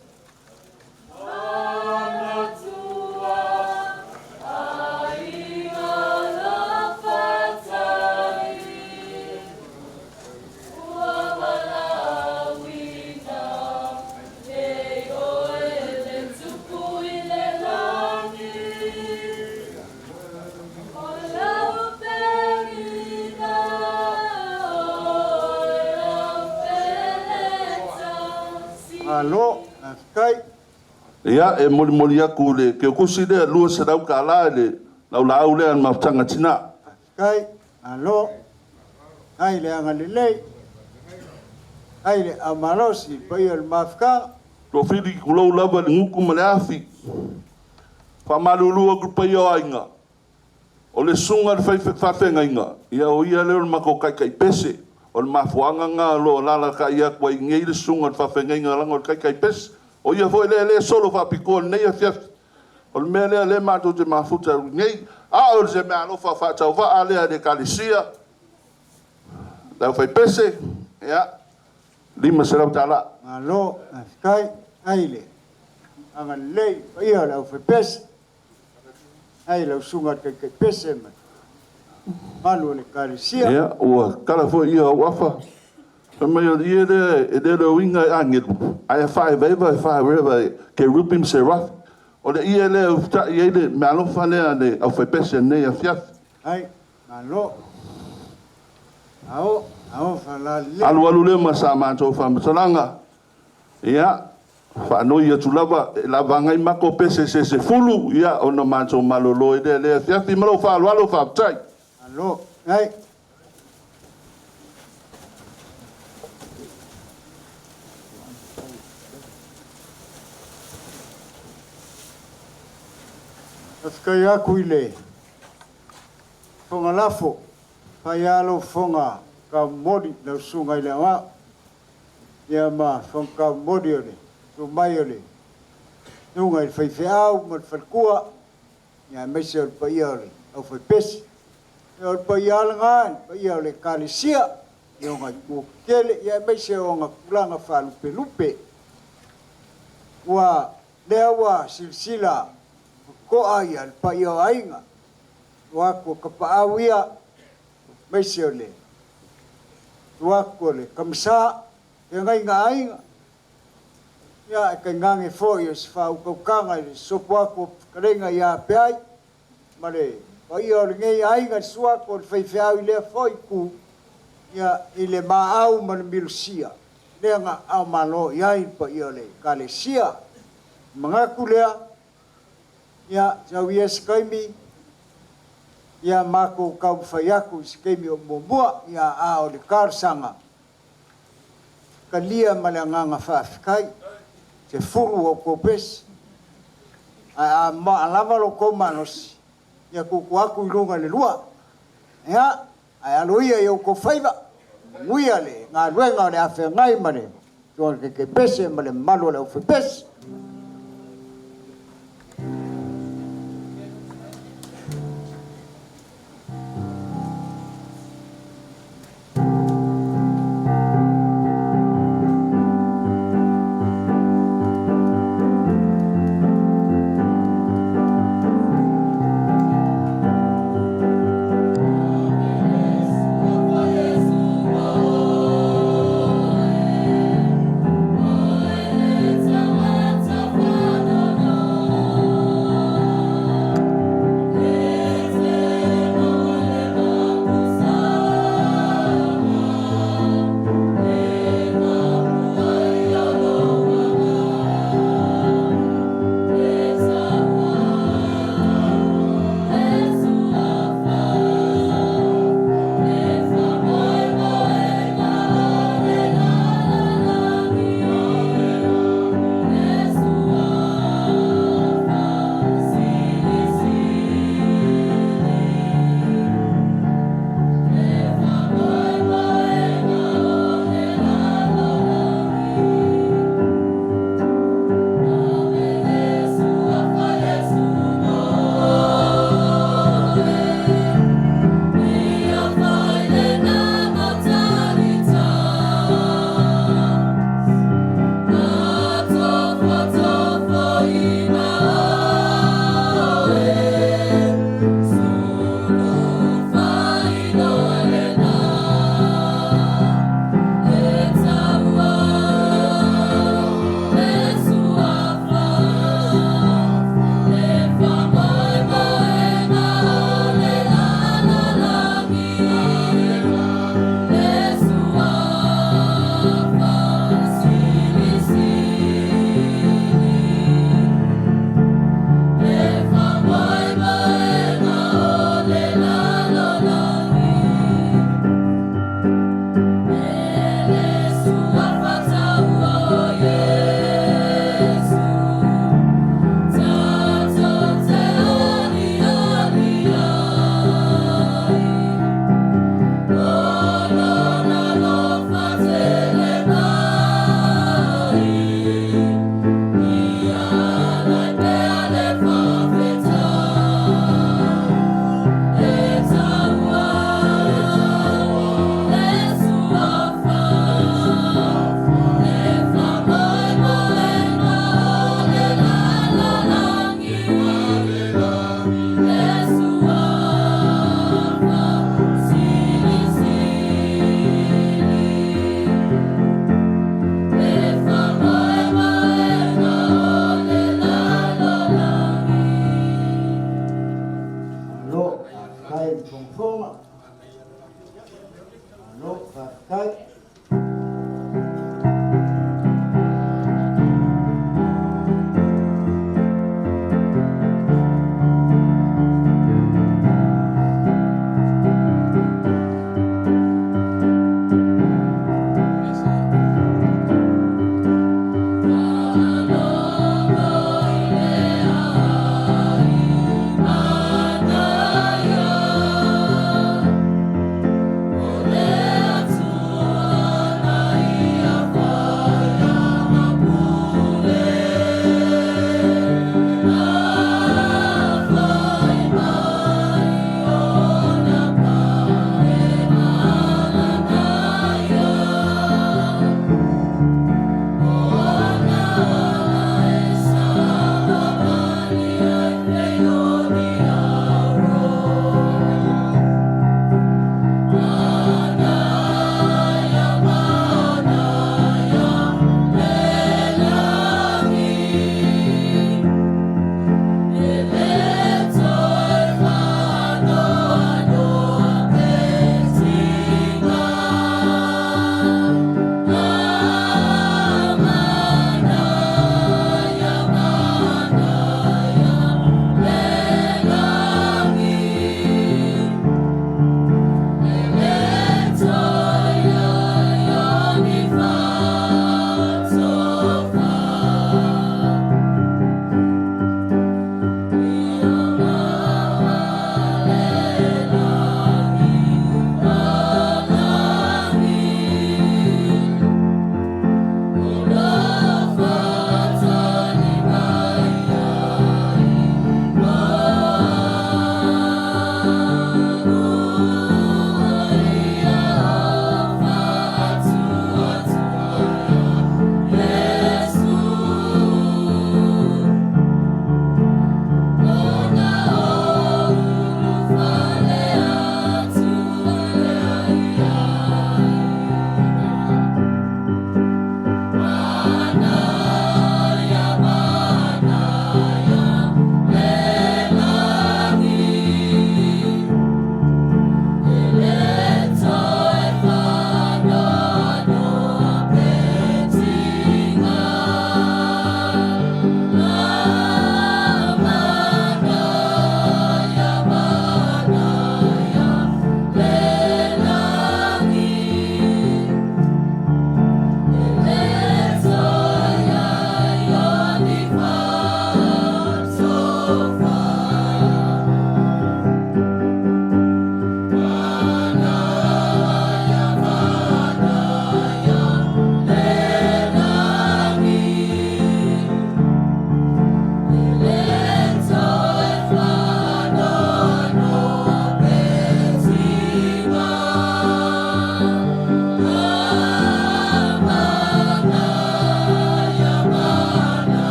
alo kai ia e moli aku le ke kusi le lua se rau ka la le lau la au le an mafutanga tina kai alo ai le anga le ai le amalosi pai al mafka to fili kulo lava le nguku male afi fa malulu ku pai o ainga o le sunga le fa fenga inga ia o ia le mako kai pese o le mafuanga nga lo lala ka ia kwa ngei le sunga fa fenga inga lango kai pese o ia foi le solo fa piko nei a fiaf o le mele le mato te mafuta ngei a o se me alo fa tau fa ale de kalisia la fa pese ia lima serau tala alo kai aile anga lei ia la fa pese ai la sunga kai pese ma malu le kalisia ia o kala foi ia wafa ma yo ia de winga angel ai fa fa river ke rupim seraf o le ia le uta ia le malo fa le ane au fa pese nei a fiaf ai malo ao fa la le alu le masa ma to fa msalanga ia fa no ia tulava la vanga i mako pese se fulu ia ono ma to malolo le fiaf i malo fa alu fa tai alo ai Afkai aku ile fonga lafo payalo fonga ka modi na sunga ile wa ya ma fonga modi ole to mai ole nunga il fai au mat farkua ya mesel payale au fai pes yo payal ngan payale kalisia yo nga ku kele ya mesel nga kulanga falu pelupe wa lewa silsila ko ayal pa yo ainga wako kapaawia mesele wako le kamsa ngai ngai ya kangange foyos fa ko kanga so wako karenga ya pai mare pa yo ngai ainga suako fe fe ile foi ku ya ile maau man milsia lenga amalo ya pa yo le kalesia mangakulea ya jauia skaimi ya mako kau fayaku skaimi o momua ya a o le karsanga kalia malanganga fafikai se furu o kopes a ma lava lo komanos ya ku aku ilunga le lua ya a aloia yo ko faiva muia le nga luenga le afe ngai mare to ke pese male malo le o pese Thank you.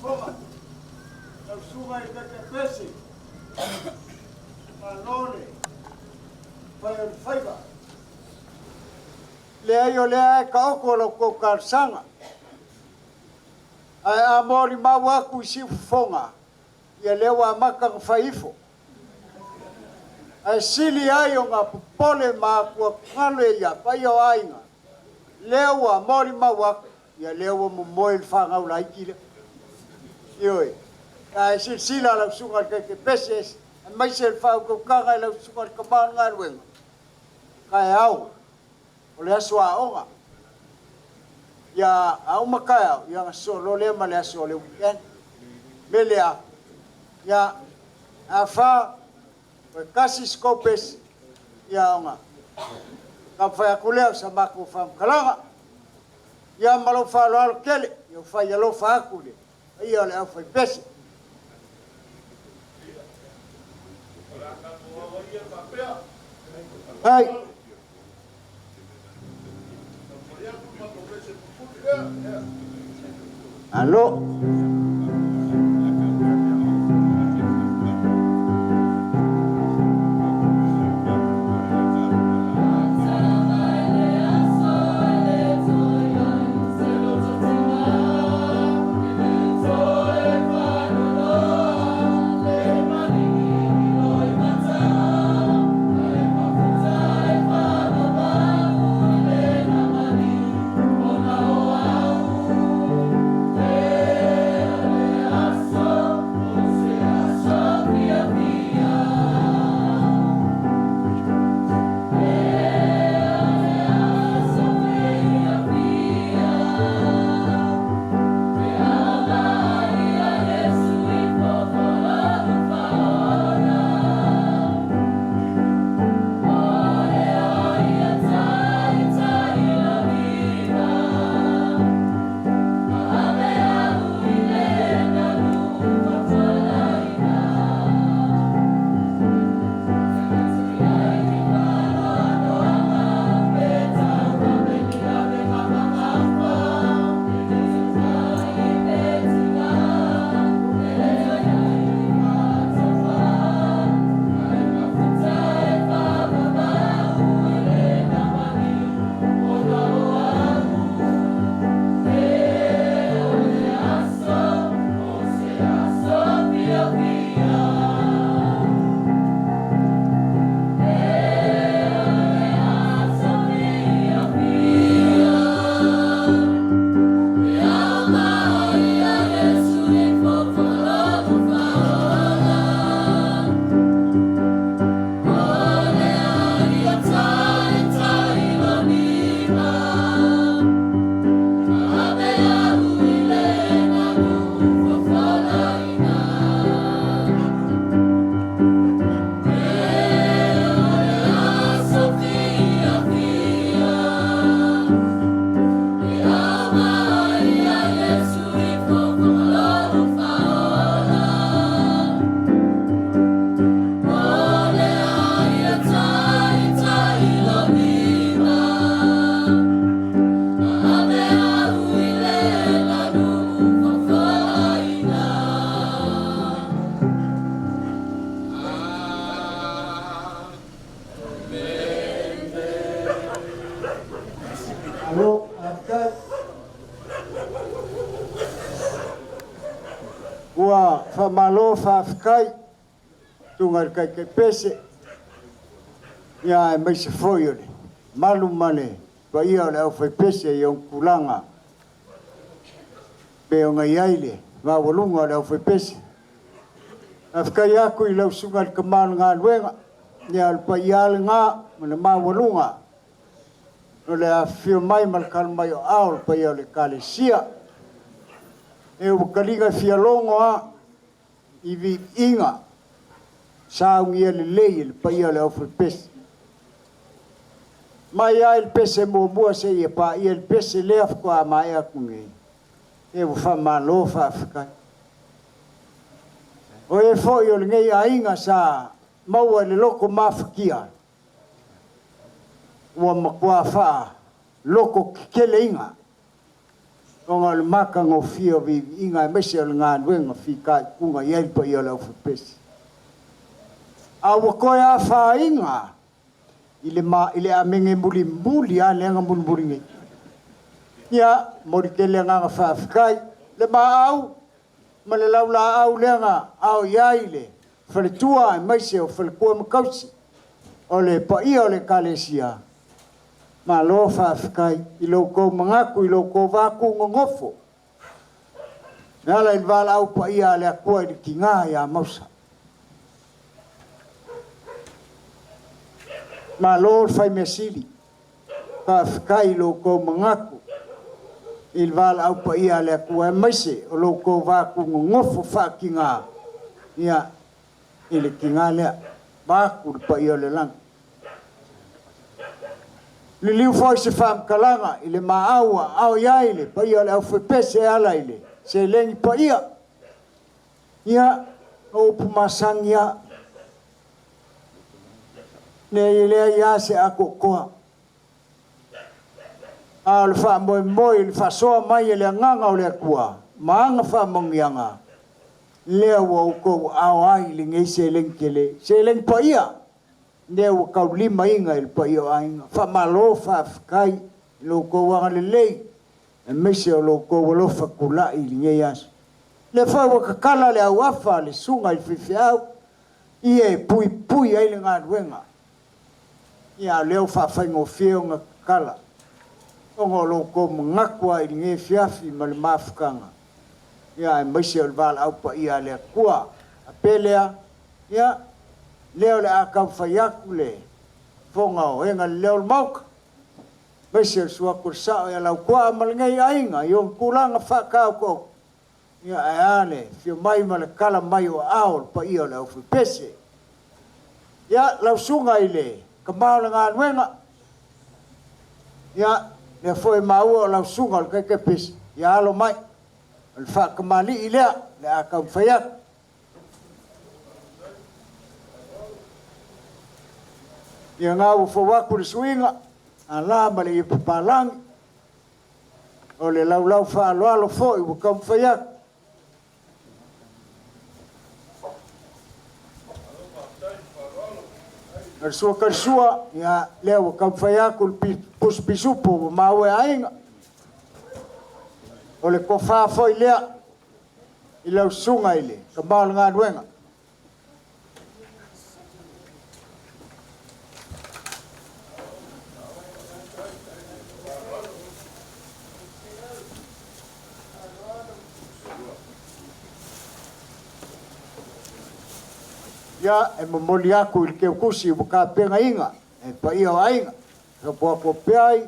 fonga. Au sunga I kake pesi. Manone. Pai o faiva. Le ai o le ai ka oko lo ko karsanga. Ai a mori mawaku si fonga. Ia lewa maka faifo. Ai sili ai o ngā pupole mā kua ngale ia pai o ainga. Lewa mori mawaku. Ia lewa mo moe il whangau lai kile. Ioi. Ai sila lau sunga ke peses. Ai mai se il whau kau kanga lau sunga ka maan ngā ruenga. Kai au. O le aso a onga. Ia au makai au. Ia ngā so lo lea ma le aso le weekend. Me lea. Ia a wha. Koe kasi skopes. Ia onga. Ka whai aku leo sa mako whamkalanga. Ia malo whalo alo kele. Ia whai alo wha aku le. Ia le au whai pese. Hai. Alô? Ua whamalo whawhikai, tunga kai kai pese, ia e mai se foi ole, malu male, pa ia ole au whai pese i on kulanga, pe o ngai aile, ngā walunga ole au whai pese. A whikai aku I lau sunga ka māna ngā luenga, ia al pa ia ale ngā, mana mā walunga, no le a whio mai mal kalmai o ao, pa ia ole kale sia, e o kalinga fia longo a I vi inga saungi ele lei ele pa ia le ofre pese mai ai el pese mo mua se ia pa ia el pese le af kwa mai a kungi e o fa malo fa afka o e fo yo le ngai a inga sa mau le loko mafikia o makwa fa loko kele inga o ngā le maka ngō fia vi inga e mese o le ngā nuenga whika kunga iei pa i o le au whipesi. A wakoe a wha inga i le a menge muli a lenga muli ngai. Ia, mori ke le nganga whaafikai, le au, ma le laula au lenga au iai le, whale tua e maise o whale kua makausi, o le pa ia o le kalesia. Ma lo whaafikai, i loko mangaku, i loko vaku ngongofo. Nala i wala au pa ia le akua i ki ngā ia mausa. Ma lo fai me sili, whaafikai i loko mangaku, il val au pa ia le akua maise o loko vaku ngofo whaki ngā. Ia, ili ki ngā lea, vaku pa ia le lang. Li liu fai se whaamkalanga i le maaua au iai le pa ia le au whepese ala i le. Se lengi pa ia. Ia, o pumasang ia. Ne i lea ia se ako koa. A le wha moi le wha soa mai e le nganga o le kua. Maanga wha mongianga. Lea wa uko au ai le ngei se lengi kele. Se lengi pa ia. Lea wa kau lima inga il pa ia ainga. Wha malo wha fikai. Loko wanga le lei. E mese o loko wa lofa kula i le ngei aso. Le wha wa kakala le au afa le sunga il whiwhi au. Ie pui ai le ngā ruenga. Ia leo wha whaingo whio ngā kakala. Ongo loko mangakua i nge fiafi ma le mafukanga. Ia e maise o le vala au pa ia le kua. A pelea, ia, leo le akau whaiaku le. Fonga o henga leo le mauka. Maise o sua kursao ia lau kua ma le ngai ainga. Ion kulanga whakau kou. Ia e ale, fio mai ma le kala mai o ao pa ia le au whipese. Ia, lau sunga i le. Kamao le ngā nuenga. Ia, le foi maua o lau sunga le kai pesi. Ia alo mai. Le whakamali i lea, le akau whaiak. Ia ngā ufawaku le suinga, a la ma le i papalangi. O le lau whaaloalo fo i wakau whaiak. Sua karsua, ia lea wakau whaiaku le puspisupo wa maue ainga. O le kofa foi lea i lau sunga i le, ka maula ngā duenga. Ia e mamoli aku i keu kusi i waka penga inga, e pa ia o ainga. Ka pua ko peai,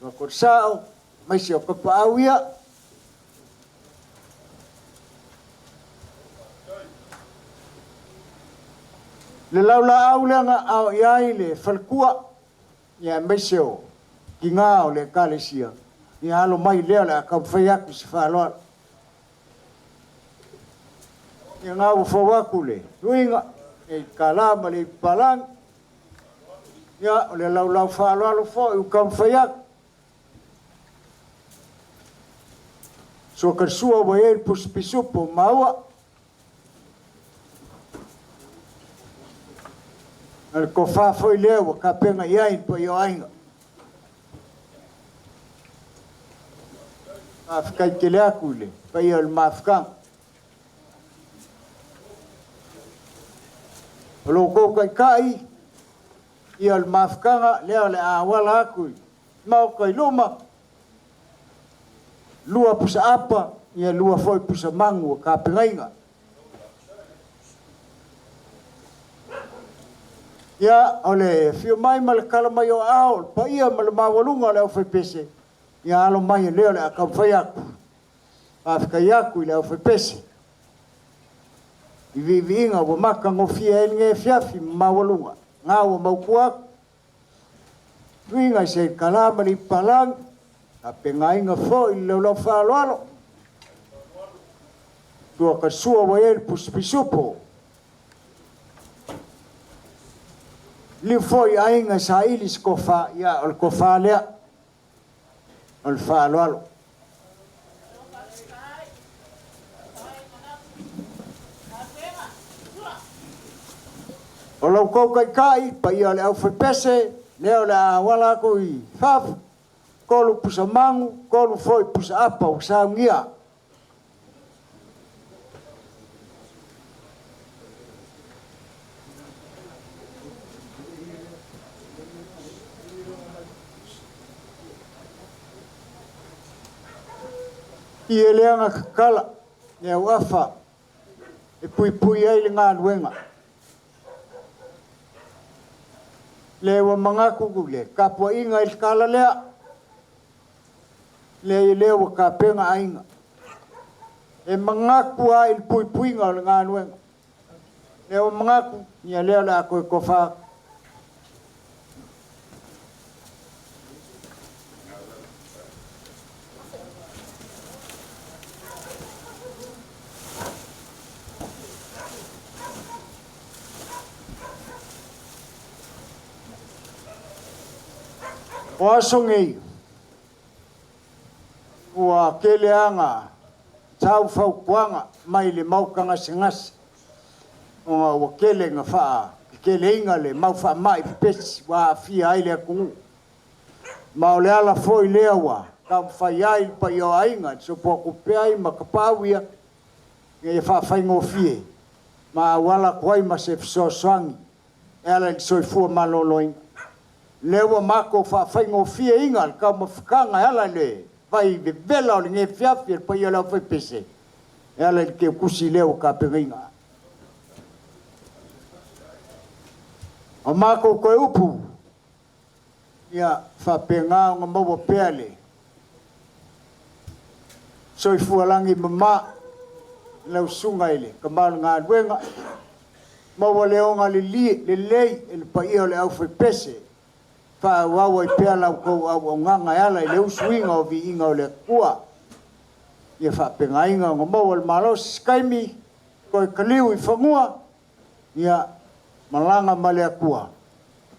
ka korsao, maisi o kapa au ia. Le laula au leanga au iai le falkua, ia maisi o ki ngā o le kalesia. Ia alo mai lea le akau whaiaku si whaaloa. Ia ngā ufawaku le, tuinga. E kala ma le palang. Ia, o le lau whaaloalo fo, i ukam whaiak. So karsua wa e pusipisupo maua. Al ko whafoi lea wa ka penga iain pa i o ainga. Mawhikai ke lea kule, pa i o le mawhikang. Loko kai kai ia le mafkanga lea le awala aku mau kai luma lua pusa apa ia lua foi pusa mangu ka pengainga ia ole fio mai mal kala mai o ao pa ia mal mawalunga le foi pese ia alo mai le le ka foi aku afka yaku le foi pese I vivinga wa maka ngofia e nge fiafi mawalunga. Ngā wa maukuak. Tuinga se kalama li palang. A penga inga fo i leo lau whaaloalo. Tua ka sua wa e puspisupo. Li fo i ainga sa ilis kofa. Ia ol kofa lea. Ol whaaloalo. O lau kou kai pa ia le au whepese, leo le a wala ko i whaf, kolu pusa mangu, kolu foi pusa apa o saungia. I e leanga kakala, e au afa, e pui ai le ngā luenga. Le wa mangaku le kapua inga il kala lea, le leo ka penga ainga. E mangaku a il pui inga le ngā luenga. Le wa mangaku, nia leo le ako e kofa. O asongei, ua keleanga, tau whaukuanga, mai le maukanga singasi. Ua kele nga whaa, kele inga le mau wha mai pesi, wa fia ai lea kungu. Mao le ala foi lea wa, kam whai ai pa i o ainga, so po kupe ai makapawia, e wha whaingo fie. Ma wala kuai ma se fiso swangi, e ala i soifua maloloinga. Lewa mako fa faingo fie ingal ka mafkanga ala le vai be bela o nge fiafi pa ia la foi pese ala ke kusi leo ka penga o mako ko upu ya fa penga ngo mo pele soi fualangi mama le sunga ile kamal nga wenga mo leo nga le lei el pa ia le au foi pese fa wawa i pea lau kou au nganga ala i leu suinga o vi inga o le kua. Ia fa penga inga o mau al malo skaimi koe kaliu i whangua. Ia malanga male a kua.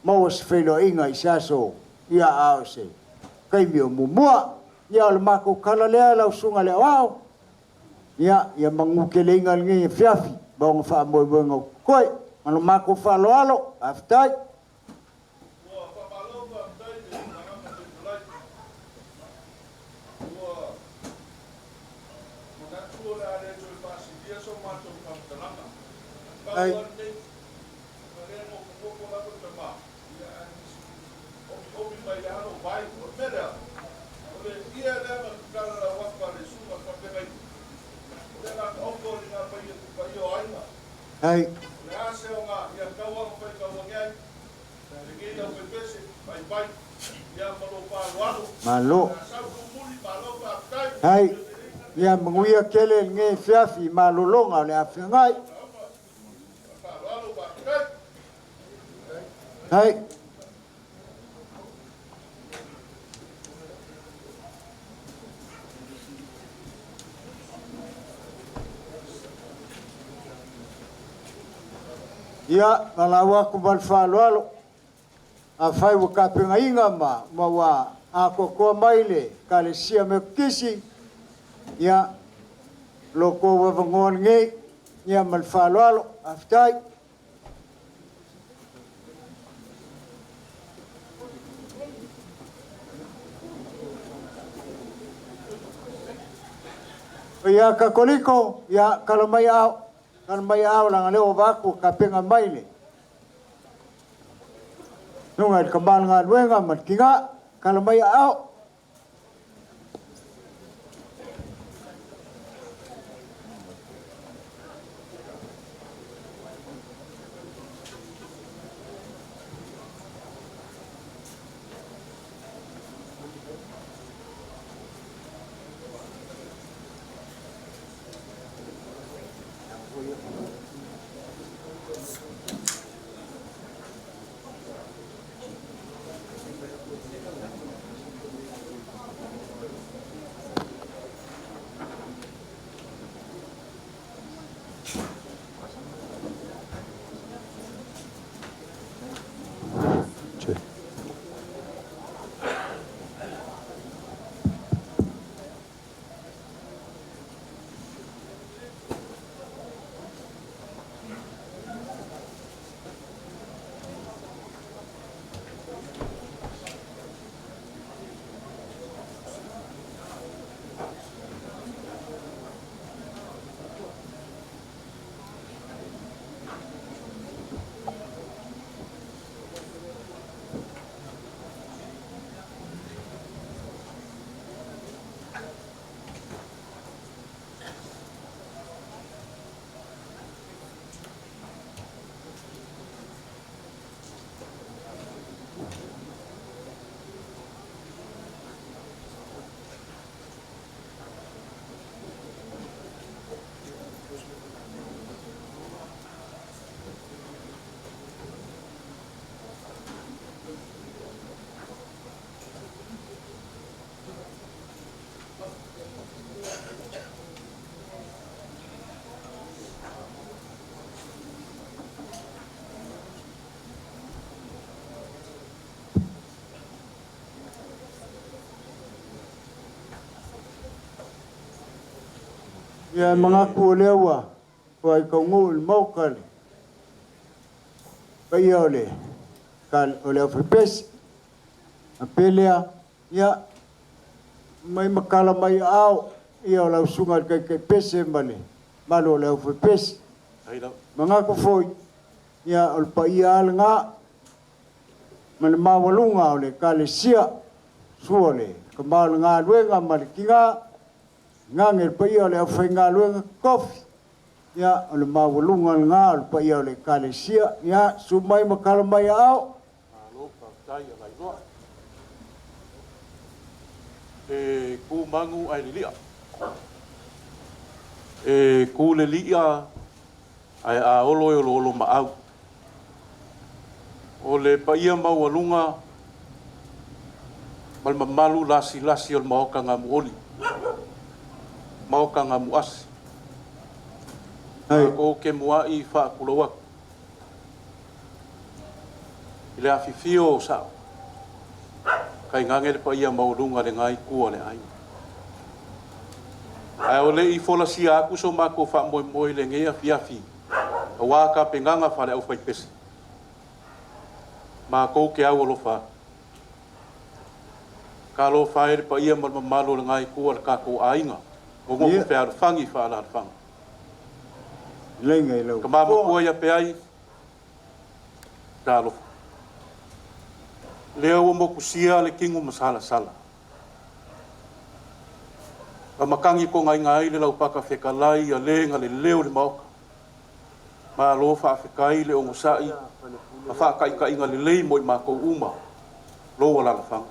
Mau as whailo inga i saso ia ao se. Kaimi o mumua. Ia o le mako kala lea lau sunga lea wao. Ia manguke le inga ngi fiafi. Baonga wha moe moe koe. Mano mako wha alo aftai. Ai. Ai. Malo. Ai. Ia menguia kele nge fiafi malolonga le afengai. Hai. Ia, malawa ku balfalo a fai wa kapenga inga ma wa a ko maile kale sia me kisi ia loko wa vangon nge ia malfalo aftai ia kakoliko ia kalamai au lang leo vaku kapenga maile nunga kambal nga luenga matkinga kalamai au Ya mga kulewa, kau ngul mau kali. Bayole, kal oleh fipes, apelea, ya mai makala mai au, ia oleh sungai kai pese male, malu oleh fipes. Mga kufoi, ya olpa ia alnga, male mawalunga oleh kali sia, suole, kemal nga luenga male kinga. Ngangel pa ia le afenga luenga kofi ya le mawalunga ngal pa ia le kalesia ya sumai makala mai au e ku mangu ai lia ku le lia ai a olo ma au o le pa ia mawalunga mal malu lasi ol maoka ngamuoli mau ka nga muasi. Ko ke mua I wha kuloa. I le awhiwhio sao. Kai ngangere pa ia maurunga le ngai kua le ai. Ai o le I fola sia aku so mako wha moi le ngea fiafi. A waka penganga whale au whai pesi. Ma kou ke au alo wha. Ka lo whaere pa ia malo le ngai kua le kako ainga. O ngoko pe ar fangi fa ala fang. Lenga ilo. Ka mama kua ia pe ai. Talo. Leo o mo kusia le kingu masala sala. Ka makangi ko ngai le lau paka whekalai a lenga le leo le maoka. Ma lo fa whekai le o ngosai. A wha kai inga le lei moi ma kou uma. Lo wala la fang.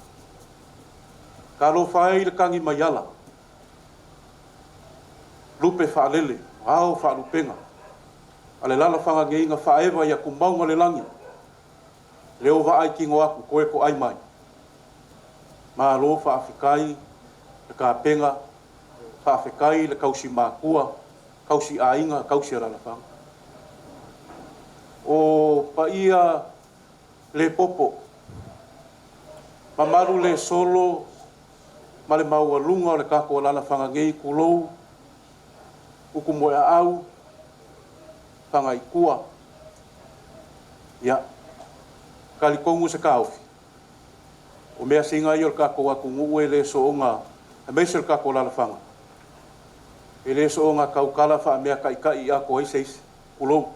Ka lo whae le kangi mayala. Lupe whaalele, hao whaalupenga. Ale lala whanga ngeinga whaewa ia kumaunga le langi. Leo waai kingo aku, koe ko ai mai. Ma lo whaafekai, le ka penga, whaafekai le kausi mākua, kausi ainga, kausi lala whanga. O pa ia le popo. Mamaru le solo, ma le maualunga o le kako lala whanga ngei kulou, uku moe au, whangai kua. Ia, kalikongu se kaufi. O mea singa I o kako aku ngu e le so onga, a meise le kako lala whanga. E le so onga kaukala wha mea kai ako heiseisi, kulou.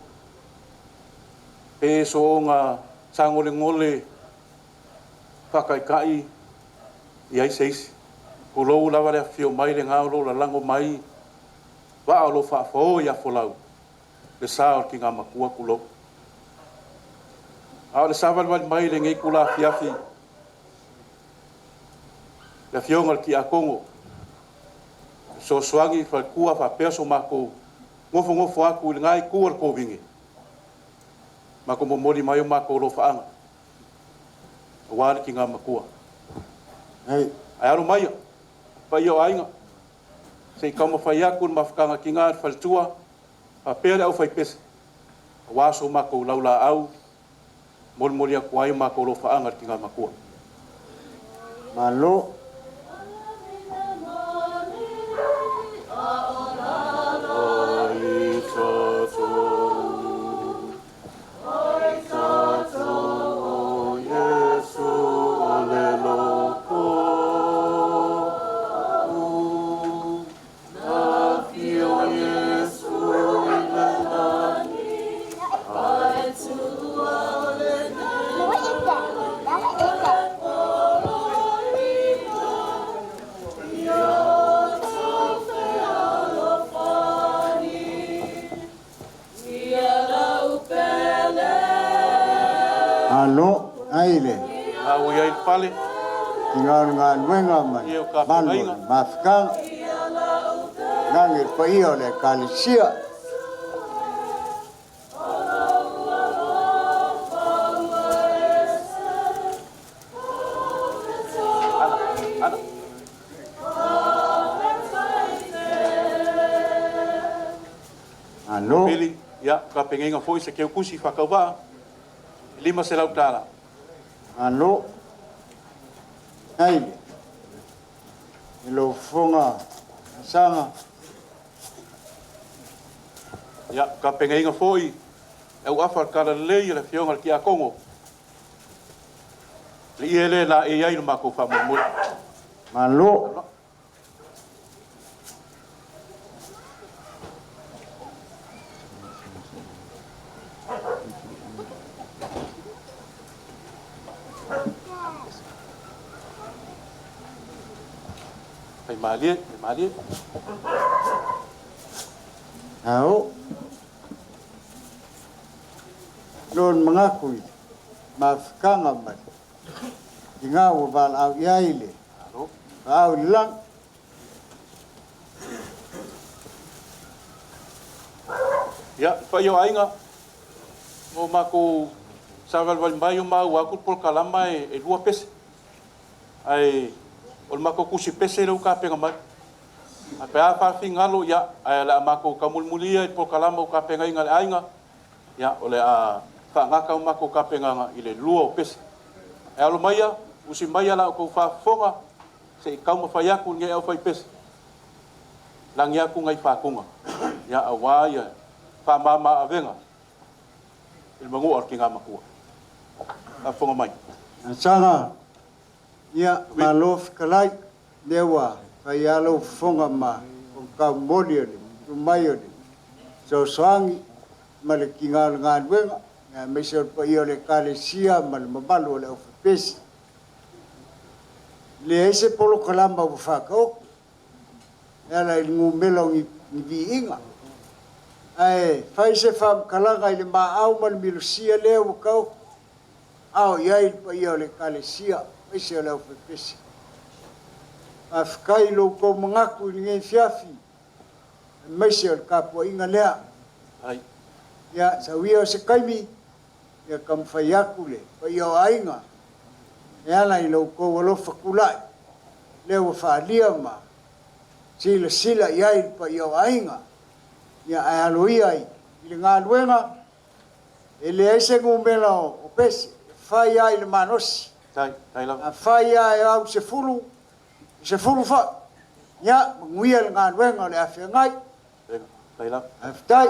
E so onga sangole ngole, whakai I heiseisi. Kulou lawa le fio mai le ngaulo la lango mai, wa o lo fa fo ya folau le sa ki nga makua kulo a le sa val mai le ngai kula fiafi la fionga ki a kongo so swangi fa kua fa peso mako ngofo aku le ngai ku ko vingi mako mori mai mako lo fa anga wa ki nga makua ai aro mai pa yo ainga sei kama fai aku mafkanga ki ngā whaltua, a pere au fai pese. Waso mako laula au, mori aku ai mako lo whaanga ki ngā makua. Malo. Alo, aile. Au ia il pale. Tinggal ngā nuenga mai. Manu, mafkang. Ngangir pa ia le kalisia. Alo. Pili, ya, ka pengenga foi se keu kusi whakauwa. 5 se lau tāra. Alo. Ai. Ilo fonga sanga. Ya, ka pengenga foi. Au afa kala lei le fionga ki a Kongo. Li ele la e ai ma ko fa mo. Malo. Ai malie. Au. Don mengakui mafkanga man. Ingaw bal au yaile. Au lang. Ya, pa yo ainga. Mo mako sagal wal mayo ma wa ku por kalama e 2 pes. Ai ol mako kusi pese lo ka penga mai. Apa apa fingalo ya la mako kamulmulia por kalama ka penga inga ainga. Ya ole a fa ngaka mako ka penga ile luo pes. E alo maya usi maya la ko fa fonga se kauma fa yaku nge au fa pes. Lang yaku ngai fa kunga. Ya awaya fa mama avenga. Il mangu or kinga makua. A fonga mai. Sanga ya malof kalai dewa kayalo fonga ma ka modiole tumayole. So swangi malikingal ngadwenga na mesor pa yole kalesia mal mabalo le ofpesi. Le ese polo kalamba bufako. Ela ngumelo ni biinga. Ai fai se fam kalanga ile ma au mal milusia leo kau. Au yai pa yole kalesia ese le ofpesi. Afkai lo ko mangaku ni fiafi. Mesor kapo inga lea. Ai ya sawia se kaimi ya kam fayakule pa yo ainga ya la ilo ko wolo fakulai leo fa liama sila ya pa yo ainga ya aloia ile ngalwenga ele ese ngumelo opesi faya ile manosi tai la faya ya se fulu fa ya nguia ngalwenga le afengai tai la aftai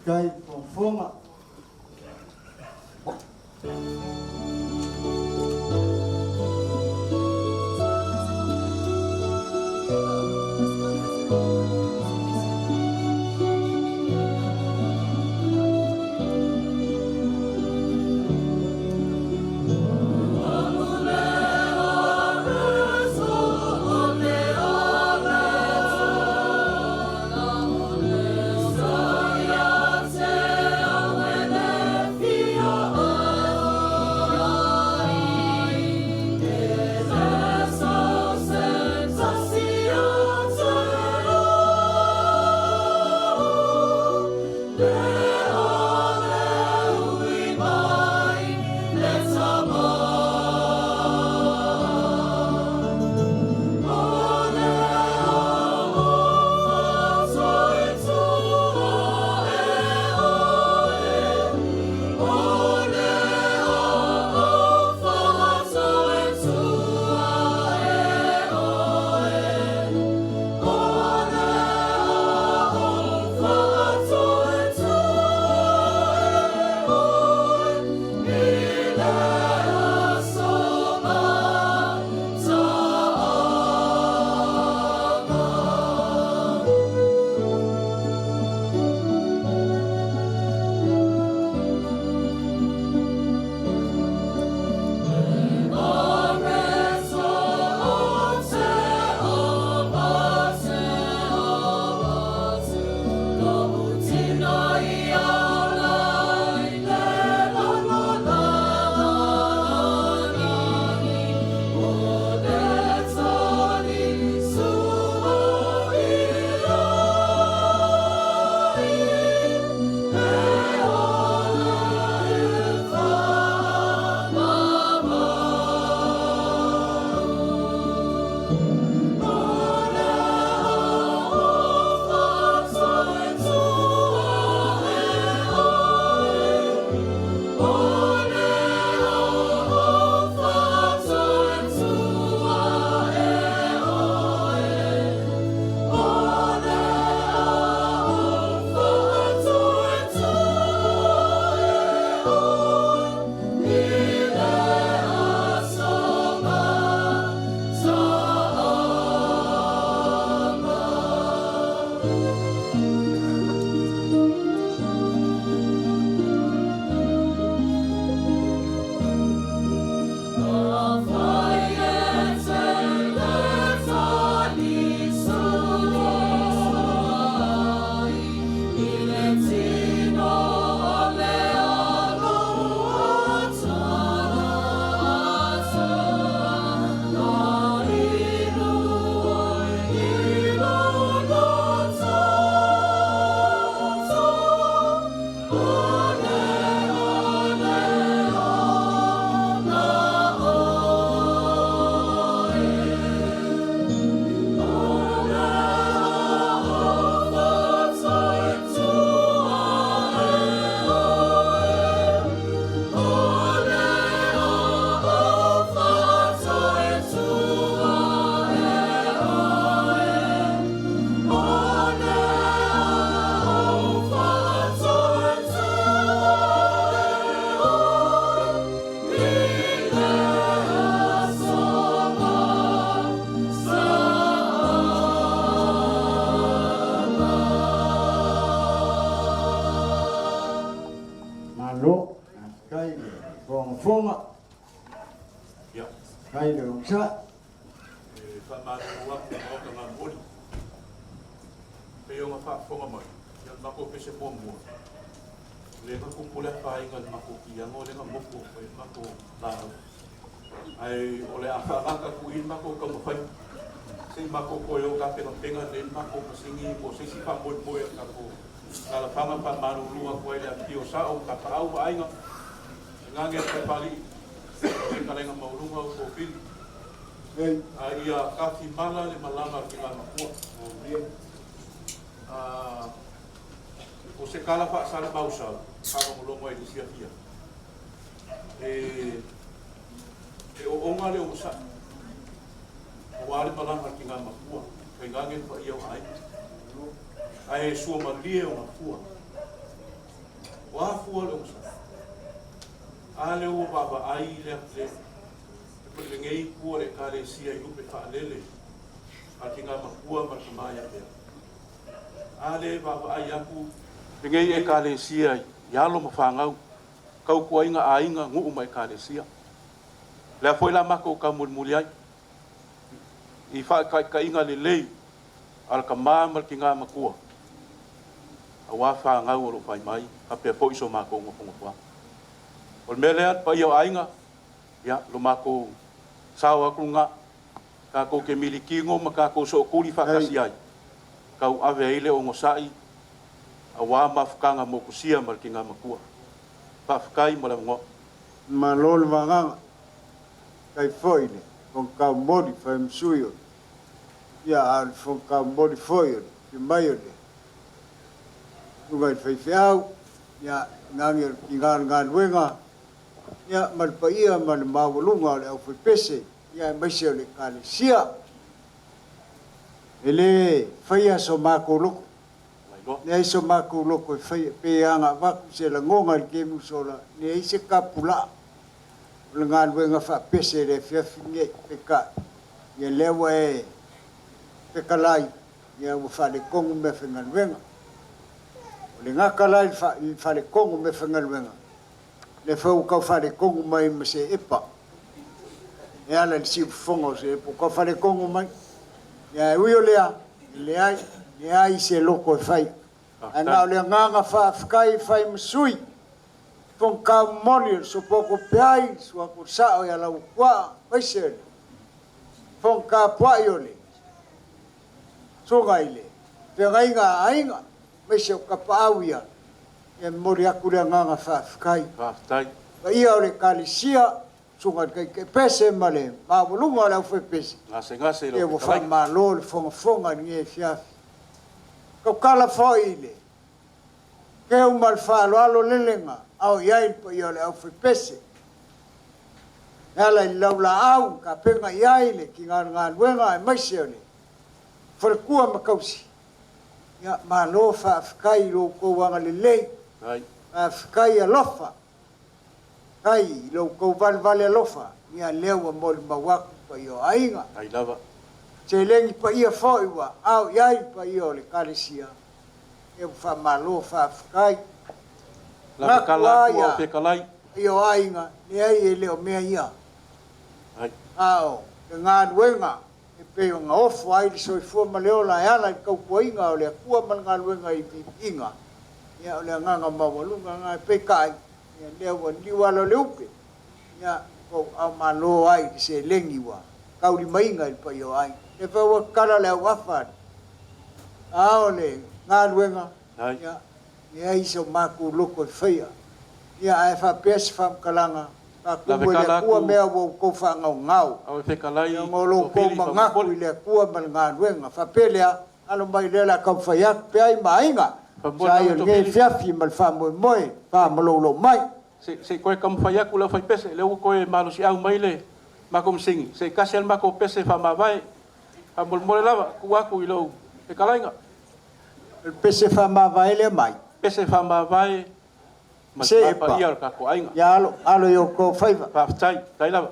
kai fonga. Ai ole a whakaka ku in mako ka mawhai. Sei mako koe o ka pena penga nen mako pasingi mo sei si whamoe moe ka ko. Kala whanga pa maru lua koe lea ki o sa o ka pa au ainga. Ngange te pali. Se kalenga maurunga o ko pili. A ia kafi mala le malama ki ngā makua. O se kala wha sale mausau. Kama mulongo e disia fia. E o onga le o sa. O wale malanga ki ngā makua. Kai ngange wha ia o ai. Ai sua malie o makua. fua le usa. Ale o baba ai le le. Le ngei kua le kale sia i upe whaalele. A tinga makua ma kamaya pia. Ale baba ai aku. Le ngei e kale sia i alo ma whangau. Kau kua inga a inga ngu mai kale sia. Le a foi la mako ka mulmuli ai. I wha ka inga le lei. Al ka māma ki ngā makua. A wā whangau o lo whai mai. A pia po iso mako ngapunga kua. O le mele at pa iau ainga. Ya, lo mako sao aku ngā. Ka ko ke miliki ngo ma ka ko so kuri whakasi ai. Kau ave eile o ngosai. A wā mawhukanga mo kusia mal ki ngā makua. Whawhukai mo la ngo. Ma lolo manganga. Kai foile. Kong ka mori whai msuyo. Ia al fong ka mori foile. Ki mai o le. Nungai whai whiau. Ia ngangi ki ngā luenga. Ia malpa ia ma le mawalunga le au whai pese. Ia maise o le kale sia. Ele whaia so mako loko. Ne iso mako loko e whaia peanga waku se la ngonga le kemu sola. Ne ise ka pula. Le ngā luenga wha pese le whiawhinge peka. Ia lewa e peka lai. Ia wa whale kongu me whenga luenga. Le ngaka lai whale kongu me whenga luenga. Le whau kau whale kongu mai ma se epa. E ala le siu fonga se epa. Kau whale kongu mai. Ia ui o lea. Le ai se loko e whai. A ngā lea nganga whaafikai whai masui. Fong ka moni so poko peai. Sua ko sao ia lau kua. Waise le. Fong ka puai o le. So ngai le. Pea ngai ngā ainga. Waise o ka paau ia. Ia mori aku lea nganga whaafikai. Whaafikai. Ka ia o le kalisia. Sunga kai ke pese male. Ma walunga lau whai pese. Ngase Ia wa wha malo le fonga ni e fiafi. Kau kala whai le. Keu mal whaaloalo lelenga. Au iai pa ia le au whai pese. Nala i laula au. Ka penga iai le ki ngā luenga e maise o le. Wharekua makausi. Ia malo whaafikai lo kouanga le lei. Whaafikai a lofa. Kai lo kou vale alofa. Ia lewa moli mawaku pa ia ainga. Ai lava. Se lengi pa ia fōi wa. Au iai pa ia o le kalesia. Ia wha malo whaafikai. La kala kua o pekalai. Ia ainga. Ni ai e leo mea ia. Ai. Ao. E ngā luenga. E peo ngā ofu ai li soi fua ma leo la ala i kau kua inga o lea kua ma ngā luenga i inga. Ia o lea nganga mawalunga ngā pekai. Ia leo niwala le upe. Ia kou au malo ai li se lengi wa. Kau li mainga i pa ia ai. E peo kala leo wafari. Ao le ngā luenga. Ia. Ia iso maku loko e whaia. Ia ai whapesi whamkalanga. Ka kumu le kua mea wo kou whangau ngau. Au e whekalai. Ia ngolo kou mangaku i le kua man ngā luenga. Whapelea. Alo mai lela kau whaiak pe ai mainga. Sai o nge fiafi mal whamoe moe. Whamololo mai. Se koe kam whaiaku lau whai pese. Leo koe malo si au mai le. Mako msingi. Se kasi al mako pese whamawai. Whamolmole lava. Kuaku i lau. Whekalai nga. Pese whamawai le mai. Pese whamawai. Se epa. Ia ka ko ainga. Ya alo yo ko whaiva. Whaftai. Tai lava.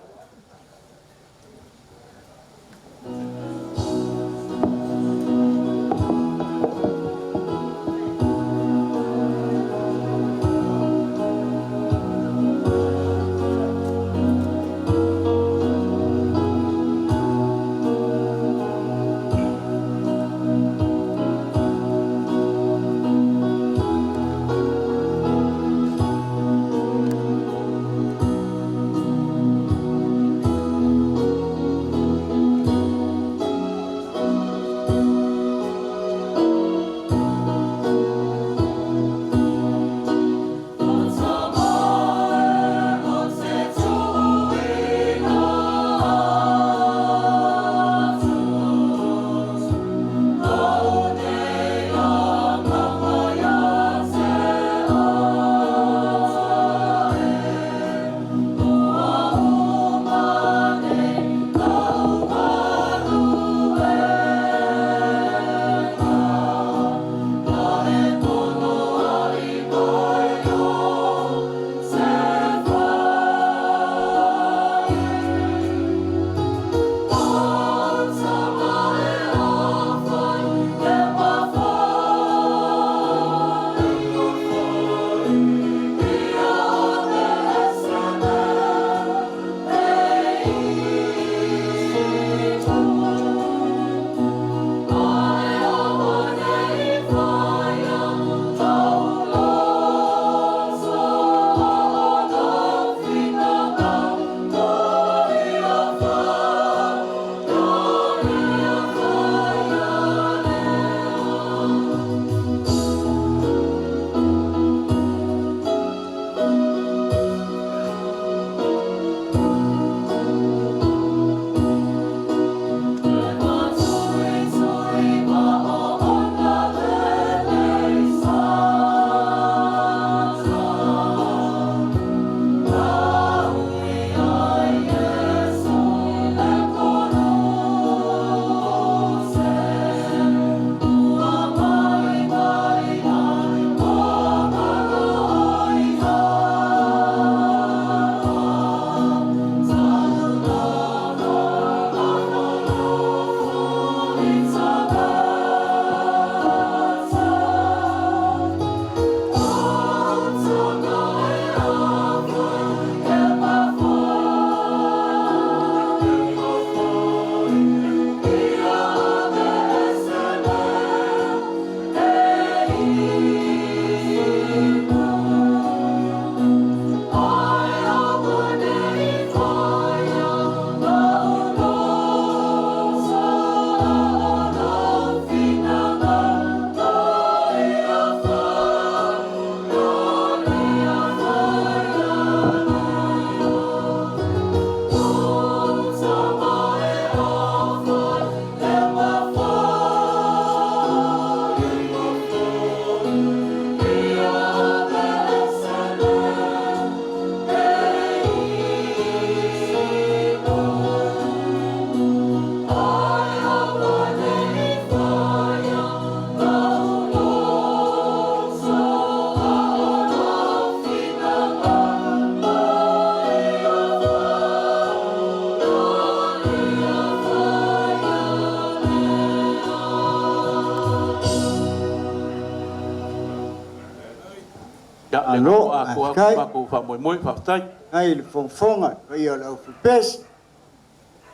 Alo, kai. Ko fa moi fa tai. Ai le fonga ia le ofipes.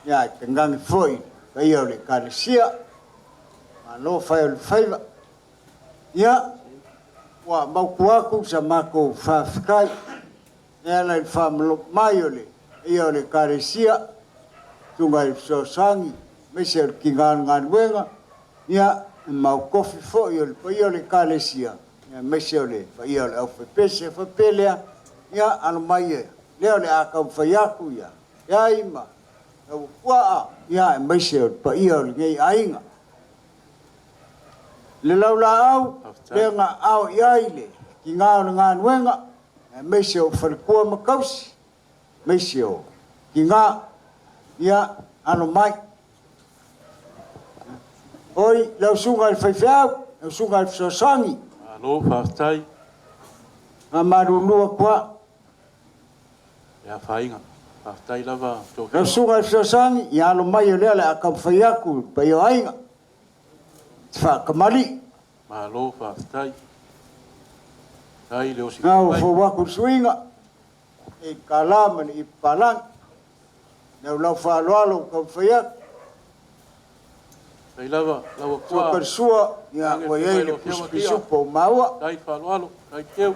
Ya tengang foi ia le kalesia. Alo fa le faiva. Ya wa mau kuaku sa mako fa kai. Ya le fa mai ole ia le kalesia. Tungai so sangi me se kingan ngan wenga. Ya mau kofi foi ia le kalesia. Ya mesole fa ia le ofipes fa pelea. Ya almaye leo le aka fayaku ya ima wa ya mesole pa ia le ngai ainga le laula au le nga au ya ile ki nga nga wenga mesole fa ko makausi mesole ki nga ya almai oi la sunga fa fa sunga fa sangi alo fa tai amarulu kwa ya fainga tai lava to na sunga sang ya lo mai le la ka fayaku pa yo ainga fa kamali malo fa tai le osi na fo wa ku swinga e kalama ni palang na lo fa lo ka fayak tai lava kwa ka sua ya wa ye le pisu po mawa tai fa lo tai teu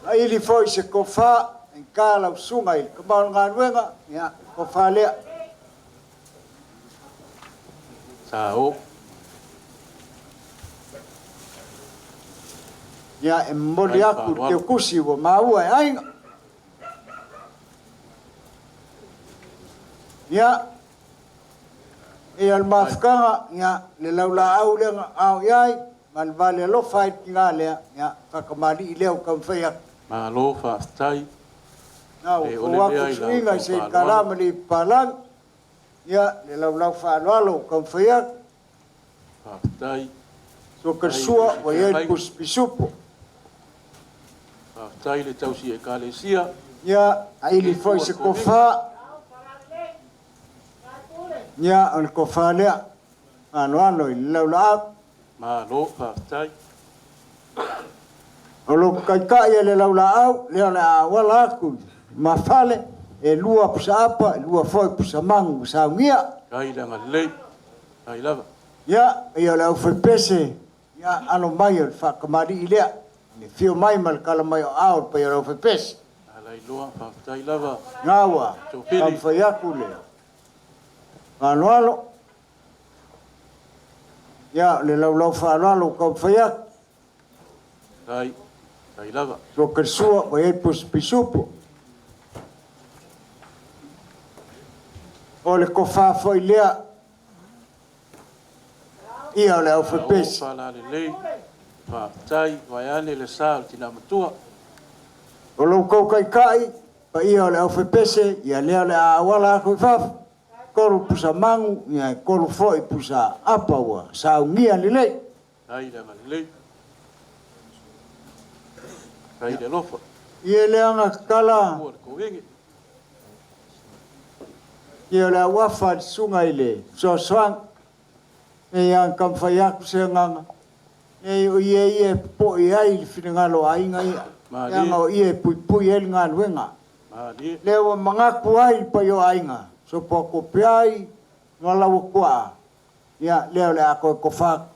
ai li foi se kofa en kala sunga il kamal ngan wenga ya kofa le sao ya emmolia ku te kusi wo maua ai ya e al mafkanga ya le laula au le au yai mal vale lo fight ngale ya kakamali leo kamfaya malo fa tai na o ku swinga se kalama li palang ya le laula fa lo kamfaya fa tai so kersua wa ye pus pisupo fa tai le tausi e kalesia ya ai li foi se kofa ya al kofa le ano laula malo fa tai olo kai le laula au le la wala ku mafale e lua pusapa lua foi pusamang pusamia kai la ngalei kai lava ya ia la foi pese ya ano mai fa kamari ile ni fio mai mal kala mai au pe la foi pese ala ilua fa tai lava ngawa kam fa yakule anualo ya le laula fa anualo kam fa yak kai lava so kersua wa e pus pisupo o le kofa foi lea ia le au fepesi fa la le fa tai wa ale le sa tina matua o lo ko kai pa ia le au fepesi ia le awala ko fa koru pusa mangu ia koru foi pusa apa wa sa ngia le tai la le kai le lofa ia le anga kala ia le wafa sunga ile so swang e yang kam fayak senganga e ie po ia finangalo ainga yang o ie pui el ngal wenga lewa mangaku ai pa yo ainga so poko piai ngala kwa ya leo le ako ko fa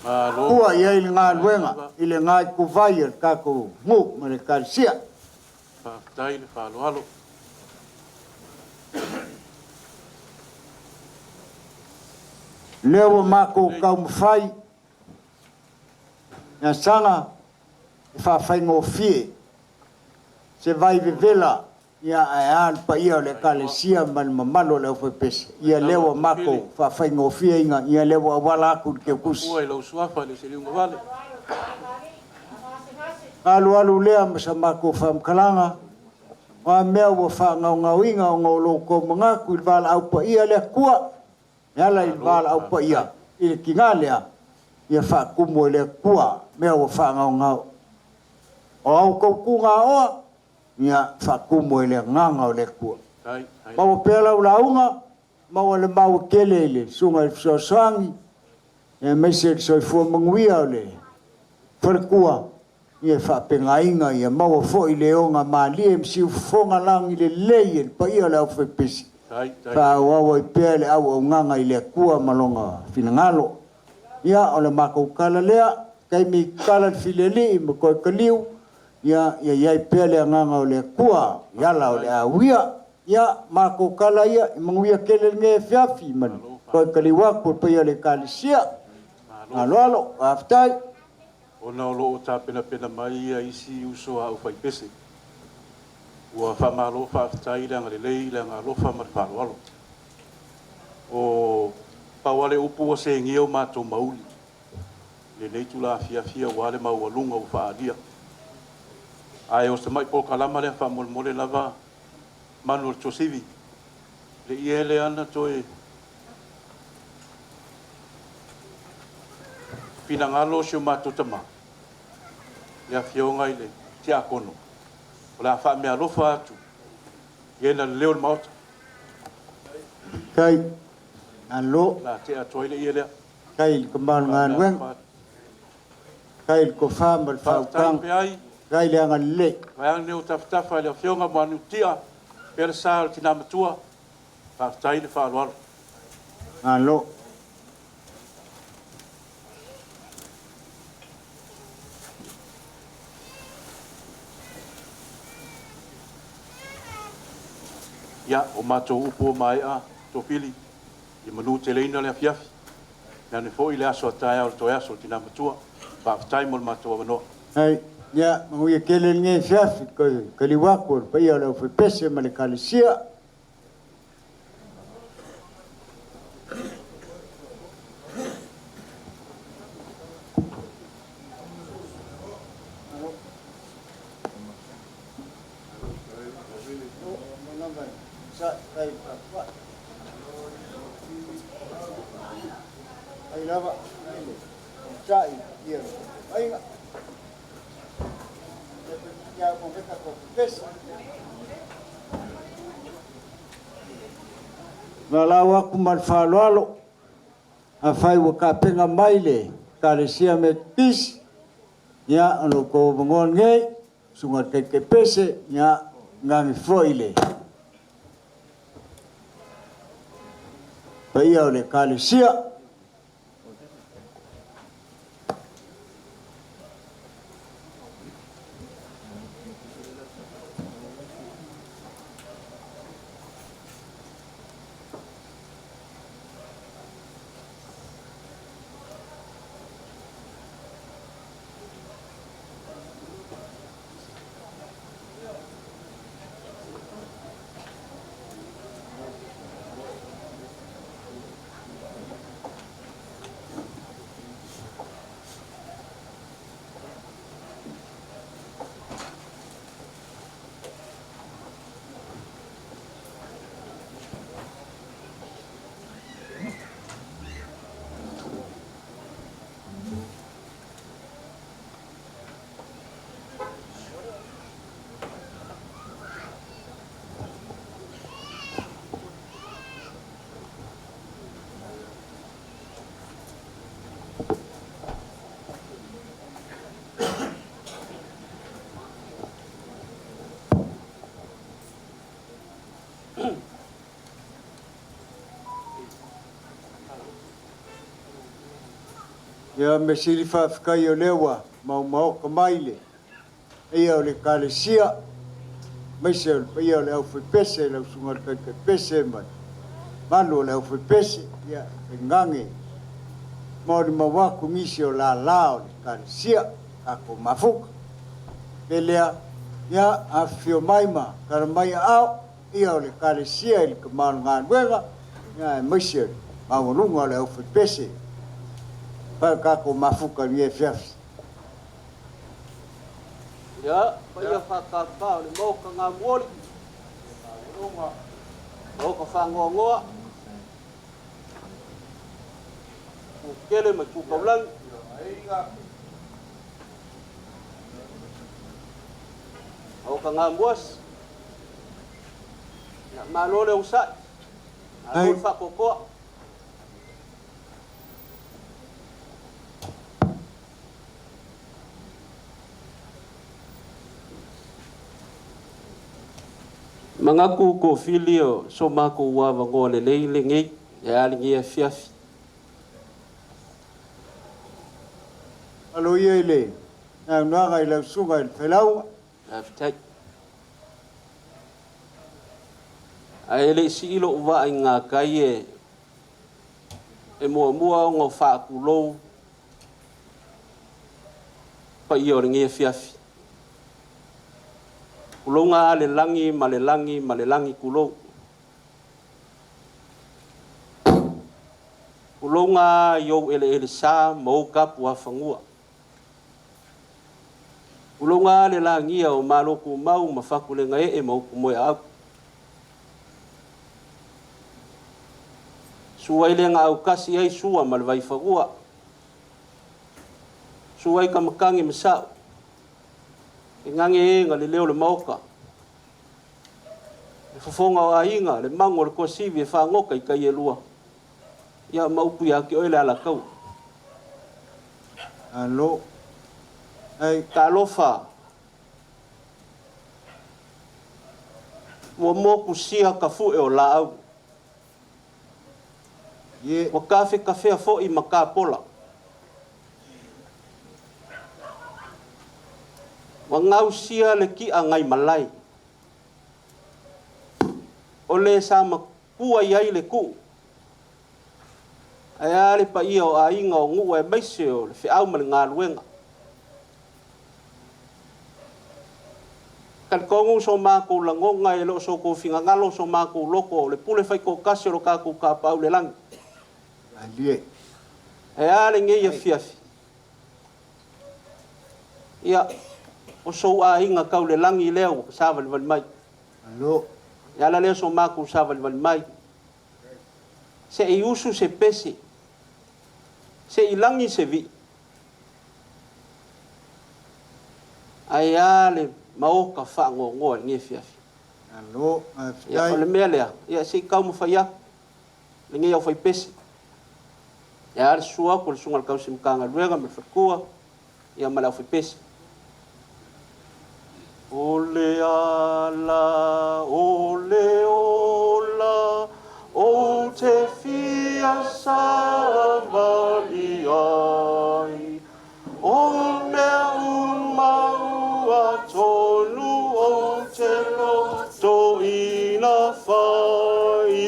Kua ia ili ngā luenga, ili ngā ku vai ka ku ngu mare kalsia. Tai le fa alo. Leo mako kau mwhai, nga sanga, fa fai ngofie, se vai vivela, ia aean pa ia le kalesia man mamalo le ofe pese. Ia lewa mako fa fai ngofie inga, ia lewa awala aku ke kusi. Ua ilo suafa le se liunga vale. Alu lea masa mako fa mkalanga, wa mea wa fa ngau ngau inga o ngau loko mangaku il vala au pa ia le kua. Yala il vala au pa ia. Ile kinga lea, ia fa kumo le kua, mea wa fa ngau ngau. O au kou kunga oa, ia fa kumo le nganga o le kua. Mawa pela ulaunga, mawa le mau kele ile, sunga il sosangi, mai se soifua manguia o le farakua ia whaapengainga ia maua fo i le onga maali e msiu fonga lang i le lei e pa ia le au whaipesi. Whaawawa i pēr le au au nganga i le kua malonga finangalo. Ia o le makau kala lea, kai mi kala fileli i mkoi kaliu, ia iai pēr le nganga o le kua, iala o le awia, ia makau kala ia i manguia kele nge fiafi mani. Koi kaliwaku pa ia le kalisia. Alo alo, aftai. Ona o loo tā pena mai ia isi uso a ufai pese. Ua whamalo whaafitai leanga le lei leanga alofa ma le whaaloalo. O pawale upu o se ngia o mātou mauli. Le nei tu la fia wale mau alunga u whaalia. Ai o se mai po kalama le whamolmole lava manu le tosivi. Le ia le ana toe pinangalo si o mātou tama. Ia fionga ile tia kono. O la wha mea lofa atu. Iena leo le maota. Kai, alo. La te atoa ile ia lea. Kai, kembal ngan weng. Kai, ko wha mal wha ukang. Kai, le angan le. Vai ang neo taftafa ile fionga mo anu tia. Pere saa tina matua. Whaatai le wha alualo. Alo. Ia, o mātou upo mai a, tō pili, i manu te leina le afiafi. Nā ne fo i le aso atai au toi aso tina matua, whaafitai mo le mātou awanoa. Hei, ia, manguia kele nge fiafi, kaliwako, pa ia leo whepese ma le kalisia. Ngalawa ku mal faloalo a fai wa ka penga maile kalesia me pis ya ano ko bongon ngai sunga ke pese ya ngangi foile pa ia ole kalesia ya mesili fa fkai o lewa mau ka maile ia o le kalesia mai se ia o le au pese le sunga ka pese mai manu le au pese ia ngange mori mawaku misi o la o le kalesia ako mafuka pelea ia afio maima karamai au ia o le kalesia il kamal ngan wega ia mai se mau lunga le au pese pa kako mafuka ni fiafi ya pa ia whakapa le moka ngā mori moka whangongoa kele mai kukaulang moka ngā muas malole usai alole whakokoa Mangaku ko filio so mako wa vango le ngi ya lingi fiafi. Alo yele. Na nga ila sunga il felau. Aftai. Aele si ilo wa nga kai e mua ngo fa ku lo pa io lingi fiafi. Kulonga le langi kulo. Kulonga yo ele sa mau kap wa fangua. Kulonga le langi o maloku mau mafakule ngai e mau kumoe au. Suai le nga au kasi ai sua malvai fangua. Suai kamakangi masau. Ngange nga le leo le mauka. Le fofonga o ainga, le mango le kosivi e whangoka I kai e lua. Ia maupu ia ke oile ala kau. Alo. Ai, ka alofa. Mua moku sia ka fu e o la au. Wa kafe a fo I maka pola. Wa ngau sia le ki a ngai malai. O le sa makua iai le ku. Ai ale pa ia o a inga o ngu e maise o le whiau ma le ngā luenga. Kan kongu so mākou la ngonga e lo so ko finga ngalo so mākou loko le pule whai ko kasi o kākou ka pau le langi. Alie. Ai ale nge ia fiafi. Ia. O so a inga kau le langi leo sa vali mai. Alo. Ya la leo so maku sa vali mai. Se I usu se pese. Se I langi se vi. Ai ale maoka fa ngo nge fiafi. Alo. Ya o le mea lea. Ya se kau mo faya. Le nge au fai pese. Ya ale sua ko le sunga le kau simkanga luega me fakua. Ya mala fai pese. Ole ala, ole ola, o te fia savali ai. O mea umau a tonu o te loto ina whai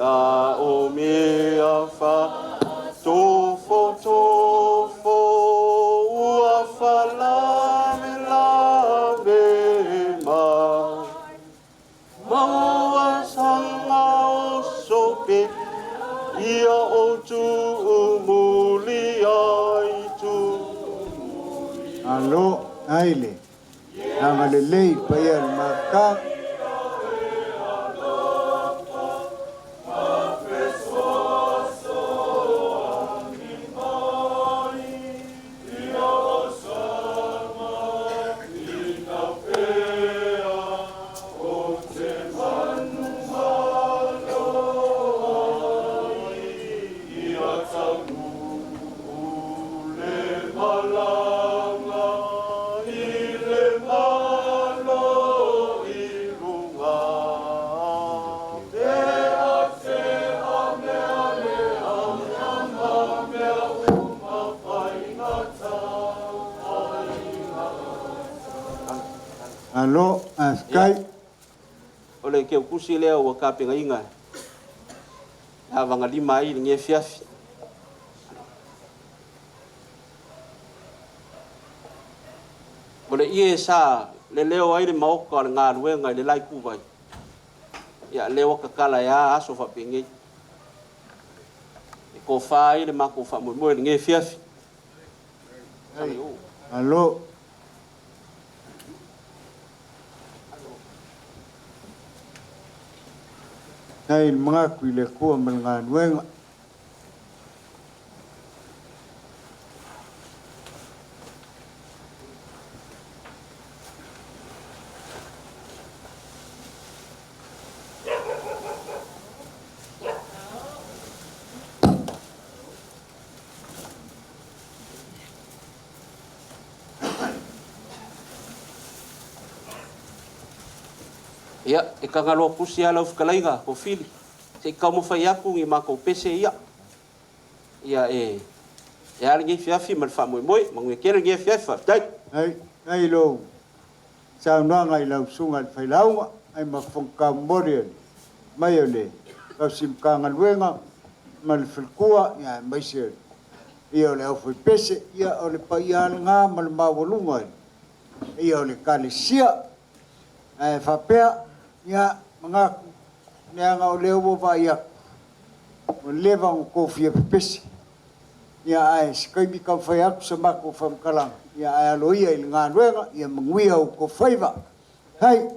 a o mea wha tofo ua whalame lave mai. Maua sanga o sope ia o tu umuli ai tu. Alo, aile. Nanga le lei pa ia le maka. Alo, askai. Ole ke kusi leo wa kapenga inga. Ya vanga lima ai nge fiafi. Ole ie sa le leo ai le maoka le ngā luenga le lai kuwai. Ya leo kakala ya aso fa pengi. Ko fa ai le mako fa mo nge fiafi. Alo. Nei mga kuile kua mga nuenga. Ia, e kangalo kusi ala ufkalaiga o fili. Se ka mo fai aku ngi mako pese ia. Ia e ala ngi fiafi mal fa moi moi, mangue kere ngi fiafa. Tai. Ai lo. Sa no ngai lau sunga fai lau ai ma fonka morian. Mai ole. Ka sim ka ngalwenga mal filkua ia mai se. Ia le au pese ia ole pa ia nga mal mawolunga. Ia ole kalisia. Ai fa pea ia mga nga o leo mo va ia o leva o kofia pesi ia ai skai mi ka fai aku sa mako fam kalang ia ai aloia i ngā ruenga ia manguia o ko faiva hai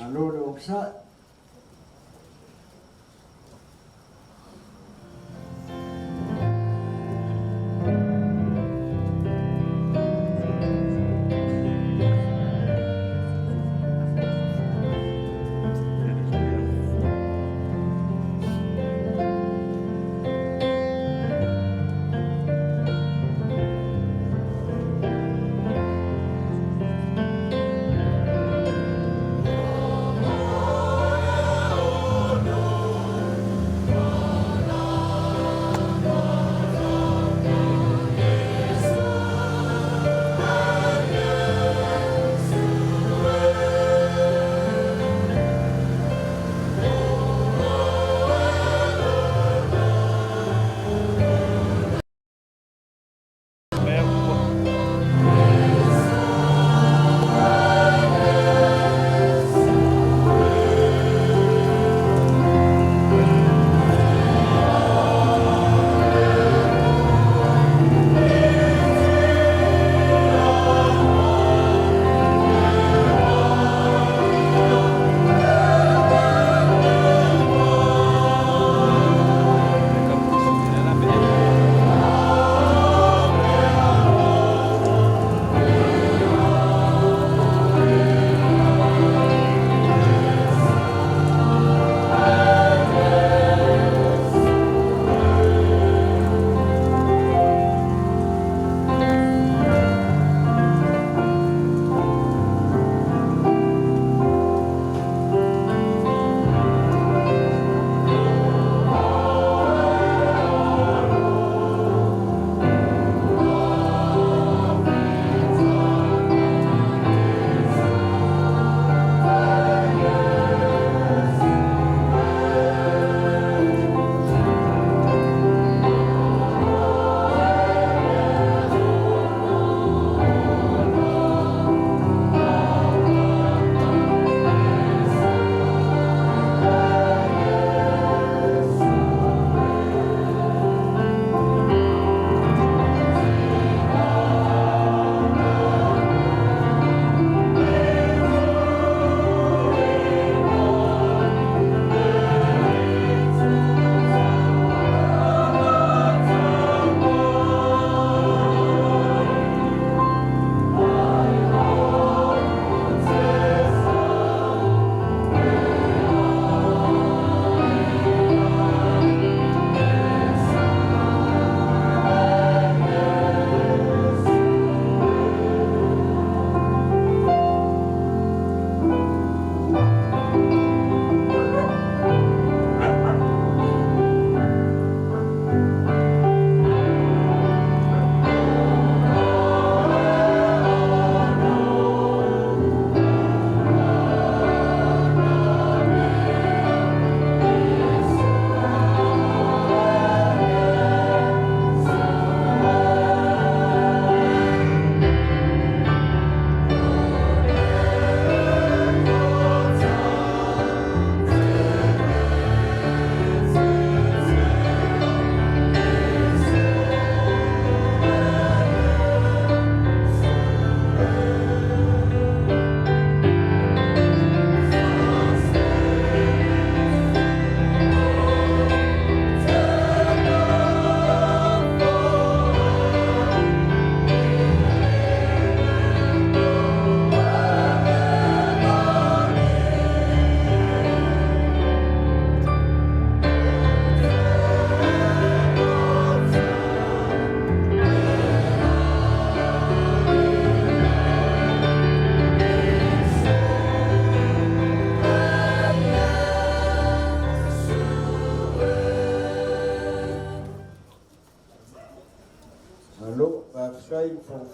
Alo le oksa. Australian for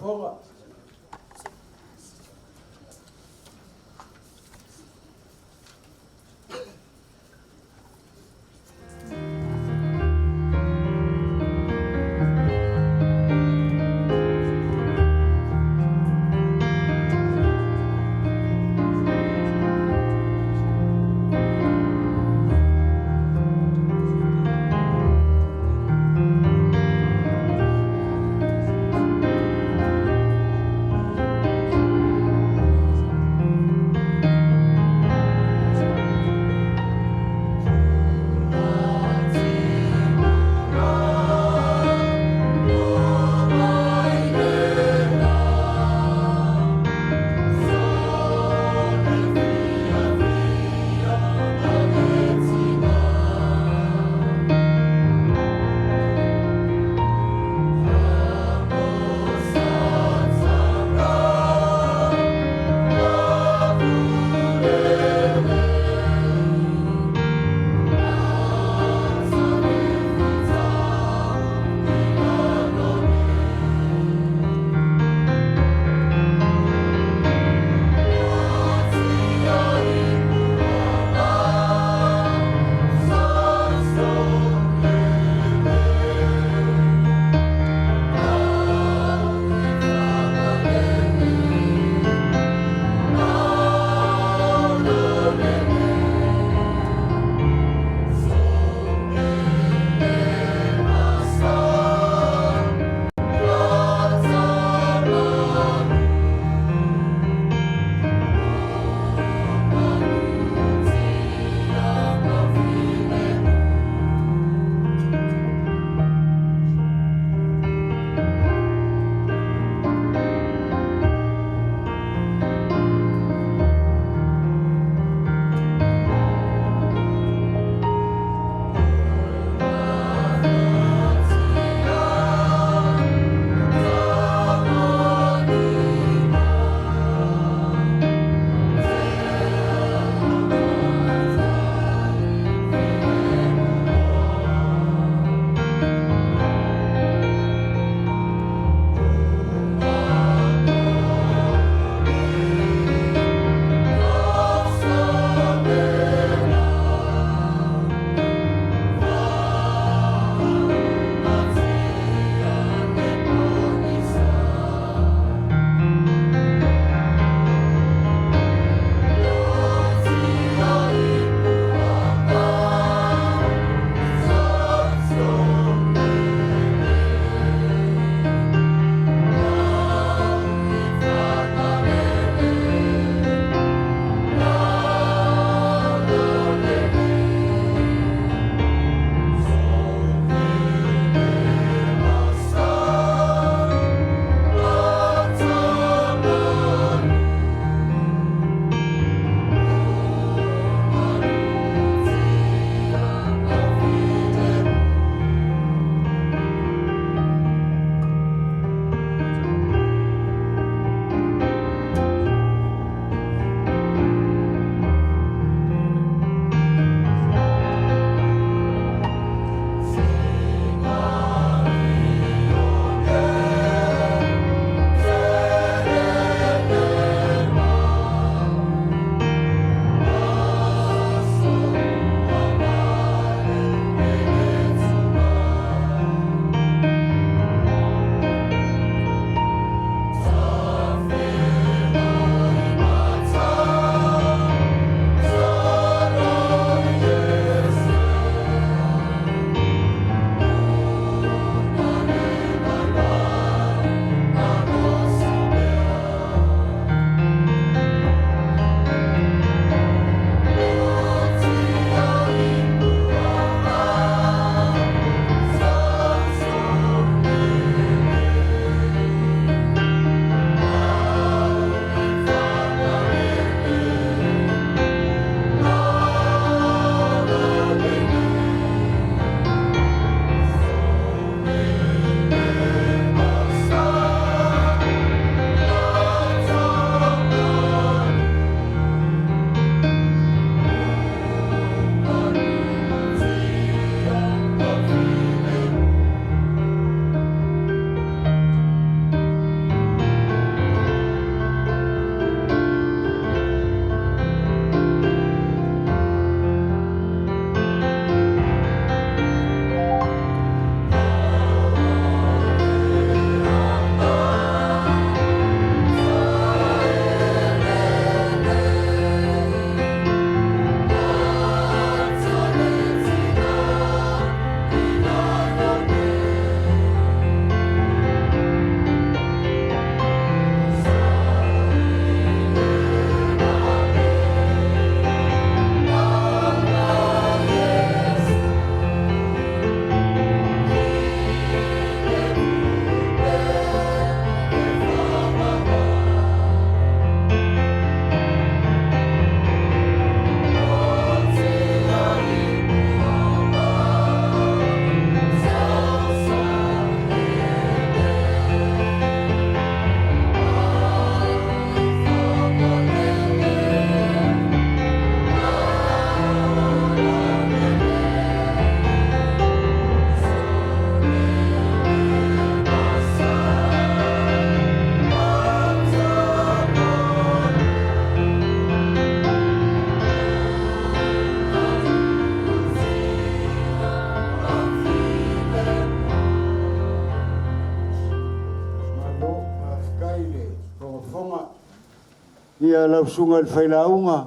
ia lau sunga le whailaunga.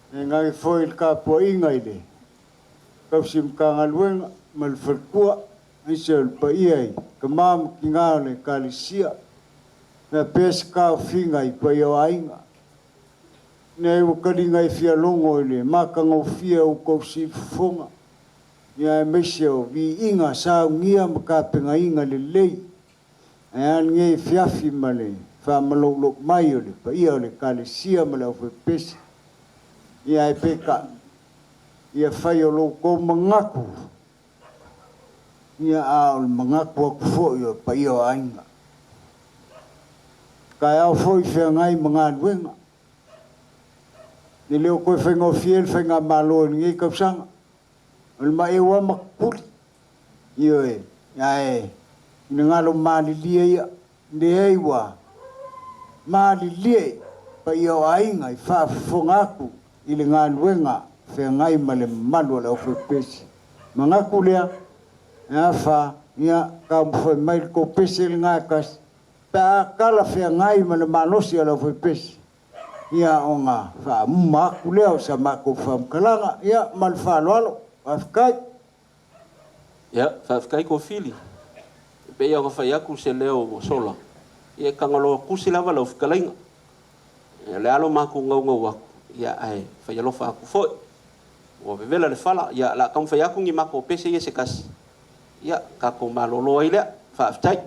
E ngai foi le kāpua inga i le. Kau sim kanga luenga, ma le whalkua, i se le pa iai, ka māma ki ngā le kālisia, mea pēs kāo whinga i pa iau ainga. Nei o kalinga i fia longo i le, maka ngau fia o kou si fufonga. Ia e meise o vi inga sa ngia ma kāpenga inga le lei. E an nge fiafi ma le, wha malolo mai o le, pa ia o le kālisia ma le au whepesi. Ia e peka, ia whai o lo kou mangaku. Ia a o le mangaku aku fo i o pa ia o ainga. Kai au fo i whea ngai mga nuenga. Ni leo koe whaingo fiel, whainga malo ni ngai kausanga. Ole ma e ua makuli. Ia e, ia e, ina ngalo maali lia ia, ne e ua. Maali lia pa ia o ainga i whaafonga aku. Ile ngā nuenga, whea ngai ma le malu ala o whepesi. Ma ngaku lea, ia wha, ia ka mwhai mai ko pese le ngā kasi. Pa kala whea ngai ma le malosi ala o whepesi. Ia o ngā wha maku lea o sa mako whamkalanga. Ia mal whaloalo, whafkai. Ia, whafkai ko fili. Pe ia ko whai aku se leo o sola. Ia kangalo kusi lava lau whikalainga. Ia le alo mako ngau aku. Ia ai fa yalo fa ku foi o vela le fala ia la kam fa yaku ngi mako pese ye se kas ia ka ko malolo ile fa ftai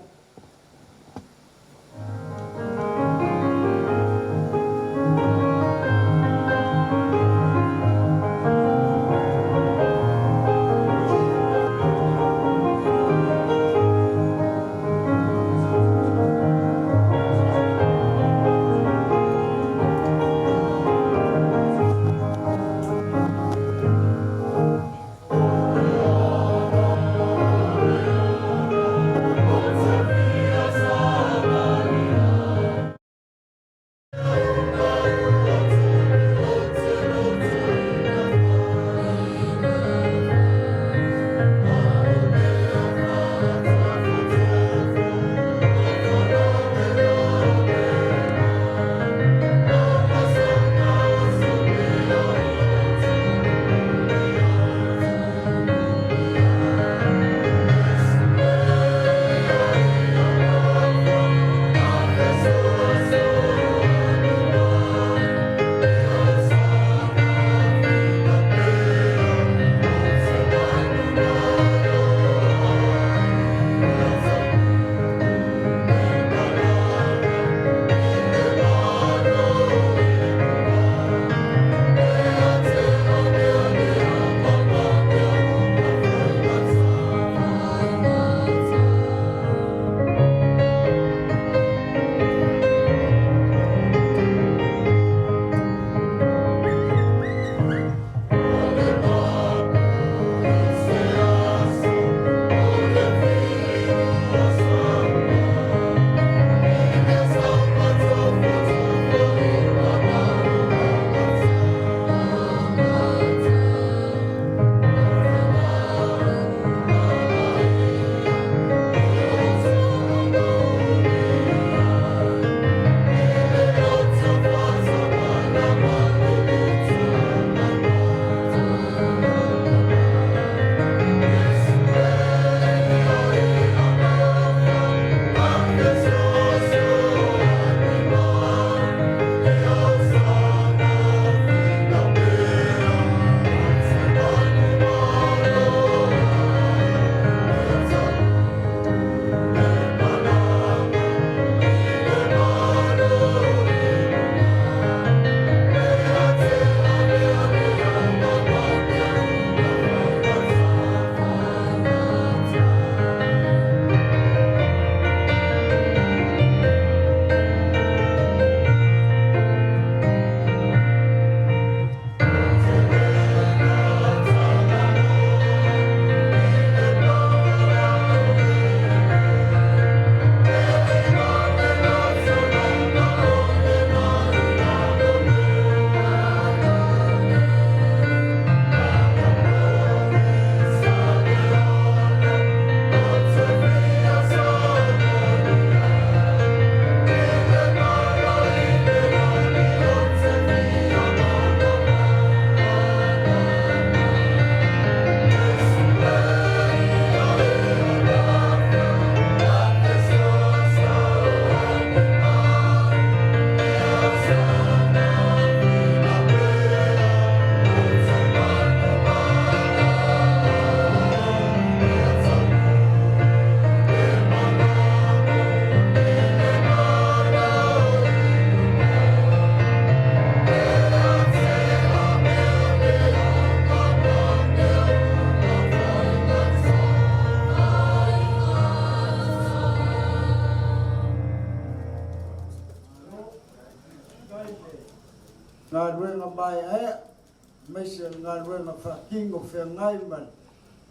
Mese ngā ruenga whakingo whea ngai man.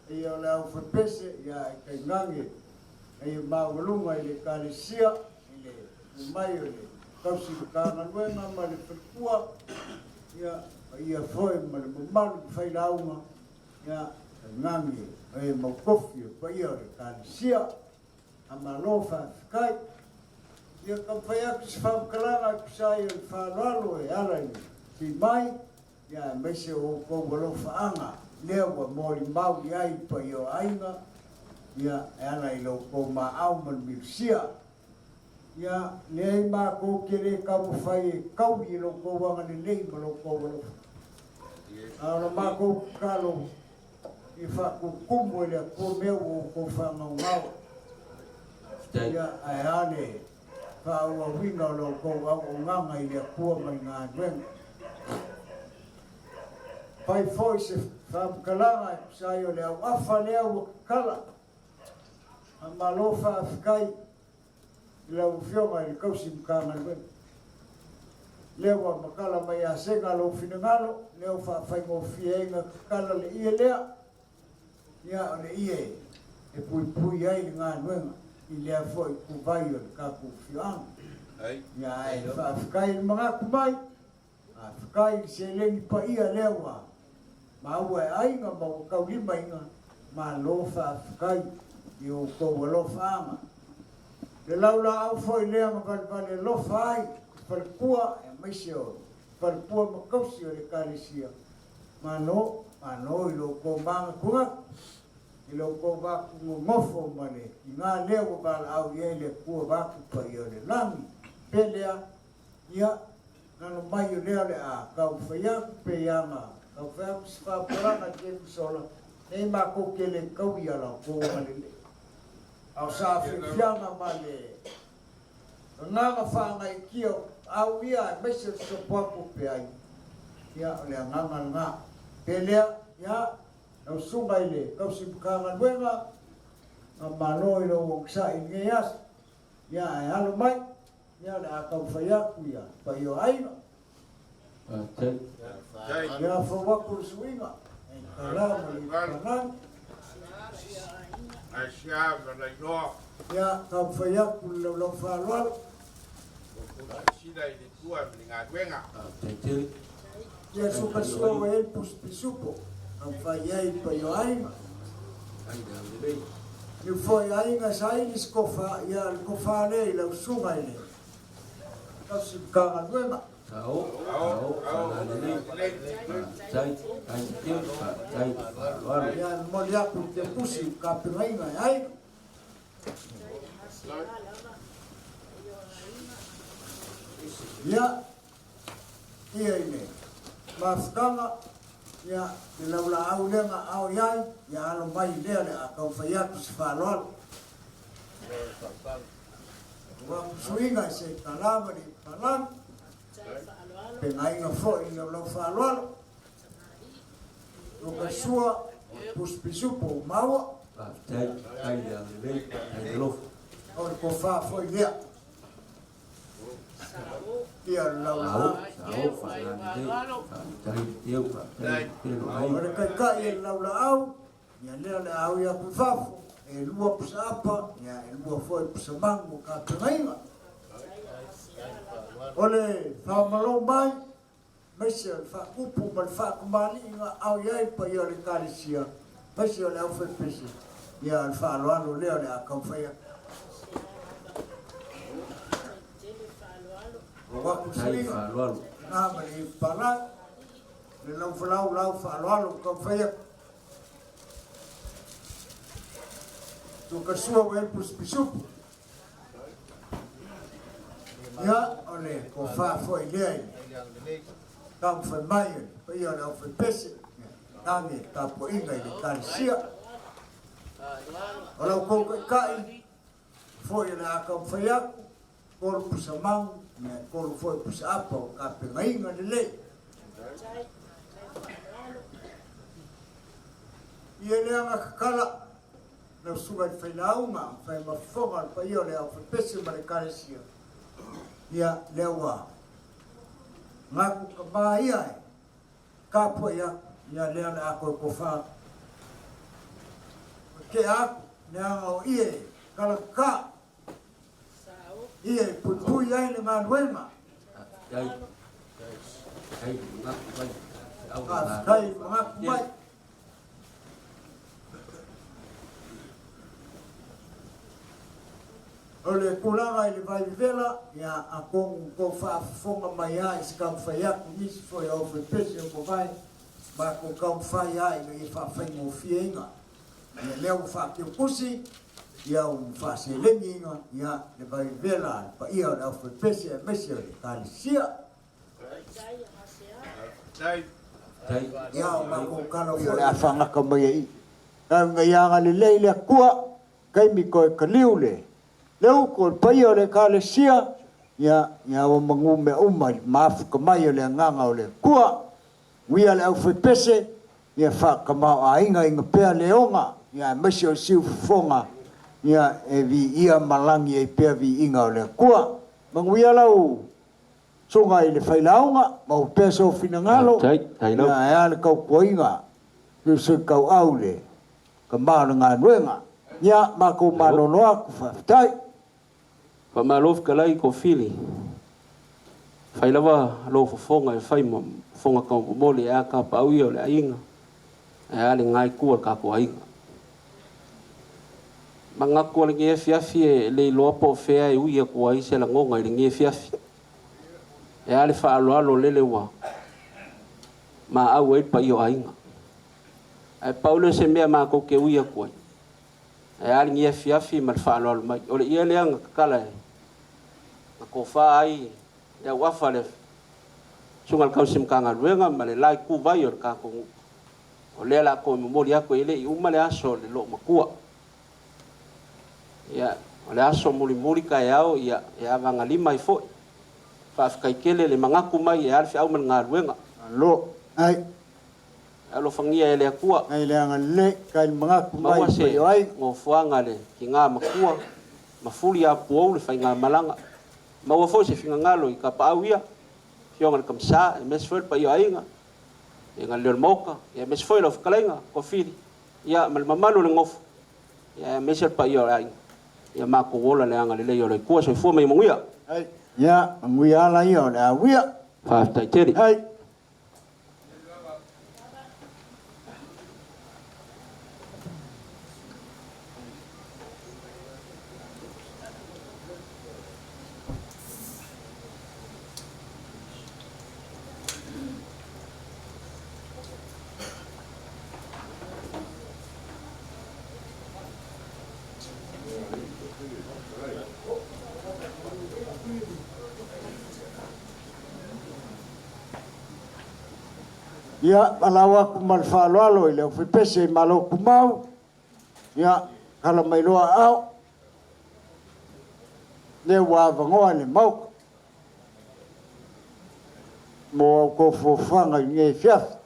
E o le au whapese ia e kai ngange. E o maungalunga i le kālesia, i le umai o le kausi kāna ruenga ma le whakua. Ia whoe ma le mamaru whailaunga. Ia kai ngange e maukofi o pa ia o le kālesia. A malo whawhikai. Ia ka whai aku si whamkalanga ku sai o whanalo e ala i ti mai. Ia mese o kou walo whaanga. Lea wa mori mau i ai pa i o ainga. Ia e ala i lo kou ma au man milsia. Ia lea i ma kou kere kau whai e kau i lo kou wanga ni lei ma lo kou walo. Aona ma kou kalo i whaku kumu e lea kou meu o kou whangau ngau. Ia e ane whaua winga o lo kou au o nganga i lea kua mai ngā duenga. Pai foi se whamkalanga e kusai o lea wafa lea ua kala. A malo whaafikai i lau whionga i kausi mkanga duenga. Lea ua makala mai a senga lo finangalo, lea whaafai ngō fienga kala le ia lea. Ia o le ia e pui pui ai le ngā duenga. I lea foi kuvai o le kaku whioanga. Ia e whaafikai le mga kumai. A whikai se lengi pa ia lea wa. Ma ua e ainga ma o kau lima inga. Ma lo whaafikai i o kou lo whaanga. Le laula au foi lea ma vale lo whaai. Whalekua e maise o. Whalekua ma kausi o le kālesia. Ma no i lo kou manga kunga. I lo kou waku ngofo ma le. I ngā lea wa bala au i le kua waku pa i o le langi. Pelea ia. Nano mai o lea le a kau whaiaku pe iama. Kau whaiaku si whaparanga ke kusola. Nei mā kou ke le kau i ala kou ngale le. Au sa whianga ma le. Nganga whanga i kia au ia e meise so puaku pe ai. Ia o lea nganga ngā. Pelea ia. Au sunga i le kau si pukanga nuenga. Nga malo i lo wongsa i ngeas. Ia e halo mai. Ia le a kau whaiaku ia, pa i o aina. Ia whawaku suinga. E karama i kanan. Ai sia na inoa. Ia kau whaiaku lau whaloalo. Sida i le tua ni ngā duenga. Ia suka sua wa el pisupo. Kau whaiai pa i o aina. Ni foi ainga sai ni skofa, ia kofa le lau sunga i le. Kasi kanga nuenga. Ia moli aku te pusi ka pingainga e ai. Ia ine. Mafkanga ia te laula au lenga au iai. Ia alo mai lea le a kau whaiatu si whaloalo. Waku suinga se kalama ni kalan. Pengainga fo i lau whaloalo. Roka sua puspisupo maua. O ko wha fo i lea. Ia laula. O re kai kai e laula au. Ia lea le au ia kufafu. E lua pusa apa, ia e lua foi pusa mango ka pingainga. Ole whamalo mai, meise o whakupu ma le whakumali inga au iai pa ia le kālesia. Meise o le au whepese, ia le whaaloalo leo le a kau whaia. O waku siringa, nā ma le palai, le lau whaaloalo kau whaia. Tuka sua wa elpus pisupu. Ia, ole, ko wha foi lea i. Kau whai mai i, pa ia le au whai pese. Nange, ka po inga i le kālesia. O lau kou kai, foi le a kau whai aku, koro pusa mangu, koro foi pusa apa o ka penga inga le lei. Ia lea nga kakala, na suga i whainaunga, whai mafonga, pa ia le au whapese ma le kālesia. Ia le ua. Ngaku ka maa ia e. kapo ia lea na ako ko fa ke aku na o ie kalaka ie putu ia le manuema Dai. Dai, ngak bai. Au dai ngak bai ole kulanga ile vai vela ya akong ko fa fonga mai ai se kam fa ya mis fo ya of pese ko vai ba ko kam fa ya ile fa fa mo fienga le leo fa ke kusi ya fa se lenginga ya le vai vela pa ia of pese mesio kan sia Dai. ya ma ko kalo fo ya fa ngaka mai ka ngaya ngale le kua kai mi ko kaliule leu ko pai ole kalesia ya o mangume umai mafu kamai ole nganga ole kua wia le au pese ya fa kama ainga inga pea leonga ya mesio siu fonga ya vi ia malangi e pea vi inga ole kua manguia lau sunga ile failaunga mau peso finangalo ya le kau koinga tu se kau aule kama nga nuenga ya mako malonoa kufatai Fa malof kalai ko fili. Fai lava lo fonga fai mo fonga ka mo le aka pa ui ole ainga. Ale ngai ku ka ko ainga. Manga ko le nge fiafi le lo po fe ai ui ko ai se la ngonga le nge fiafi. Ale fa alo le wa. Ma au e pa yo ainga. Ai Paulo se me ma ko ke ui ko ai. Ale nge fiafi ma fa alo mai ole ia le anga kala ko fa ai ya wafa le sungal kau sim kanga luenga male lai ku vai or ka ko o le la ko mo lia ko ile u male aso le lo makua ya ole aso muri ka yao ya vanga lima ifo fa kai kele le mangaku mai ya alfi au man ngaluenga lo ai alo fangia ele akua ai le ngale kai mangaku mai ai ngo fuanga le kinga makua mafuli ya puo le fainga malanga ma wa fo se finga ngalo I ka pauia fionga kam sa mes fo pa yo ainga e ngal moka ya mes fo lo kalenga ko fili ya mal mamalo le ngof ya mes pa yo ainga ya ma ko wola le anga le yo le ko so fo mai mongia ai ya nguia la yo la wia fa ta teri ai ya malawa kumal falalo ile fu pese malo kumau ya kala mai loa au le wa vangoa le mau mo ko fo fanga nge fiaf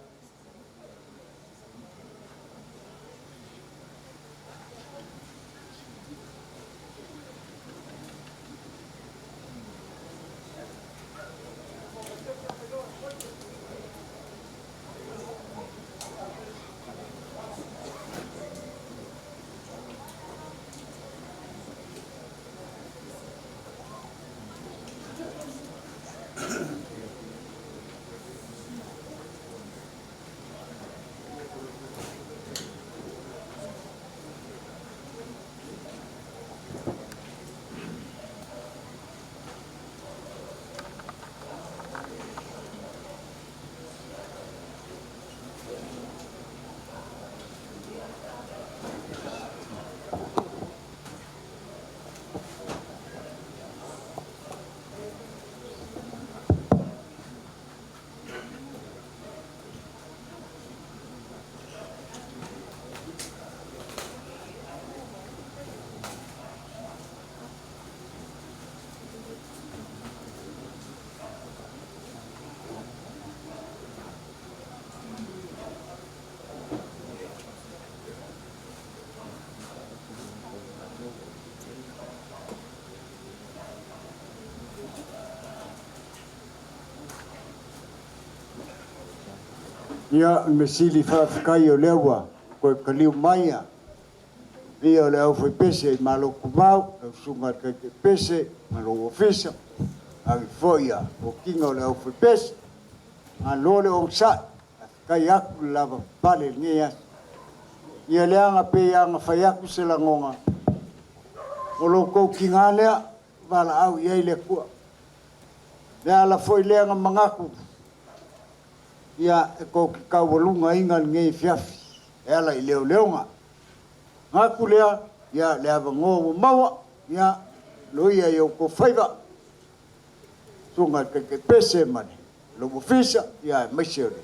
Ia me sili whaafikai o lewa, koe kaliu maia. Ia o leo foi pese i malo kumau, e sunga ke pese, malo ofisa. Ai foia, o kinga o leo foi pese. A lole o sa, kai aku lava pale ngia. Ia leanga pe anga fai aku se langonga. O loko kinga lea, wala au iei le kua. Lea la foi leanga mangaku. Ia e ko ki kawalunga inga ngei fiafi. E ala i leo leonga. Ngaku lea, ia lea vango mawa, ia loia i o ko whaiva. Sunga ke pese mane. Lobo fisa, ia e maisiore.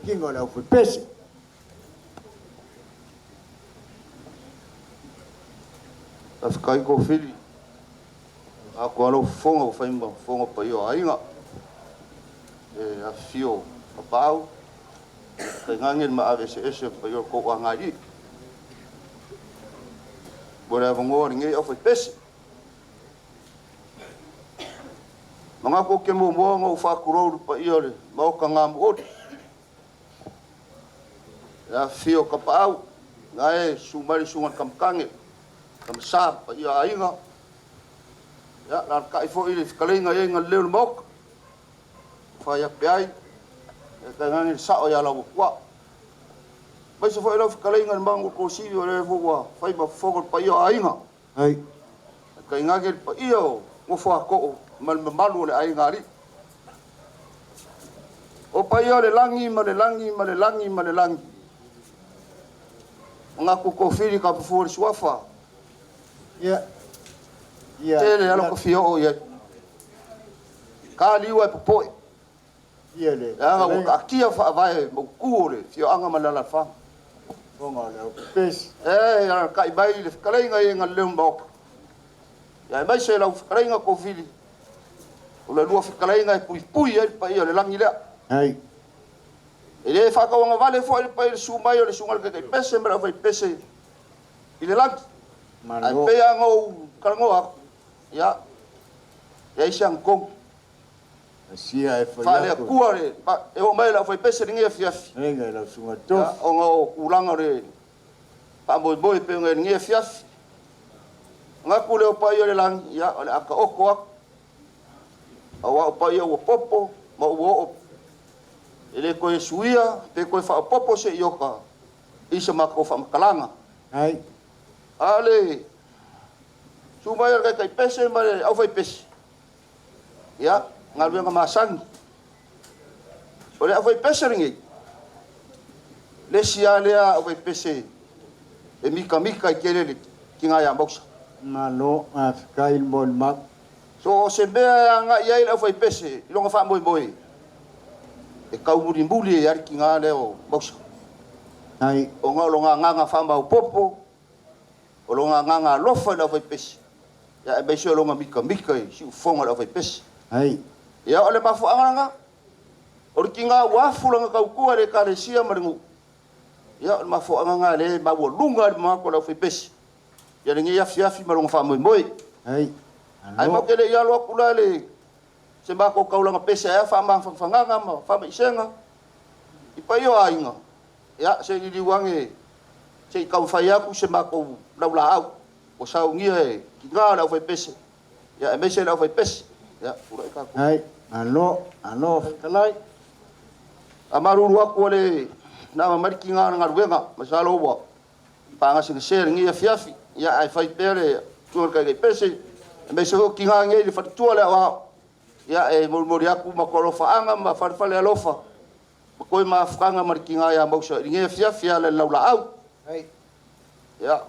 Kinga leo foi pese. Afkai ko fili. Ako alo fonga o whaimba, fonga pa i o ainga. E a fio a pau. Kai ngangen ma ave se ese pa i o ko a ngai. Bora vango ringe o foi pese. Mga ko ke mo ngo fa kuro pa i o le, ma ka ngam o. A fio ka pau. Ngai sumari sungan kamkange. Kam sa pa i a inga. Ya, la kai fo i le kalenga e ngal leu mok. Fa ya pai. E ka ngani sa o ya la kwa. Mai se fo i le kalenga mangu ko si o le fo wa. Fai ba fo pa i a inga. Ai. Ka ngage pa i o mo fo ko mal malu le ai ngari. O pa i o le langi ma le langi ma le langi ma le langi. Ngaku ko fili ka fo suafa. Ia. Ia. Tele ala ko fio o ia. Ka liwa po. Ia le. Anga o ka kia fa vai mo kuore fio anga malala fa. Fonga le pes. Ya ka i bai le kalenga e ngal lembok. Ya mai se la kalenga ko fili. O le lua kalenga e pui e pa ia le langi le. Ai. Ele fa ka nga vale fo pa il sumai o le sungal ke pese mera vai pese. Ile langi. Ai pe ngo kalango ya. Ya isiang kong. Sia e foi. Fale kuare, e o mai la foi pese ringe fiafi. Renga la sunga to. O ngo ulanga re. Pa mo pe nge fiafi. Nga kule o pa yo le lang ya ole aka oko ak. Awa pa yo o popo, ma o. Ele ko suia, pe ko fa popo se yoka. Isa ma ko fa kalanga. Ai. Ale. Sumaya kai pese mare au vai pese. Ya, ngal nga masang. Ole au vai pese ringi. Le sia le au vai pese. E mika kelele kinga ya box. Malo afkai mon mak. So se bea nga ia au vai pese, longa fa moi. E kau muri ya kinga le o box. Ai. O nga fa mau popo. O longa nga lofa au vai pese. Ya e beso longa mika e si fonga la vai pes. Ai. Ya ole mafu anga. O kinga wafu langa ka ku ale ka le sia maringu. Ya ole mafu anga le ma wo lunga ma ko la vai pes. Ya ngi ya fiafi malonga fa moi. Ai. Ai mo kele ya lo kula le. Se ba ko kaulanga pes ya fa ma fa nganga ma fa ma isenga. Ipa yo ainga. Ya se di wange. Se ka fa ya ku se ma ko la au. O sau ngia e kinga la vai pese. Ya e mese la vai pese. Ya ura ka. Ai, alo kalai. Amaru aku le na mamari kinga nga ruenga, masalo wa. Panga sing share ngia fiafi. Ya ai fai pere tu ka ke pese. E mese ho kinga ngia le fatu le wa. Ya e mori aku makolo fa anga ma farfale alofa. Ko ma fanga mar kinga ya mausa ngia fiafi ya le laula au. Ai. Ya.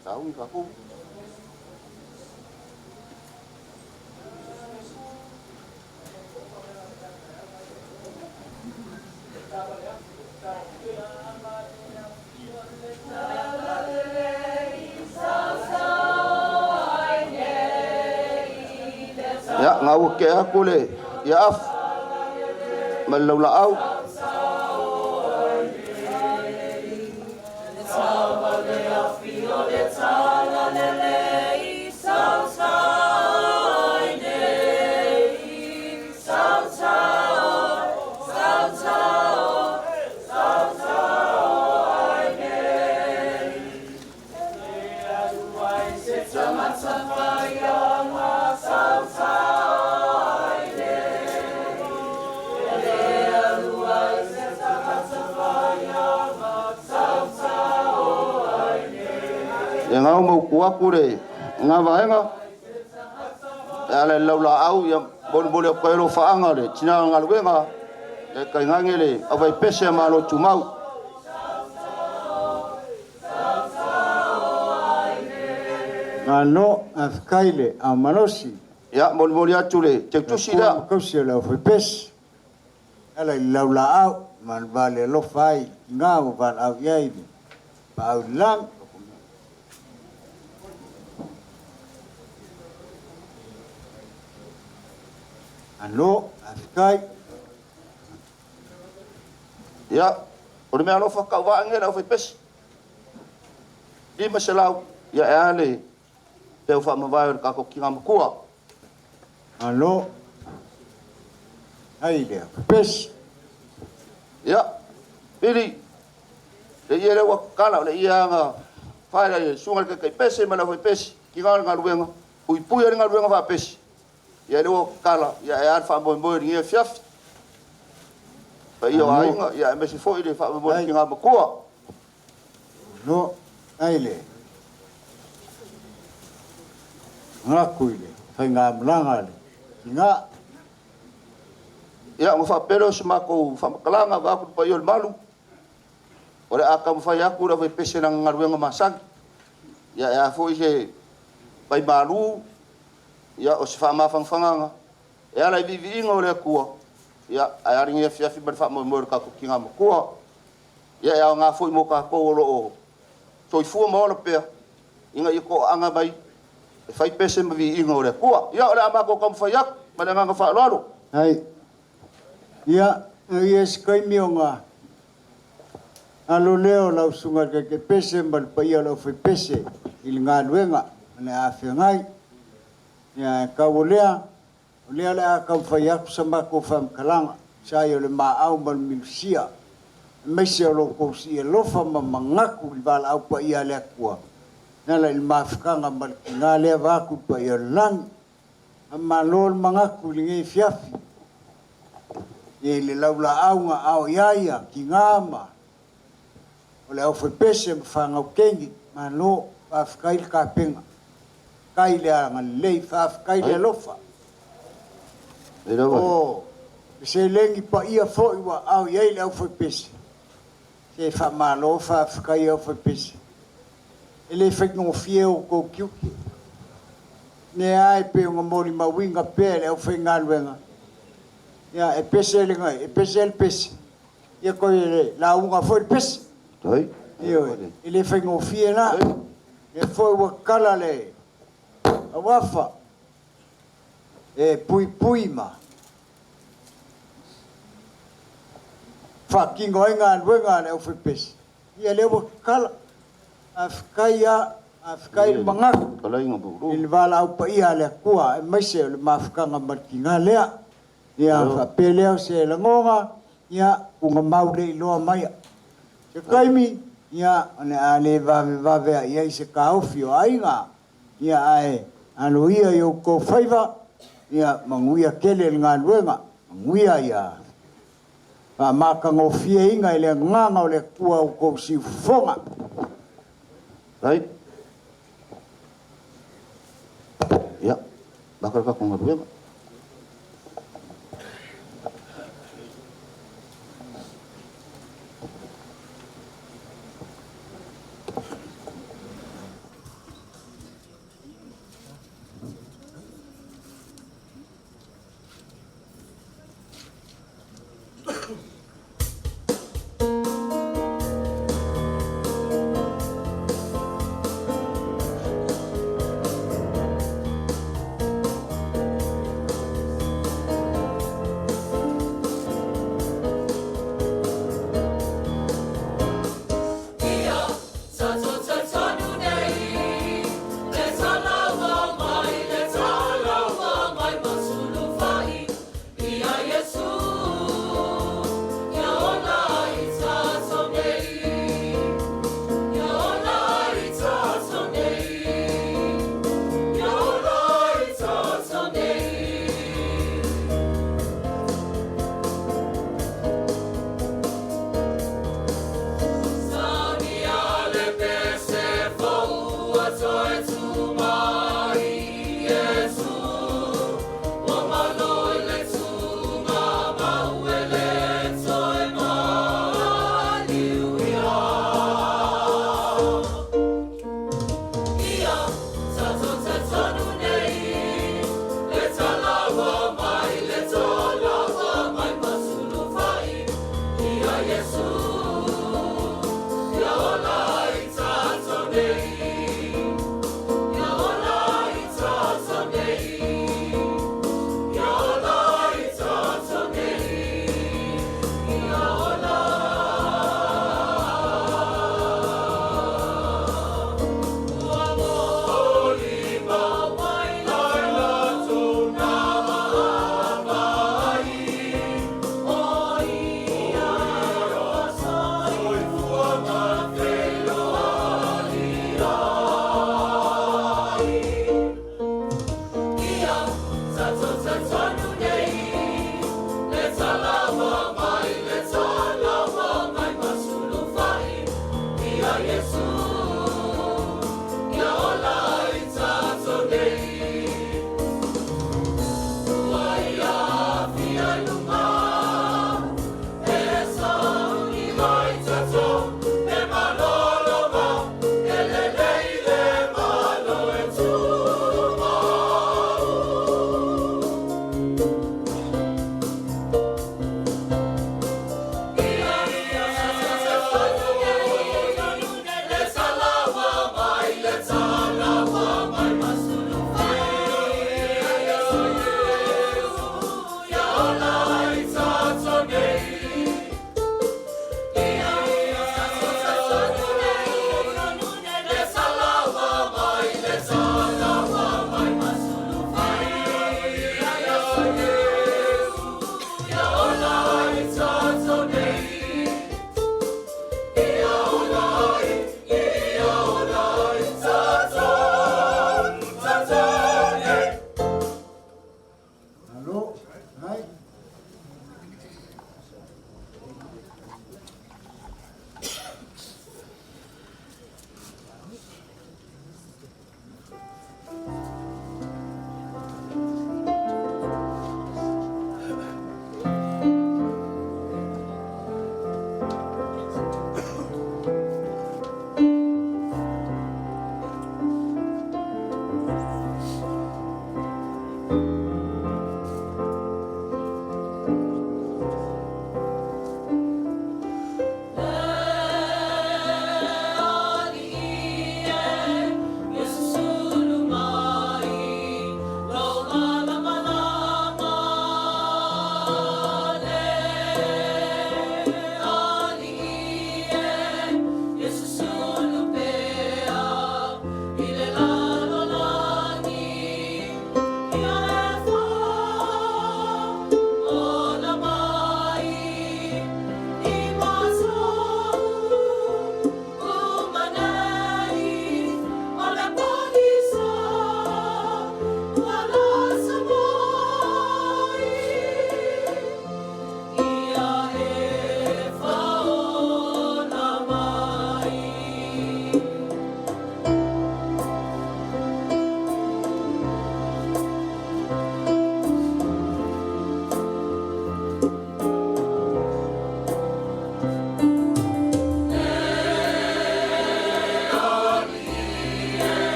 Tahu aku. Ya ngau ke aku le. Ya af. Malaula au. e ngau mau kuaku le ngā vaenga e ala lau la au ia boli o koelo whaanga le tina ngā luenga e kai ngange le awai pese ma lo tumau ngano afkaile a manosi ya boli atu le te tusi da kausi la foi pes ala lau la au man vale lo fai ngau van au yai pa au lang ano afkai ya ora me alo fa wa ngela foi pes di masalau ya ale te fa ma vai ka ko kinga makua ano ai le pes ya bili le yere wa kala le ia nga fa le sunga ke pes ma la foi pes kinga nga luenga pui pui nga luenga va pes ya le wa kala ya ya fa mo mo ni fiaf pa io ainga ya me se foi le fa mo kinga makua no ai le ngā kuile, whai ngā mlanga le, ngā. Ia, ngā whapero se mako whamakalanga, wāku pa iol malu. Ore aka mwhai aku ra whai pese na ngā ruenga masangi. Ia, ia fo se pai malu, ia o se whamawhangwhanganga. Ia lai vivi inga o le kua. Ia, ai aringi e fiafi mara whamawimori ka kuki ngā makua. Ia, ia ngā fo mo ka kōro o. Toi fua maola pia. Inga i ko anga mai. Fai pese mavi inga o le kua. Ia, ore amako kam whai aku, mana nganga whaalaro. Hai. Ia, ia skai mio ngā. Alo leo lau sunga ke pese, mal pa ia lau whai pese. Ili ngā nuenga, ane a whengai. Ia, kau lea. O lea lea kam whai aku sa mako whamkalanga. Sai o le maa au mal milusia. Meise o lo kousi e lofa ma mangaku li wala au pa ia lea kua. Nala il mafkanga mal ngā lea wāku pa ia lang. Ma lol mangaku li ngai fiafi. Ye le laula aunga au iaia ki ngāma. O le au whai pese mwhangau kengi. Ma lo whafkail ka penga. Kai lea ngalei whafkail lea lofa. O, se lengi pa ia fo iwa au iai le au whai pese. Se whamalo whafkai au whai pese. Ele whaingo fie o kou kiuki. Ne ai pe o mori mawinga pe le au whainga luenga. Ia e pese le ngai, e pese le pese. Ia koe le la unga foi pese. Toi. Ia ele whaingo fie na. E foi wa kala le. A wafa. E pui pui ma. Whakingo inga luenga le au whai pese. Ia le wa kala. Afkai mangaku. Il vala au pa ia le kua e maise le mafkanga markinga lea. Ia whapeleo se langonga. Ia unga maule i loa maia. Se kaimi. Ia ane ale vave a ia i se kaofi o ainga. Ia ae anu ia i o kou whaiva. Ia manguia kele ngā luenga. Manguia ia. Pa makango fie inga i le nganga o le kua o kou si fonga. Right? Ya, bakal ka kung ngaruya ba?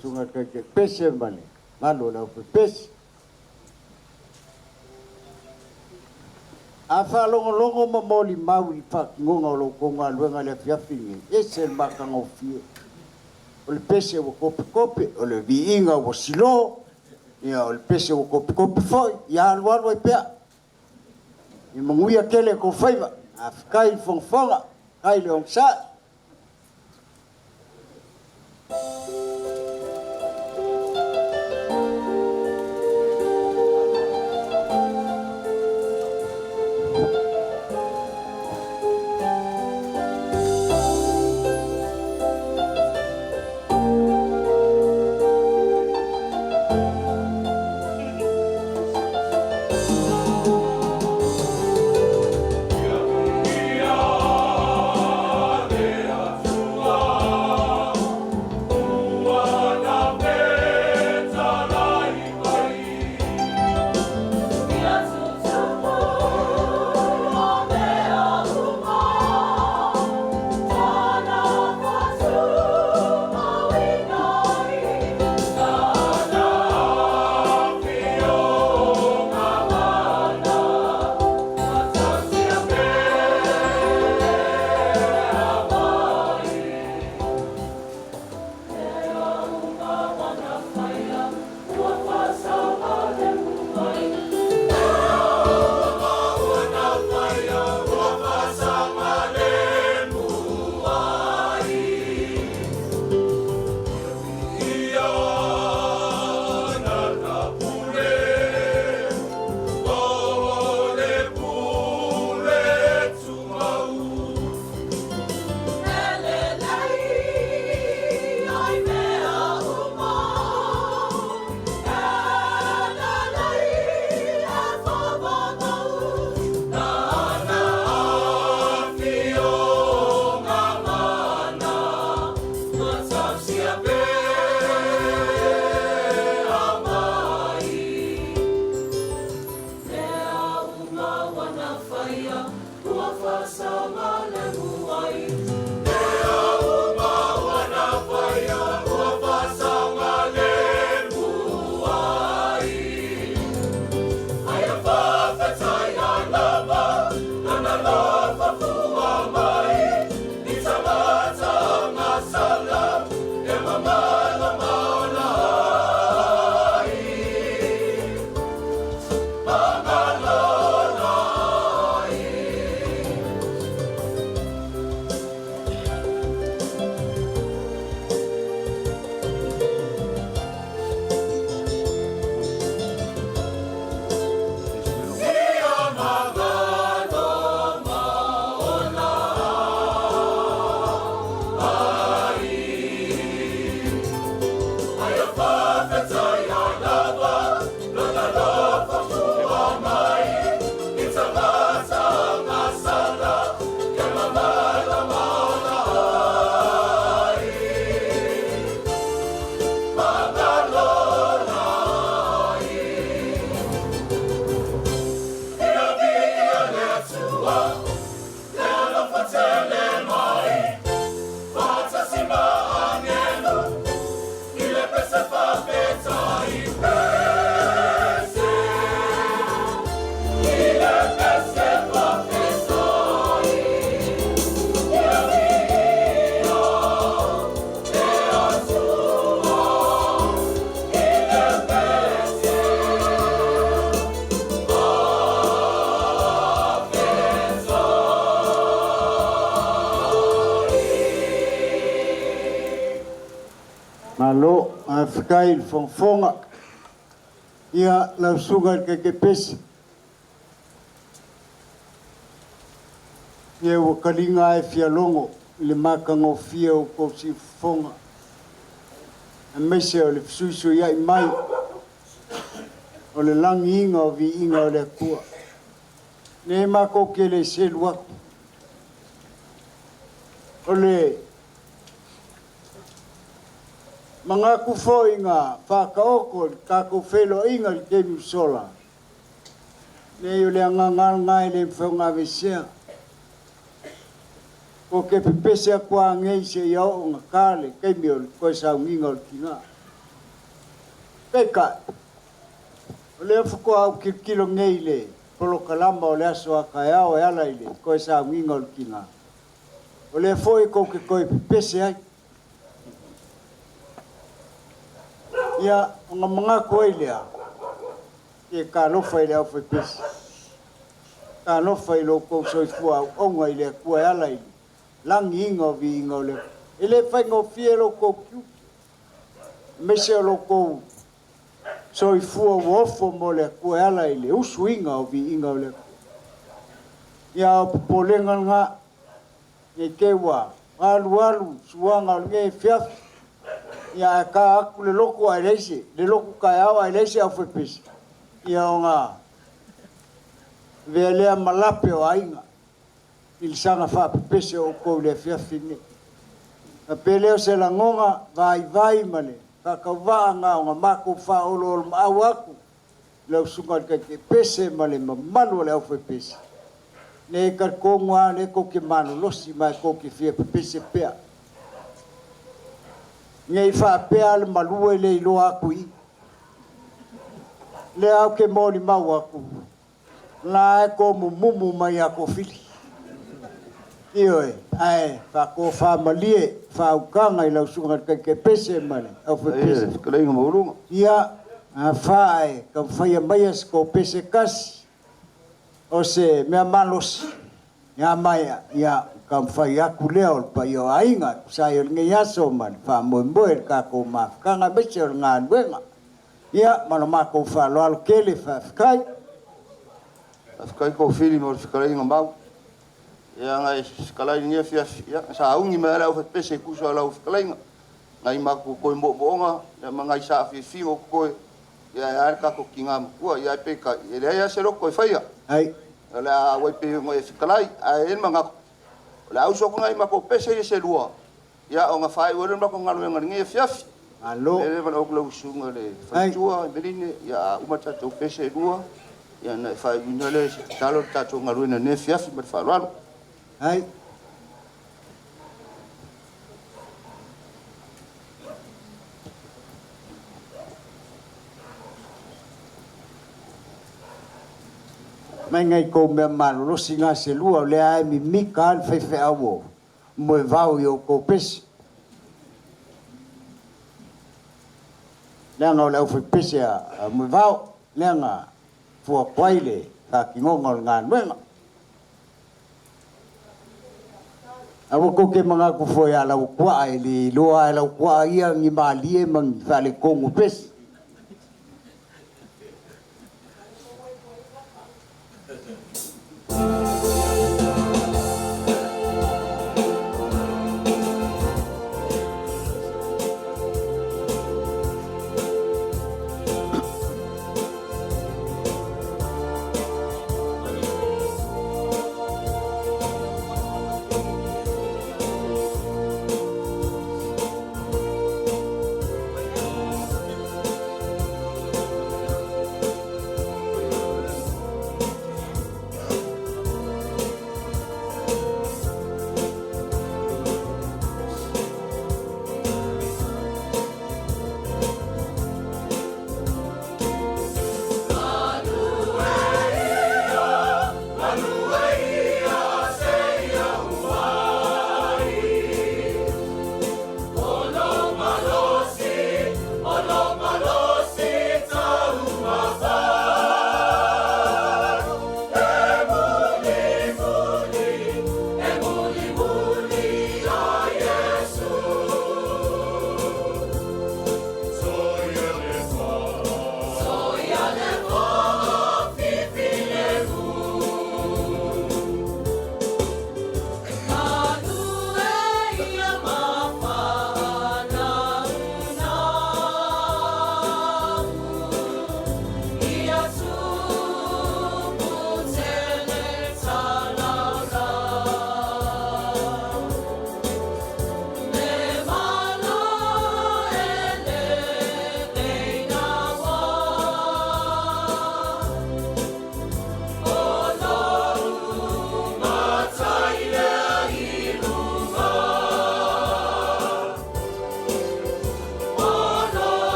Sunga ke pese mane, ngalo na pese. Afa longo mamoli maui pa ngonga lo konga luenga le fiafingi. Ese maka ngofie. O le pese wo kope o le viinga wo silo. Ia o le pese wo kope foi. Ia alwalo i pea. I manguia kele ko faiva. Afkai fonga. Kai le ongsa. Yeah. Whawhikai le whongwhonga. Ia lau sunga ke pesi. Ia ua kalinga e fia longo. Le makango fia o kou si whonga. A meise o le fisuisu ia I mai. O le langi inga o vi inga o le kua. Ne mako ke le selu aku. O le mga kufo inga whakaoko kako whelo inga le kemi sola. Ne o le angangal ngai le mwhaunga vesea. O ke pepese a kua ngei se iau o ngā kāle kemi o le koe sa unginga o le kinga. Kei kai. O le fuko au kilo ngei le polo kalamba o le aso a kai au e ala ile koe sa unginga o le kinga. O le foi ko ke koe pepese ai. Ia o ngā mga koe lea. Ia ka lofa ile au pepese. Ka lofa ile o kou soifua au onga ile kua e ala ile. Langi inga o vi inga o le. Ele whai ngō fie lo kou kiu. Mese o lo kou soifua uofo mo le kua e ala ile. Usu inga o vi inga o le. Ia o popolenga ngā. Nge kewa, alu suanga o nge fiafi. Ia ka aku le loko a leise, le loko kai au a leise au whepesi. Ia o ngā vealea malape o ainga. Il sanga whapepese o kou le fiafi ne. A peleo se la ngonga vai male. Kakawaa ngā o ngā mako wha olo olo au aku. Leo sunga ke pese male mamanu le au whepesi. Ne kar konga ne ko ke mano losi mai ko ke fia pese pea. Ngai fa pea le malue le ilo aku I. Le au ke moni mau aku. La e ko mumu mai ako fili. Ioe, ai, fa ko fa malie, fa ukanga I lau sunga ke pese mane. Au fa pese. Kalenga maurunga. Ia, fa ai, ka faya maias ko pese kasi. O se mea malos ia maia ia kam fai aku leo pa yo ainga sa yo nge yaso man fa mo ka ko ma ka nga bese nga wenga ia malo ma ko fa lo al kele fa kai ko fili mo fikai nga mau ia nga skalai ni fia ia sa ungi ma la fa pese ku so la fikai nga ma ko ko mo bonga ia ma nga sa fi o ko ia ka ko kinga ko ia pe ka ia se lo ko fai ai la wai pe mo e fikalai a en manga la uso ko ngai ma ko pese se lua ya o nga fai o ma ko ngalu ngai fiafi alo e va o lo sunga le fatua beline ya uma ta to pese lua ya na fai no le talo ta to ngalu ne fiafi ma fa lo ai mai ngai ko me manu lo singa se lua le ai mi kan fe awo mo vau yo ko pes le nga le fe pes a mo vau le nga fu kwaile ka kingonga ngan wenga awo ko ke manga ku fo ya la kwa ile lo ai la kwa ia ngi malie mang fa le kongo pes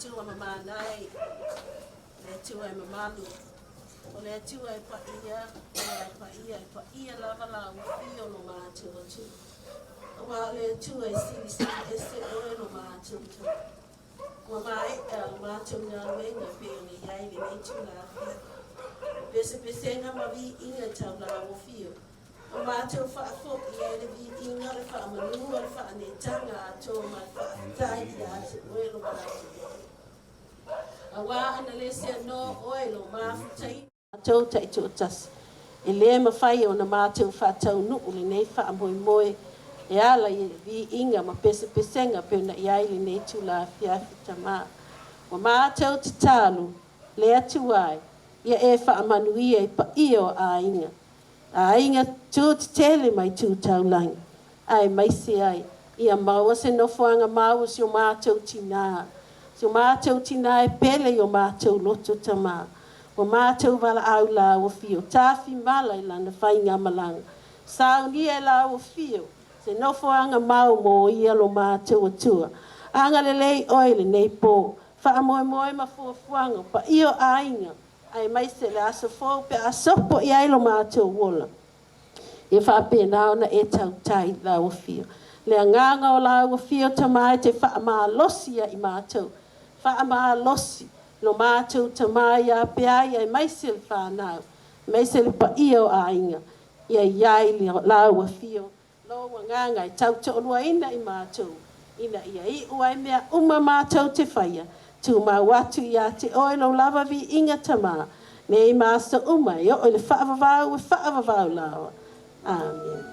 tua mama nai, le tua e mamalu. O le tua e pa ia lava la ufio no mātua tu. O wa le tua e sili e se oe no mātua tu. Wa mai mātua ngā wenga pe o le iai le nei tu la fia. Pese nga ma vi inga tau la ufio. O mātua whaafok i e le vi inga le wha manua le wha ne tanga ato ma wha tai i a se oe no mātua. A wā ana le se no oe no māfutai. Mātou tai tō tasi. E le mawhai o na mātou whātau nuku le nei wha moe moe. E ala i vi inga ma pesenga pe na iai le nei tu la fiafi tamā. Wa mātou te tālu, le atu ai, ia e wha manuia i pa io a inga. A inga tū te tele mai tū taulangi. Ai mai se ai, ia maua se nofoanga maua si o mātou tina. Si o mātou tina e pele i o mātou loto tamā. O mātou wala au la o fio. Tāwhi mala i lana whainga malanga. Sauni e la o fio. Se nofoanga mau mo ia lo mātou atua. Anga le lei oile nei pō. Wha moe moe ma fuafuanga. Pa io ainga. Ai mai se le aso fōu pe asopo i ailo mātou wola. E wha pēnao na e tau tai la o fio. Le anganga o la o fio tamai te wha maa losia i mātou. Wha maa losi. Lo mātou tamai a pea ia mai se le whanau. Mai se le pa io a inga. Ia iai la o fio. Lo wanganga i tau te olua ina i mātou. Ina ia i ua mea uma mātou te whaia. Tu mā watu ia te oe lo lava vi inga tamā. Me i māsa uma i o le whaavavau lawa. Amen.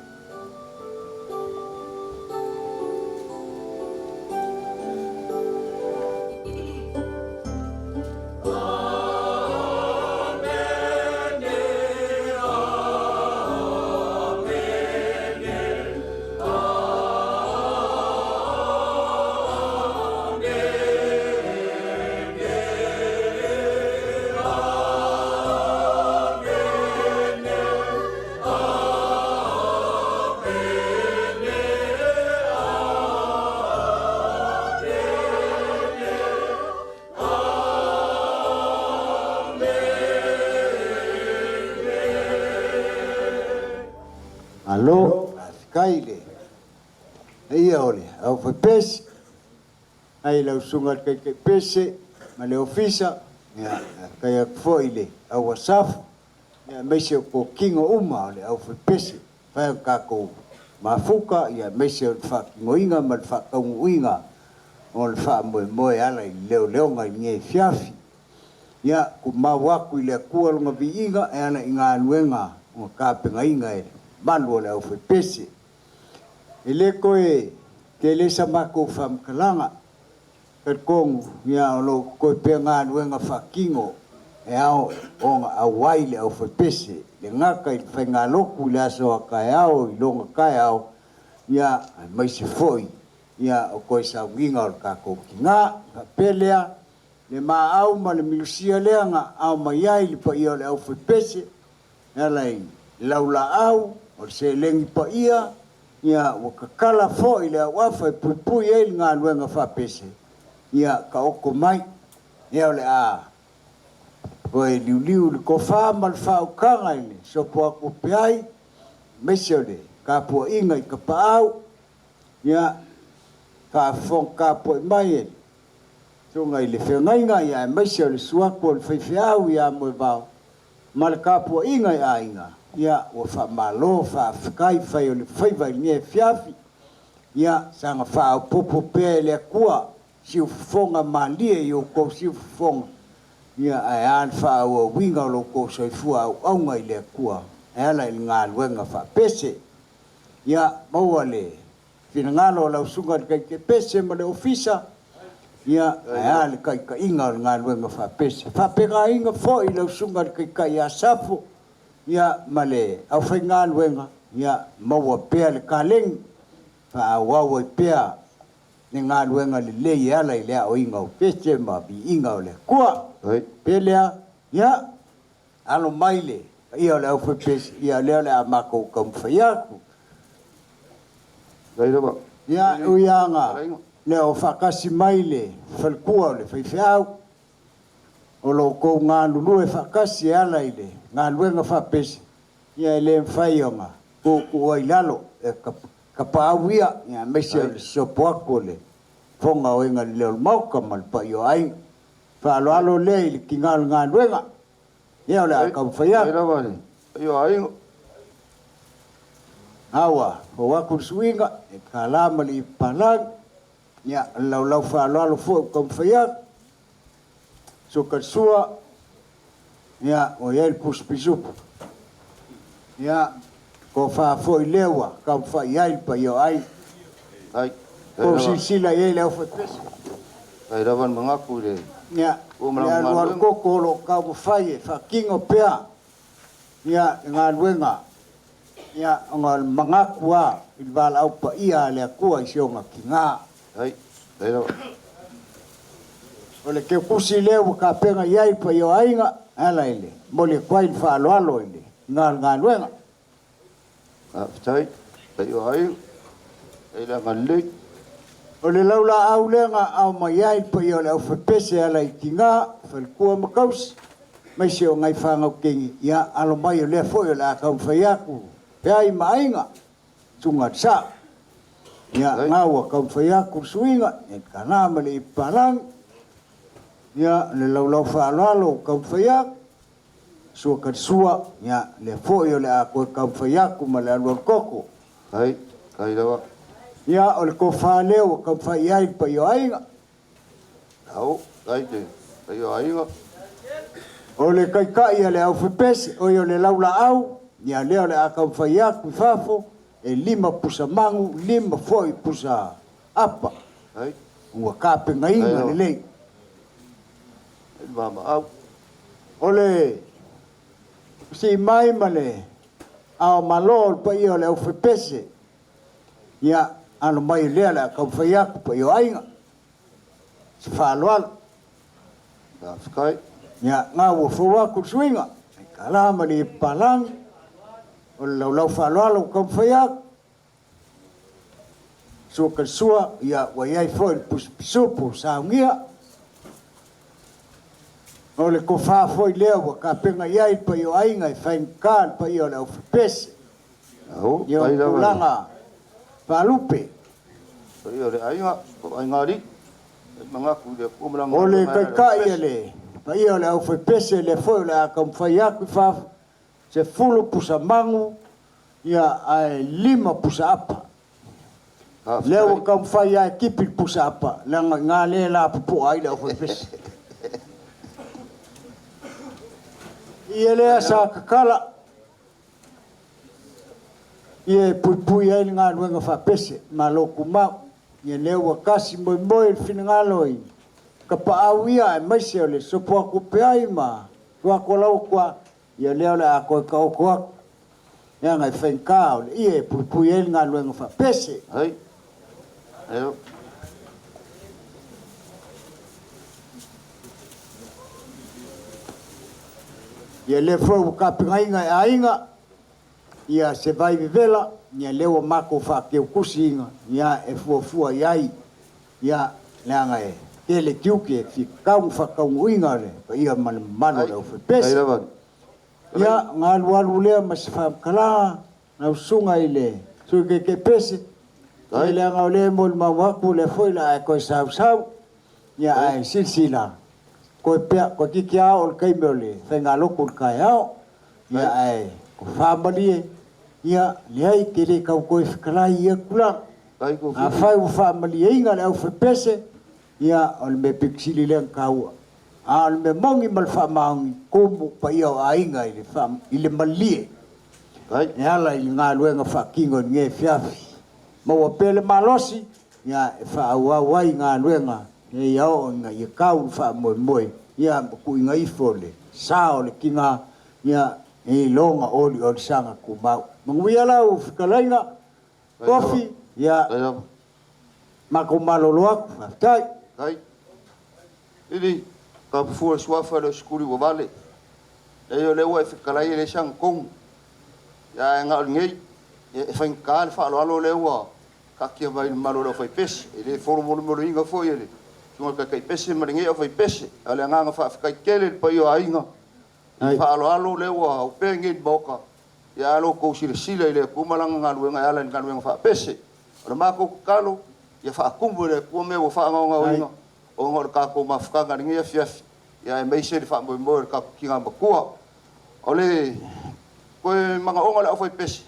Alo, kaile. Ia ole, au foi pese. Ai lau sunga kai pese, ma le ofisa, ya kai foi le au wasafu. Ya meise ko kingo uma le au foi pese. Fa ka ko mafuka ya meise fa ngoinga ma fa ka uinga. O le fa mo ala leo ngai nge fiafi. Ya ku mawaku ile ku alunga biinga e ana inga nuenga o ka penga inga e. Malu le au foi pese. Ele koe ke le samako fam kalanga. Per kongu ia lo koe penga nuenga fakingo. E ao onga awai le au foi pese. Le ngaka i whainga loku le aso a kai ao, i longa kai ao. Ia mai se foi. Ia o koe sa winga o kako ki ngā, ka pelea. Le maa au ma le milusia leanga au mai ai li pa ia le au foi pese. Ia lai laula au. O se lengi pa ia wakakala fo i le wafa i pui e ngā luenga whapese. Ia ka oko mai. Ia le a. Koe liu li ko whāma le whaukanga i le. Sopo ako peai. Mesio le. Ka pua inga i ka paau. Ia ka fong ka pua mai e. Tunga i le whengainga ia e mesio le suako le whaiwheau ia moe vau. Ma le ka pua inga i a inga. Ia o fa malo fa fikai fai o le faiva nge fiafi ia sanga fa popo pe le kua si fonga malie yo ko si fonga ia ai an fa o winga lo ko so fu au ngai le kua ela il ngal wenga fa pese ia mawale finangalo la usunga kai ke pese ma le ofisa ia ai al kai ka inga ngal wenga fa pese fa pega inga fo i la usunga kai ya safu ia male au whainga luenga ia maua pea le kaleng fa wawa pea ne ngā luenga le lei ala i lea o inga o pese ma bi inga o le kua pelea ia alo maile ia o le au pese ia lea le amako kam whaiaku ia uianga le o whakasi mai le whalkua o le whaiwhiau. O lo ko ngā lulu e whakasi ala i le ngā luenga whapesi. Ia e le mwhaionga ko ai lalo e ka paawia ia mese o le sopoako le whonga o inga leo mauka malpa i o ai. Whaaloalo le i le ki ngā luenga. Ia o le a kau whaia. I o ai. Awa, o waku suinga e ka lama li palang. Ia lau whaaloalo fo kau whaia. So ka sua ia o ia il puspisupu. Ia ko whaafo i lewa kau whai ai pa i o ai. Ai. Ko sila i leo whapesi. Ai rawan mangaku le. Ia. Ia luar koko lo kau whai e whakingo pea. Ia ngā luenga. Ia ngā mangaku a il wala au pa ia lea kua i sionga ki ngā. Ai. Ai rawan. O le ke kusi leo ka penga iai pa i o ainga. Ala ile. Mo le kwai whaaloalo ile. Ngā luenga. Aftai. Ai o ai. Ai la ngalei. O le laula au lenga au mai ai pa i o le au whapese ala i ki ngā. Whalkua makausi. Mai se o ngai whangau kengi. Ia alo mai o lea foi o le akau whaiaku. Pe ai mainga. Tunga tsa. Ia ngaua kau whaiaku suinga. E kanama le i palang. Ia le laulau whaaloalo kau whaiaku. Sua katsua. Ia le foi o le akau kau whaiaku ma le aluar koko. Ai. Ai rawa. Ia o le ko whaleo kau whai ai pa i o ainga. Au. Ai te. Ai o ainga. O le kai le au whepesi, o le laula au, ia leo le akau whai aku whafo, e 5 pusa mangu, 5 foi pusa apa. Ai. Ua kāpenga inga le lei. Mama au. O le, si mai ma le, ao malol pa i o le au whepesi, ia ano mai lea le akau whai aku pa i o ainga. Si whaaloalo. Nafkai. Ia ngā ua whawaku suinga. Ka lama li palang. O lau whaaloalo kau whaiak. So ka sua. Ia wa iai fwoi pusupu saungia. O le ko whaafoi leo wa ka penga iai pa i o ainga i whainkaan pa i o le au whapese. Ia o kulanga whaalupe. Pa i o le ainga. O aingari. Mangaku le kumaranga. O le kai le. Pa ia le au whepese le foi le a kam whai aku whaf. Se fulu pusa mangu. Ia ai 5 pusa apa. Leo kam whai ai kipil pusa apa. Langa ngā le la pupu ai le au whepese. Ia lea sa kakala. Ia pui ai ngā nuenga whapese. Ma loku mau. Ia leo wakasi moi moi finangaloi. Ka paawia e maise o le sopo aku peai ma. Kua kolau kua. Ia leo le a koe ka oko aku. Ia ngai whenka o le ie pui e ngā luenga whapese. Hai. Eo. Ia le fwau ka pingainga e ainga. Ia se vai vivela. Ia leo mako whakeo kusi inga. Ia e fuafua iai. Ia leanga e. Ele kiuke fi kau whakau inga le. Pa ia mano leo whepese. Ia ngā lualu lea ma se whakamkala. Nau sunga i le. Sui ke pese. Ia leanga o le mo ma waku le foila e koe sau sau. Ia ai silsila. Koe pea, koe kiki ao le kaime o le. Whenga loko le kai ao. Ia ai. Ko whamalie. Ia leai ke le kau koe whikalai ia kula. A whai u whamalie inga le au whepese. Ia o le me piksili le kaua. A le me mongi mal whamaungi kumu pa ia o ainga i le malie. E ala i ngā luenga whakingo ni nge whiafi. Maua pele malosi. Ia e whaauawai ngā luenga. E iao inga i kau whamoe moe. Ia ku inga ifo le. Sao le kinga. Ia e longa oli o le sanga kumau. Mangui ala u whikalainga. Kofi. Ia mako malolo aku. Tai. Hai. Ili, ka pufua suafa le skuli wa vale. E o le ua e whikalai le sang kong. Ia e ngā ngei. E whainkaan whaaloalo le ua. ka kia mai malo lo fai pese ele foro mo inga foi ele tunga ka kai pese maringe o fai pese ale nganga fa kai kele pa yo ainga fa alo le wa o pengi boka ya lo ko sila ile ku malanga ngalu nga ala ngalu fa pese o ma ko kalo ya fa kumbu le ku me wo fa nga inga o ngor ka ko mafka ngaringe ya fiaf ya mai se fa mo ka kinga bakua ole ko manga onga le fai pese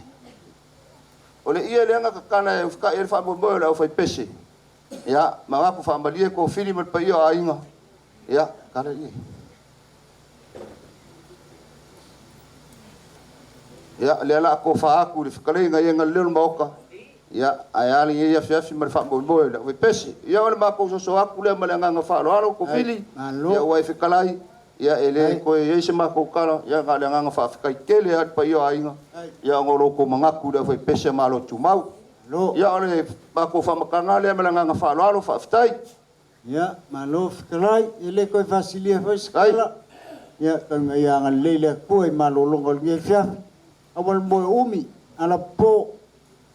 ole ia le nga kana e ka e fa mo le fai pese ya manga ko fa mbalie ko film pa yo ainga ya kana ni ya le la ko fa ku le kale nga yenga le moka ya ayali ia fa mar fa mo le fai pese ya ole ma ko so aku le malanga nga fa lo ko fili ya wa fi kalai ya ele ko ye se ma ko kala ya nga le nga fa kai kele hat pa yo ainga ya ngoro ko manga ku le fai pese malo tu mau ya ole ba ko fa makanga le malanga nga fa lo fa ftai ya malo fkai ele ko fasilia fa skala ya kan ya nga le ko e malo longo nge fia awal mo umi ala po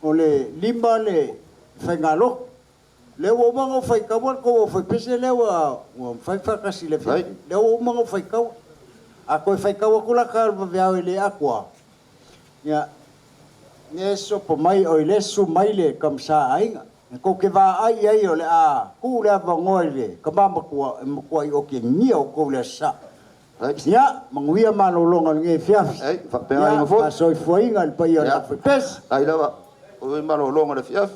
ole limba le fa ngalo le wo mango fai kawan ko fai pese le wa fai fa kasi le fai le wo mango fai kaw ako fai kaw ko la kal ba via le aqua ya neso po mai o le su mai le kam sa ainga ko ke va ai ai o le a ku le va ngoi le ka ba ko ai o ke nio ko le sa ya manguia malolonga nge fia fa pe ai mo fo so foi ngal pa yo la pes ai la o malolonga le fia